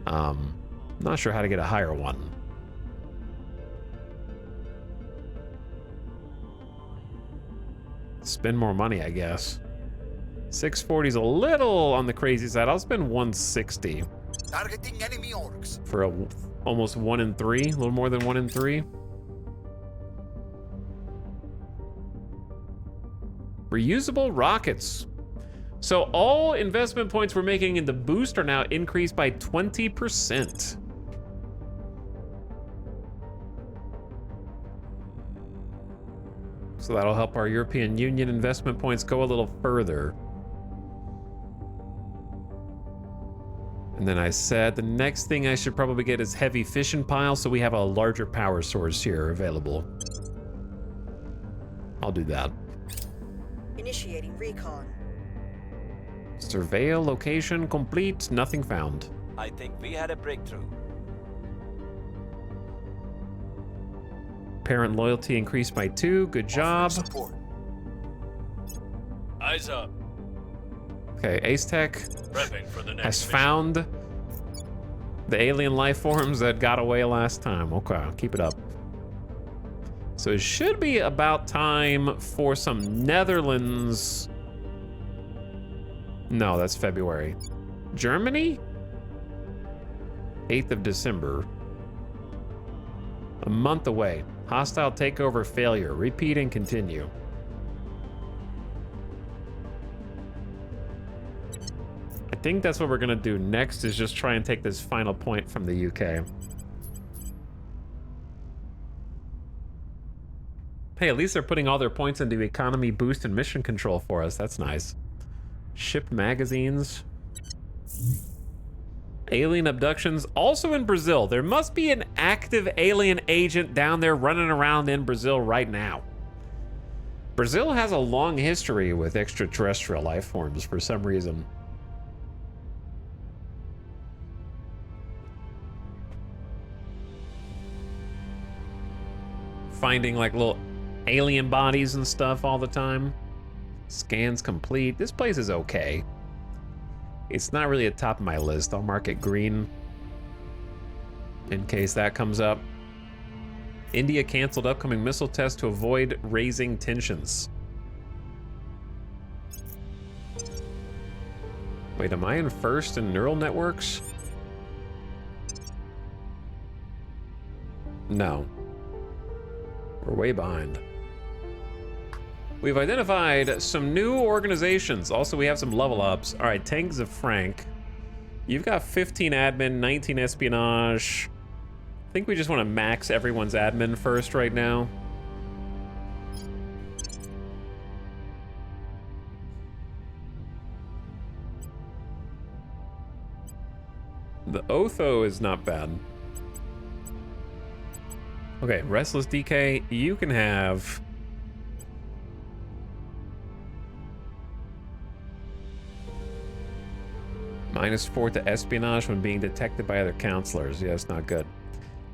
Not sure how to get a higher one. Spend more money, I guess. 640 is a little on the crazy side. I'll spend 160. Targeting enemy orcs. For almost 1 in 3, a little more than 1 in 3. Reusable rockets. So all investment points we're making in the boost are now increased by 20%. So that'll help our European Union investment points go a little further. And then I said the next thing I should probably get is heavy fission pile, so we have a larger power source here available. I'll do that. Initiating recon. Surveil location complete, nothing found. I think we had a breakthrough. Parent loyalty increased by 2, good job. Eyes up. Okay, Ace Tech Prepping for the next has mission. found the alien life forms that got away last time. Okay, keep it up. So it should be about time for some Netherlands. No, that's February. Germany? 8th of December. A month away. Hostile takeover failure. Repeat and continue. I think that's what we're gonna do next, is just try and take this final point from the UK. Hey, at least they're putting all their points into economy boost and mission control for us. That's nice. Shipped magazines. Alien abductions, also in Brazil. There must be an active alien agent down there running around in Brazil right now. Brazil has a long history with extraterrestrial life forms for some reason. Finding like little alien bodies and stuff all the time. Scans complete. This place is okay. It's not really at top of my list. I'll mark it green in case that comes up. India canceled upcoming missile tests to avoid raising tensions. Wait, am I in first in neural networks? No. We're way behind. We've identified some new organizations. Also, we have some level ups. All right, Tanks of Frank. You've got 15 admin, 19 espionage. I think we just want to max everyone's admin first right now. The Otho is not bad. Okay, Restless DK, you can have... -4 to espionage when being detected by other counselors. Yeah, it's not good.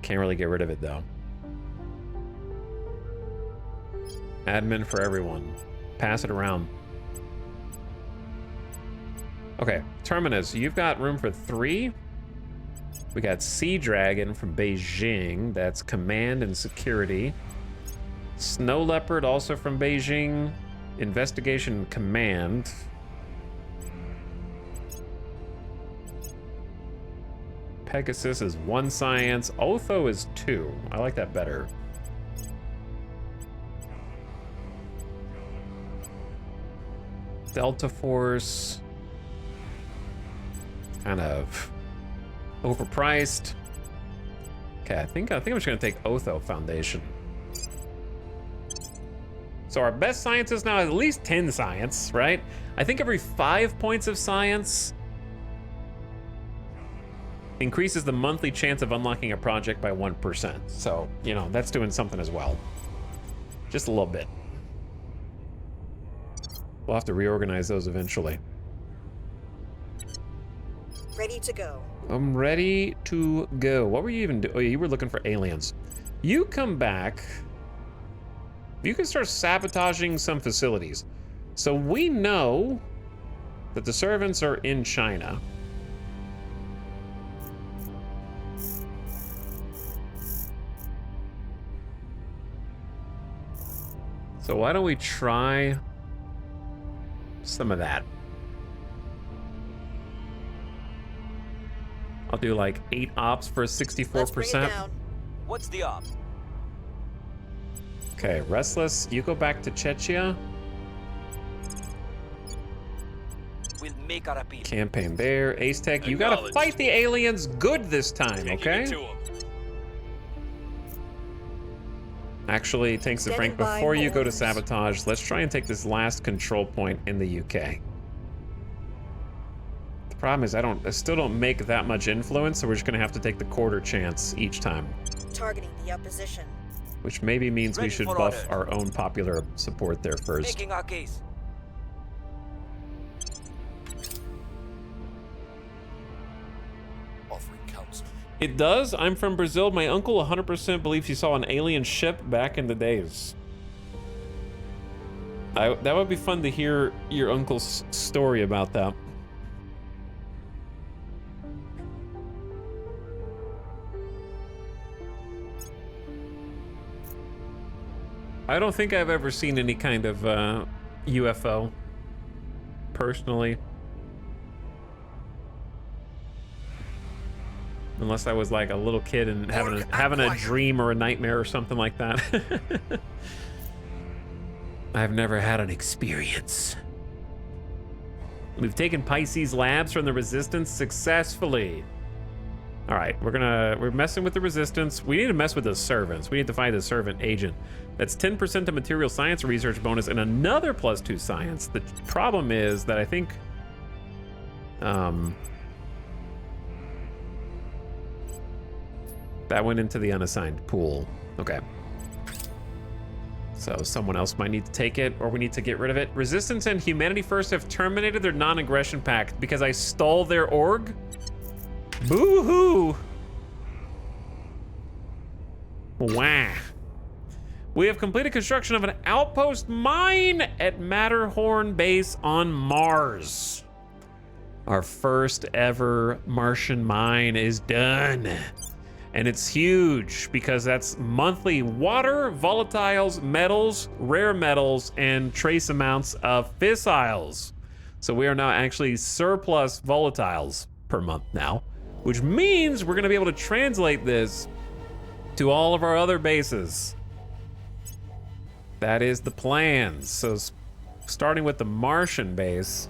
Can't really get rid of it, though. Admin for everyone. Pass it around. Okay, Terminus, you've got room for 3. We got Sea Dragon from Beijing. That's command and security. Snow Leopard, also from Beijing. Investigation command. Pegasus is 1 science. Otho is 2. I like that better. Delta Force. Kind of overpriced. Okay, I think I'm just gonna take Otho Foundation. So our best scientist now has at least 10 science, right? I think every 5 points of science increases the monthly chance of unlocking a project by 1%. So, you know, that's doing something as well. Just a little bit. We'll have to reorganize those eventually. Ready to go. I'm ready to go. What were you even doing? Oh, yeah, you were looking for aliens. You come back. You can start sabotaging some facilities. So we know that the servants are in China. So why don't we try some of that? I'll do like 8 ops for 64%. What's the op? Okay, Restless, you go back to Chechnya. We'll make our appeal. Campaign there. Ace Tech, you gotta fight the aliens good this time, okay? Actually, Tanks of Frank, before you go to sabotage, let's try and take this last control point in the UK. The problem is I still don't make that much influence, so we're just gonna have to take the quarter chance each time. Targeting the opposition. Which maybe means we should buff our own popular support there first. Making our case. Offering counsel. It does. I'm from Brazil. My uncle 100% believes he saw an alien ship back in the days. That would be fun to hear your uncle's story about that. I don't think I've ever seen any kind of UFO, personally. Unless I was like a little kid and having a dream or a nightmare or something like that. I've never had an experience. We've taken Pisces labs from the Resistance successfully. All right, we're messing with the Resistance. We need to mess with the servants. We need to find a servant agent. That's 10% of material science research bonus and another +2 science. The problem is that I think, that went into the unassigned pool. Okay. So someone else might need to take it, or we need to get rid of it. Resistance and Humanity First have terminated their non-aggression pact because I stole their org? Boo-hoo! Wah. We have completed construction of an outpost mine at Matterhorn Base on Mars. Our first ever Martian mine is done. And it's huge because that's monthly water, volatiles, metals, rare metals, and trace amounts of fissiles. So we are now actually surplus volatiles per month now, which means we're gonna be able to translate this to all of our other bases. That is the plan. So starting with the Martian base.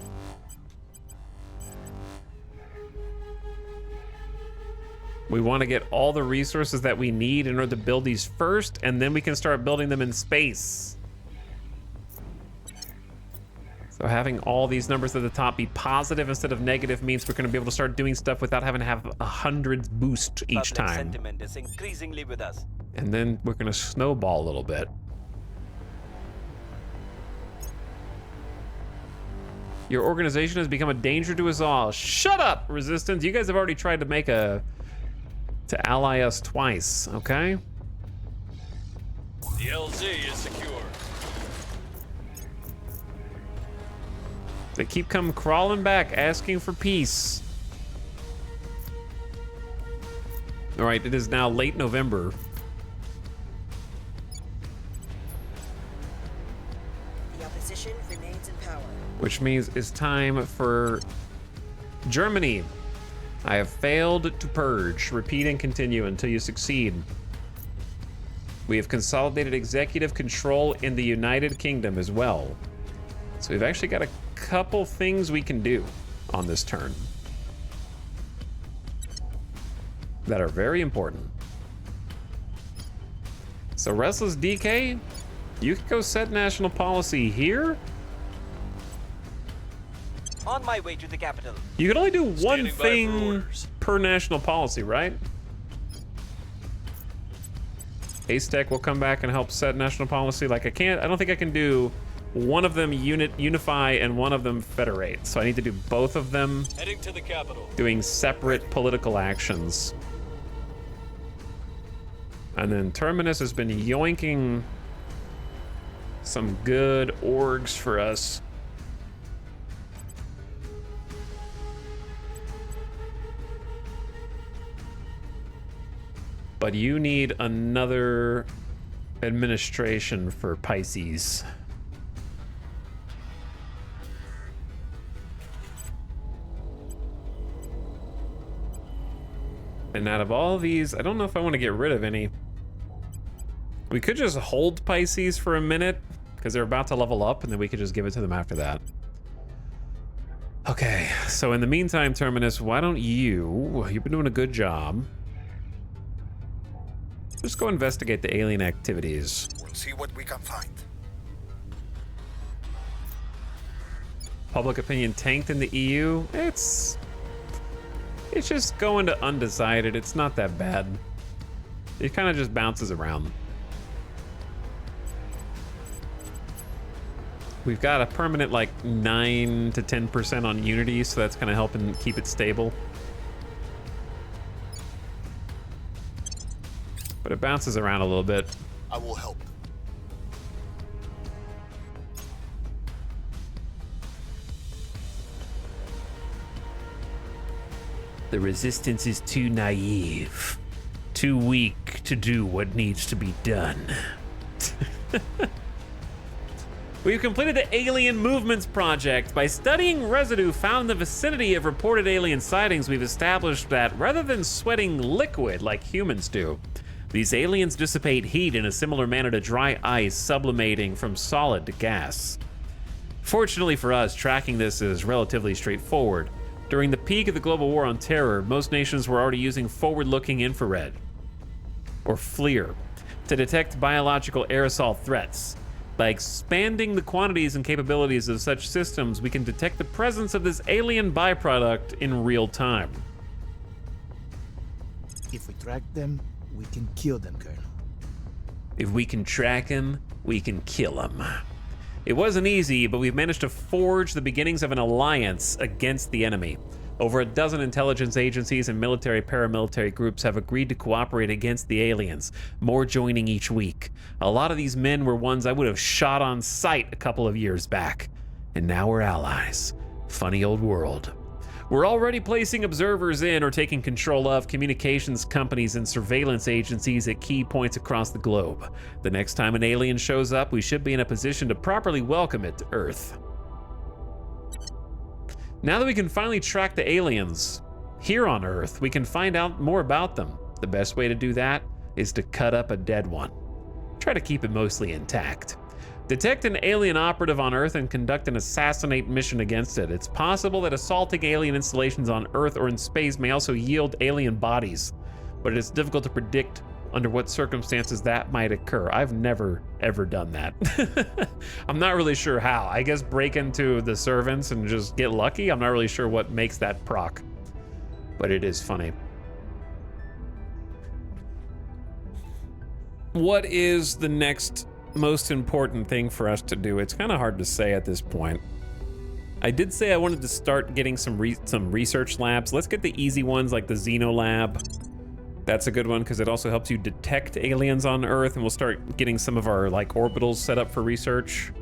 We want to get all the resources that we need in order to build these first, and then we can start building them in space. So having all these numbers at the top be positive instead of negative means we're going to be able to start doing stuff without having to have 100 boost each time. Sentiment is increasingly with us. And then we're going to snowball a little bit. Your organization has become a danger to us all. Shut up, Resistance. You guys have already tried to ally us twice, okay? The LZ is secure. They keep coming crawling back, asking for peace. All right, it is now late November. The opposition remains in power. Which means it's time for Germany. I have failed to purge. Repeat and continue until you succeed. We have consolidated executive control in the United Kingdom as well. So we've actually got a couple things we can do on this turn that are very important. So Restless DK, you can go set national policy here. On my way to the capital. You can only do one thing per national policy, right? Acetec will come back and help set national policy. Like I don't think I can do one of them unify and one of them federate. So I need to do both of them. Heading to the capital. Doing separate political actions. And then Terminus has been yoinking some good orgs for us. But you need another administration for Pisces. And out of all these, I don't know if I want to get rid of any. We could just hold Pisces for a minute because they're about to level up, and then we could just give it to them after that. Okay, so in the meantime, Terminus, why don't you've been doing a good job. Just go investigate the alien activities. We'll see what we can find. Public opinion tanked in the EU. It's just going to undecided. It's not that bad. It kind of just bounces around. We've got a permanent like 9 to 10% on Unity, so that's kind of helping keep it stable. But it bounces around a little bit. I will help. The resistance is too naive, too weak to do what needs to be done. We've completed the Alien Movements Project. By studying residue found in the vicinity of reported alien sightings, we've established that rather than sweating liquid like humans do, these aliens dissipate heat in a similar manner to dry ice, sublimating from solid to gas. Fortunately for us, tracking this is relatively straightforward. During the peak of the global war on terror, most nations were already using forward-looking infrared, or FLIR, to detect biological aerosol threats. By expanding the quantities and capabilities of such systems, we can detect the presence of this alien byproduct in real time. If we track them, we can kill them, Colonel. If we can track him, we can kill him. It wasn't easy, but we've managed to forge the beginnings of an alliance against the enemy. Over a dozen intelligence agencies and military-paramilitary groups have agreed to cooperate against the aliens, more joining each week. A lot of these men were ones I would have shot on sight a couple of years back. And now we're allies. Funny old world. We're already placing observers in or taking control of communications companies and surveillance agencies at key points across the globe. The next time an alien shows up, we should be in a position to properly welcome it to Earth. Now that we can finally track the aliens here on Earth, we can find out more about them. The best way to do that is to cut up a dead one. Try to keep it mostly intact. Detect an alien operative on Earth and conduct an assassinate mission against it. It's possible that assaulting alien installations on Earth or in space may also yield alien bodies, but it is difficult to predict under what circumstances that might occur. I've never, ever done that. I'm not really sure how. I guess break into the servants and just get lucky? I'm not really sure what makes that proc, but it is funny. What is the next most important thing for us to do? It's kind of hard to say at this point. I did say I wanted to start getting some research labs. Let's get the easy ones like the Xeno lab. That's a good one because it also helps you detect aliens on Earth, and we'll start getting some of our like orbitals set up for research.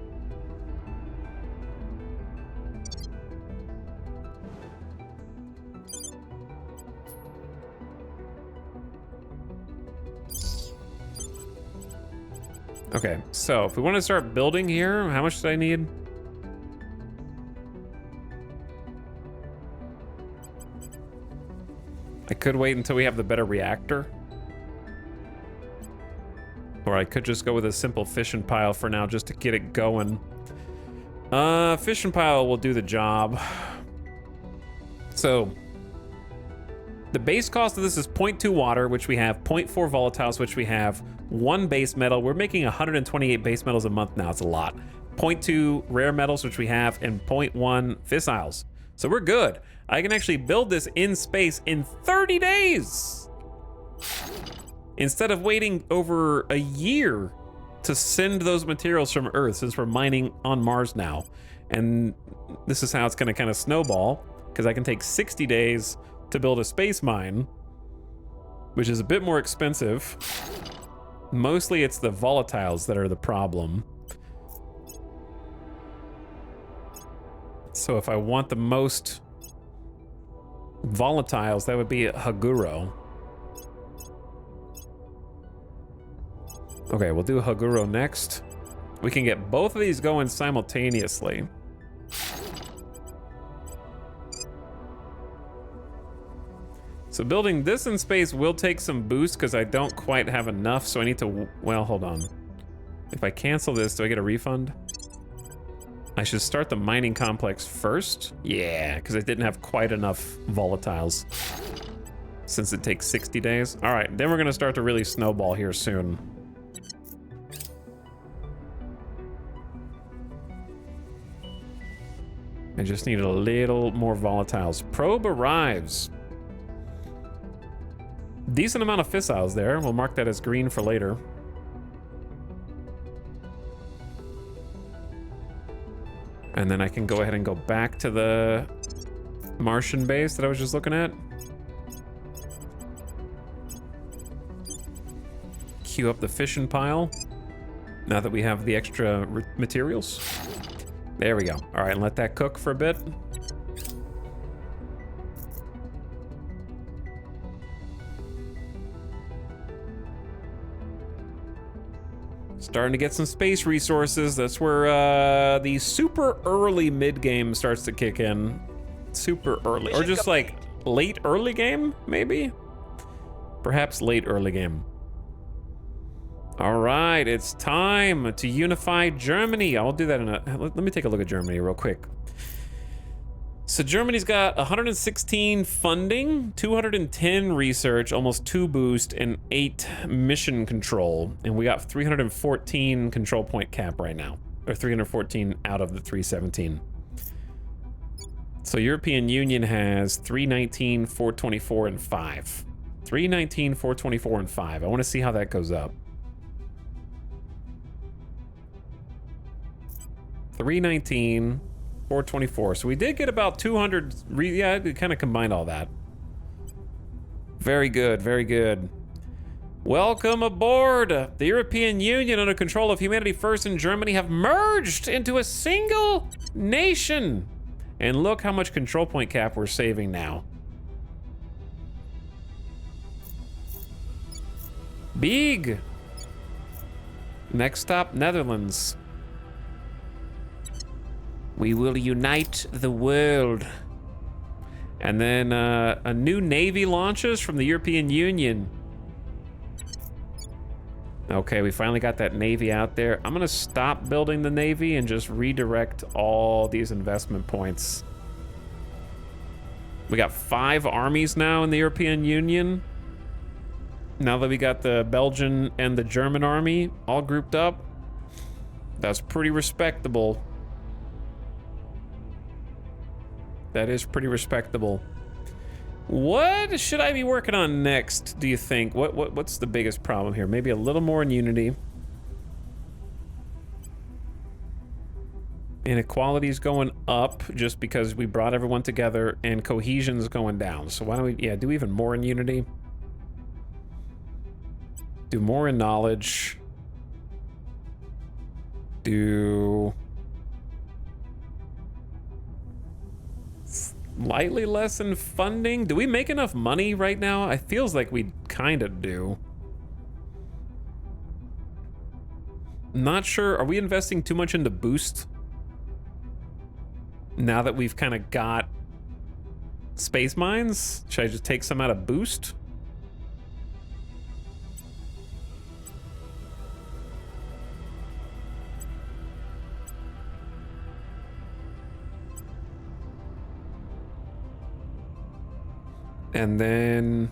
Okay, so if we want to start building here, how much do I need? I could wait until we have the better reactor. Or I could just go with a simple fission pile for now just to get it going. Fission pile will do the job. So, the base cost of this is 0.2 water, which we have, 0.4 volatiles, which we have, 1 base metal. We're making 128 base metals a month now. It's a lot. 0.2 rare metals, which we have, and 0.1 fissiles. So we're good. I can actually build this in space in 30 days instead of waiting over a year to send those materials from Earth, since we're mining on Mars now. And this is how it's going to kind of snowball, because I can take 60 days to build a space mine, which is a bit more expensive. Mostly it's the volatiles that are the problem. So if I want the most volatiles, that would be Haguro. Okay, we'll do Haguro next. We can get both of these going simultaneously. So building this in space will take some boost because I don't quite have enough, so I need to, well, hold on. If I cancel this, do I get a refund? I should start the mining complex first. Yeah, because I didn't have quite enough volatiles since it takes 60 days. All right, then we're gonna start to really snowball here soon. I just need a little more volatiles. Probe arrives. Decent amount of fissiles there. We'll mark that as green for later. And then I can go ahead and go back to the Martian base that I was just looking at. Queue up the fission pile now that we have the extra materials. There we go. All right, and let that cook for a bit. Starting to get some space resources. That's where the super early mid game starts to kick in. Super early, or just like late early game, maybe? Perhaps late early game. All right, it's time to unify Germany. I'll do that in a, let me take a look at Germany real quick. So Germany's got 116 funding, 210 research, almost 2 boost, and 8 mission control. And we got 314 control point cap right now, or 314 out of the 317. So European Union has 319, 424, and 5. 319, 424, and 5. I want to see how that goes up. 319, 424. So we did get about 200. Yeah, we kind of combined all that. Very good, very good. Welcome aboard. The European Union, under control of Humanity First and Germany, have merged into a single nation. And look how much control point cap we're saving now. Big. Next stop, Netherlands. We will unite the world. And then a new navy launches from the European Union. Okay, we finally got that Navy out there. I'm gonna stop building the Navy and just redirect all these investment points. We got 5 armies now in the European Union. Now that we got the Belgian and the German army all grouped up, that's pretty respectable. That is pretty respectable. What should I be working on next, do you think? What's the biggest problem here? Maybe a little more in unity. Inequality's going up just because we brought everyone together, and cohesion's going down. So why don't we, do even more in unity? Do more in knowledge. Do slightly less in funding. Do we make enough money right now? It feels like we kind of do. Not sure. Are we investing too much into boost? Now that we've kind of got space mines, should I just take some out of boost? And then,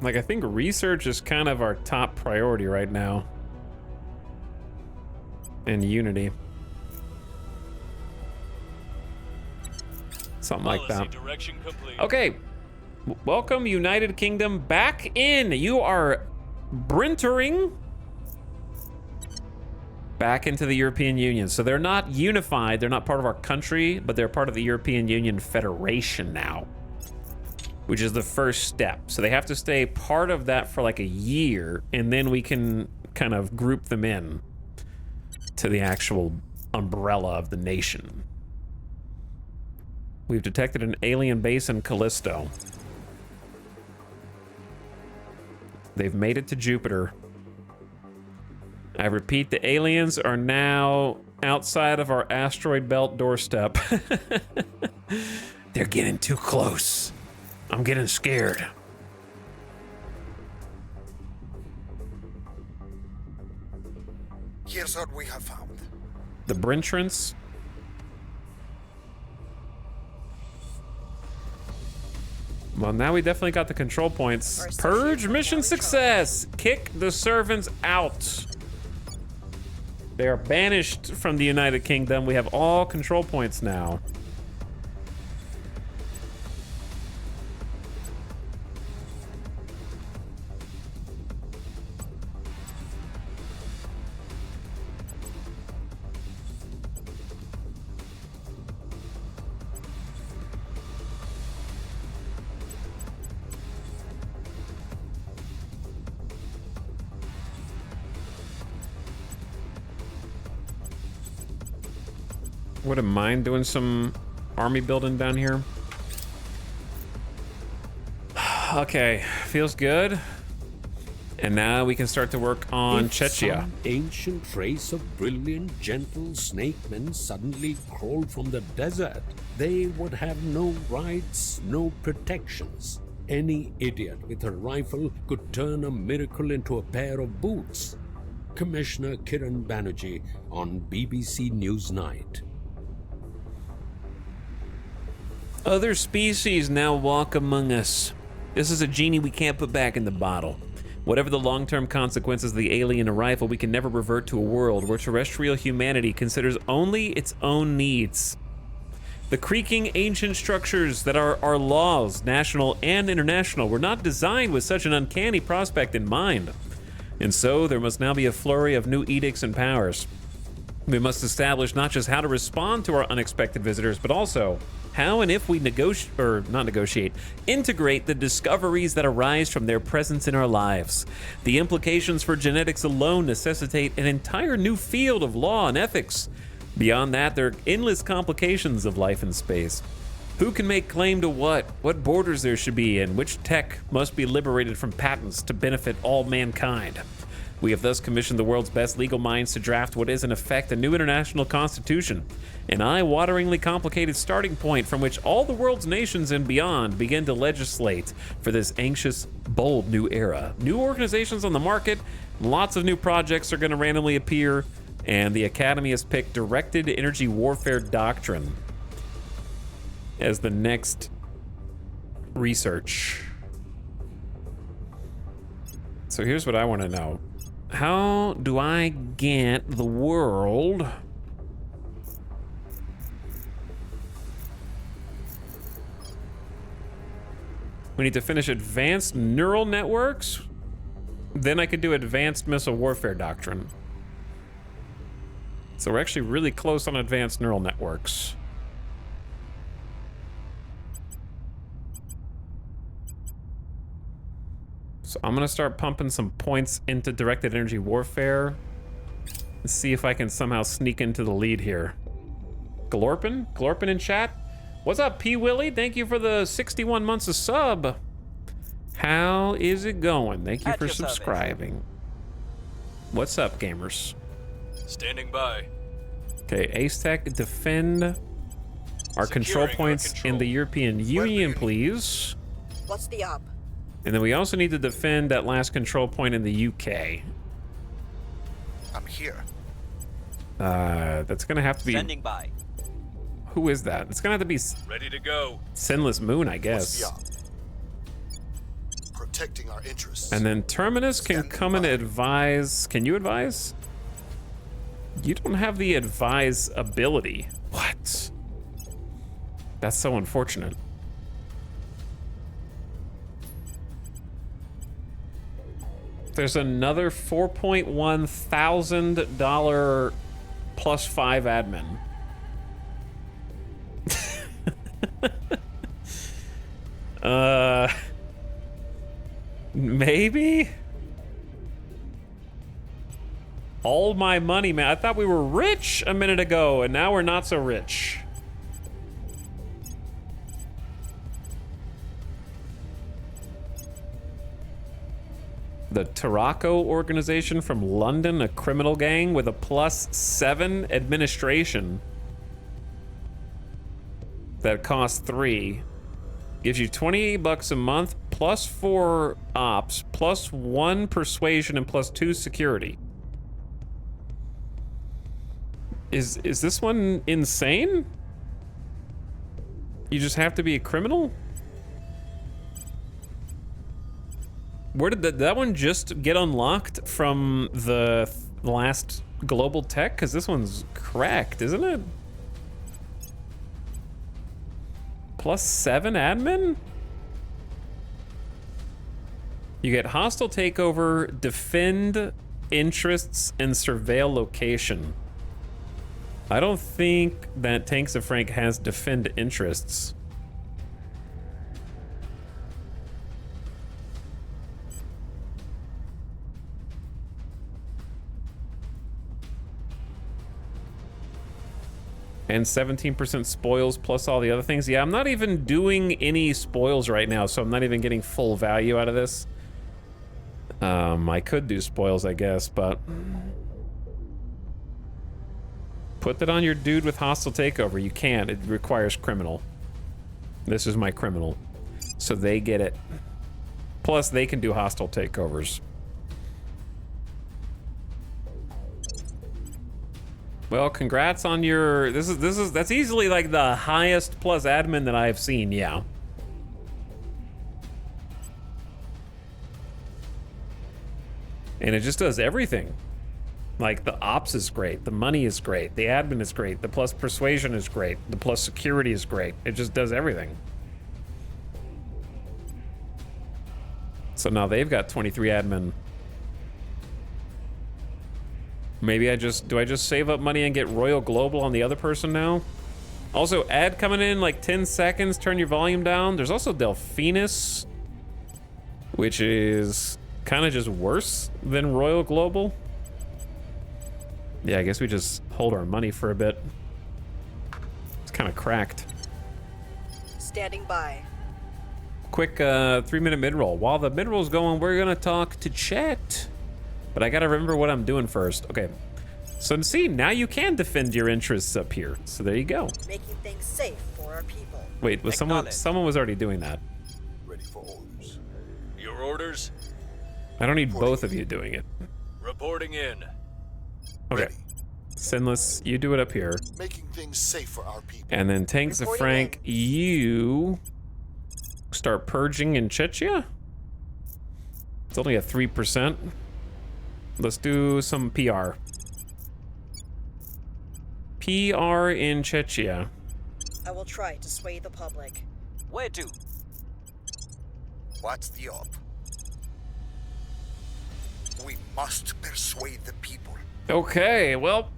like, I think research is kind of our top priority right now. And unity. Something like that. Okay. Welcome, United Kingdom, back in. You are brintering back into the European Union. So they're not unified, they're not part of our country, but they're part of the European Union Federation now, which is the first step. So they have to stay part of that for like a year, and then we can kind of group them in to the actual umbrella of the nation. We've detected an alien base in Callisto. They've made it to Jupiter. I repeat, the aliens are now outside of our asteroid belt doorstep. They're getting too close. I'm getting scared. Here's what we have found. The Brintrance. Well, now we definitely got the control points. Purge mission success. Kick the servants out. They are banished from the United Kingdom. We have all control points now. Wouldn't mind doing some army building down here. Okay, feels good. And now we can start to work on Chechnya. Some ancient race of brilliant, gentle snake men suddenly crawled from the desert, they would have no rights, no protections. Any idiot with a rifle could turn a miracle into a pair of boots. Commissioner Kiran Banerjee on BBC Newsnight. Other species now walk among us. This is a genie we can't put back in the bottle. Whatever the long-term consequences of the alien arrival, we can never revert to a world where terrestrial humanity considers only its own needs. The creaking ancient structures that are our laws, national and international, were not designed with such an uncanny prospect in mind. And so there must now be a flurry of new edicts and powers. We must establish not just how to respond to our unexpected visitors, but also how and if we integrate the discoveries that arise from their presence in our lives. The implications for genetics alone necessitate an entire new field of law and ethics. Beyond that, there are endless complications of life in space. Who can make claim to what borders there should be, and which tech must be liberated from patents to benefit all mankind. We have thus commissioned the world's best legal minds to draft what is in effect a new international constitution, an eye-wateringly complicated starting point from which all the world's nations and beyond begin to legislate for this anxious, bold new era. New organizations on the market, lots of new projects are going to randomly appear, and the Academy has picked directed energy warfare doctrine as the next research. So here's what I want to know. How do I get the world we need to finish advanced neural networks? Then I could do advanced missile warfare doctrine. So we're actually really close on advanced neural networks. So I'm gonna start pumping some points into directed energy warfare and see if I can somehow sneak into the lead here. Glorpin in chat? What's up, P. Willie? Thank you for the 61 months of sub. How is it going? Thank you for subscribing. What's up, gamers? Standing by. Okay, Ace-Tech, defend our control points in the European Union, please. What's the up? And then we also need to defend that last control point in the UK. I'm here. That's gonna have to be... Standing by. Who is that? It's gonna have to be... Ready to go. Sinless Moon, I guess. Protecting our interests. And then Terminus can come and advise. Can you advise? You don't have the advise ability. What? That's so unfortunate. There's another $4.1 thousand plus 5 admin. Maybe? All my money, man. I thought we were rich a minute ago, and now we're not so rich. The Terraco organization from London, a criminal gang with a +7 administration that costs 3. Gives you $28 a month, +4 ops, +1 persuasion, and +2 security. Is this one insane? You just have to be a criminal? Where did that one just get unlocked from the last global tech? Because this one's cracked, isn't it? +7 admin? You get hostile takeover, defend interests, and surveil location. I don't think that Tanks of Frank has defend interests. And 17% spoils plus all the other things. Yeah, I'm not even doing any spoils right now, so I'm not even getting full value out of this. I could do spoils, I guess, but... Put that on your dude with hostile takeover. You can't. It requires criminal. This is my criminal. So they get it. Plus, they can do hostile takeovers. Well, congrats on your... That's easily like the highest plus admin that I've seen, yeah. And it just does everything. Like, the ops is great, the money is great, the admin is great, the plus persuasion is great, the plus security is great. It just does everything. So now they've got 23 admin. Maybe do I just save up money and get Royal Global on the other person now? Also, ad coming in like 10 seconds, turn your volume down. There's also Delphinus, which is kind of just worse than Royal Global. Yeah, I guess we just hold our money for a bit. It's kind of cracked. Standing by. Quick 3-minute mid-roll. While the mid-roll's going, we're gonna talk to chat. But I gotta remember what I'm doing first. Okay. So see, now you can defend your interests up here. So there you go. Making things safe for our people. Wait, was someone was already doing that? Ready for orders. Your orders? I don't need both of you doing it. Reporting in. Okay. Sinless, you do it up here. Making things safe for our people. And then Tanks of Frank, you start purging in Chechnya. It's only at 3%. Let's do some PR. PR in Chechnya. I will try to sway the public. Where to? What's the op? We must persuade the people. Okay, well,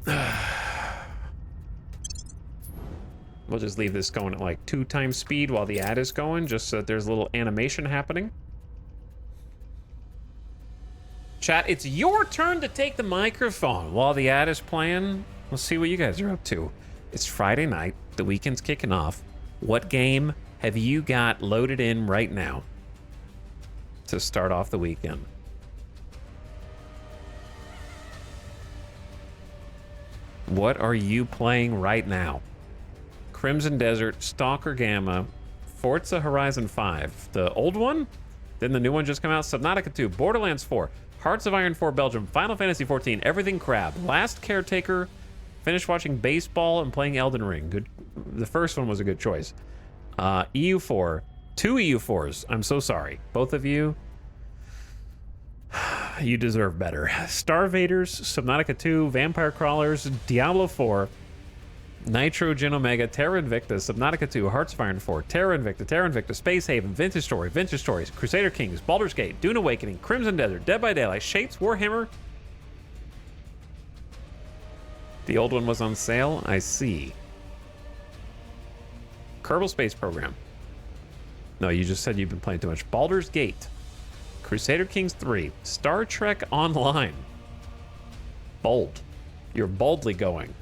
we'll just leave this going at like 2 times speed while the ad is going, just so that there's a little animation happening. Chat, it's your turn to take the microphone while the ad is playing. Let's see what you guys are up to. It's Friday night, the weekend's kicking off. What game have you got loaded in right now to start off the weekend? What are you playing right now? Crimson Desert, Stalker Gamma, Forza Horizon 5, the old one? Then the new one just come out, Subnautica 2, Borderlands 4, Hearts of Iron 4 Belgium, Final Fantasy 14, Everything Crab, Last Caretaker, finished watching baseball and playing Elden Ring. Good. The first one was a good choice. EU4, 2 EU4s. I'm so sorry. Both of you. You deserve better. Starvaders, Subnautica 2, Vampire Crawlers, Diablo 4, Nitrogen Omega, Terra Invicta, Subnautica 2, Hearts of Iron 4, Terra Invicta, Space Haven, Vintage Stories, Crusader Kings, Baldur's Gate, Dune Awakening, Crimson Desert, Dead by Daylight, Shapes, Warhammer. The old one was on sale, I see. Kerbal Space Program. No, you just said you've been playing too much. Baldur's Gate. Crusader Kings 3, Star Trek Online. Bold. You're boldly going.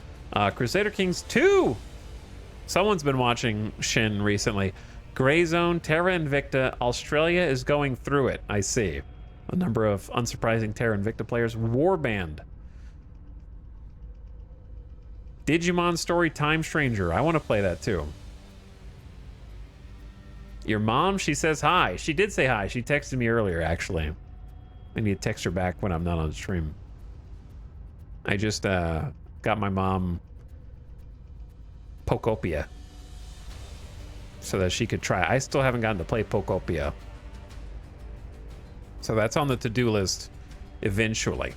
Crusader Kings 2. Someone's been watching Shin recently. Gray Zone, Terra Invicta. Australia is going through it, I see. A number of unsurprising Terra Invicta players. Warband. Digimon Story Time Stranger. I want to play that too. Your mom, she says hi. She did say hi. She texted me earlier, actually. I need to text her back when I'm not on stream. I just got my mom Pokopia so that she could try. I still haven't gotten to play Pokopia. So that's on the to-do list eventually.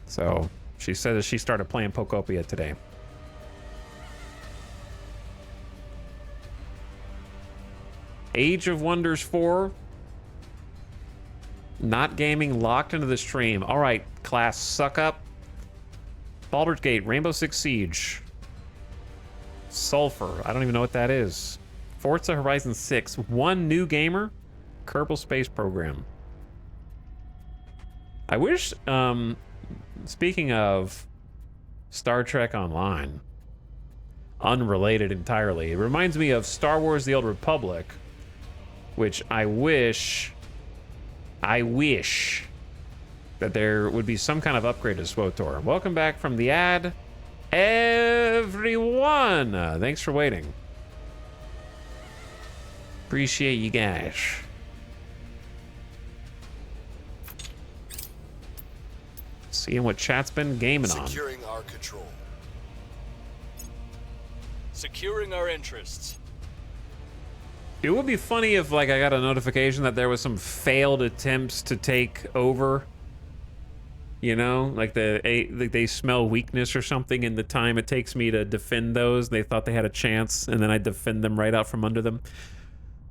So she said that she started playing Pokopia today. Age of Wonders 4. Not gaming, locked into the stream. All right, class, suck up. Baldur's Gate, Rainbow Six Siege. Sulfur, I don't even know what that is. Forza Horizon 6, one new gamer. Kerbal Space Program. I wish, speaking of Star Trek Online, unrelated entirely, it reminds me of Star Wars The Old Republic, which I wish that there would be some kind of upgrade to SWOTOR. Welcome back from the ad, everyone. Thanks for waiting. Appreciate you guys. Seeing what chat's been gaming on. Securing our control. Securing our interests. It would be funny if, like, I got a notification that there was some failed attempts to take over. You know, like they smell weakness or something in the time it takes me to defend those. They thought they had a chance, and then I defend them right out from under them.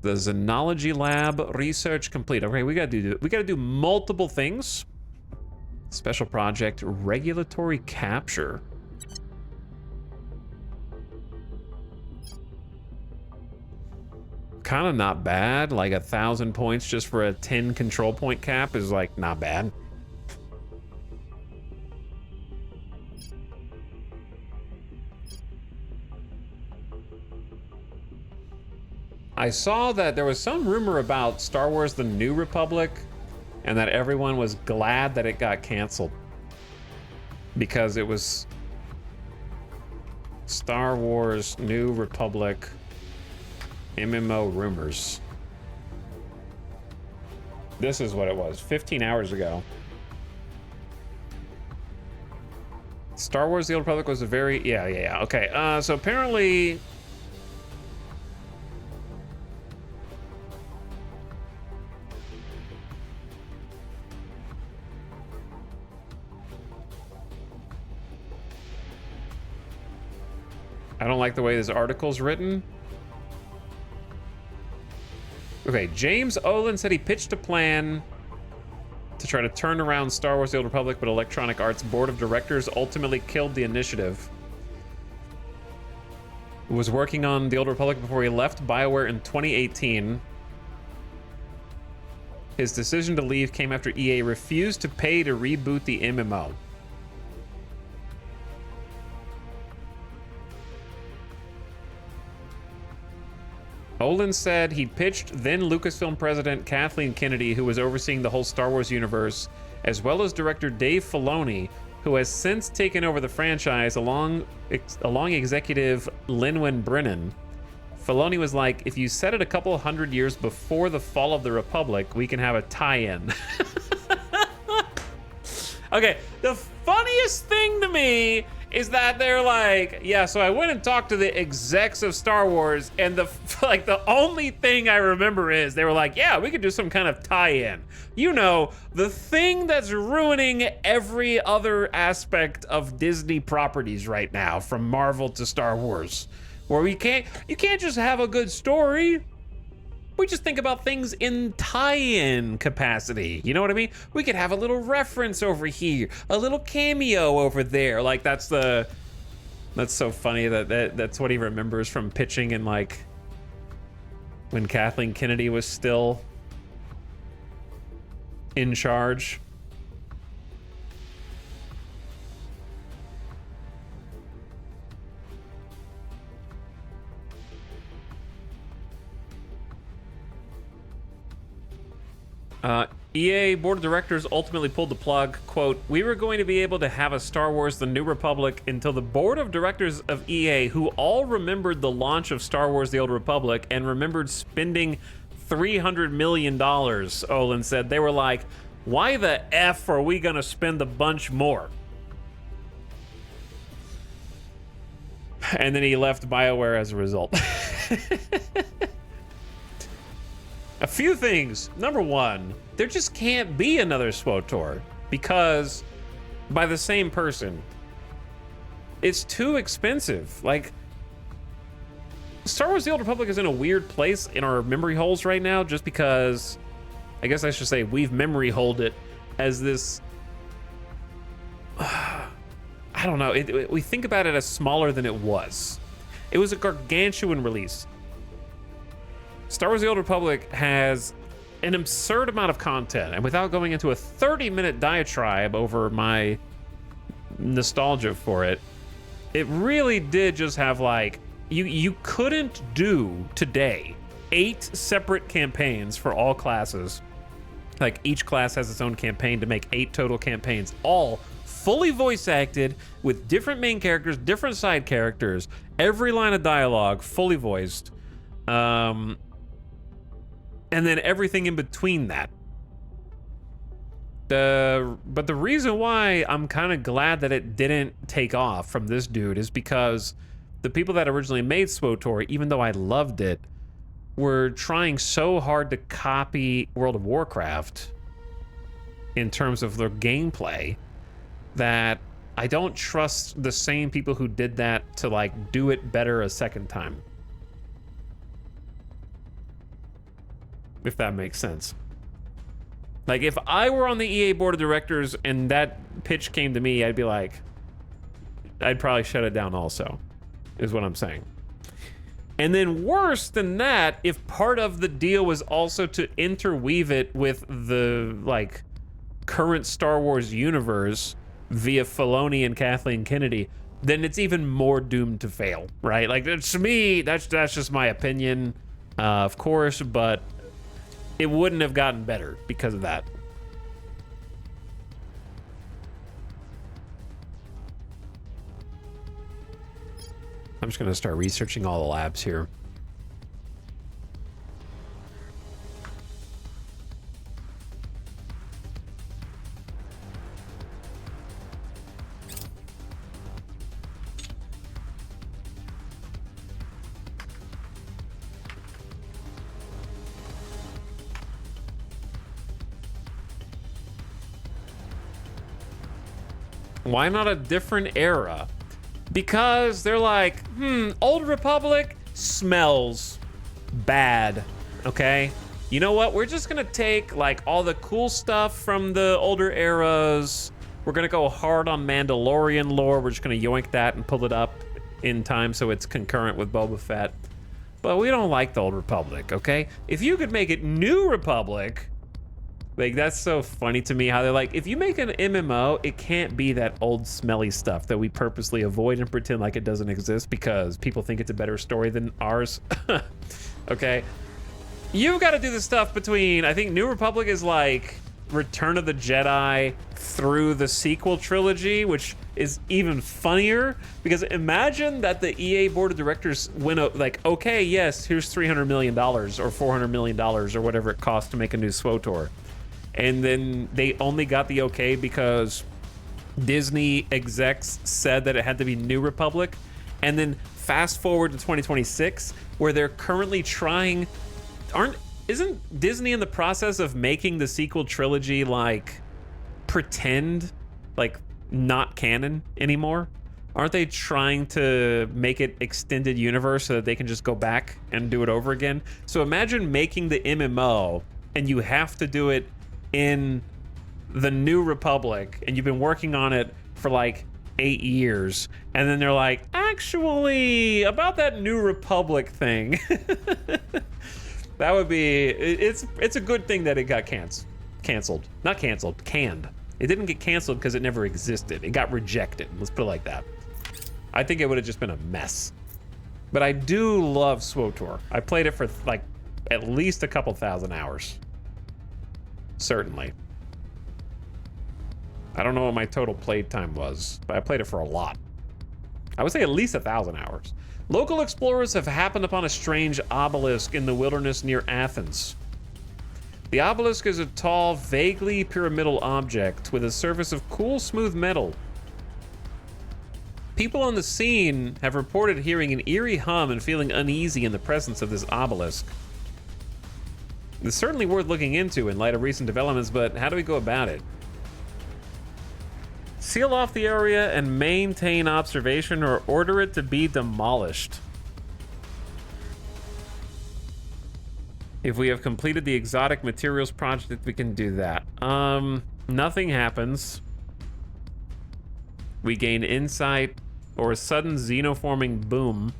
The Xenology Lab research complete. Okay, we gotta do multiple things. Special project regulatory capture. Kind of not bad. Like 1,000 points just for a 10 control point cap is like not bad. I saw that there was some rumor about Star Wars The New Republic and that everyone was glad that it got canceled because it was Star Wars New Republic MMO rumors. This is what it was 15 hours ago. Star Wars The Old Republic was a very... Yeah. Okay, so apparently... I don't like the way this article's written. Okay, James Olin said he pitched a plan to try to turn around Star Wars The Old Republic, but Electronic Arts Board of Directors ultimately killed the initiative. He was working on The Old Republic before he left BioWare in 2018. His decision to leave came after EA refused to pay to reboot the MMO. Olin said he pitched then Lucasfilm president Kathleen Kennedy, who was overseeing the whole Star Wars universe, as well as director Dave Filoni, who has since taken over the franchise along executive Lynwen Brennan. Filoni was like, if you set it a couple hundred years before the fall of the Republic, we can have a tie-in. Okay, the funniest thing to me is that they're like, yeah, so I went and talked to the execs of Star Wars, and the only thing I remember is they were like, yeah, we could do some kind of tie-in. You know, the thing that's ruining every other aspect of Disney properties right now, from Marvel to Star Wars, where you can't just have a good story. We just think about things in tie-in capacity. You know what I mean? We could have a little reference over here, a little cameo over there. Like that's so funny that's what he remembers from pitching in like when Kathleen Kennedy was still in charge. EA Board of Directors ultimately pulled the plug. Quote, we were going to be able to have a Star Wars The New Republic until the Board of Directors of EA, who all remembered the launch of Star Wars The Old Republic and remembered spending $300 million, Olin said. They were like, why the F are we going to spend a bunch more? And then he left BioWare as a result. A few things. Number one, there just can't be another SWTOR because by the same person. It's too expensive. Like, Star Wars The Old Republic is in a weird place in our memory holes right now just because, I guess I should say, we've memory holed it as this... I don't know. We think about it as smaller than it was. It was a gargantuan release. Star Wars The Old Republic has an absurd amount of content, and without going into a 30-minute diatribe over my nostalgia for it, it really did just have, like, you couldn't do today 8 separate campaigns for all classes. Like, each class has its own campaign to make 8 total campaigns, all fully voice acted with different main characters, different side characters, every line of dialogue fully voiced. And then everything in between that. But the reason why I'm kind of glad that it didn't take off from this dude is because the people that originally made SWTOR, even though I loved it, were trying so hard to copy World of Warcraft in terms of their gameplay that I don't trust the same people who did that to, like, do it better a second time. If that makes sense. Like, if I were on the EA board of directors and that pitch came to me, I'd be like, I'd probably shut it down also, is what I'm saying. And then worse than that, if part of the deal was also to interweave it with the, like, current Star Wars universe via Filoni and Kathleen Kennedy, then it's even more doomed to fail, right? Like, to me, that's just my opinion, of course, but it wouldn't have gotten better because of that. just gonna start researching all the labs here. Why not a different era? Because they're like, Old Republic smells bad, okay? You know what? We're just gonna take like all the cool stuff from the older eras. We're gonna go hard on Mandalorian lore. We're just gonna yoink that and pull it up in time so it's concurrent with Boba Fett. But we don't like the Old Republic, okay? If you could make it New Republic, like, that's so funny to me how they're like, if you make an MMO, it can't be that old smelly stuff that we purposely avoid and pretend like it doesn't exist because people think it's a better story than ours. Okay? You've got to do the stuff between, I think New Republic is like Return of the Jedi through the sequel trilogy, which is even funnier because imagine that the EA board of directors went like, okay, yes, here's $300 million or $400 million or whatever it costs to make a new SWTOR. And then they only got the okay because Disney execs said that it had to be New Republic. And then fast forward to 2026, where they're currently trying, isn't Disney in the process of making the sequel trilogy like pretend like not canon anymore? Aren't they trying to make it extended universe so that they can just go back and do it over again? So imagine making the MMO and you have to do it in the New Republic and you've been working on it for like 8 years, and then they're like, actually, about that New Republic thing. That would be, it's a good thing that it got canceled. Not canceled, canned. It didn't get canceled because it never existed. It got rejected, let's put it like that. I think it would have just been a mess. But I do love SWTOR. I played it for like at least a couple thousand hours. Certainly. I don't know what my total play time was, but I played it for a lot. I would say at least 1,000 hours. Local explorers have happened upon a strange obelisk in the wilderness near Athens. The obelisk is a tall, vaguely pyramidal object with a surface of cool, smooth metal. People on the scene have reported hearing an eerie hum and feeling uneasy in the presence of this obelisk. It's certainly worth looking into in light of recent developments, but how do we go about it? Seal off the area and maintain observation or order it to be demolished. If we have completed the exotic materials project, we can do that. Nothing happens. We gain insight or a sudden xenoforming boom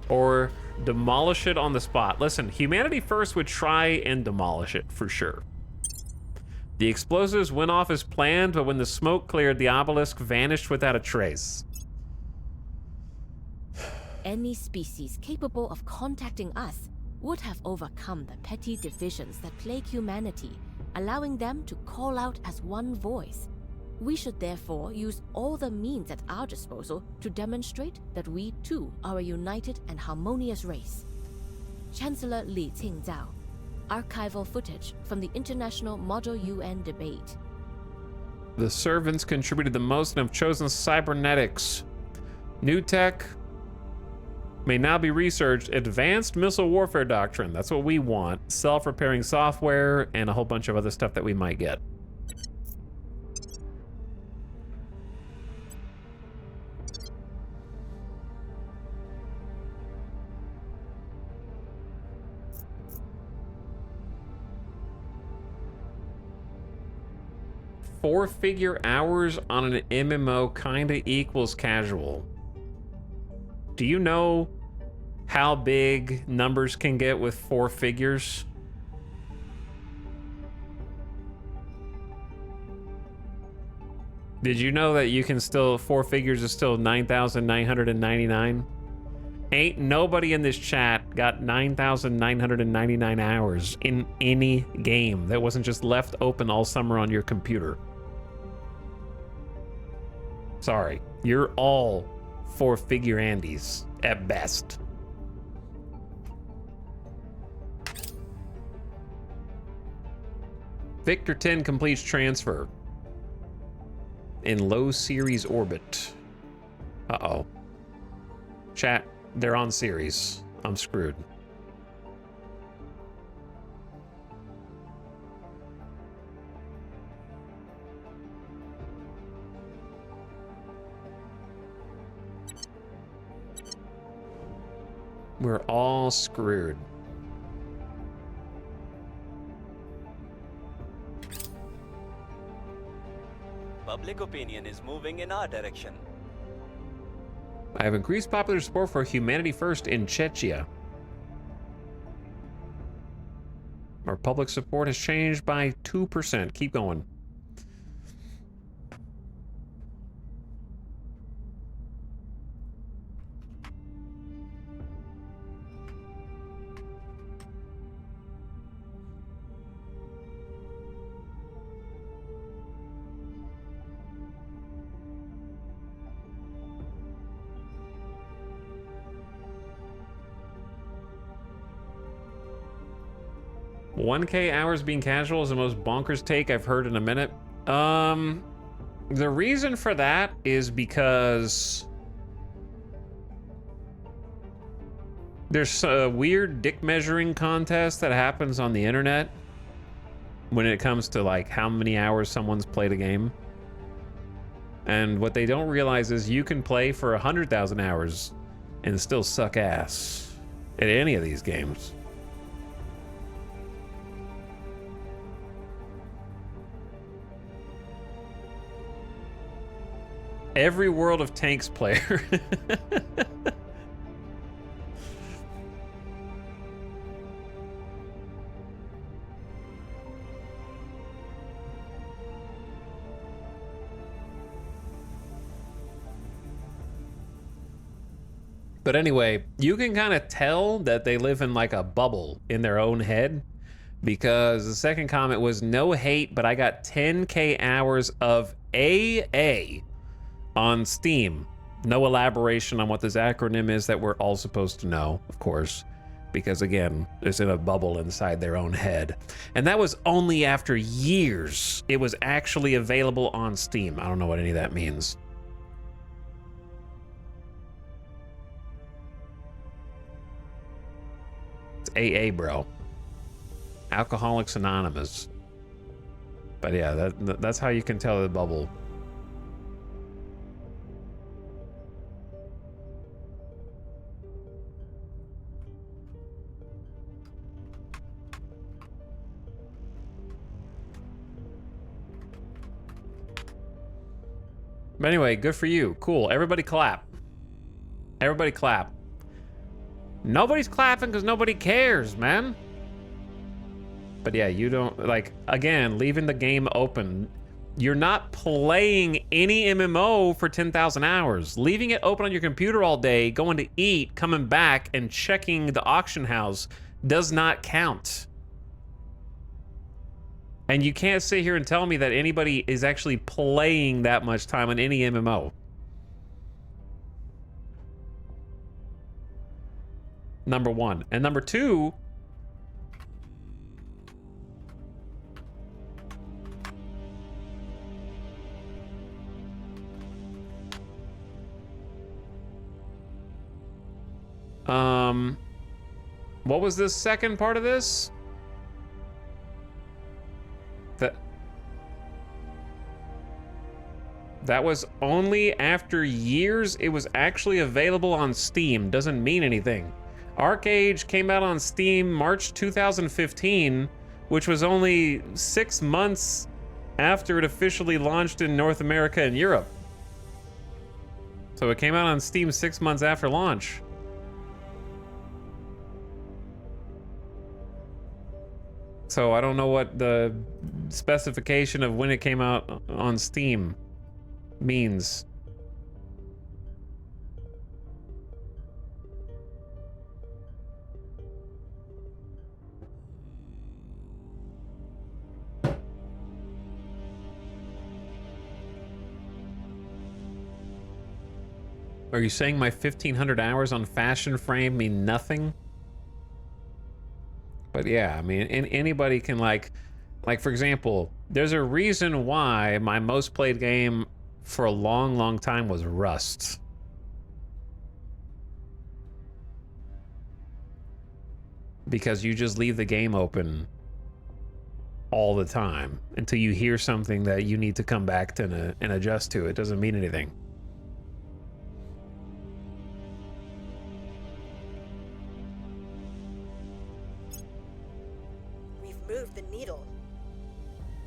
or demolish it on the spot. Listen, humanity first would try and demolish it for sure. The explosives went off as planned, but when the smoke cleared, the obelisk vanished without a trace. Any species capable of contacting us would have overcome the petty divisions that plague humanity, allowing them to call out as one voice. We should therefore use all the means at our disposal to demonstrate that we too are a united and harmonious race. Chancellor Li Qingzhao. Archival footage from the International Model UN debate. The servants contributed the most and have chosen cybernetics. New tech may now be researched. Advanced missile warfare doctrine. That's what we want. Self-repairing software and a whole bunch of other stuff that we might get. Four-figure hours on an MMO kinda equals casual. Do you know how big numbers can get with 4 figures? Did you know that you can still, 4 figures is still 9,999? Ain't nobody in this chat got 9,999 hours in any game that wasn't just left open all summer on your computer. Sorry, you're all 4-figure Andes. at best. Victor 10 completes transfer in low Ceres orbit. Uh-oh. Chat, they're on Ceres. I'm screwed. We're all screwed. Public opinion is moving in our direction. I have increased popular support for Humanity First in Czechia. Our public support has changed by 2%. Keep going. $1K hours being casual is the most bonkers take I've heard in a minute. The reason for that is because there's a weird dick measuring contest that happens on the internet when it comes to like how many hours someone's played a game. And what they don't realize is you can play for 100,000 hours and still suck ass at any of these games. Every World of Tanks player. But anyway, you can kind of tell that they live in like a bubble in their own head, because the second comment was no hate, but I got 10K hours of AA on Steam. No elaboration on what this acronym is that we're all supposed to know, of course, because again, it's in a bubble inside their own head. And that was only after years it was actually available on Steam. I don't know what any of that means. It's AA, bro. Alcoholics Anonymous. But yeah, that's how you can tell the bubble. But anyway, good for you. Cool. Everybody clap. Everybody clap. Nobody's clapping because nobody cares, man. But yeah, you don't, like, again, leaving the game open. You're not playing any MMO for 10,000 hours. Leaving it open on your computer all day, going to eat, coming back, and checking the auction house does not count. And you can't sit here and tell me that anybody is actually playing that much time on any MMO. Number one. And number two, what was the second part of this? That was only after years it was actually available on Steam. Doesn't mean anything. Arcade came out on Steam March 2015, which was only 6 months after it officially launched in North America and Europe. So it came out on Steam 6 months after launch. So I don't know what the specification of when it came out on Steam means. Are you saying my 1,500 hours on Fashion Frame mean nothing? But yeah, I mean, anybody can like for example, there's a reason why my most played game for a long, long time was Rust. Because you just leave the game open all the time until you hear something that you need to come back to and adjust to. It doesn't mean anything. We've moved the needle.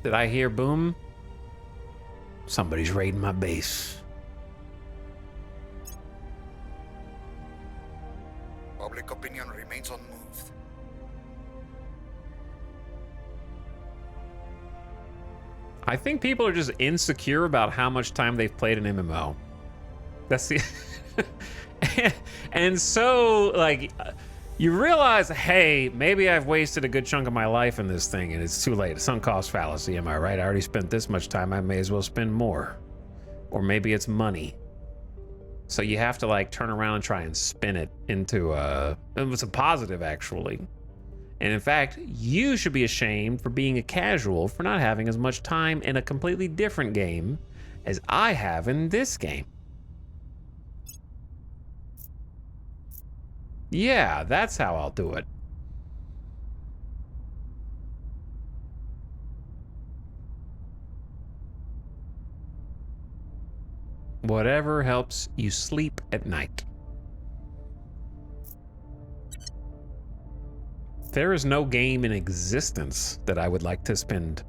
Did I hear boom? Somebody's raiding my base. Public opinion remains unmoved. I think people are just insecure about how much time they've played an MMO. That's the... and so, like, you realize, hey, maybe I've wasted a good chunk of my life in this thing and it's too late. Sunk cost fallacy, am I right? I already spent this much time, I may as well spend more. Or maybe it's money. So you have to, like, turn around and try and spin it into it's a positive, actually. And in fact, you should be ashamed for being a casual for not having as much time in a completely different game as I have in this game. Yeah, that's how I'll do it. Whatever helps you sleep at night. There is no game in existence that I would like to spend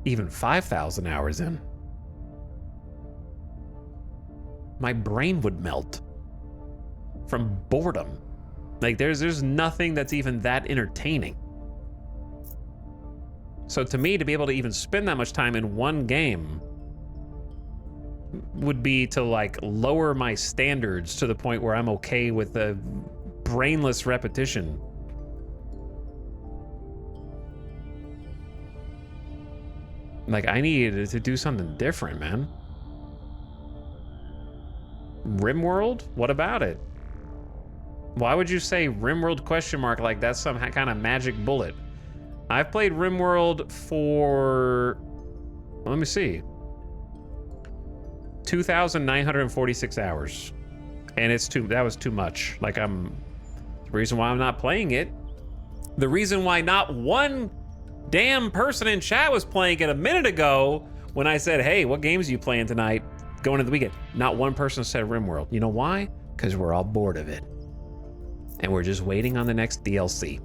even 5,000 hours in. My brain would melt from boredom. Like there's nothing that's even that entertaining. So to me, to be able to even spend that much time in one game would be to like lower my standards to the point where I'm okay with the brainless repetition. Like, I needed to do something different, man. RimWorld? What about it? Why would you say RimWorld question mark like that's some kind of magic bullet? I've played RimWorld for... let me see. 2,946 hours. And that was too much. Like, the reason why I'm not playing it, the reason why not one damn person in chat was playing it a minute ago when I said, hey, what games are you playing tonight going into the weekend? Not one person said RimWorld. You know why? Because we're all bored of it. And we're just waiting on the next DLC.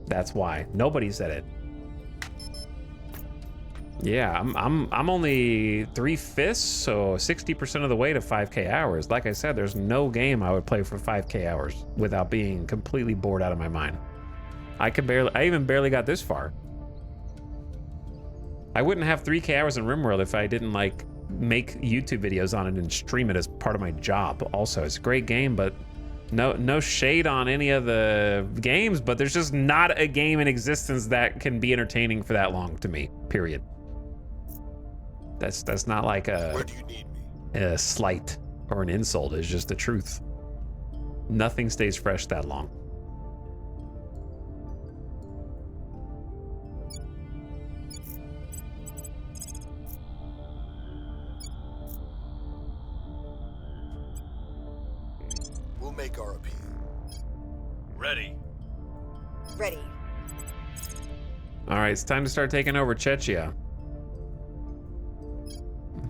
That's why. Nobody said it. Yeah, I'm only 3/5, so 60% of the way to 5K hours. Like I said, there's no game I would play for 5K hours without being completely bored out of my mind. I even barely got this far. I wouldn't have 3K hours in RimWorld if I didn't like make YouTube videos on it and stream it as part of my job. Also, it's a great game, but no shade on any of the games, but there's just not a game in existence that can be entertaining for that long to me, period. That's not like Where do you need me? A slight or an insult. It's just the truth. Nothing stays fresh that long. We'll make our appeal. Ready. Ready. All right, it's time to start taking over Chechnya.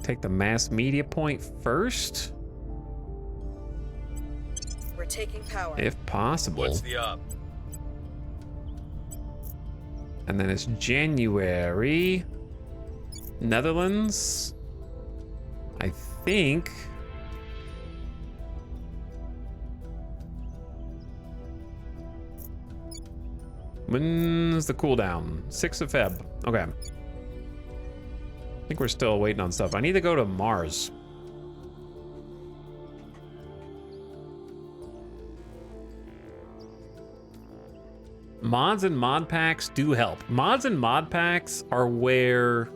Take the mass media point first, We're taking power. if possible. What's the up? And then it's January. Netherlands. I think. When's the cooldown? 6th of Feb. Okay. I think we're still waiting on stuff. I need to go to Mars. Mods and mod packs do help. Mods and mod packs are where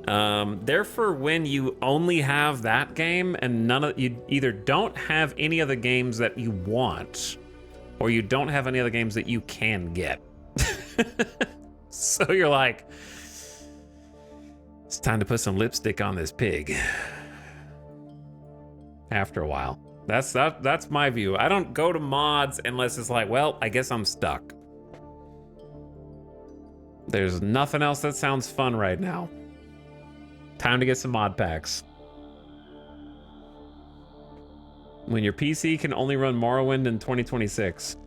They're for when you only have that game and you either don't have any other games that you want, or you don't have any other games that you can get. So you're like, it's time to put some lipstick on this pig. After a while. That's my view. I don't go to mods unless it's like, well, I guess I'm stuck. There's nothing else that sounds fun right now. Time to get some mod packs. When your PC can only run Morrowind in 2026.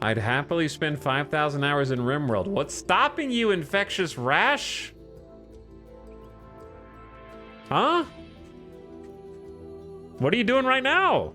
I'd happily spend 5,000 hours in RimWorld. What's stopping you, Infectious Rash? Huh? What are you doing right now?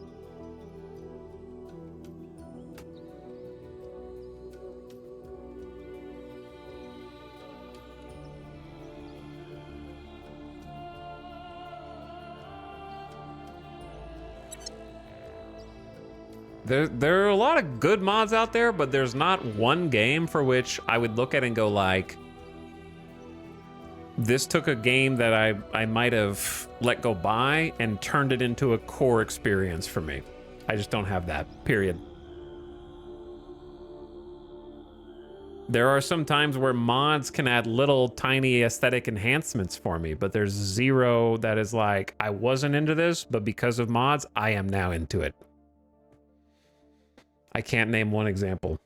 There are a lot of good mods out there, but there's not one game for which I would look at and go like, this took a game that I might have let go by and turned it into a core experience for me. I just don't have that, period. There are some times where mods can add little tiny aesthetic enhancements for me, but there's zero that is like, I wasn't into this, but because of mods, I am now into it. I can't name one example.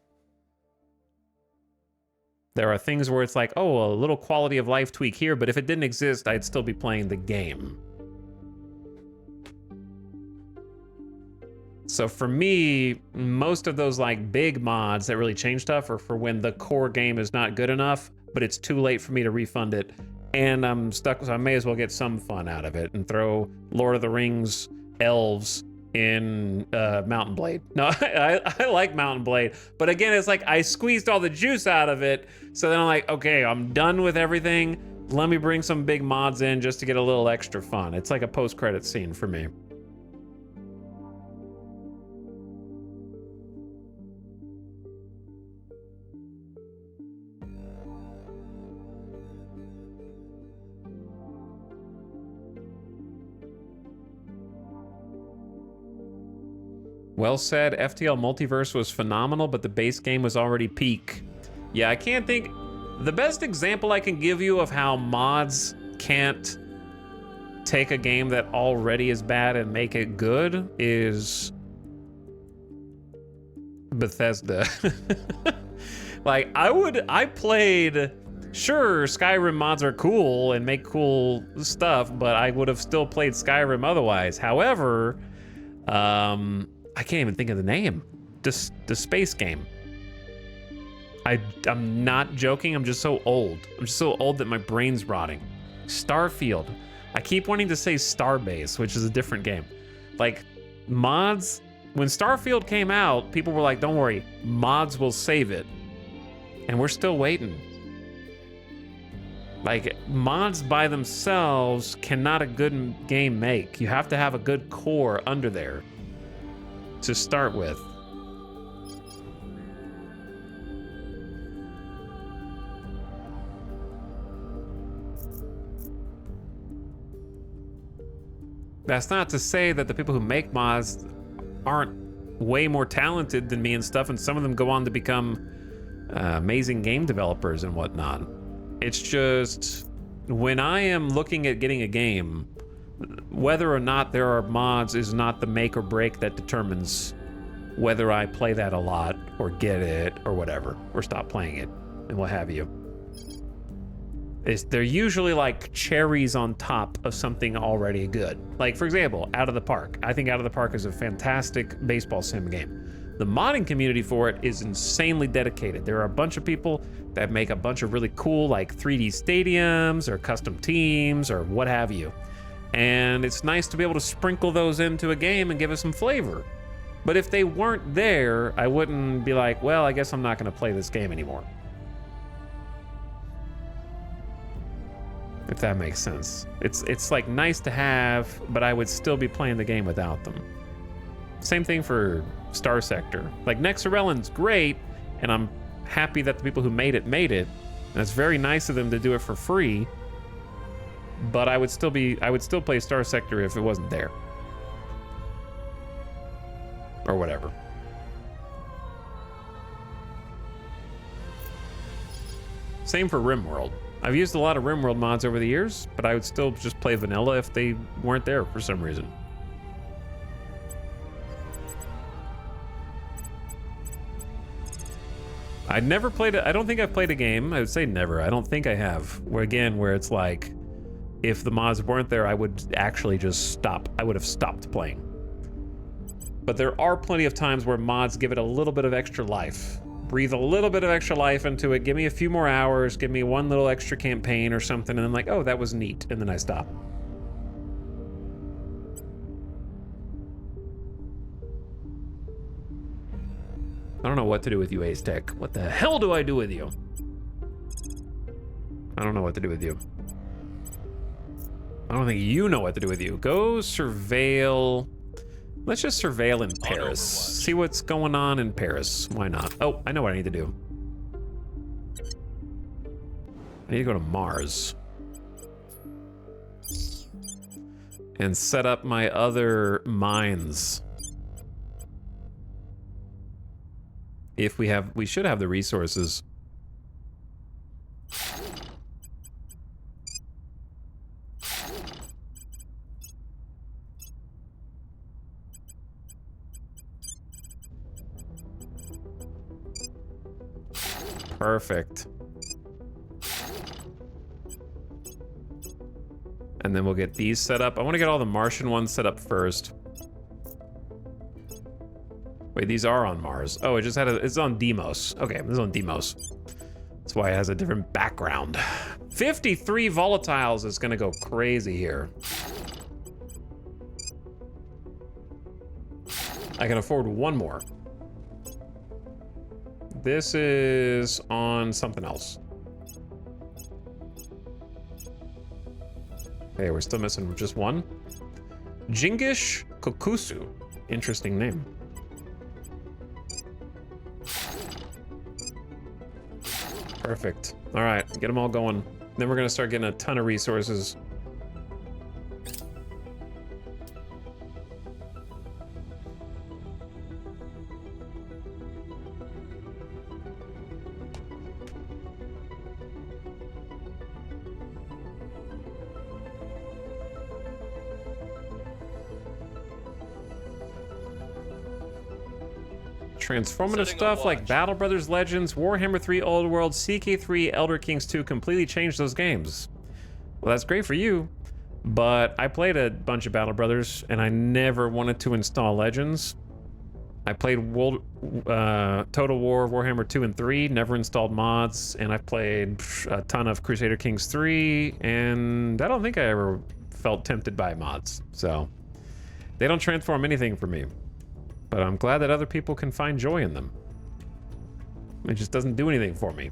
There are things where it's like, oh, a little quality of life tweak here, but if it didn't exist, I'd still be playing the game. So for me, most of those like big mods that really change stuff are for when the core game is not good enough, but it's too late for me to refund it, and I'm stuck, so I may as well get some fun out of it and throw Lord of the Rings elves in Mountain Blade. No, I like Mountain Blade, but again, it's like I squeezed all the juice out of it, so then I'm like, okay, I'm done with everything. Let me bring some big mods in just to get a little extra fun. It's like a post-credit scene for me. Well said. FTL Multiverse was phenomenal, but the base game was already peak. Yeah, I can't think... The best example I can give you of how mods can't take a game that already is bad and make it good is Bethesda. Like, I played... Sure, Skyrim mods are cool and make cool stuff, but I would have still played Skyrim otherwise. However, I can't even think of the name. Just the space game. I'm not joking. I'm just so old. I'm just so old that my brain's rotting. Starfield. I keep wanting to say Starbase, which is a different game. Like, mods, when Starfield came out, people were like, don't worry, mods will save it. And we're still waiting. Like, mods by themselves cannot a good game make. You have to have a good core under there to start with. That's not to say that the people who make mods aren't way more talented than me and stuff, and some of them go on to become amazing game developers and whatnot. It's just, when I am looking at getting a game, whether or not there are mods is not the make or break that determines whether I play that a lot or get it or whatever, or stop playing it and what have you. They're usually like cherries on top of something already good. Like, for example, Out of the Park. I think Out of the Park is a fantastic baseball sim game. The modding community for it is insanely dedicated. There are a bunch of people that make a bunch of really cool like 3D stadiums or custom teams or what have you. And it's nice to be able to sprinkle those into a game and give it some flavor. But if they weren't there, I wouldn't be like, well, I guess I'm not going to play this game anymore. if that makes sense. It's like nice to have, but I would still be playing the game without them. Same thing for Star Sector. Like, Nexarellan's great, and I'm happy that the people who made it, and it's very nice of them to do it for free, but I would still play Star Sector if it wasn't there. Or whatever. Same for RimWorld. I've used a lot of RimWorld mods over the years, but I would still just play vanilla if they weren't there for some reason. I'd never played it. I don't think I've played a game. I would say never. I don't think I have. Where it's like, if the mods weren't there, I would actually just stop. I would have stopped playing. But there are plenty of times where mods give it a little bit of extra life. Breathe a little bit of extra life into it. Give me a few more hours. Give me one little extra campaign or something. And I'm like, oh, that was neat. And then I stop. I don't know what to do with you, Ace Tech. What the hell do I do with you? I don't know what to do with you. I don't think you know what to do with you. Go surveil. Let's just surveil in Paris. See what's going on in Paris. Why not? Oh, I know what I need to do. I need to go to Mars. And set up my other mines. If we should have the resources. Perfect. And then we'll get these set up. I want to get all the Martian ones set up first. Wait, these are on Mars. Oh, it just had it's on Deimos. Okay, this is on Deimos. That's why it has a different background. 53 volatiles is gonna go crazy here. I can afford one more. This is on something else. Hey, we're still missing just one. Jingish Kokusu. Interesting name. Perfect. All right, get them all going. Then we're gonna start getting a ton of resources. Transformative stuff like Battle Brothers Legends, Warhammer 3 Old World, CK3, Elder Kings 2 completely changed those games. Well, that's great for you, but I played a bunch of Battle Brothers and I never wanted to install Legends. I played Total War, Warhammer 2 and 3, never installed mods, and I've played a ton of Crusader Kings 3, and I don't think I ever felt tempted by mods, so they don't transform anything for me. But I'm glad that other people can find joy in them. It just doesn't do anything for me.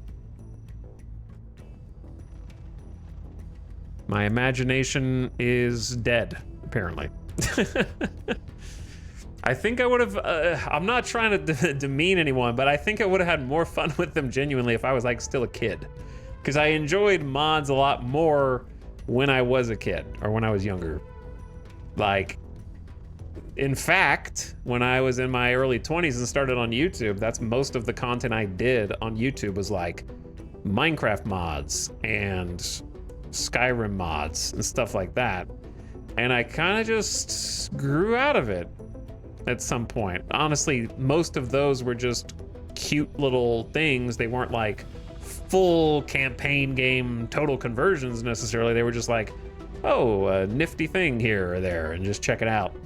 My imagination is dead, apparently. I think I would have, I'm not trying to demean anyone, but I think I would have had more fun with them genuinely if I was like still a kid. Because I enjoyed mods a lot more when I was a kid, or when I was younger. Like, in fact, when I was in my early 20s and started on YouTube, that's most of the content I did on YouTube was like Minecraft mods and Skyrim mods and stuff like that. And I kind of just grew out of it at some point. Honestly, most of those were just cute little things. They weren't like full campaign game total conversions necessarily. They were just like, oh, a nifty thing here or there, and just check it out.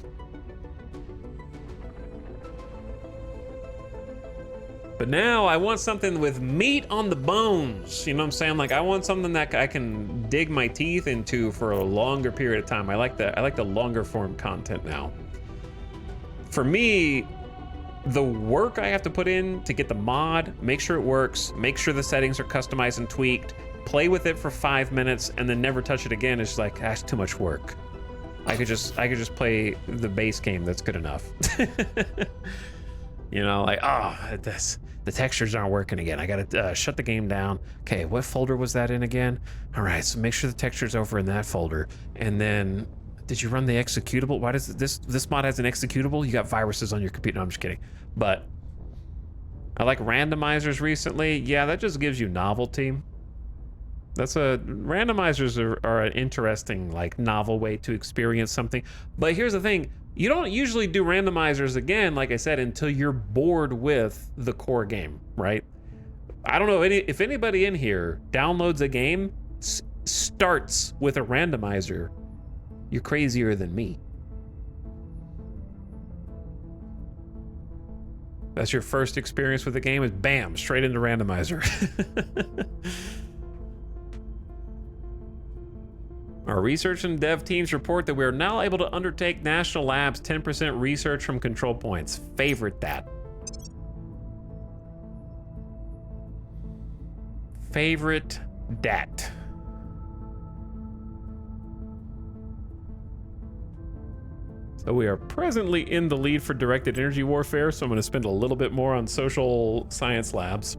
But now I want something with meat on the bones. You know what I'm saying? Like, I want something that I can dig my teeth into for a longer period of time. I like the longer form content now. For me, the work I have to put in to get the mod, make sure it works, make sure the settings are customized and tweaked, play with it for 5 minutes and then never touch it again, it's like, that's too much work. I could just play the base game. That's good enough. You know, like, oh, the textures aren't working again. I gotta shut the game down. Okay, what folder was that in again? All right, so make sure the texture's over in that folder. And then, did you run the executable? Why does this mod has an executable? You got viruses on your computer. No, I'm just kidding. But I like randomizers recently. Yeah, that just gives you novelty. Randomizers are an interesting, like, novel way to experience something. But here's the thing, you don't usually do randomizers again, like I said, until you're bored with the core game, right? I don't know if anybody in here downloads a game, starts with a randomizer, you're crazier than me. That's your first experience with the game, is bam, straight into randomizer. Our research and dev teams report that we are now able to undertake National Labs 10% research from control points. Favorite that. Favorite dat. So we are presently in the lead for directed energy warfare, so I'm going to spend a little bit more on social science labs.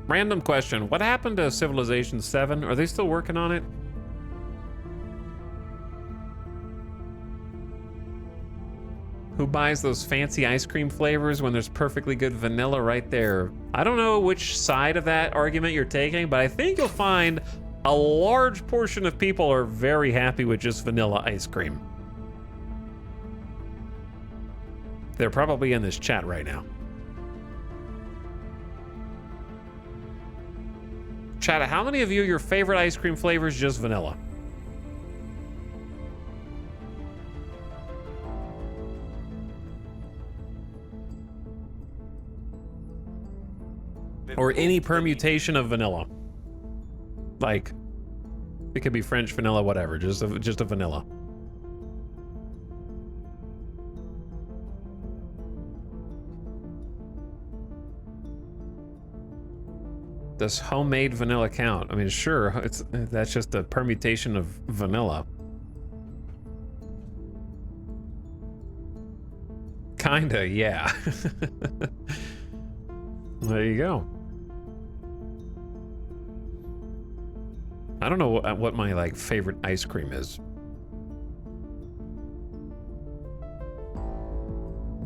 Random question, what happened to Civilization 7? Are they still working on it? Who buys those fancy ice cream flavors when there's perfectly good vanilla right there? I don't know which side of that argument you're taking, but I think you'll find a large portion of people are very happy with just vanilla ice cream. They're probably in this chat right now. Chat, how many of you, your favorite ice cream flavor is just vanilla? Or any permutation of vanilla. Like, it could be French vanilla, whatever, just a vanilla. Does homemade vanilla count? I mean, sure, that's just a permutation of vanilla. Kinda, yeah. There you go. I don't know what my, like, favorite ice cream is.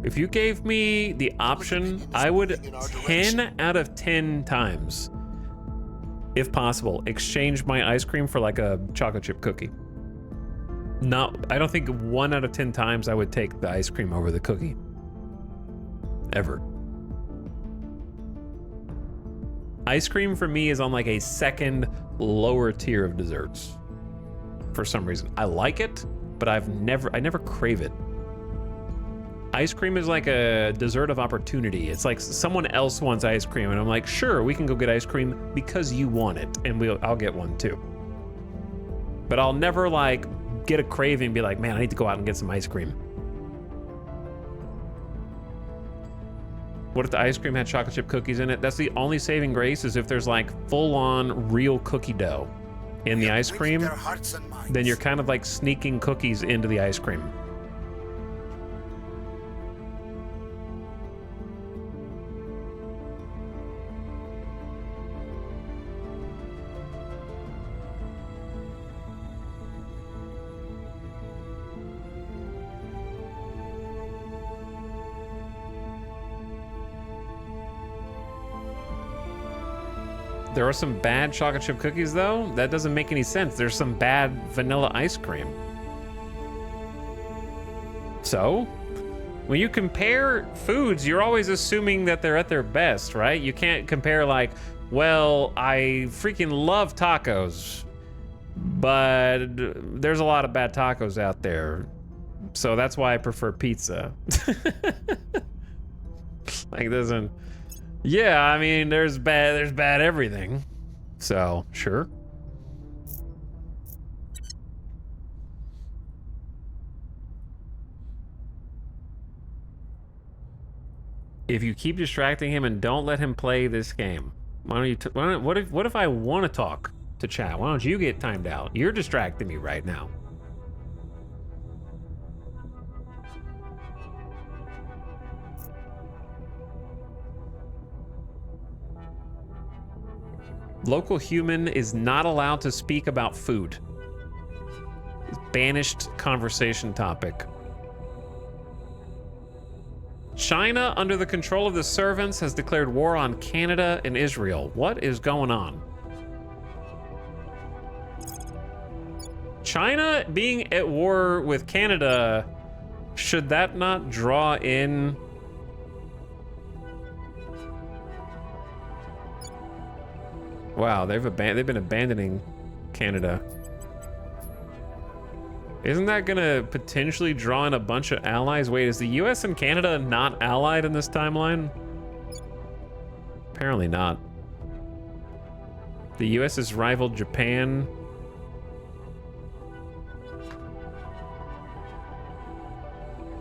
If you gave me the option, I would 10 out of 10 times, if possible, exchange my ice cream for like a chocolate chip cookie. I don't think 1 out of 10 times I would take the ice cream over the cookie. Ever. Ice cream for me is on like a second lower tier of desserts. For some reason. I like it, but I never crave it. Ice cream is like a dessert of opportunity. It's like someone else wants ice cream and I'm like, sure, we can go get ice cream because you want it, and I'll get one too. But I'll never like get a craving and be like, man, I need to go out and get some ice cream. What if the ice cream had chocolate chip cookies in it? That's the only saving grace, is if there's like full-on real cookie dough in the ice cream, then you're kind of like sneaking cookies into the ice cream. There are some bad chocolate chip cookies though. That doesn't make any sense. There's some bad vanilla ice cream. So, when you compare foods, you're always assuming that they're at their best, right? You can't compare like, well, I freaking love tacos, but there's a lot of bad tacos out there. So that's why I prefer pizza. Like, doesn't... Yeah, I mean, there's bad everything. So, sure. if you keep distracting him and don't let him play this game, why don't you? What if I want to talk to chat? Why don't you get timed out? You're distracting me right now. Local human is not allowed to speak about food. Banished conversation topic. China, under the control of the servants, has declared war on Canada and Israel. What is going on? China being at war with Canada, should that not draw in... Wow, they've been abandoning Canada. Isn't that gonna potentially draw in a bunch of allies? Wait, is the US and Canada not allied in this timeline? Apparently not. The US has rivaled Japan.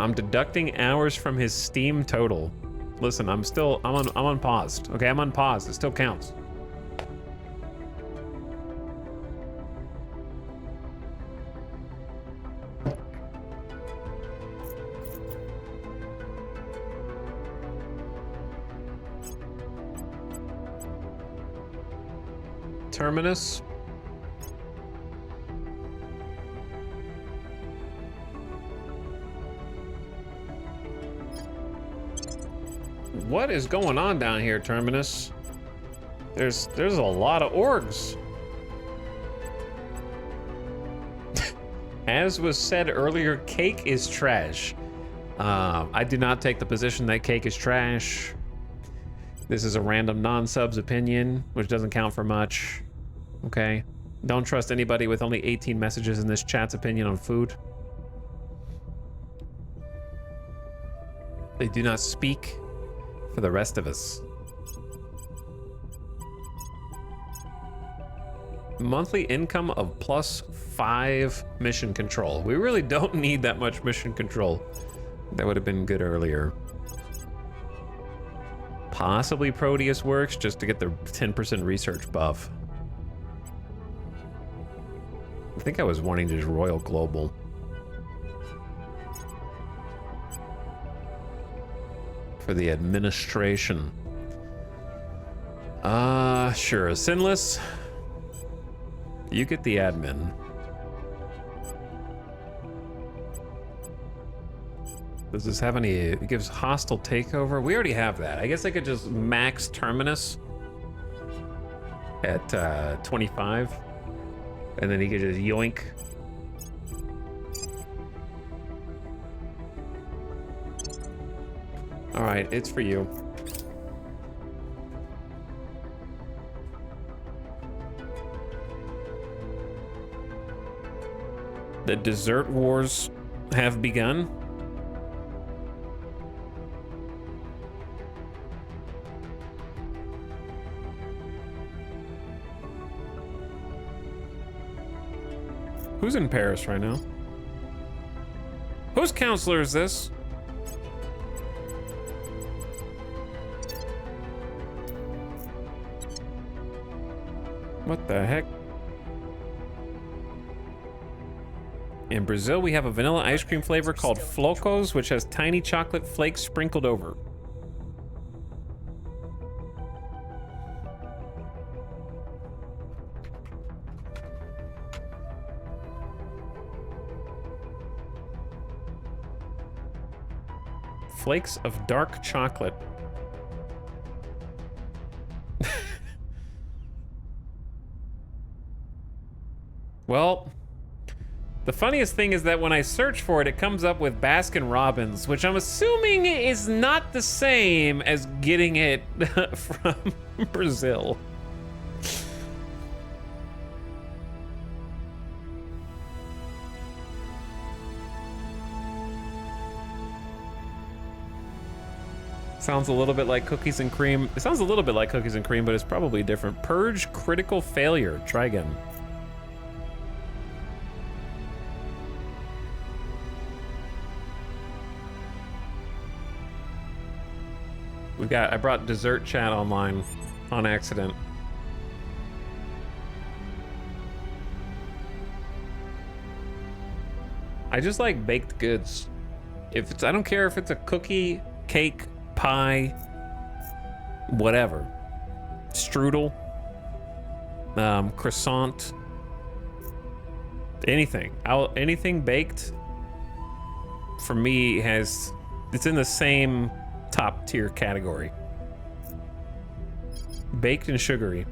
I'm deducting hours from his Steam total. Listen, I'm unpaused. Okay, I'm unpaused. It still counts. Terminus. What is going on down here, Terminus? There's a lot of orgs. As was said earlier, cake is trash. I do not take the position that cake is trash. This is a random non-sub's opinion, which doesn't count for much. Okay? Don't trust anybody with only 18 messages in this chat's opinion on food. They do not speak for the rest of us. Monthly income of +5 mission control. We really don't need that much mission control. That would have been good earlier. Possibly Proteus works just to get the 10% research buff. I think I was wanting just Royal Global. For the administration. Sure, Sinless. You get the admin. Does this have any, it gives hostile takeover? We already have that. I guess I could just max Terminus at 25. And then he could just yoink. All right, it's for you. The dessert wars have begun. Who's in Paris right now? Whose counselor is this? What the heck? In Brazil, we have a vanilla ice cream flavor called Flocos, which has tiny chocolate flakes sprinkled over. Flakes of dark chocolate. Well, the funniest thing is that when I search for it, it comes up with Baskin Robbins, which I'm assuming is not the same as getting it from Brazil. Sounds a little bit like cookies and cream. It sounds a little bit like cookies and cream, but it's probably different. Purge critical failure. Try again. I brought dessert chat online on accident. I just like baked goods. I don't care if it's a cookie, cake, pie, whatever. Strudel, croissant, anything. Anything baked for me it's in the same top tier category. Baked and sugary.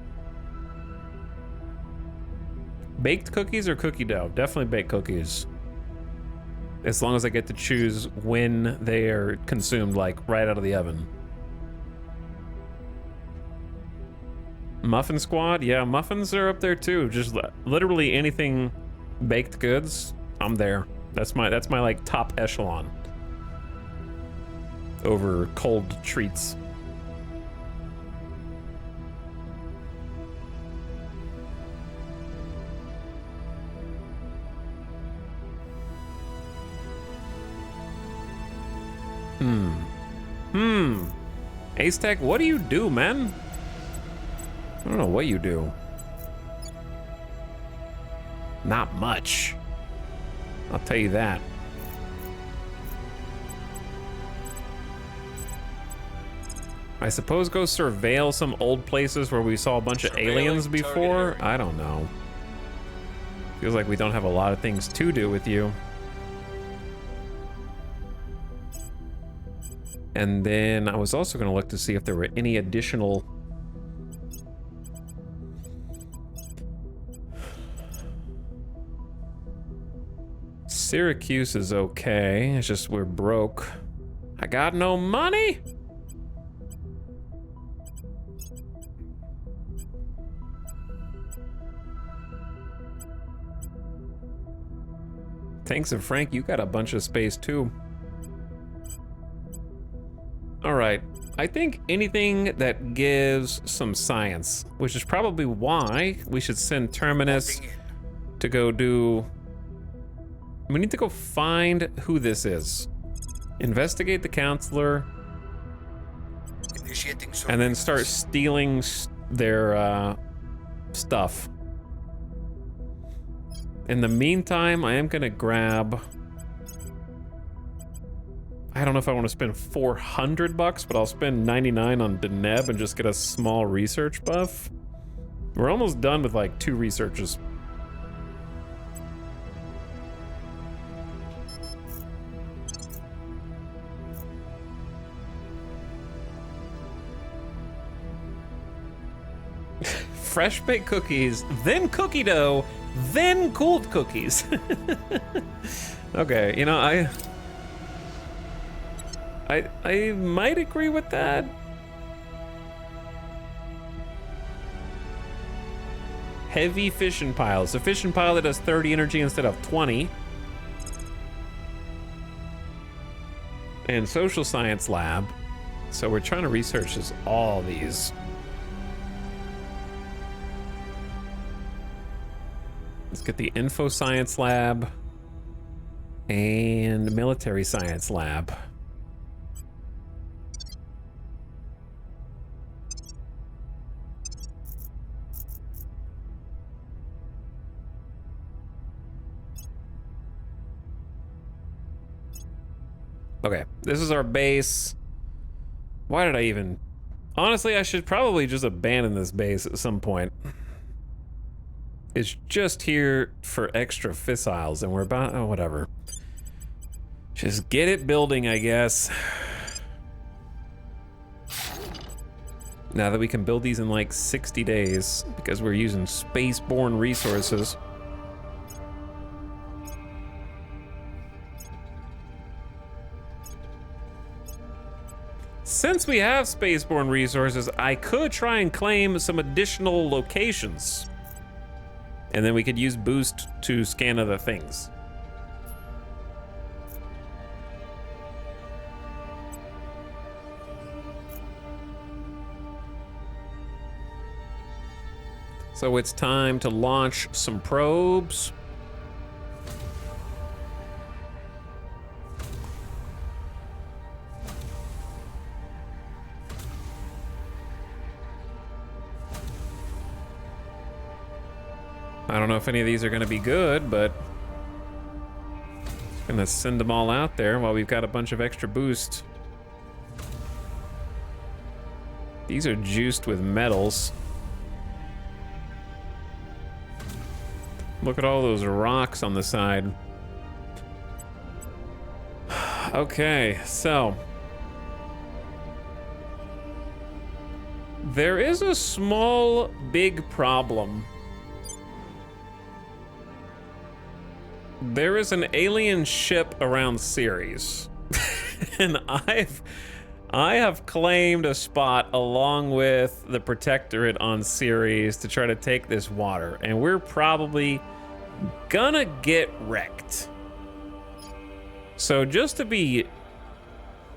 Baked cookies or cookie dough? Definitely baked cookies. As long as I get to choose when they are consumed, like right out of the oven. Muffin Squad? Yeah, muffins are up there too. Just literally anything baked goods, I'm there. That's my like top echelon over cold treats. Ace Tech, what do you do, man? I don't know what you do. Not much. I'll tell you that. I suppose go surveil some old places where we saw a bunch of aliens before? I don't know. Feels like we don't have a lot of things to do with you. And then I was also going to look to see if there were any additional... Syracuse is okay. It's just we're broke. I got no money. Tanks and Frank, you got a bunch of space too. All right, I think anything that gives some science, which is probably why we should send Terminus to go do... We need to go find who this is. Investigate the counselor. And then start stealing their stuff. In the meantime, I am gonna grab... I don't know if I want to spend $400, but I'll spend 99 on Deneb and just get a small research buff. We're almost done with like 2 researches. Fresh baked cookies, then cookie dough, then cooled cookies. Okay, you know, I might agree with that. Heavy fission piles. A fission pile that does 30 energy instead of 20. And social science lab. So we're trying to research all these. Let's get the info science lab and military science lab. Okay, this is our base. Why did I even... Honestly, I should probably just abandon this base at some point. It's just here for extra fissiles, and we're about... Oh, whatever. Just get it building, I guess. Now that we can build these in like 60 days, because we're using spaceborne resources. Since we have spaceborne resources, I could try and claim some additional locations. And then we could use boost to scan other things. So it's time to launch some probes. I don't know if any of these are gonna be good, but gonna send them all out there while we've got a bunch of extra boost. These are juiced with metals. Look at all those rocks on the side. Okay, so there is a small, big problem. There is an alien ship around Ceres, and I have claimed a spot along with the Protectorate on Ceres to try to take this water, and we're probably gonna get wrecked. So just to be...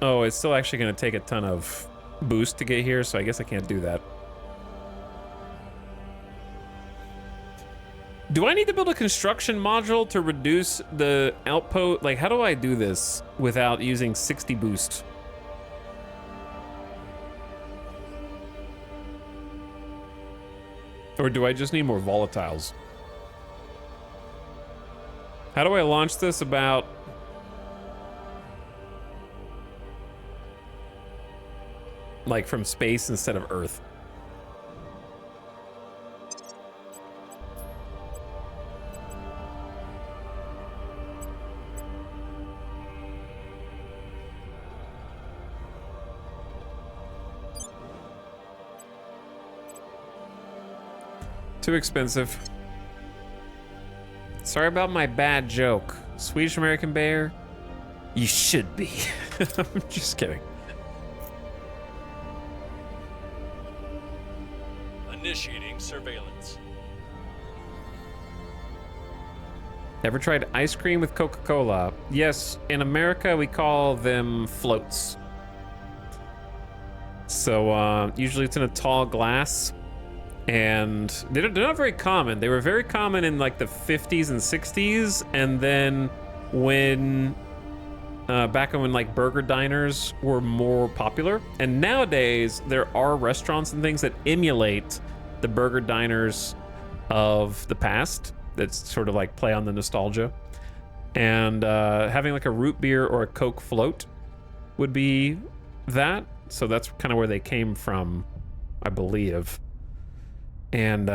Oh, it's still actually gonna take a ton of boost to get here, so I guess I can't do that. Do I need to build a construction module to reduce the outpost? Like, how do I do this without using 60 boost? Or do I just need more volatiles? How do I launch this about... like from space instead of Earth? Too expensive. Sorry about my bad joke. Swedish American Bear, you should be. I'm just kidding. Initiating surveillance. Ever tried ice cream with Coca-Cola? Yes, in America we call them floats. So usually it's in a tall glass, and they're not very common. They were very common in like the 50s and 60s, and then when back when like burger diners were more popular, and nowadays there are restaurants and things that emulate the burger diners of the past that sort of like play on the nostalgia, and having like a root beer or a Coke float would be that. So that's kind of where they came from, I believe. And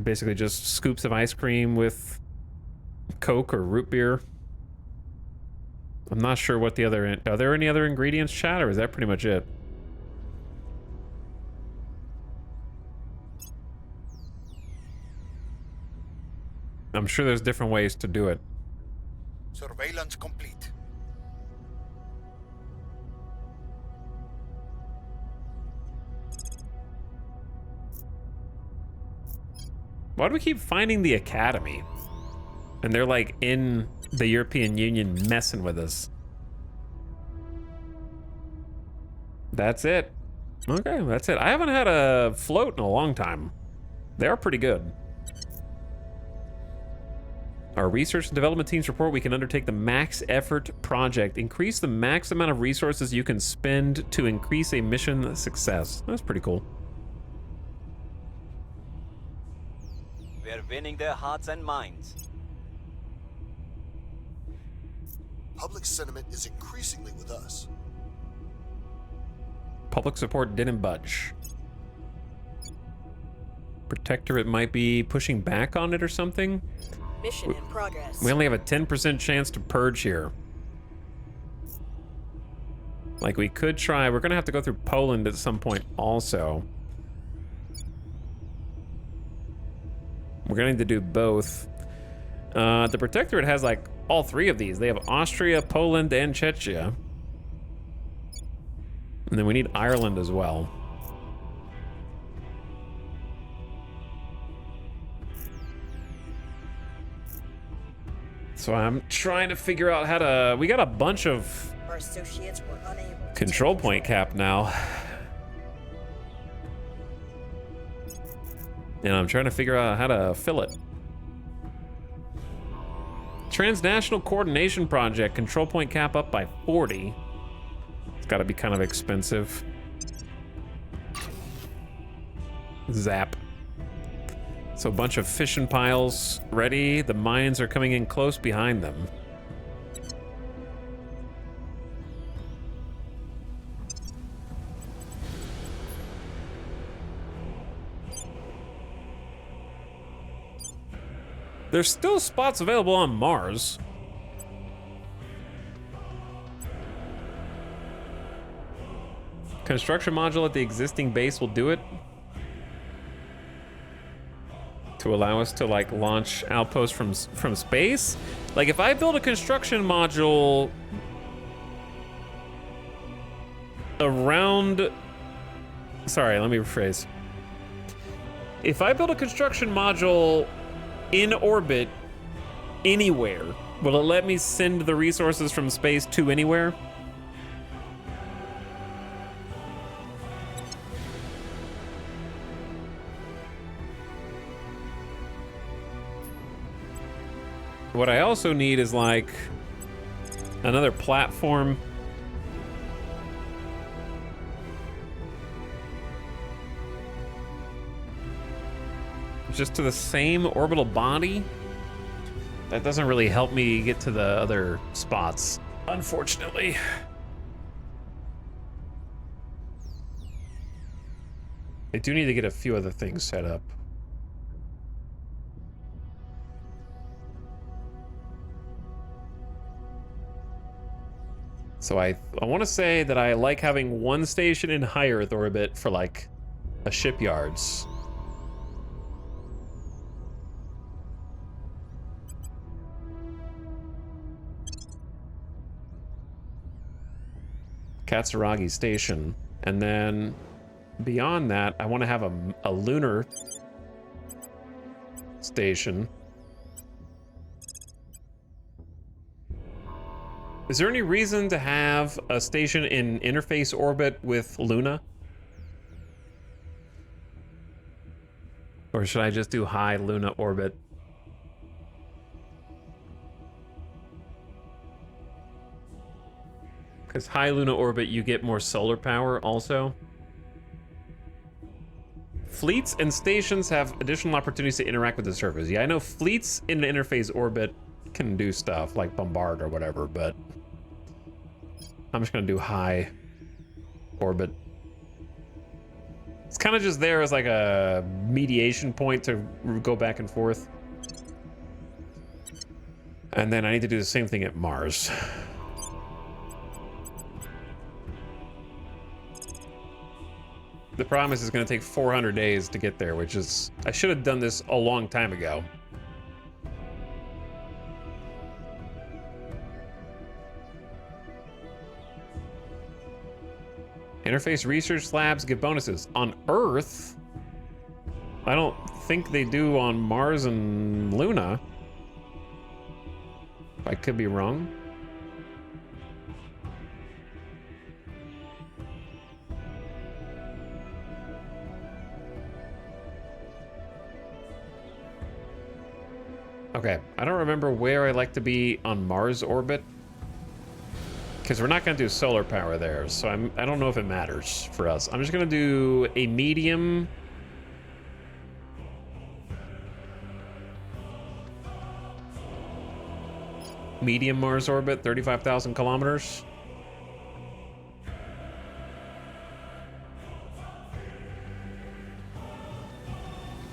basically just scoops of ice cream with Coke or root beer. I'm not sure what the other... Are there any other ingredients, chat, or is that pretty much it? I'm sure there's different ways to do it. Surveillance complete. Why do we keep finding the Academy? And they're like in the European Union messing with us. That's it. Okay, that's it. I haven't had a float in a long time. They are pretty good. Our research and development teams report we can undertake the max effort project. Increase the max amount of resources you can spend to increase a mission success. That's pretty cool. We are winning their hearts and minds. Public sentiment is increasingly with us. Public support didn't budge. Protectorate might be pushing back on it or something. Mission in progress. We only have a 10% chance to purge here. Like, we could try. We're gonna have to go through Poland at some point also. We're gonna need to do both. The Protectorate has like all three of these. They have Austria, Poland, and Czechia. And then we need Ireland as well. So I'm trying to figure out how to... We got a bunch of Our associates were unable to control point cap now. And I'm trying to figure out how to fill it. Transnational coordination project, control point cap up by 40. It's got to be kind of expensive. Zap. So a bunch of fission piles ready. The mines are coming in close behind them. There's still spots available on Mars. Construction module at the existing base will do it. To allow us to like launch outposts from space. Like if I build a construction module around, sorry, let me rephrase. If I build a construction module in orbit anywhere, will it let me send the resources from space to anywhere? What I also need is like another platform. Just to the same orbital body. That doesn't really help me get to the other spots, unfortunately. I do need to get a few other things set up. So I want to say that I like having one station in high Earth orbit for like a shipyards. Katsuragi station. And then beyond that, I want to have a lunar station. Is there any reason to have a station in interface orbit with Luna? Or should I just do high Luna orbit? Because high Luna orbit, you get more solar power also. Fleets and stations have additional opportunities to interact with the surface. Yeah, I know fleets in an interface orbit can do stuff like bombard or whatever, but I'm just gonna do high orbit. It's kind of just there as like a mediation point to go back and forth. And then I need to do the same thing at Mars. The problem is it's gonna take 400 days to get there, which is, I should have done this a long time ago. Interface research labs give bonuses. On Earth, I don't think they do on Mars and Luna. I could be wrong. Okay, I don't remember where I like to be on Mars orbit. Because we're not going to do solar power there, so I don't know if it matters for us. I'm just going to do a medium. Medium Mars orbit, 35,000 kilometers.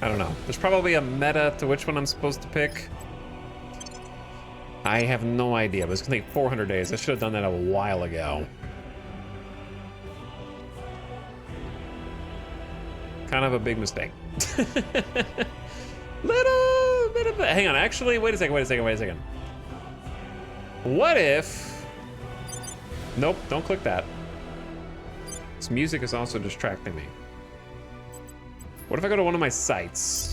I don't know. There's probably a meta to which one I'm supposed to pick. I have no idea, but it's gonna take 400 days. I should have done that a while ago. Kind of a big mistake. Little bit of a, hang on, actually, wait a second. What if... Nope, don't click that. This music is also distracting me. What if I go to one of my sites?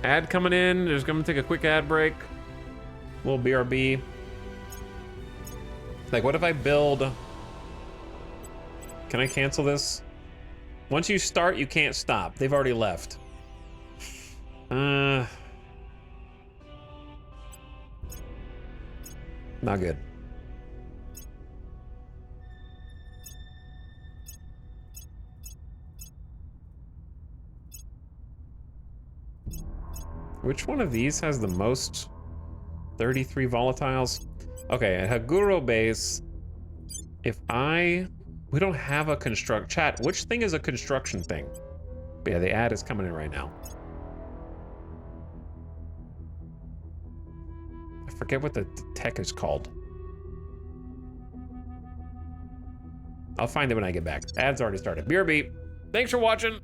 Ad coming in. There's gonna take a quick ad break. Little BRB. Like, what if I build... Can I cancel this? Once you start, you can't stop. They've already left. Not good. Which one of these has the most 33 volatiles? Okay, at Haguro base, we don't have a construct. Chat, which thing is a construction thing? But yeah, the ad is coming in right now. I forget what the tech is called. I'll find it when I get back. Ad's already started. BRB, thanks for watching.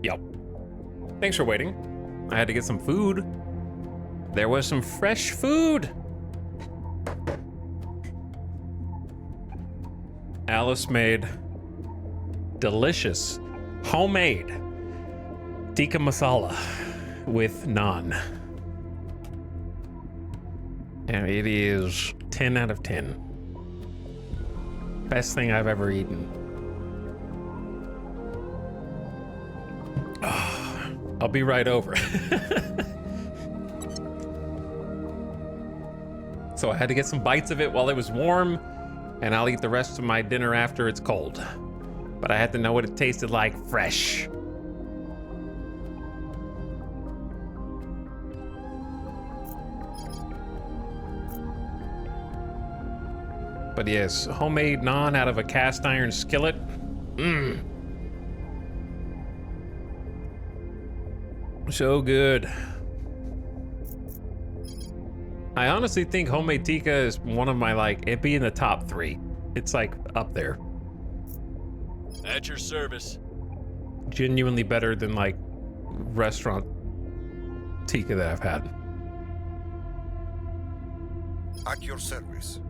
Yep. Thanks for waiting. I had to get some food. There was some fresh food. Alice made delicious, homemade tikka masala with naan. And it is 10 out of 10. Best thing I've ever eaten. I'll be right over. So I had to get some bites of it while it was warm, and I'll eat the rest of my dinner after it's cold. But I had to know what it tasted like fresh. But yes, homemade naan out of a cast iron skillet. Mmm. So good. I honestly think homemade tikka is one of my, like, it'd be in the top 3. It's like up there. At your service. Genuinely better than like restaurant tikka that I've had. At your service.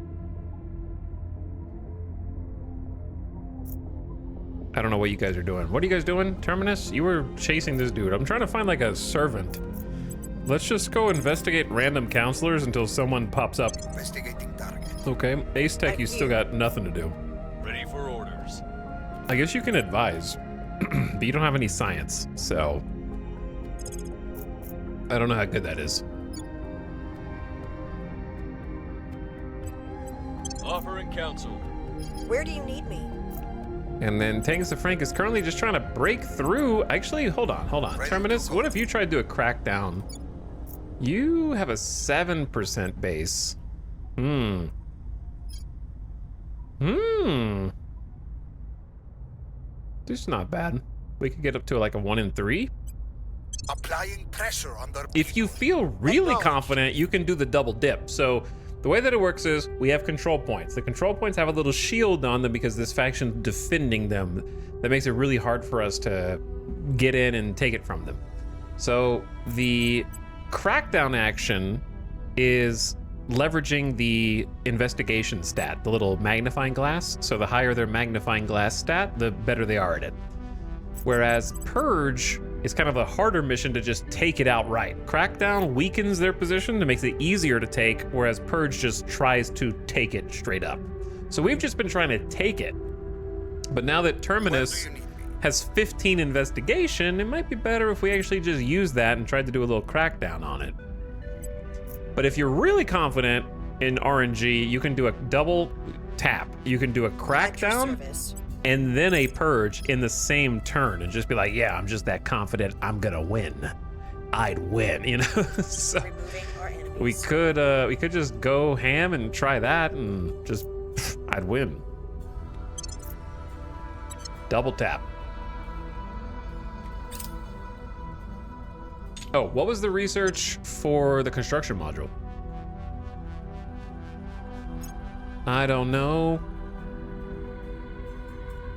I don't know what you guys are doing. What are you guys doing, Terminus? You were chasing this dude. I'm trying to find like a servant. Let's just go investigate random counselors until someone pops up. Investigating target. Okay, Ace Tech, you still got nothing to do. Ready for orders. I guess you can advise, but you don't have any science, so I don't know how good that is. Offering counsel. Where do you need me? And then Tangus the Frank is currently just trying to break through. Actually, hold on. Terminus, what if you try to do a crackdown? You have a 7% base. This is not bad. We could get up to like a 1 in 3. Applying pressure on their If you feel really confident, you can do the double dip. So the way that it works is we have control points. The control points have a little shield on them because this faction's defending them. That makes it really hard for us to get in and take it from them. So the crackdown action is leveraging the investigation stat, the little magnifying glass. So the higher their magnifying glass stat, the better they are at it. Whereas Purge is kind of a harder mission to just take it outright. Crackdown weakens their position, it makes it easier to take, whereas Purge just tries to take it straight up. So we've just been trying to take it. But now that Terminus has 15 investigation, it might be better if we actually just use that and tried to do a little crackdown on it. But if you're really confident in RNG, you can do a double tap. You can do a crackdown and then a purge in the same turn and just be like, yeah, I'm just that confident I'm gonna win. I'd win, you know? So we could just go ham and try that and just, I'd win. Double tap. Oh, what was the research for the construction module? I don't know.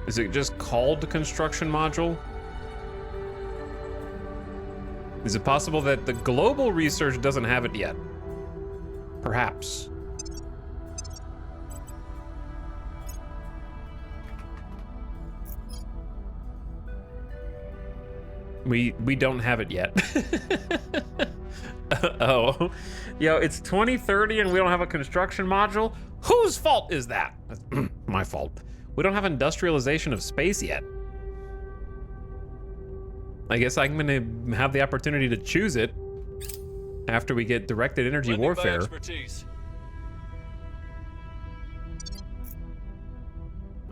Is it just called the construction module? Is it possible that the global research doesn't have it yet? Perhaps. We don't have it yet. Oh, yo, it's 2030 and we don't have a construction module? Whose fault is that? That's my fault. We don't have industrialization of space yet. I guess I'm gonna have the opportunity to choose it after we get directed energy warfare.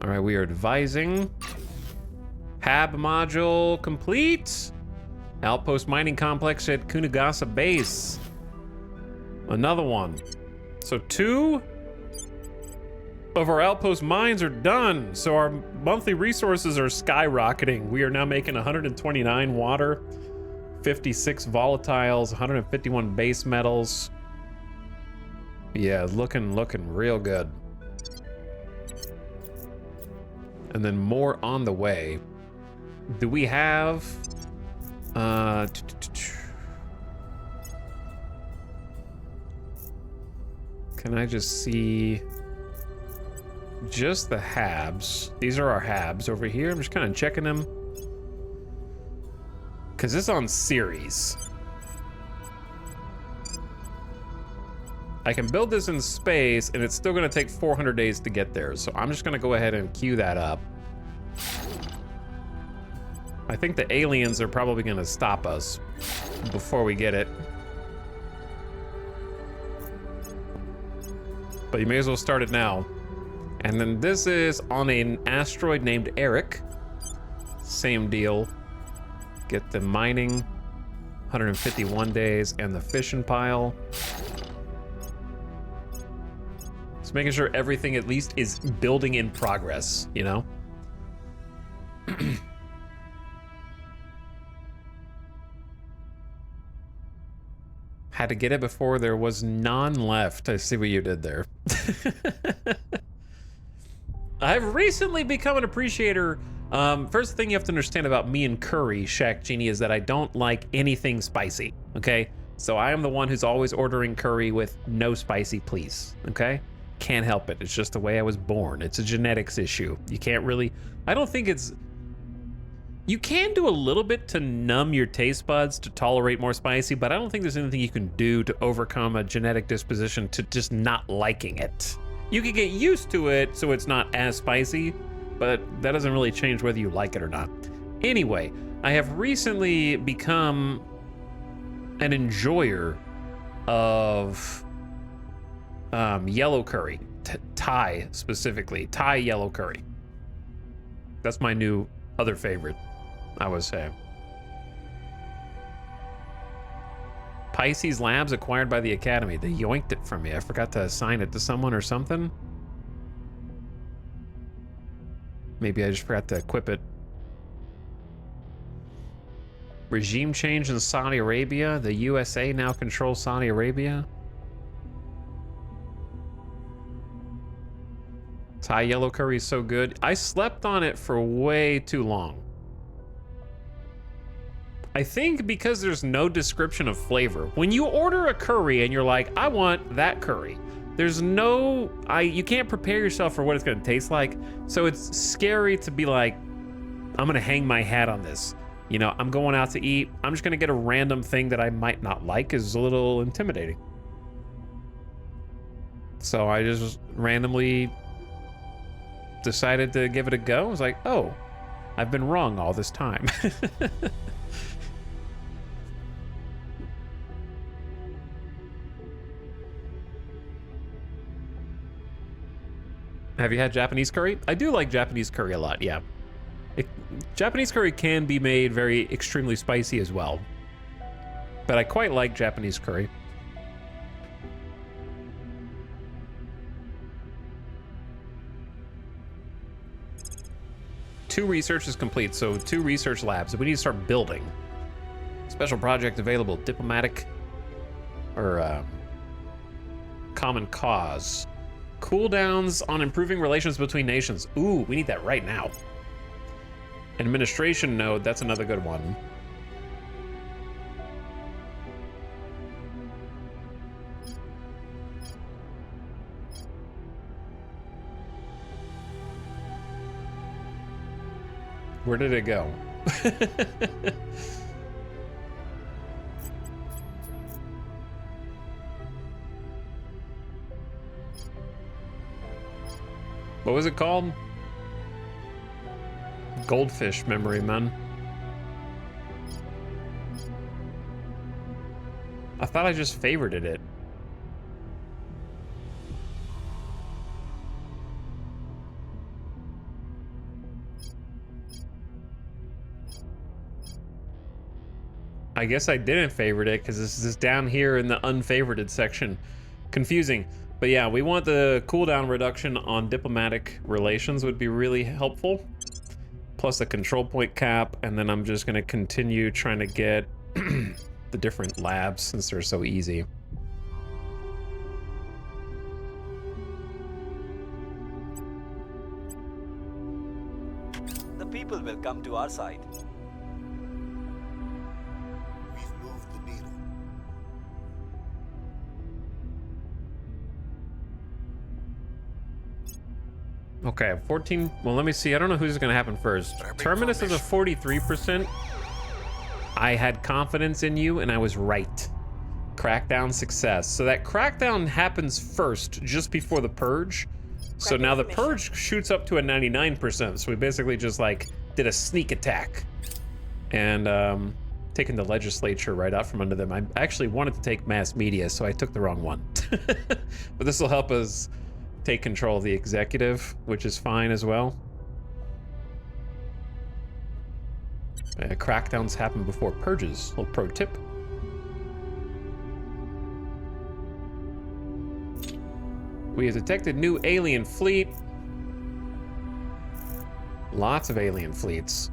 All right, we are advising. Hab module complete. Outpost mining complex at Kunigasa base. Another one. So 2 of our outpost mines are done. So our monthly resources are skyrocketing. We are now making 129 water, 56 volatiles, 151 base metals. Yeah, looking real good. And then more on the way. Do we have Can I just see just the habs? These are our habs over here. I'm just kind of checking them. Because it's on series. I can build this in space, and it's still going to take 400 days to get there. So I'm just going to go ahead and queue that up. I think the aliens are probably going to stop us before we get it. But you may as well start it now. And then this is on an asteroid named Eric. Same deal. Get the mining, 151 days, and the fishing pile. Just making sure everything at least is building in progress, you know? Had to get it before there was none left. I see what you did there. I've recently become an appreciator. First thing you have to understand about me and curry, Shack Genie, is that I don't like anything spicy, okay? So I am the one who's always ordering curry with no spicy, please, okay? Can't help it. It's just the way I was born. It's a genetics issue. You can't really, I don't think it's, you can do a little bit to numb your taste buds to tolerate more spicy, but I don't think there's anything you can do to overcome a genetic disposition to just not liking it. You can get used to it so it's not as spicy, but that doesn't really change whether you like it or not. Anyway, I have recently become an enjoyer of yellow curry, Thai specifically, Thai yellow curry. That's my new other favorite, I would say. Pisces Labs acquired by the Academy. They yoinked it from me. I forgot to assign it to someone or something. Maybe I just forgot to equip it. Regime change in Saudi Arabia. The USA now controls Saudi Arabia. Thai yellow curry is so good. I slept on it for way too long. I think because there's no description of flavor. When you order a curry and you're like, I want that curry, there's no, you can't prepare yourself for what it's gonna taste like. So it's scary to be like, I'm gonna hang my hat on this. You know, I'm going out to eat. I'm just gonna get a random thing that I might not like is a little intimidating. So I just randomly decided to give it a go. I was like, oh, I've been wrong all this time. Have you had Japanese curry? I do like Japanese curry a lot, yeah. Japanese curry can be made very extremely spicy as well. But I quite like Japanese curry. Two research is complete, so 2 research labs. We need to start building. Special project available, diplomatic or common cause. Cooldowns on improving relations between nations. Ooh, we need that right now. Administration node, that's another good one. Where did it go? What was it called? Goldfish memory, man. I thought I just favorited it. I guess I didn't favorite it because this is down here in the unfavorited section. Confusing. But yeah, we want the cooldown reduction on diplomatic relations would be really helpful. Plus a control point cap, and then I'm just gonna continue trying to get the different labs since they're so easy. The people will come to our side. Okay, 14. Well, let me see. I don't know who's going to happen first. Terminus is a 43%. I had confidence in you, and I was right. Crackdown success. So that crackdown happens first, just before the purge. So now the purge shoots up to a 99%. So we basically just like did a sneak attack and taking the legislature right out from under them. I actually wanted to take mass media, so I took the wrong one. But this will help us take control of the executive, which is fine as well. Crackdowns happen before purges. Little pro tip. We have detected new alien fleet. Lots of alien fleets.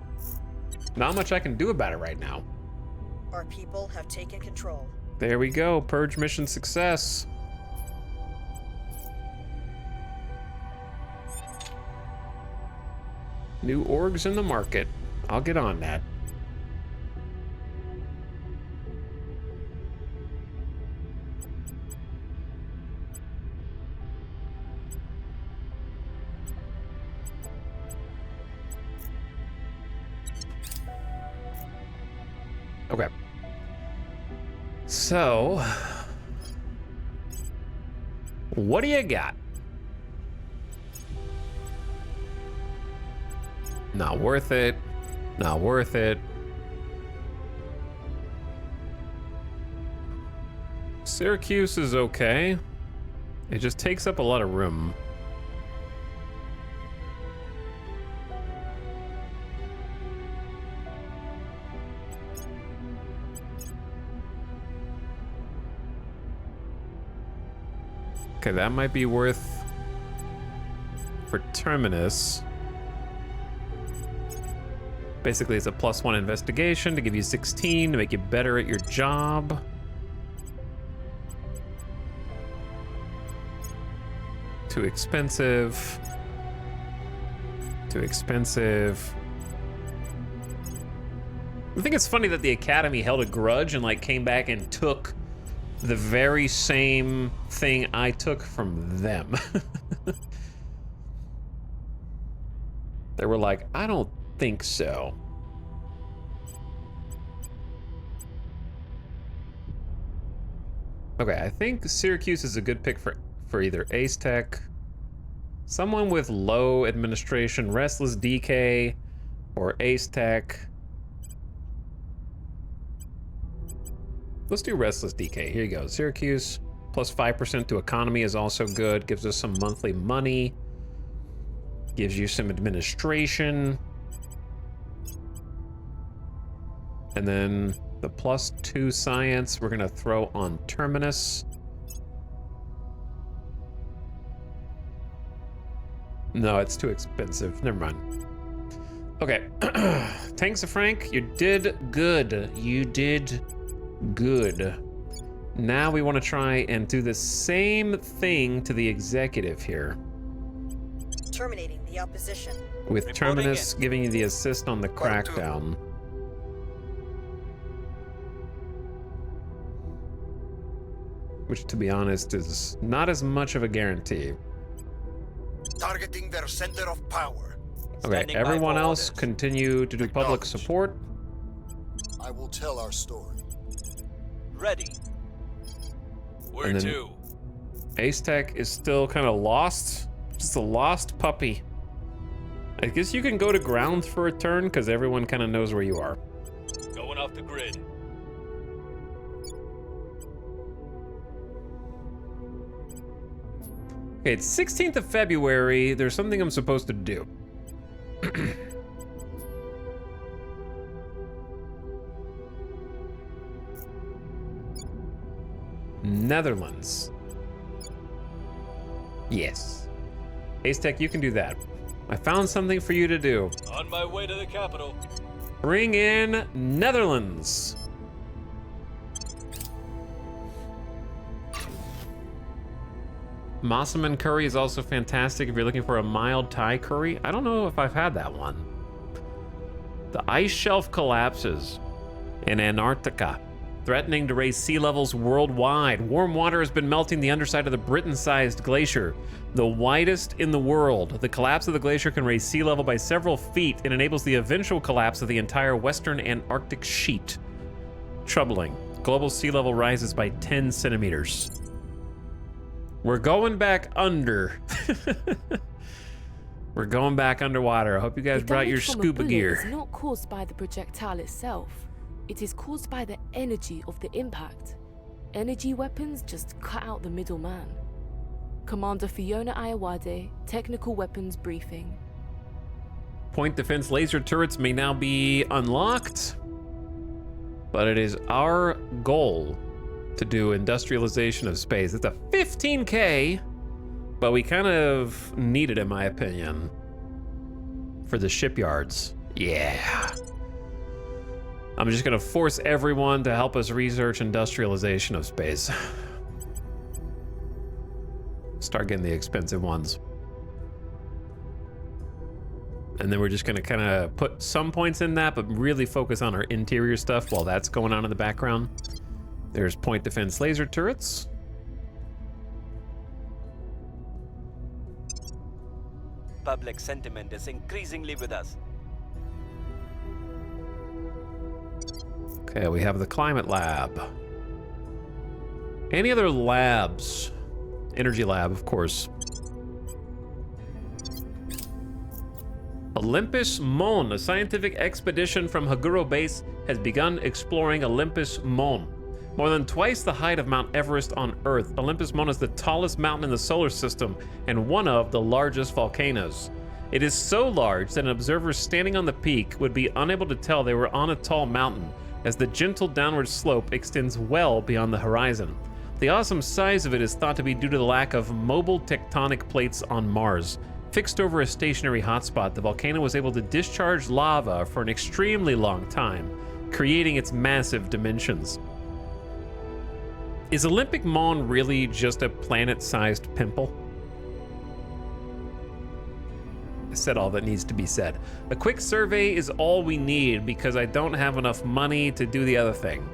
Not much I can do about it right now. Our people have taken control. There we go. Purge mission success. New orgs in the market. I'll get on that. Okay. So, what do you got? Not worth it. Not worth it. Syracuse is okay. It just takes up a lot of room. Okay, that might be worth for Terminus. Basically, it's a +1 investigation to give you 16 to make you better at your job. Too expensive. Too expensive. I think it's funny that the Academy held a grudge and like came back and took the very same thing I took from them. They were like, I don't think so. Okay, I think Syracuse is a good pick for either Ace Tech, someone with low administration, Restless DK, or Ace Tech. Let's do Restless DK. Here you go. Syracuse, plus 5% to economy is also good. Gives us some monthly money. Gives you some administration. And then the +2 science we're gonna throw on Terminus. No, it's too expensive. Never mind. Okay. Tanks of Frank, you did good. You did good. Now we want to try and do the same thing to the executive here. Terminating the opposition. With Terminus giving you the assist on the crackdown. Which, to be honest, is not as much of a guarantee. Targeting their center of power. Okay, everyone else continue to do public support. I will tell our story. Ready. Where to? Ace Tech is still kind of lost. Just a lost puppy. I guess you can go to ground for a turn because everyone kind of knows where you are. Going off the grid. Okay, it's 16th of February. There's something I'm supposed to do. Netherlands. Yes. Ace Tech, you can do that. I found something for you to do. On my way to the capital. Bring in Netherlands. Massaman curry is also fantastic if you're looking for a mild Thai curry. I don't know if I've had that one. The ice shelf collapses in Antarctica. threatening to raise sea levels worldwide. Warm water has been melting the underside of the Britain-sized glacier, the widest in the world. The collapse of the glacier can raise sea level by several feet and enables the eventual collapse of the entire western Antarctic sheet. Troubling. Global sea level rises by 10 centimeters. We're going back under. We're going back underwater. I hope you guys brought your scuba gear. It's not caused by the projectile itself. It is caused by the energy of the impact. Energy weapons just cut out the middleman. Commander Fiona Ayawade, technical weapons briefing. Point defense laser turrets may now be unlocked, but it is our goal to do industrialization of space. It's a 15K, but we kind of need it, in my opinion, for the shipyards. Yeah. I'm just gonna force everyone to help us research industrialization of space. Start getting the expensive ones. And then we're just gonna kind of put some points in that, but really focus on our interior stuff while that's going on in the background. There's point defense laser turrets. Public sentiment is increasingly with us. Okay, we have the climate lab. Any other labs? Energy lab, of course. Olympus Mons, a scientific expedition from Haguro Base has begun exploring Olympus Mons. More than twice the height of Mount Everest on Earth, Olympus Mons is the tallest mountain in the solar system and one of the largest volcanoes. It is so large that an observer standing on the peak would be unable to tell they were on a tall mountain, as the gentle downward slope extends well beyond the horizon. The awesome size of it is thought to be due to the lack of mobile tectonic plates on Mars. Fixed over a stationary hotspot, the volcano was able to discharge lava for an extremely long time, creating its massive dimensions. Is Olympic Mons really just a planet-sized pimple? I said all that needs to be said. A quick survey is all we need because I don't have enough money to do the other thing.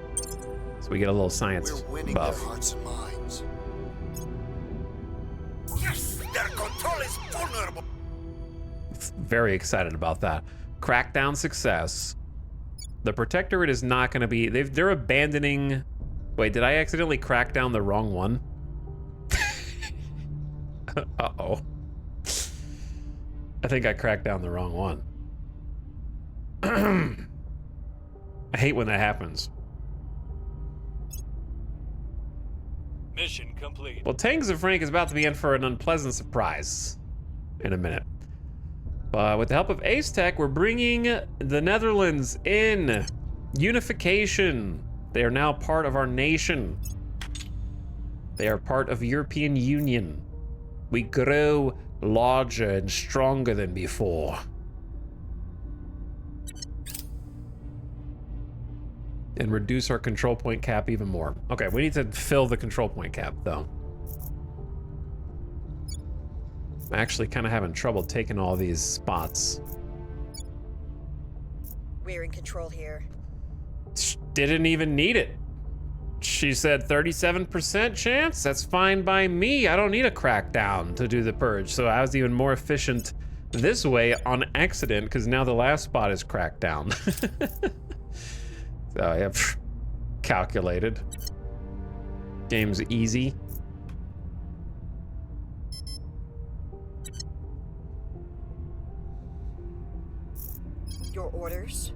So we get a little science We're winning buff. their hearts and minds. Yes, their control is vulnerable. Very excited about that. Crackdown success. The Protectorate is not going to be... They're abandoning... Wait, did I accidentally crack down the wrong one? Uh-oh. I think I cracked down the wrong one. I hate when that happens. Mission complete. Well, Tangs of Frank is about to be in for an unpleasant surprise in a minute. But with the help of Ace Tech, we're bringing the Netherlands in. Unification. They are now part of our nation. They are part of European Union. We grow larger and stronger than before. And reduce our control point cap even more. Okay, we need to fill the control point cap, though. I'm actually kind of having trouble taking all these spots. We're in control here. Didn't even need it. She said 37% chance? That's fine by me. I don't need a crackdown to do the purge. So I was even more efficient this way on accident because now the last spot is cracked down. So I have calculated. Game's easy. Your orders?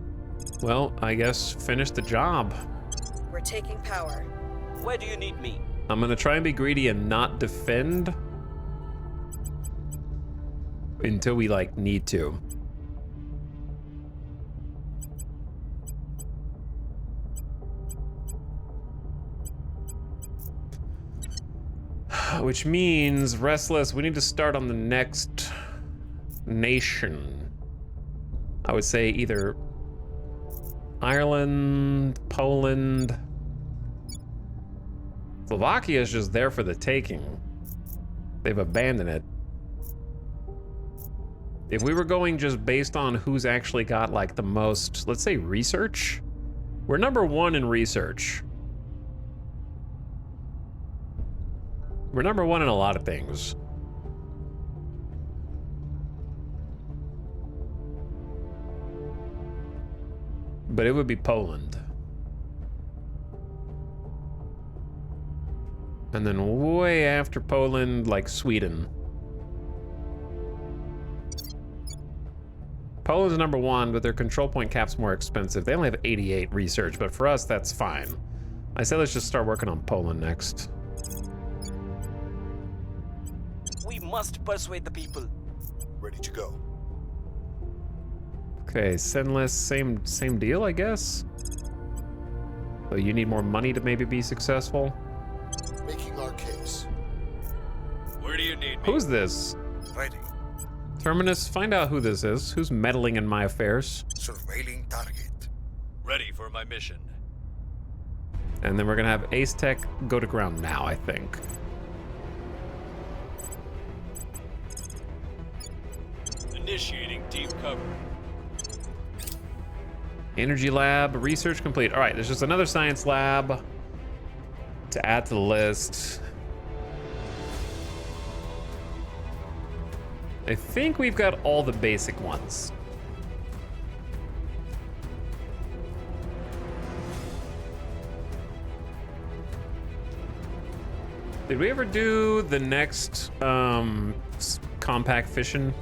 Well, I guess finish the job. We're taking power. Where do you need me? I'm gonna try and be greedy and not defend until we like need to. Which means, Restless, we need to start on the next nation. I would say either Ireland, Poland. Slovakia is just there for the taking. They've abandoned it. If we were going just based on who's actually got like the most, let's say research, we're #1 in research. We're number one in a lot of things. But it would be Poland. And then way after Poland, like Sweden. Poland's number one, but their control point cap's more expensive. They only have 88 research, but for us, that's fine. I say let's just start working on Poland next. We must persuade the people. Ready to go. Okay, send list, same deal, I guess. But you need more money to maybe be successful. Making our case. Where do you need me? Who's this? Ready. Terminus, find out who this is. Who's meddling in my affairs? Surveilling target. Ready for my mission. And then we're gonna have Ace Tech go to ground now, I think. Initiating deep cover. Energy lab, research complete. All right, there's just another science lab to add to the list. I think we've got all the basic ones. Did we ever do the next compact fission?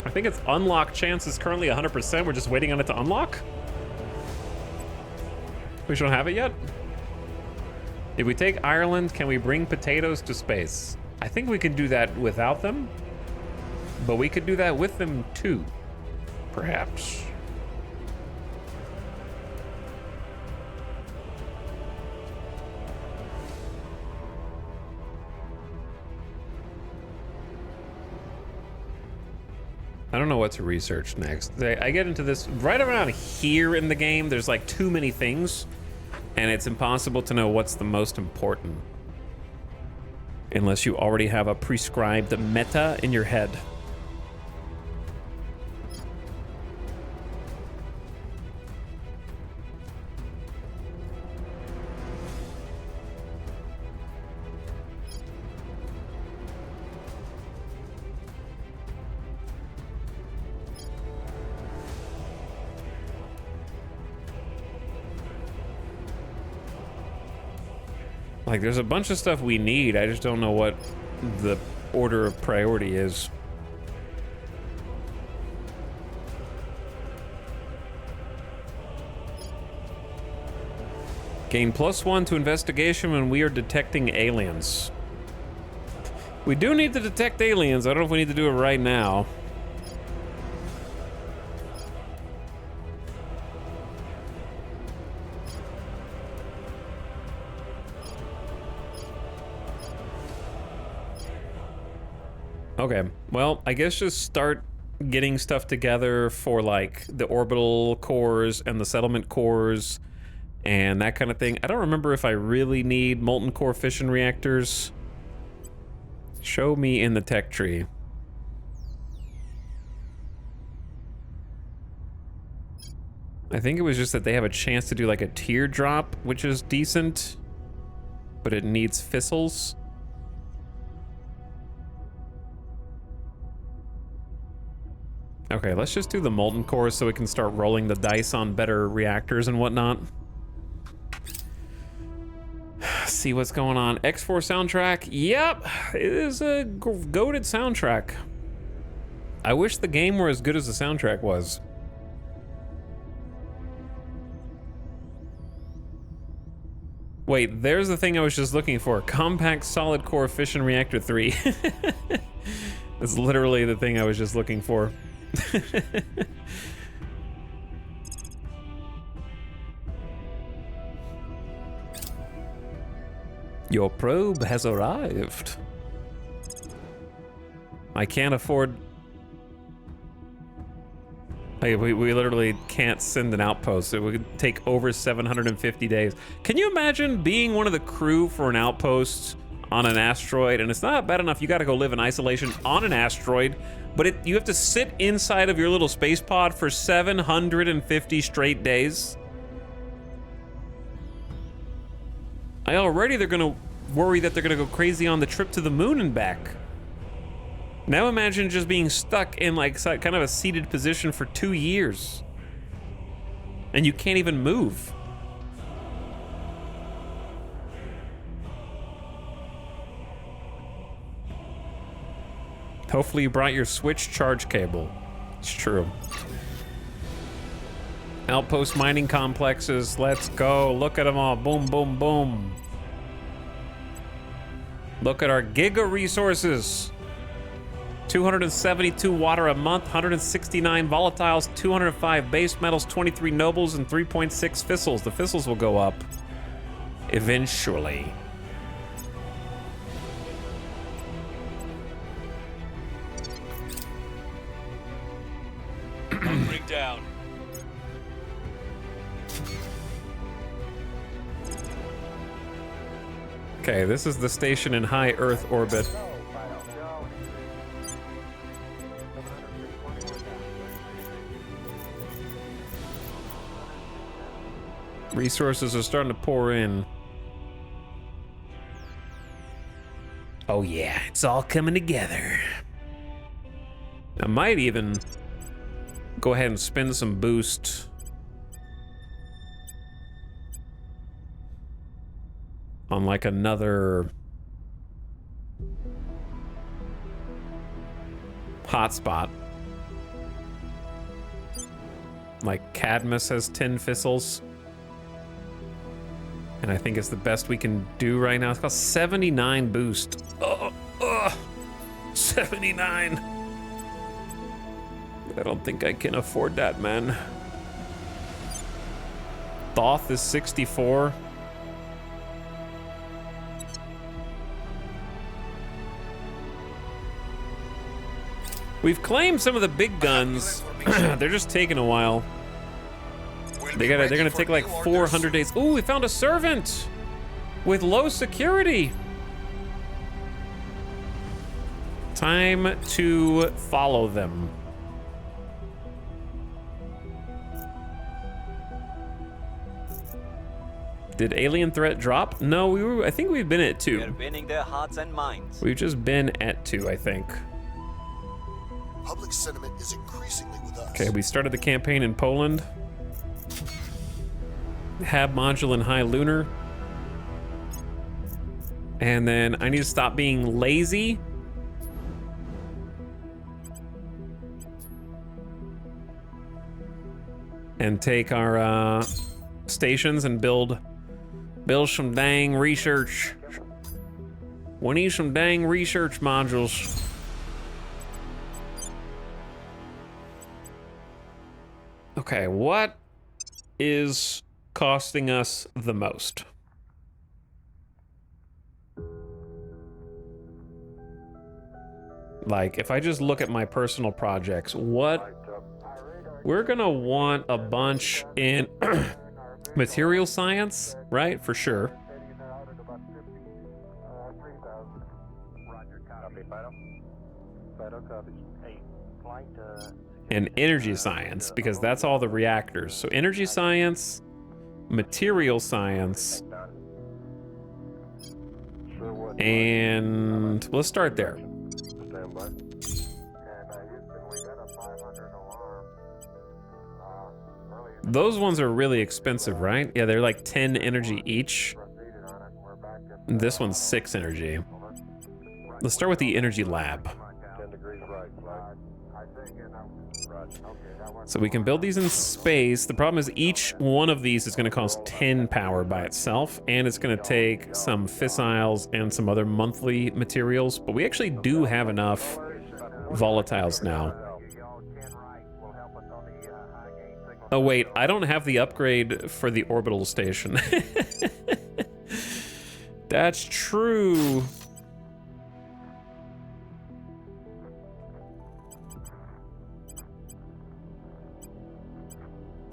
I think its unlock chance is currently 100%. We're just waiting on it to unlock. We don't have it yet. If we take Ireland, can we bring potatoes to space? I think we can do that without them, but we could do that with them too, perhaps. I don't know what to research next. I get into this right around here in the game. There's like too many things, and it's impossible to know what's the most important unless you already have a prescribed meta in your head. Like, there's a bunch of stuff we need. I just don't know what the order of priority is. Gain +1 to investigation when we are detecting aliens. We do need to detect aliens. I don't know if we need to do it right now. Okay, well, I guess just start getting stuff together for like the orbital cores and the settlement cores and that kind of thing. I don't remember if I really need molten core fission reactors. Show me in the tech tree. I think it was just that they have a chance to do like a teardrop, which is decent, but it needs fissils. Okay, let's just do the molten cores so we can start rolling the dice on better reactors and whatnot. See what's going on. X4 soundtrack. Yep, it is a goated soundtrack. I wish the game were as good as the soundtrack was. Wait, there's the thing I was just looking for. Compact solid core fission reactor 3. That's literally the thing I was just looking for. Your probe has arrived. I can't afford... Like, we literally can't send an outpost. It would take over 750 days. Can you imagine being one of the crew for an outpost on an asteroid, and it's not bad enough you gotta go live in isolation on an asteroid, but you have to sit inside of your little space pod for 750 straight days. They're gonna worry that they're gonna go crazy on the trip to the moon and back. Now imagine just being stuck in like kind of a seated position for 2 years. And you can't even move. Hopefully you brought your Switch charge cable. It's true. Outpost mining complexes, let's go. Look at them all, boom, boom, boom. Look at our giga resources. 272 water a month, 169 volatiles, 205 base metals, 23 nobles, and 3.6 fissils. The fissils will go up eventually. Hunkering down. Okay, this is the station in high Earth orbit. Resources are starting to pour in. Oh yeah, it's all coming together. I might even go ahead and spend some boost on like another hotspot. Like Cadmus has 10 fissils. And I think it's the best we can do right now. It's got 79 boost. 79. I don't think I can afford that, man. Thoth is 64. We've claimed some of the big guns. They're just taking a while. They're gonna take like 400 days. Ooh, we found a servant with low security. Time to follow them. Did alien threat drop? No, I think we've been at 2. We're winning their hearts and minds. We've just been at 2, I think. Public sentiment is increasingly with us. Okay, we started the campaign in Poland. Hab module in high lunar. And then I need to stop being lazy. And take our stations and build some dang research. We need some dang research modules. Okay, what is costing us the most? Like, if I just look at my personal projects, we're gonna want a bunch in material science, right? For sure. And energy science, because that's all the reactors. So energy science, material science, and let's start there. Those ones are really expensive, right? Yeah, they're like 10 energy each. This one's 6 energy. Let's start with the energy lab. So we can build these in space. The problem is each one of these is going to cost 10 power by itself, and it's going to take some fissiles and some other monthly materials, but we actually do have enough volatiles now. Oh wait, I don't have the upgrade for the orbital station. That's true.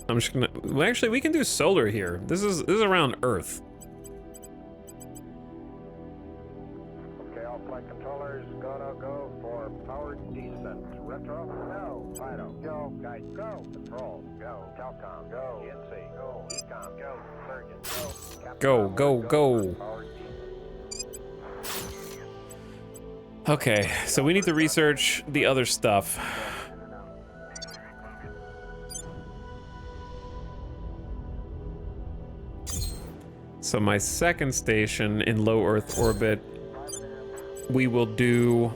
I'm just gonna, well, actually we can do solar here. This is around Earth. Go. Fido. Go. Guide. Go. Control. Go. Telcom. Go. GNC. Go. Ecom. Go. Surgeon. Go. Captain Go, Power. go, go. Power G. Okay, so we need to research the other stuff. So my second station in low Earth orbit, we will do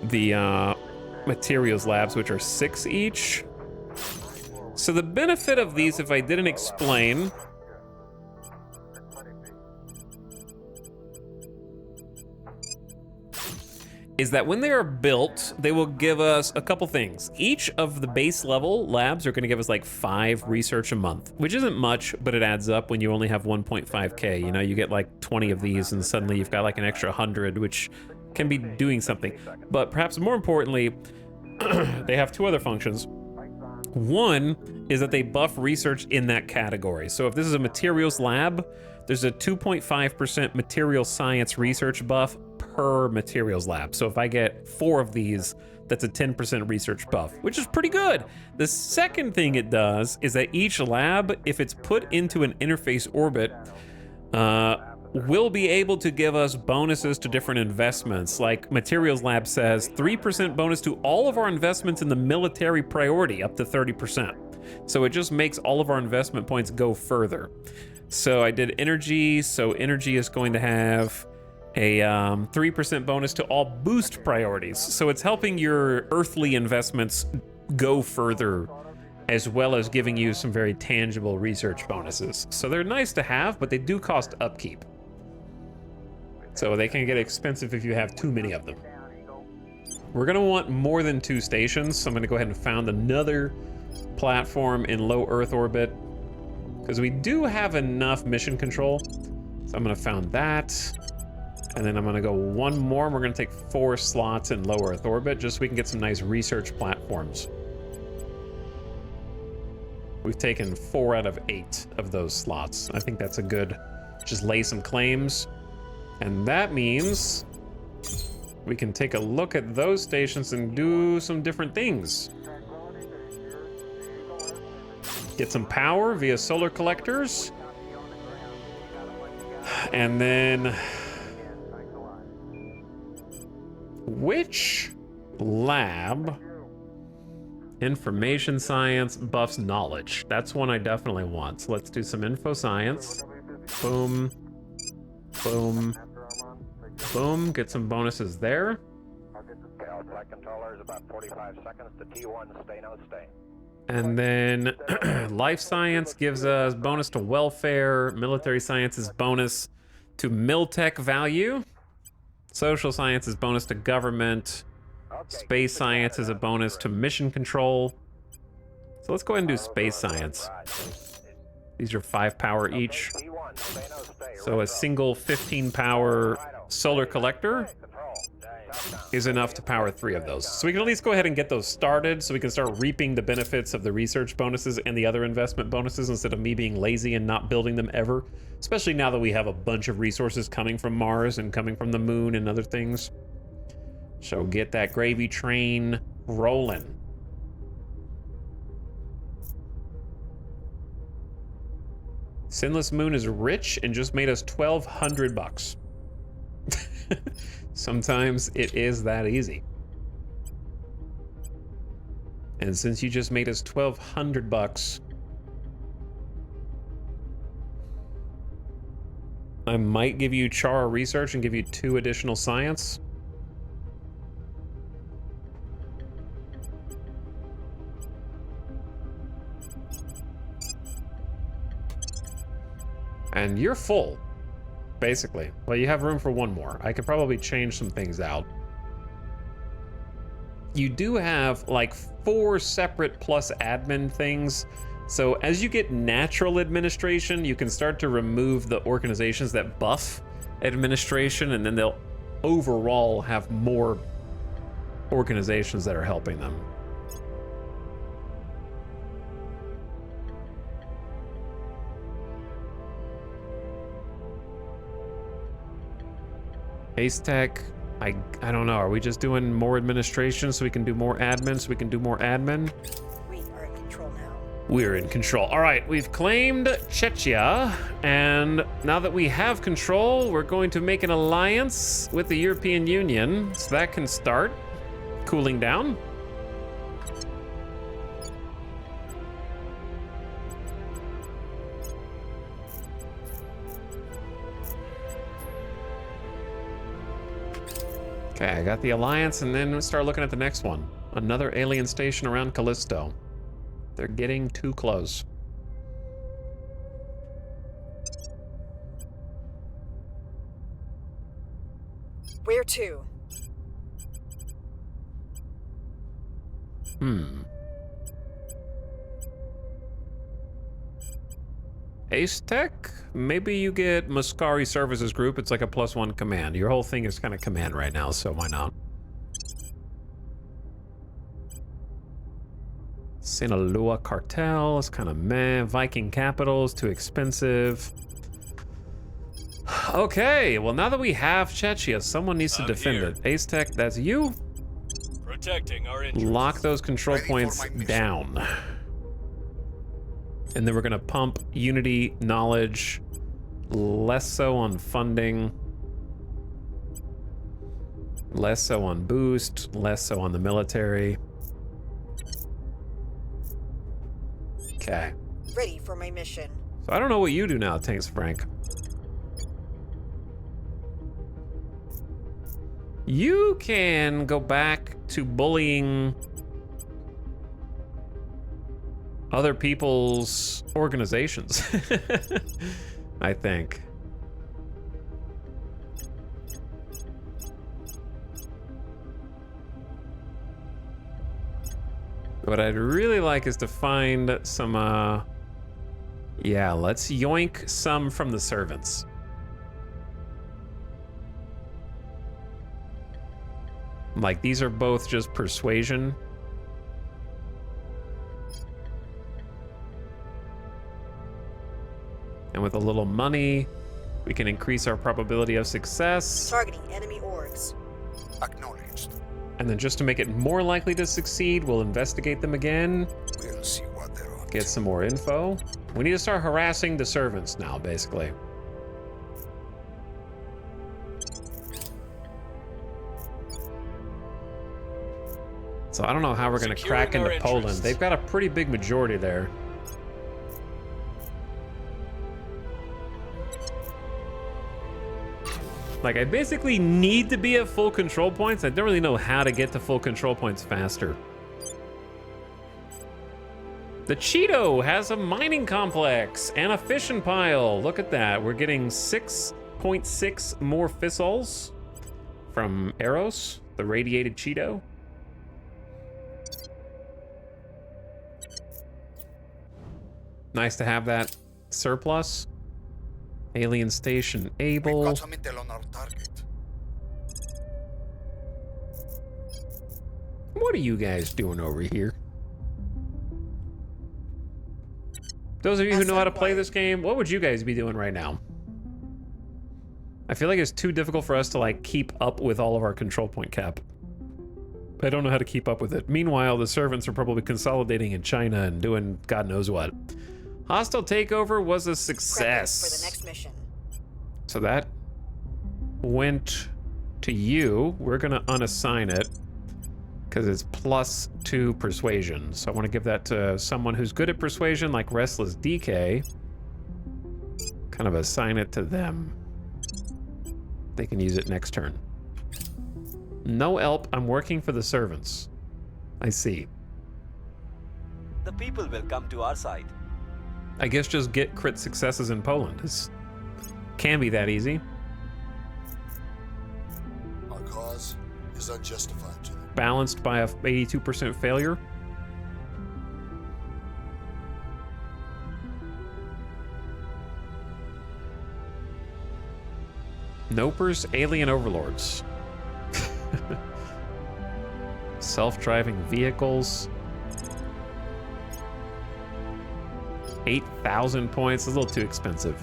the materials labs, which are 6 each. So the benefit of these, if I didn't explain, is that when they are built, they will give us a couple things. Each of the base level labs are gonna give us like 5 research a month, which isn't much, but it adds up when you only have 1.5K. You know, you get like 20 of these and suddenly you've got like an extra 100, which can be doing something. But perhaps more importantly, they have 2 other functions. One is that they buff research in that category. So if this is a materials lab, there's a 2.5% material science research buff per materials lab. So if I get 4 of these, that's a 10% research buff, which is pretty good. The second thing it does is that each lab, if it's put into an interface orbit, will be able to give us bonuses to different investments. Like Materials Lab says, 3% bonus to all of our investments in the military priority, up to 30%. So it just makes all of our investment points go further. So I did energy, so energy is going to have a 3% bonus to all boost priorities. So it's helping your earthly investments go further, as well as giving you some very tangible research bonuses. So they're nice to have, but they do cost upkeep. So they can get expensive if you have too many of them. We're gonna want more than 2 stations, so I'm gonna go ahead and found another platform in low Earth orbit, because we do have enough mission control. So I'm gonna found that, and then I'm gonna go 1 more, and we're gonna take 4 slots in low Earth orbit, just so we can get some nice research platforms. We've taken 4 out of 8 of those slots. I think that's a good, just lay some claims. And that means we can take a look at those stations and do some different things. Get some power via solar collectors. And then which lab information science buffs knowledge? That's one I definitely want. So let's do some info science. Boom. Boom. Boom. Get some bonuses there. Flight controllers about 45 seconds to T1, stay no stay. And then life science gives us bonus to welfare. Military science is bonus to miltech value. Social science is bonus to government. Space science is a bonus to mission control. So let's go ahead and do space science. These are 5 power each. So a single 15 power solar collector is enough to power 3 of those. So we can at least go ahead and get those started so we can start reaping the benefits of the research bonuses and the other investment bonuses instead of me being lazy and not building them ever. Especially now that we have a bunch of resources coming from Mars and coming from the moon and other things. So get that gravy train rolling. Sinless Moon is rich and just made us 1,200 bucks. Sometimes it is that easy. And since you just made us 1,200 bucks, I might give you Chara research and give you 2 additional science. And you're full, basically. Well, you have room for 1 more. I could probably change some things out. You do have like 4 separate plus admin things. So as you get natural administration, you can start to remove the organizations that buff administration, and then they'll overall have more organizations that are helping them. Ace Tech, I don't know. Are we just doing more administration so we can do more admin so we can do more admin? We are in control now. We're in control. All right, we've claimed Chechnya, and now that we have control, we're going to make an alliance with the European Union, so that can start cooling down. Okay, I got the alliance, and then we start looking at the next one. Another alien station around Callisto. They're getting too close. Where to? Ace Tech? Maybe you get Muscari Services Group. It's like a +1 command. Your whole thing is kind of command right now, so why not? Sinaloa Cartel is kind of meh. Viking Capital is too expensive. Okay, well now that we have Chechnya, someone needs to defend it. Ace Tech, that's you. Protecting our interests. Lock those control points down. And then we're gonna pump Unity knowledge, less so on funding, less so on boost, less so on the military. Okay. Ready for my mission. So I don't know what you do now, Tanks Frank. You can go back to bullying other people's organizations, I think. What I'd really like is to find some, yeah, let's yoink some from the servants. Like, these are both just persuasion. And with a little money, we can increase our probability of success. Targeting enemy orgs. Acknowledged. And then just to make it more likely to succeed, we'll investigate them again. We'll see what they're on. Get some more info. We need to start harassing the servants now, basically. So I don't know how we're going to crack into Poland. They've got a pretty big majority there. Like, I basically need to be at full control points. I don't really know how to get to full control points faster. The Cheeto has a mining complex and a fission pile. Look at that. We're getting 6.6 more fissols from Eros, the radiated Cheeto. Nice to have that surplus. Alien station able. We got some intel on our target. What are you guys doing over here? Those of you who know how to play this game, what would you guys be doing right now? I feel like it's too difficult for us to like keep up with all of our control point cap. I don't know how to keep up with it. Meanwhile, the servants are probably consolidating in China and doing God knows what. Hostile takeover was a success. For the next mission. So that went to you. We're gonna unassign it because it's +2 persuasion. So I want to give that to someone who's good at persuasion, like Restless DK. Kind of assign it to them. They can use it next turn. No help. I'm working for the servants. I see. The people will come to our side. I guess just get crit successes in Poland. It can be that easy. Our cause is unjustified to them. Balanced by a 82% failure. Nopers, alien overlords. Self-driving vehicles. 8,000 points, a little too expensive.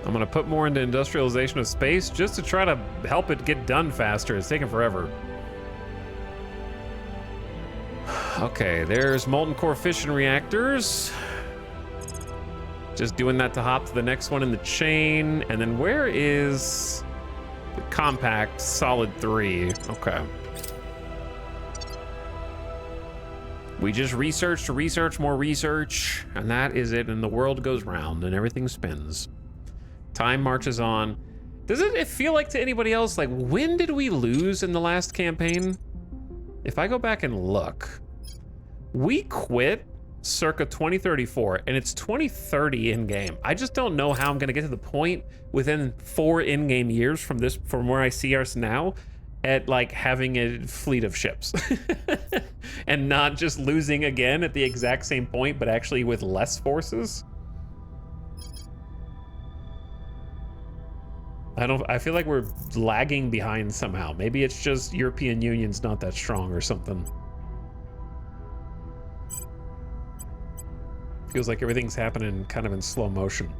I'm gonna put more into industrialization of space just to try to help it get done faster. It's taking forever. Okay, there's molten core fission reactors. Just doing that to hop to the next one in the chain. And then where is the compact solid 3? Okay. We just research to research more research, and that is it, and the world goes round and everything spins. Time marches on. Does it feel like to anybody else, like, when did we lose in the last campaign? If I go back and look, we quit circa 2034, and it's 2030 in-game. I just don't know how I'm gonna get to the point within 4 in-game years from where I see us now, at like having a fleet of ships. And not just losing again at the exact same point, but actually with less forces. I feel like we're lagging behind somehow. Maybe it's just European Union's not that strong or something. Feels like everything's happening kind of in slow motion.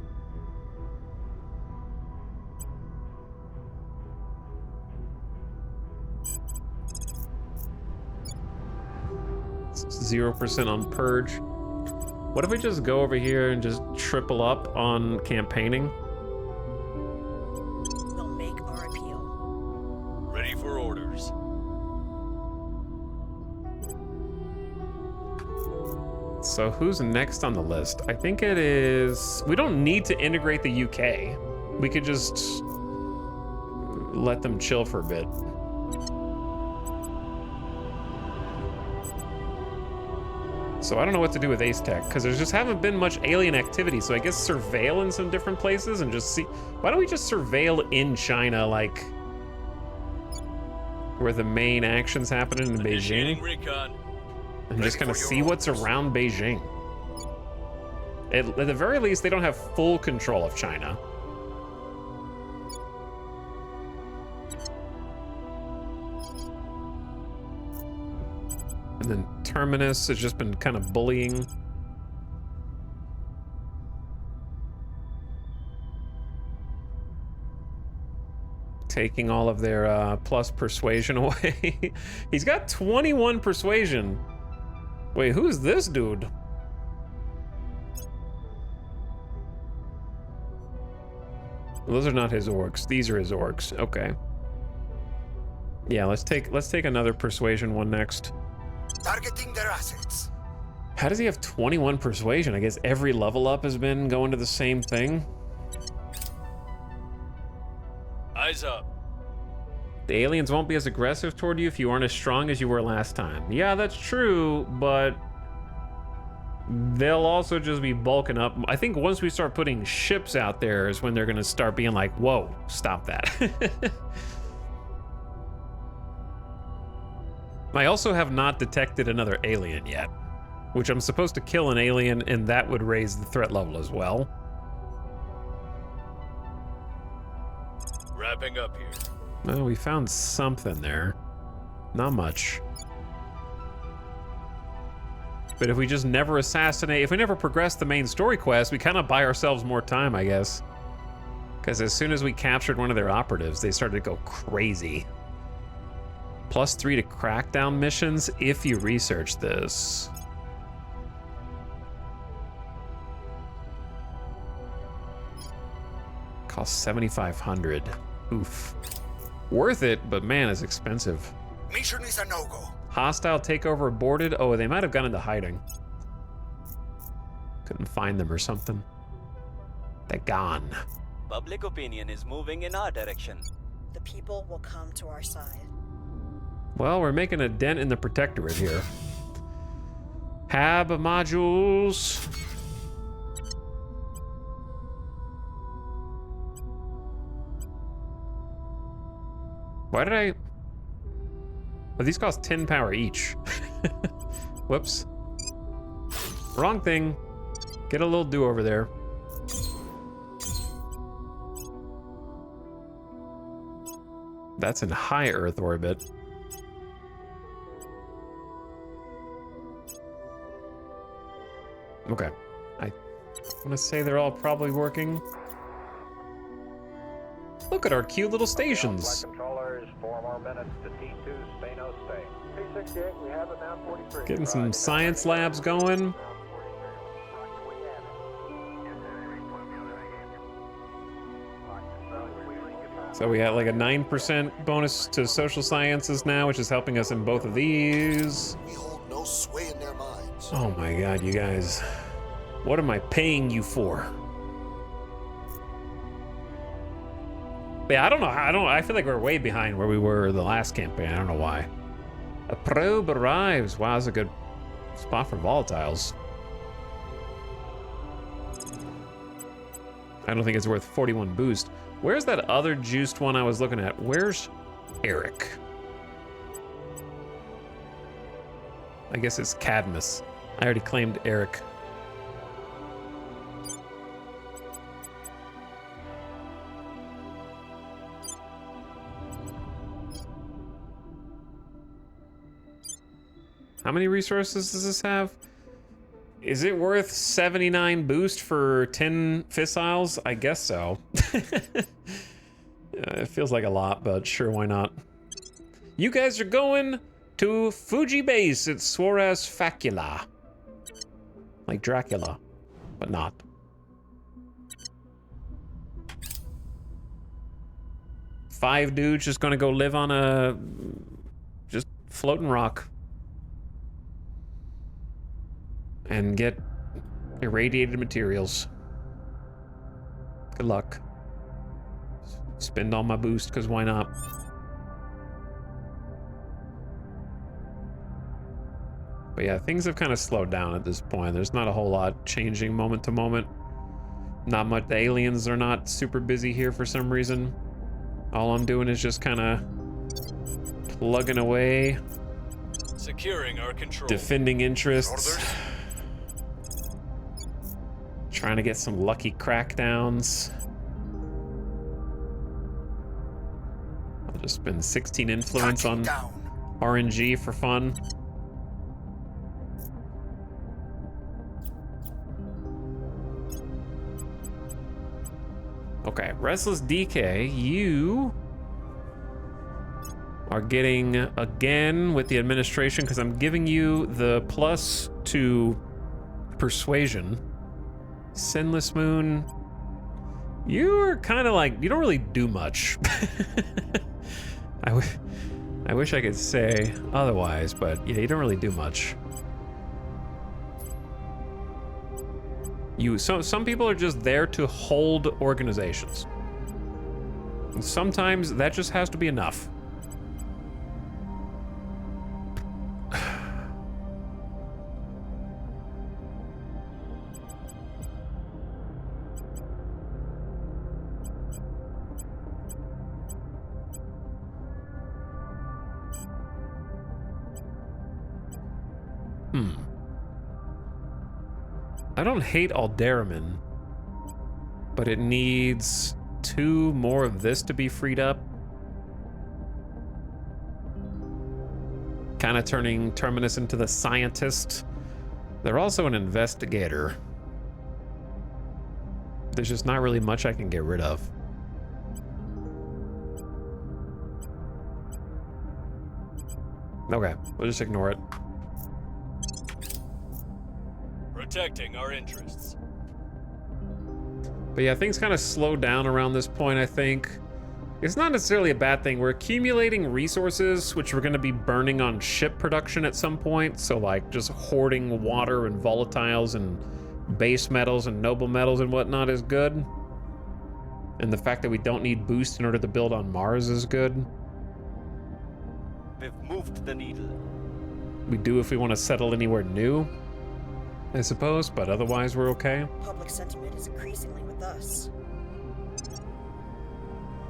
It's 0% on purge. What if we just go over here and just triple up on campaigning? We'll make our appeal. Ready for orders. So who's next on the list? I think it is... We don't need to integrate the UK. We could just let them chill for a bit. So I don't know what to do with Ace Tech, because there just haven't been much alien activity, so I guess surveil in some different places and just see... Why don't we just surveil in China, like... where the main action's happening in Beijing? Recon. And just kind of see what's around Beijing. At the very least, they don't have full control of China. And then Terminus has just been kind of bullying. Taking all of their plus persuasion away. He's got 21 persuasion. Wait, who's this dude? Those are not his orcs. These are his orcs. Okay. Yeah, let's take another persuasion one next. Targeting their assets. How does he have 21 persuasion? I guess every level up has been going to the same thing. Eyes up. The aliens won't be as aggressive toward you if you aren't as strong as you were last time. Yeah, that's true, but they'll also just be bulking up. I think once we start putting ships out there is when they're gonna start being like, whoa, stop that. I also have not detected another alien yet, which I'm supposed to kill an alien, and that would raise the threat level as well. Wrapping up here. Well, we found something there. Not much. But if we just never assassinate, if we never progress the main story quest, we kind of buy ourselves more time, I guess. Because as soon as we captured one of their operatives, they started to go crazy. +3 to crackdown missions if you research this. Costs 7,500. Oof. Worth it, but man, it's expensive. Mission is a no-go. Hostile takeover aborted. Oh, they might have gone into hiding. Couldn't find them or something. They're gone. Public opinion is moving in our direction. The people will come to our side. Well, we're making a dent in the protectorate here. Hab modules. Why did I... Oh, these cost 10 power each. Whoops. Wrong thing. Get a little do-over there. That's in high Earth orbit. Okay. I want to say they're all probably working. Look at our cute little stations. Controllers, 4 more minutes to T2, stay no stay. P68, we have it now, 43. Getting some science labs going. So we got like a 9% bonus to social sciences now, which is helping us in both of these. We hold no sway in their minds. Oh my god, you guys. What am I paying you for? Yeah, I don't know. I feel like we're way behind where we were the last campaign. I don't know why. A probe arrives. Wow, that's a good spot for volatiles. I don't think it's worth 41 boost. Where's that other juiced one I was looking at? Where's Eric? I guess it's Cadmus. I already claimed Eric. How many resources does this have? Is it worth 79 boost for 10 fissiles? I guess so. It feels like a lot, but sure, why not? You guys are going to Fuji Base. It's Suarez Facula. Like Dracula, but not. Five dudes just gonna go live on a just floating rock. And get irradiated materials. Good luck. Spend all my boost, because why not? But yeah, things have kind of slowed down at this point. There's not a whole lot changing moment to moment. Not much. The aliens are not super busy here for some reason. All I'm doing is just kind of plugging away. Securing our control. Defending interests. Trying to get some lucky crackdowns. I'll just spend 16 influence on RNG for fun. Okay, Restless DK, you are getting again with the administration because I'm giving you the plus to persuasion. Sinless Moon, you're kind of like, you don't really do much. I wish I could say otherwise, but yeah, you don't really do much. Some people are just there to hold organizations. And sometimes that just has to be enough. I don't hate Alderamin, but it needs 2 more of this to be freed up. Kind of turning Terminus into the scientist. They're also an investigator. There's just not really much I can get rid of. Okay, we'll just ignore it. Protecting our interests. But yeah, things kind of slowed down around this point, I think. It's not necessarily a bad thing. We're accumulating resources, which we're going to be burning on ship production at some point. So like just hoarding water and volatiles and base metals and noble metals and whatnot is good. And the fact that we don't need boost in order to build on Mars is good. We've moved the needle. We do if we want to settle anywhere new, I suppose, but otherwise we're okay. Public sentiment is increasingly with us.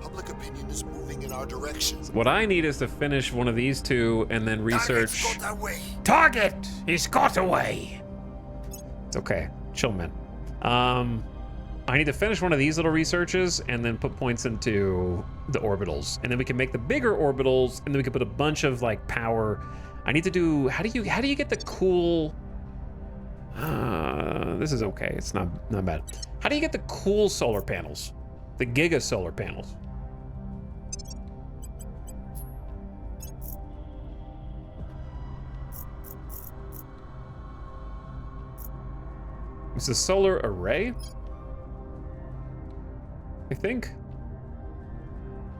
Public opinion is moving in our direction. What I need is to finish one of these two and then research. Target's got away. Target! He's got away! It's okay. Chill, man. I need to finish one of these little researches and then put points into the orbitals. And then we can make the bigger orbitals and then we can put a bunch of like power. I need to do, how do you get the cool, this is okay. It's not bad. How do you get the cool solar panels? The giga solar panels? It's a solar array, I think.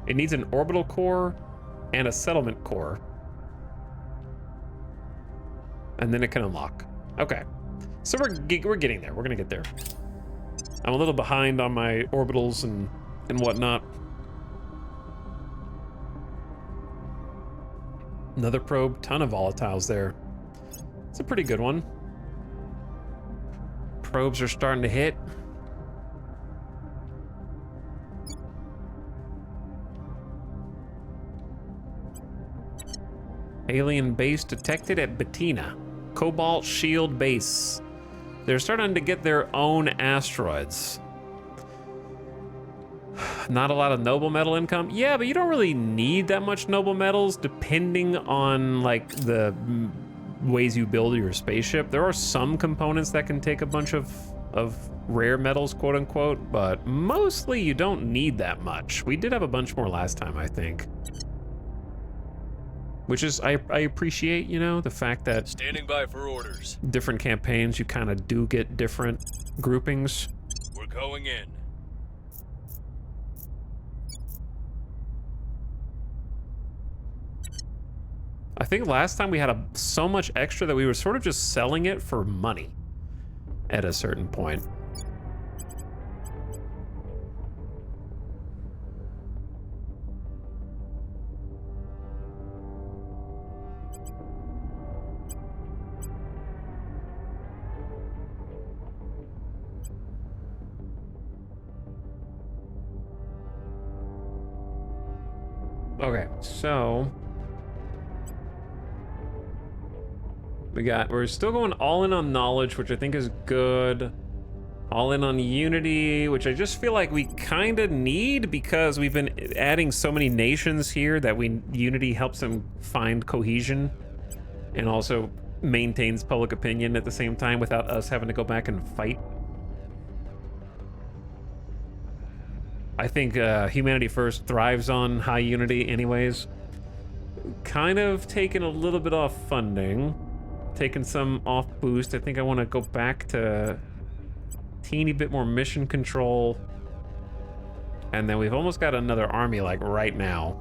It needs an orbital core and a settlement core. And then it can unlock. Okay. So we're getting there. We're gonna get there. I'm a little behind on my orbitals and whatnot. Another probe, ton of volatiles there. It's a pretty good one. Probes are starting to hit. Alien base detected at Bettina. Cobalt Shield base. They're starting to get their own asteroids. Not a lot of noble metal income. Yeah, but you don't really need that much noble metals depending on like the ways you build your spaceship. There are some components that can take a bunch of rare metals, quote unquote, but mostly you don't need that much. We did have a bunch more last time, I think. Which is, I appreciate, you know, the fact that standing by for orders. Different campaigns, you kind of do get different groupings. We're going in. I think last time we had so much extra that we were sort of just selling it for money at a certain point. Okay, so we're still going all in on knowledge, which I think is good. All in on unity, which I just feel like we kind of need because we've been adding so many nations here that unity helps them find cohesion and also maintains public opinion at the same time without us having to go back and fight. I think Humanity First thrives on high unity anyways. Kind of taken a little bit off funding, taken some off boost. I think I want to go back to teeny bit more mission control. And then we've almost got another army like right now.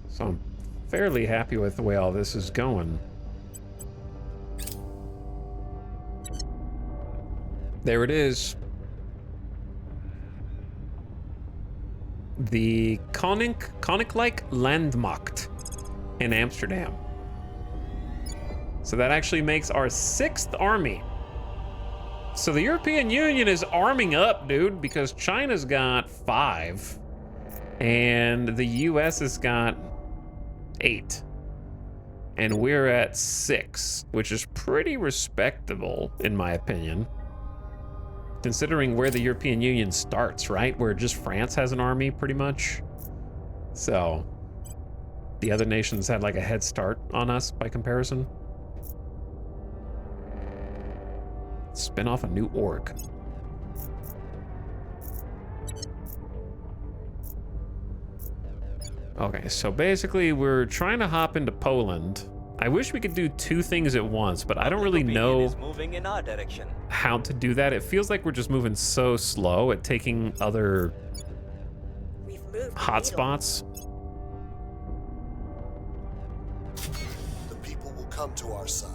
So I'm fairly happy with the way all this is going. There it is. The Koninklijk Landmacht in Amsterdam. So that actually makes our 6th army. So the European Union is arming up, dude, because China's got 5 and the US has got 8. And we're at 6, which is pretty respectable in my opinion. Considering where the European Union starts, right? Where just France has an army, pretty much. So, the other nations had like a head start on us by comparison. Spin off a new org. Okay, so basically we're trying to hop into Poland. I wish we could do 2 things at once, but I don't really know moving in our direction. how to do that. It feels like we're just moving so slow at taking other hotspots. The people will come to our side.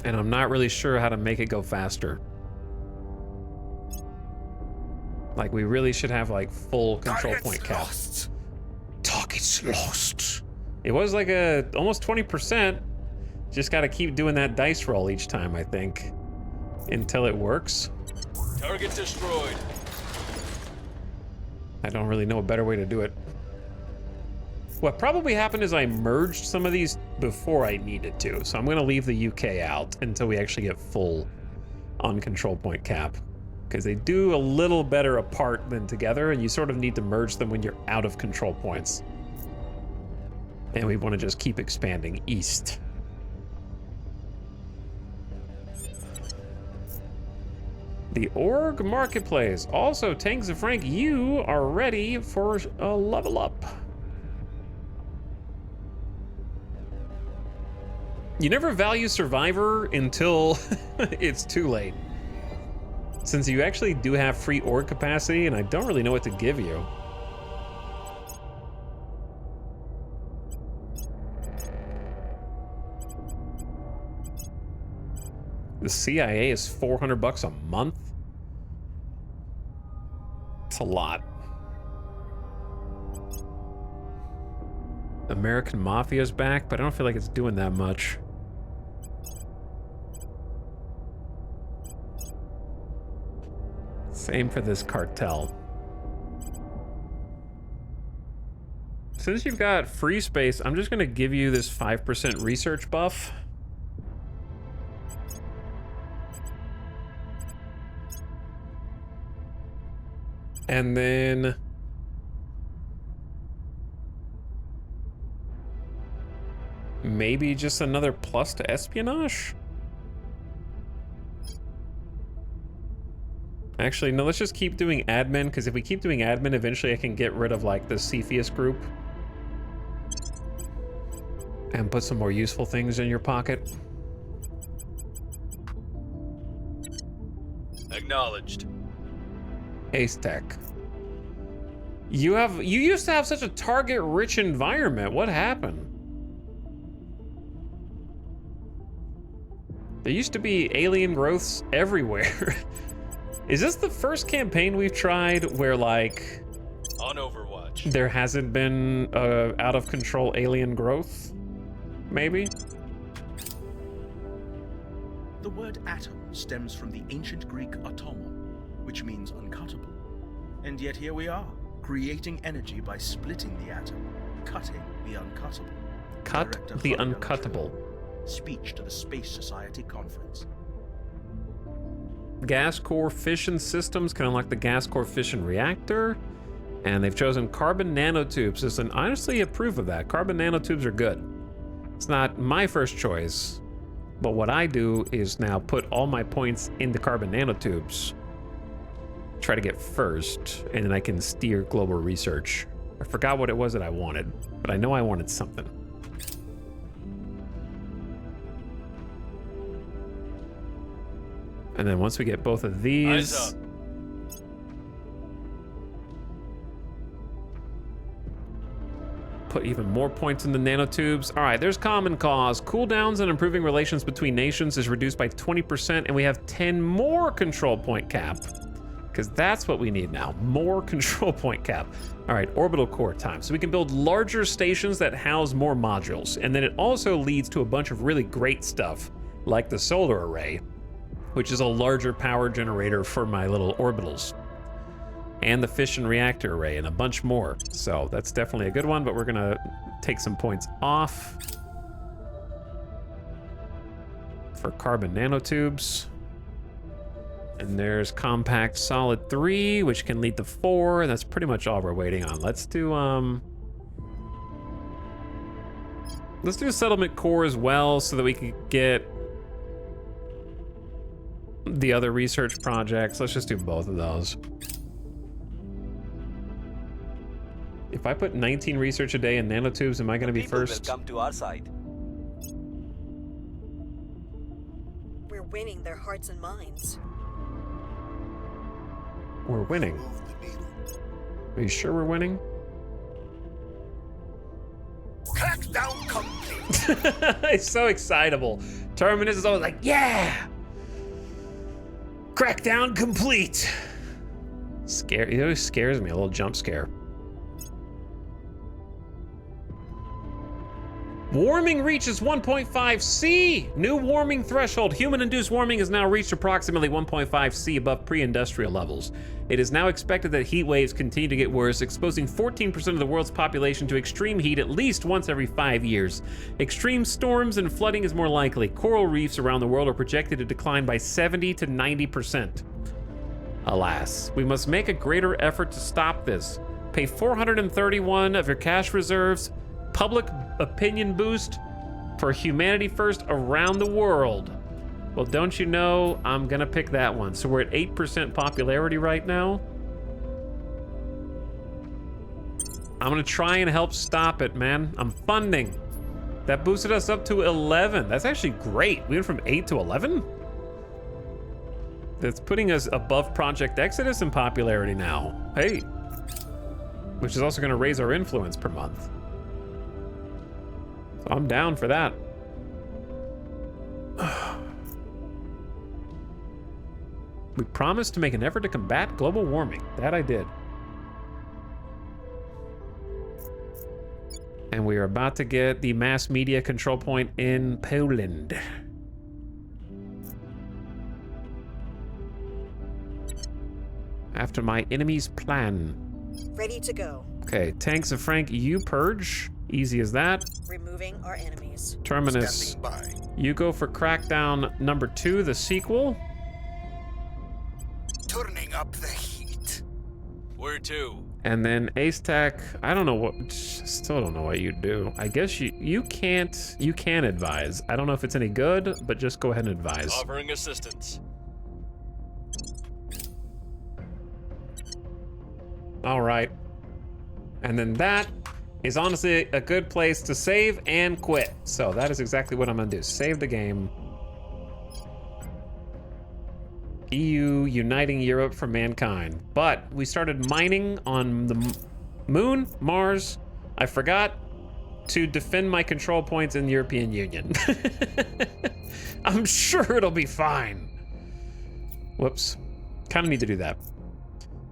And I'm not really sure how to make it go faster. Like, we really should have like full control point cap. Target's lost. It was like almost 20%. Just gotta keep doing that dice roll each time, I think, until it works. Target destroyed. I don't really know a better way to do it. What probably happened is I merged some of these before I needed to, so I'm gonna leave the UK out until we actually get full on control point cap, because they do a little better apart than together, and you sort of need to merge them when you're out of control points. And we want to just keep expanding east. The org marketplace. Also, Tanks of Frank, you are ready for a level up. You never value Survivor until it's too late. Since you actually do have free org capacity, and I don't really know what to give you. The CIA is $400 a month? It's a lot. American Mafia's back, but I don't feel like it's doing that much. Same for this cartel. Since you've got free space, I'm just gonna give you this 5% research buff. And then maybe just another plus to espionage? Actually, no, let's just keep doing admin, because if we keep doing admin, eventually I can get rid of, like, the Cepheus group. And put some more useful things in your pocket. Acknowledged. Ace Tech. You used to have such a target-rich environment. What happened? There used to be alien growths everywhere. Is this the first campaign we've tried where, like, on Overwatch, there hasn't been out-of-control alien growth? Maybe? The word atom stems from the ancient Greek atomon, which means uncuttable. And yet here we are, creating energy by splitting the atom, cutting the uncuttable. Cut Director the Florida uncuttable. Speech to the Space Society Conference. Gas core fission systems can unlock the gas core fission reactor. And they've chosen carbon nanotubes. And I honestly approve of that. Carbon nanotubes are good. It's not my first choice. But what I do is now put all my points into carbon nanotubes. Try to get first, and then I can steer global research. I forgot what it was that I wanted, but I know I wanted something. And then once we get both of these... Eyes up. Put even more points in the nanotubes. All right, there's common cause. Cooldowns and improving relations between nations is reduced by 20%, and we have 10 more control point cap. Because that's what we need now, more control point cap. All right, orbital core time. So we can build larger stations that house more modules. And then it also leads to a bunch of really great stuff, like the solar array, which is a larger power generator for my little orbitals. And the fission reactor array and a bunch more. So that's definitely a good one, but we're gonna take some points off for carbon nanotubes. And there's compact solid 3, which can lead to 4, and that's pretty much all we're waiting on. Let's do settlement core as well, so that we can get the other research projects. Let's just do both of those. If I put 19 research a day in nanotubes, am I going to be first? People will come to our side. We're winning their hearts and minds. We're winning. Are you sure we're winning? Crackdown complete. It's so excitable. Terminus is always like, yeah! Crackdown complete! It always scares me, a little jump scare. Warming reaches 1.5 C. New warming threshold. Human-induced warming has now reached approximately 1.5 C above pre-industrial levels. It is now expected that heat waves continue to get worse, exposing 14% of the world's population to extreme heat at least once every 5 years. Extreme storms and flooding is more likely. Coral reefs around the world are projected to decline by 70 to 90%. Alas, we must make a greater effort to stop this. Pay 431 of your cash reserves. Public opinion boost for humanity first around the world. Well, don't you know, I'm gonna pick that one. So we're at 8% popularity right now. I'm gonna try and help stop it, man. I'm funding. That boosted us up to 11. That's actually great. We went from 8 to 11? That's putting us above Project Exodus in popularity now. Hey. Which is also gonna raise our influence per month. So I'm down for that. We promised to make an effort to combat global warming. That I did. And we are about to get the mass media control point in Poland. After my enemy's plan. Ready to go. Okay, tanks of Frank, you purge. Easy as that. Removing our enemies. Terminus, you go for Crackdown number 2, the sequel. Turning up the heat. Where to? And then Ace Tech, I don't know what, still don't know what you do. I guess you can advise. I don't know if it's any good, but just go ahead and advise. Offering assistance. All right. And then that is honestly a good place to save and quit. So that is exactly what I'm gonna do. Save the game. EU uniting Europe for mankind. But we started mining on the moon, Mars. I forgot to defend my control points in the European Union. I'm sure it'll be fine. Whoops. Kind of need to do that.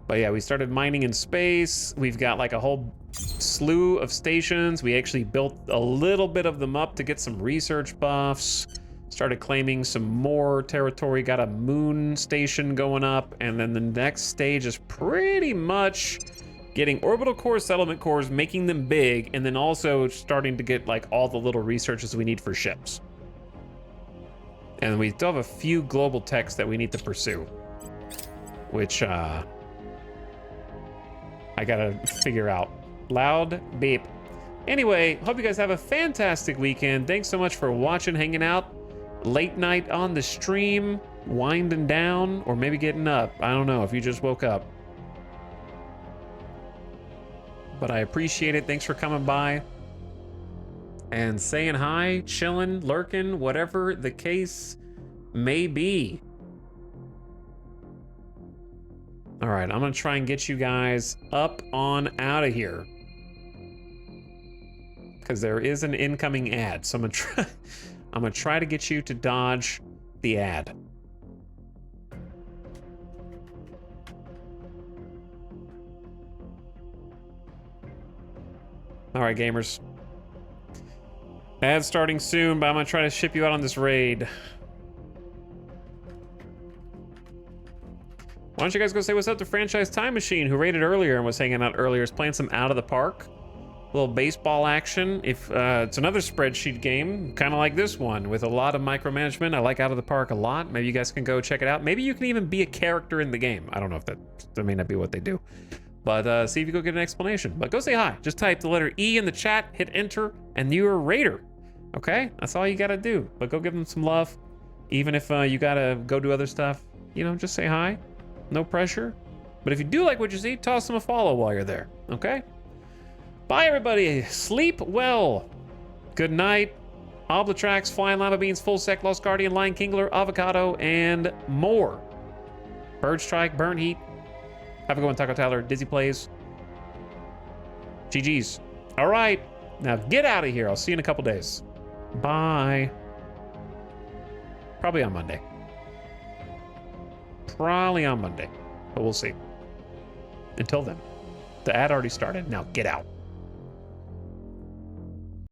But yeah, we started mining in space. We've got like a whole slew of stations. We actually built a little bit of them up to get some research buffs. Started claiming some more territory, got a moon station going up, and then the next stage is pretty much getting orbital core, settlement cores, making them big, and then also starting to get like all the little researches we need for ships. And we still have a few global techs that we need to pursue, which I gotta figure out. Loud beep. Anyway, hope you guys have a fantastic weekend. Thanks so much for watching, hanging out. Late night on the stream, winding down, or maybe getting up. I don't know if you just woke up. But I appreciate it. Thanks for coming by and saying hi, chilling, lurking, whatever the case may be. All right, I'm gonna try and get you guys up on out of here, because there is an incoming ad. So I'm gonna try to get you to dodge the ad. All right, gamers. Ad starting soon, but I'm gonna try to ship you out on this raid. Why don't you guys go say what's up to Franchise Time Machine, who raided earlier and was hanging out earlier, is playing some Out of the Park. A little baseball action. If it's another spreadsheet game, kind of like this one, with a lot of micromanagement. I like Out of the Park a lot. Maybe you guys can go check it out. Maybe you can even be a character in the game. I don't know if that may not be what they do. But see if you go get an explanation. But go say hi. Just type the letter E in the chat, hit enter, and you're a raider. Okay? That's all you gotta do. But go give them some love. Even if you gotta go do other stuff, you know, just say hi. No pressure. But if you do like what you see, toss them a follow while you're there. Okay? Bye, everybody. Sleep well. Good night. Oblatrax, Flying Lava Beans, Full Sec, Lost Guardian, Lion Kingler, Avocado, and more. Bird Strike, Burn Heat. Have a good one, Taco Tyler. Dizzy Plays. GG's. All right. Now get out of here. I'll see you in a couple days. Bye. Probably on Monday. Probably on Monday. But we'll see. Until then, the ad already started. Now get out.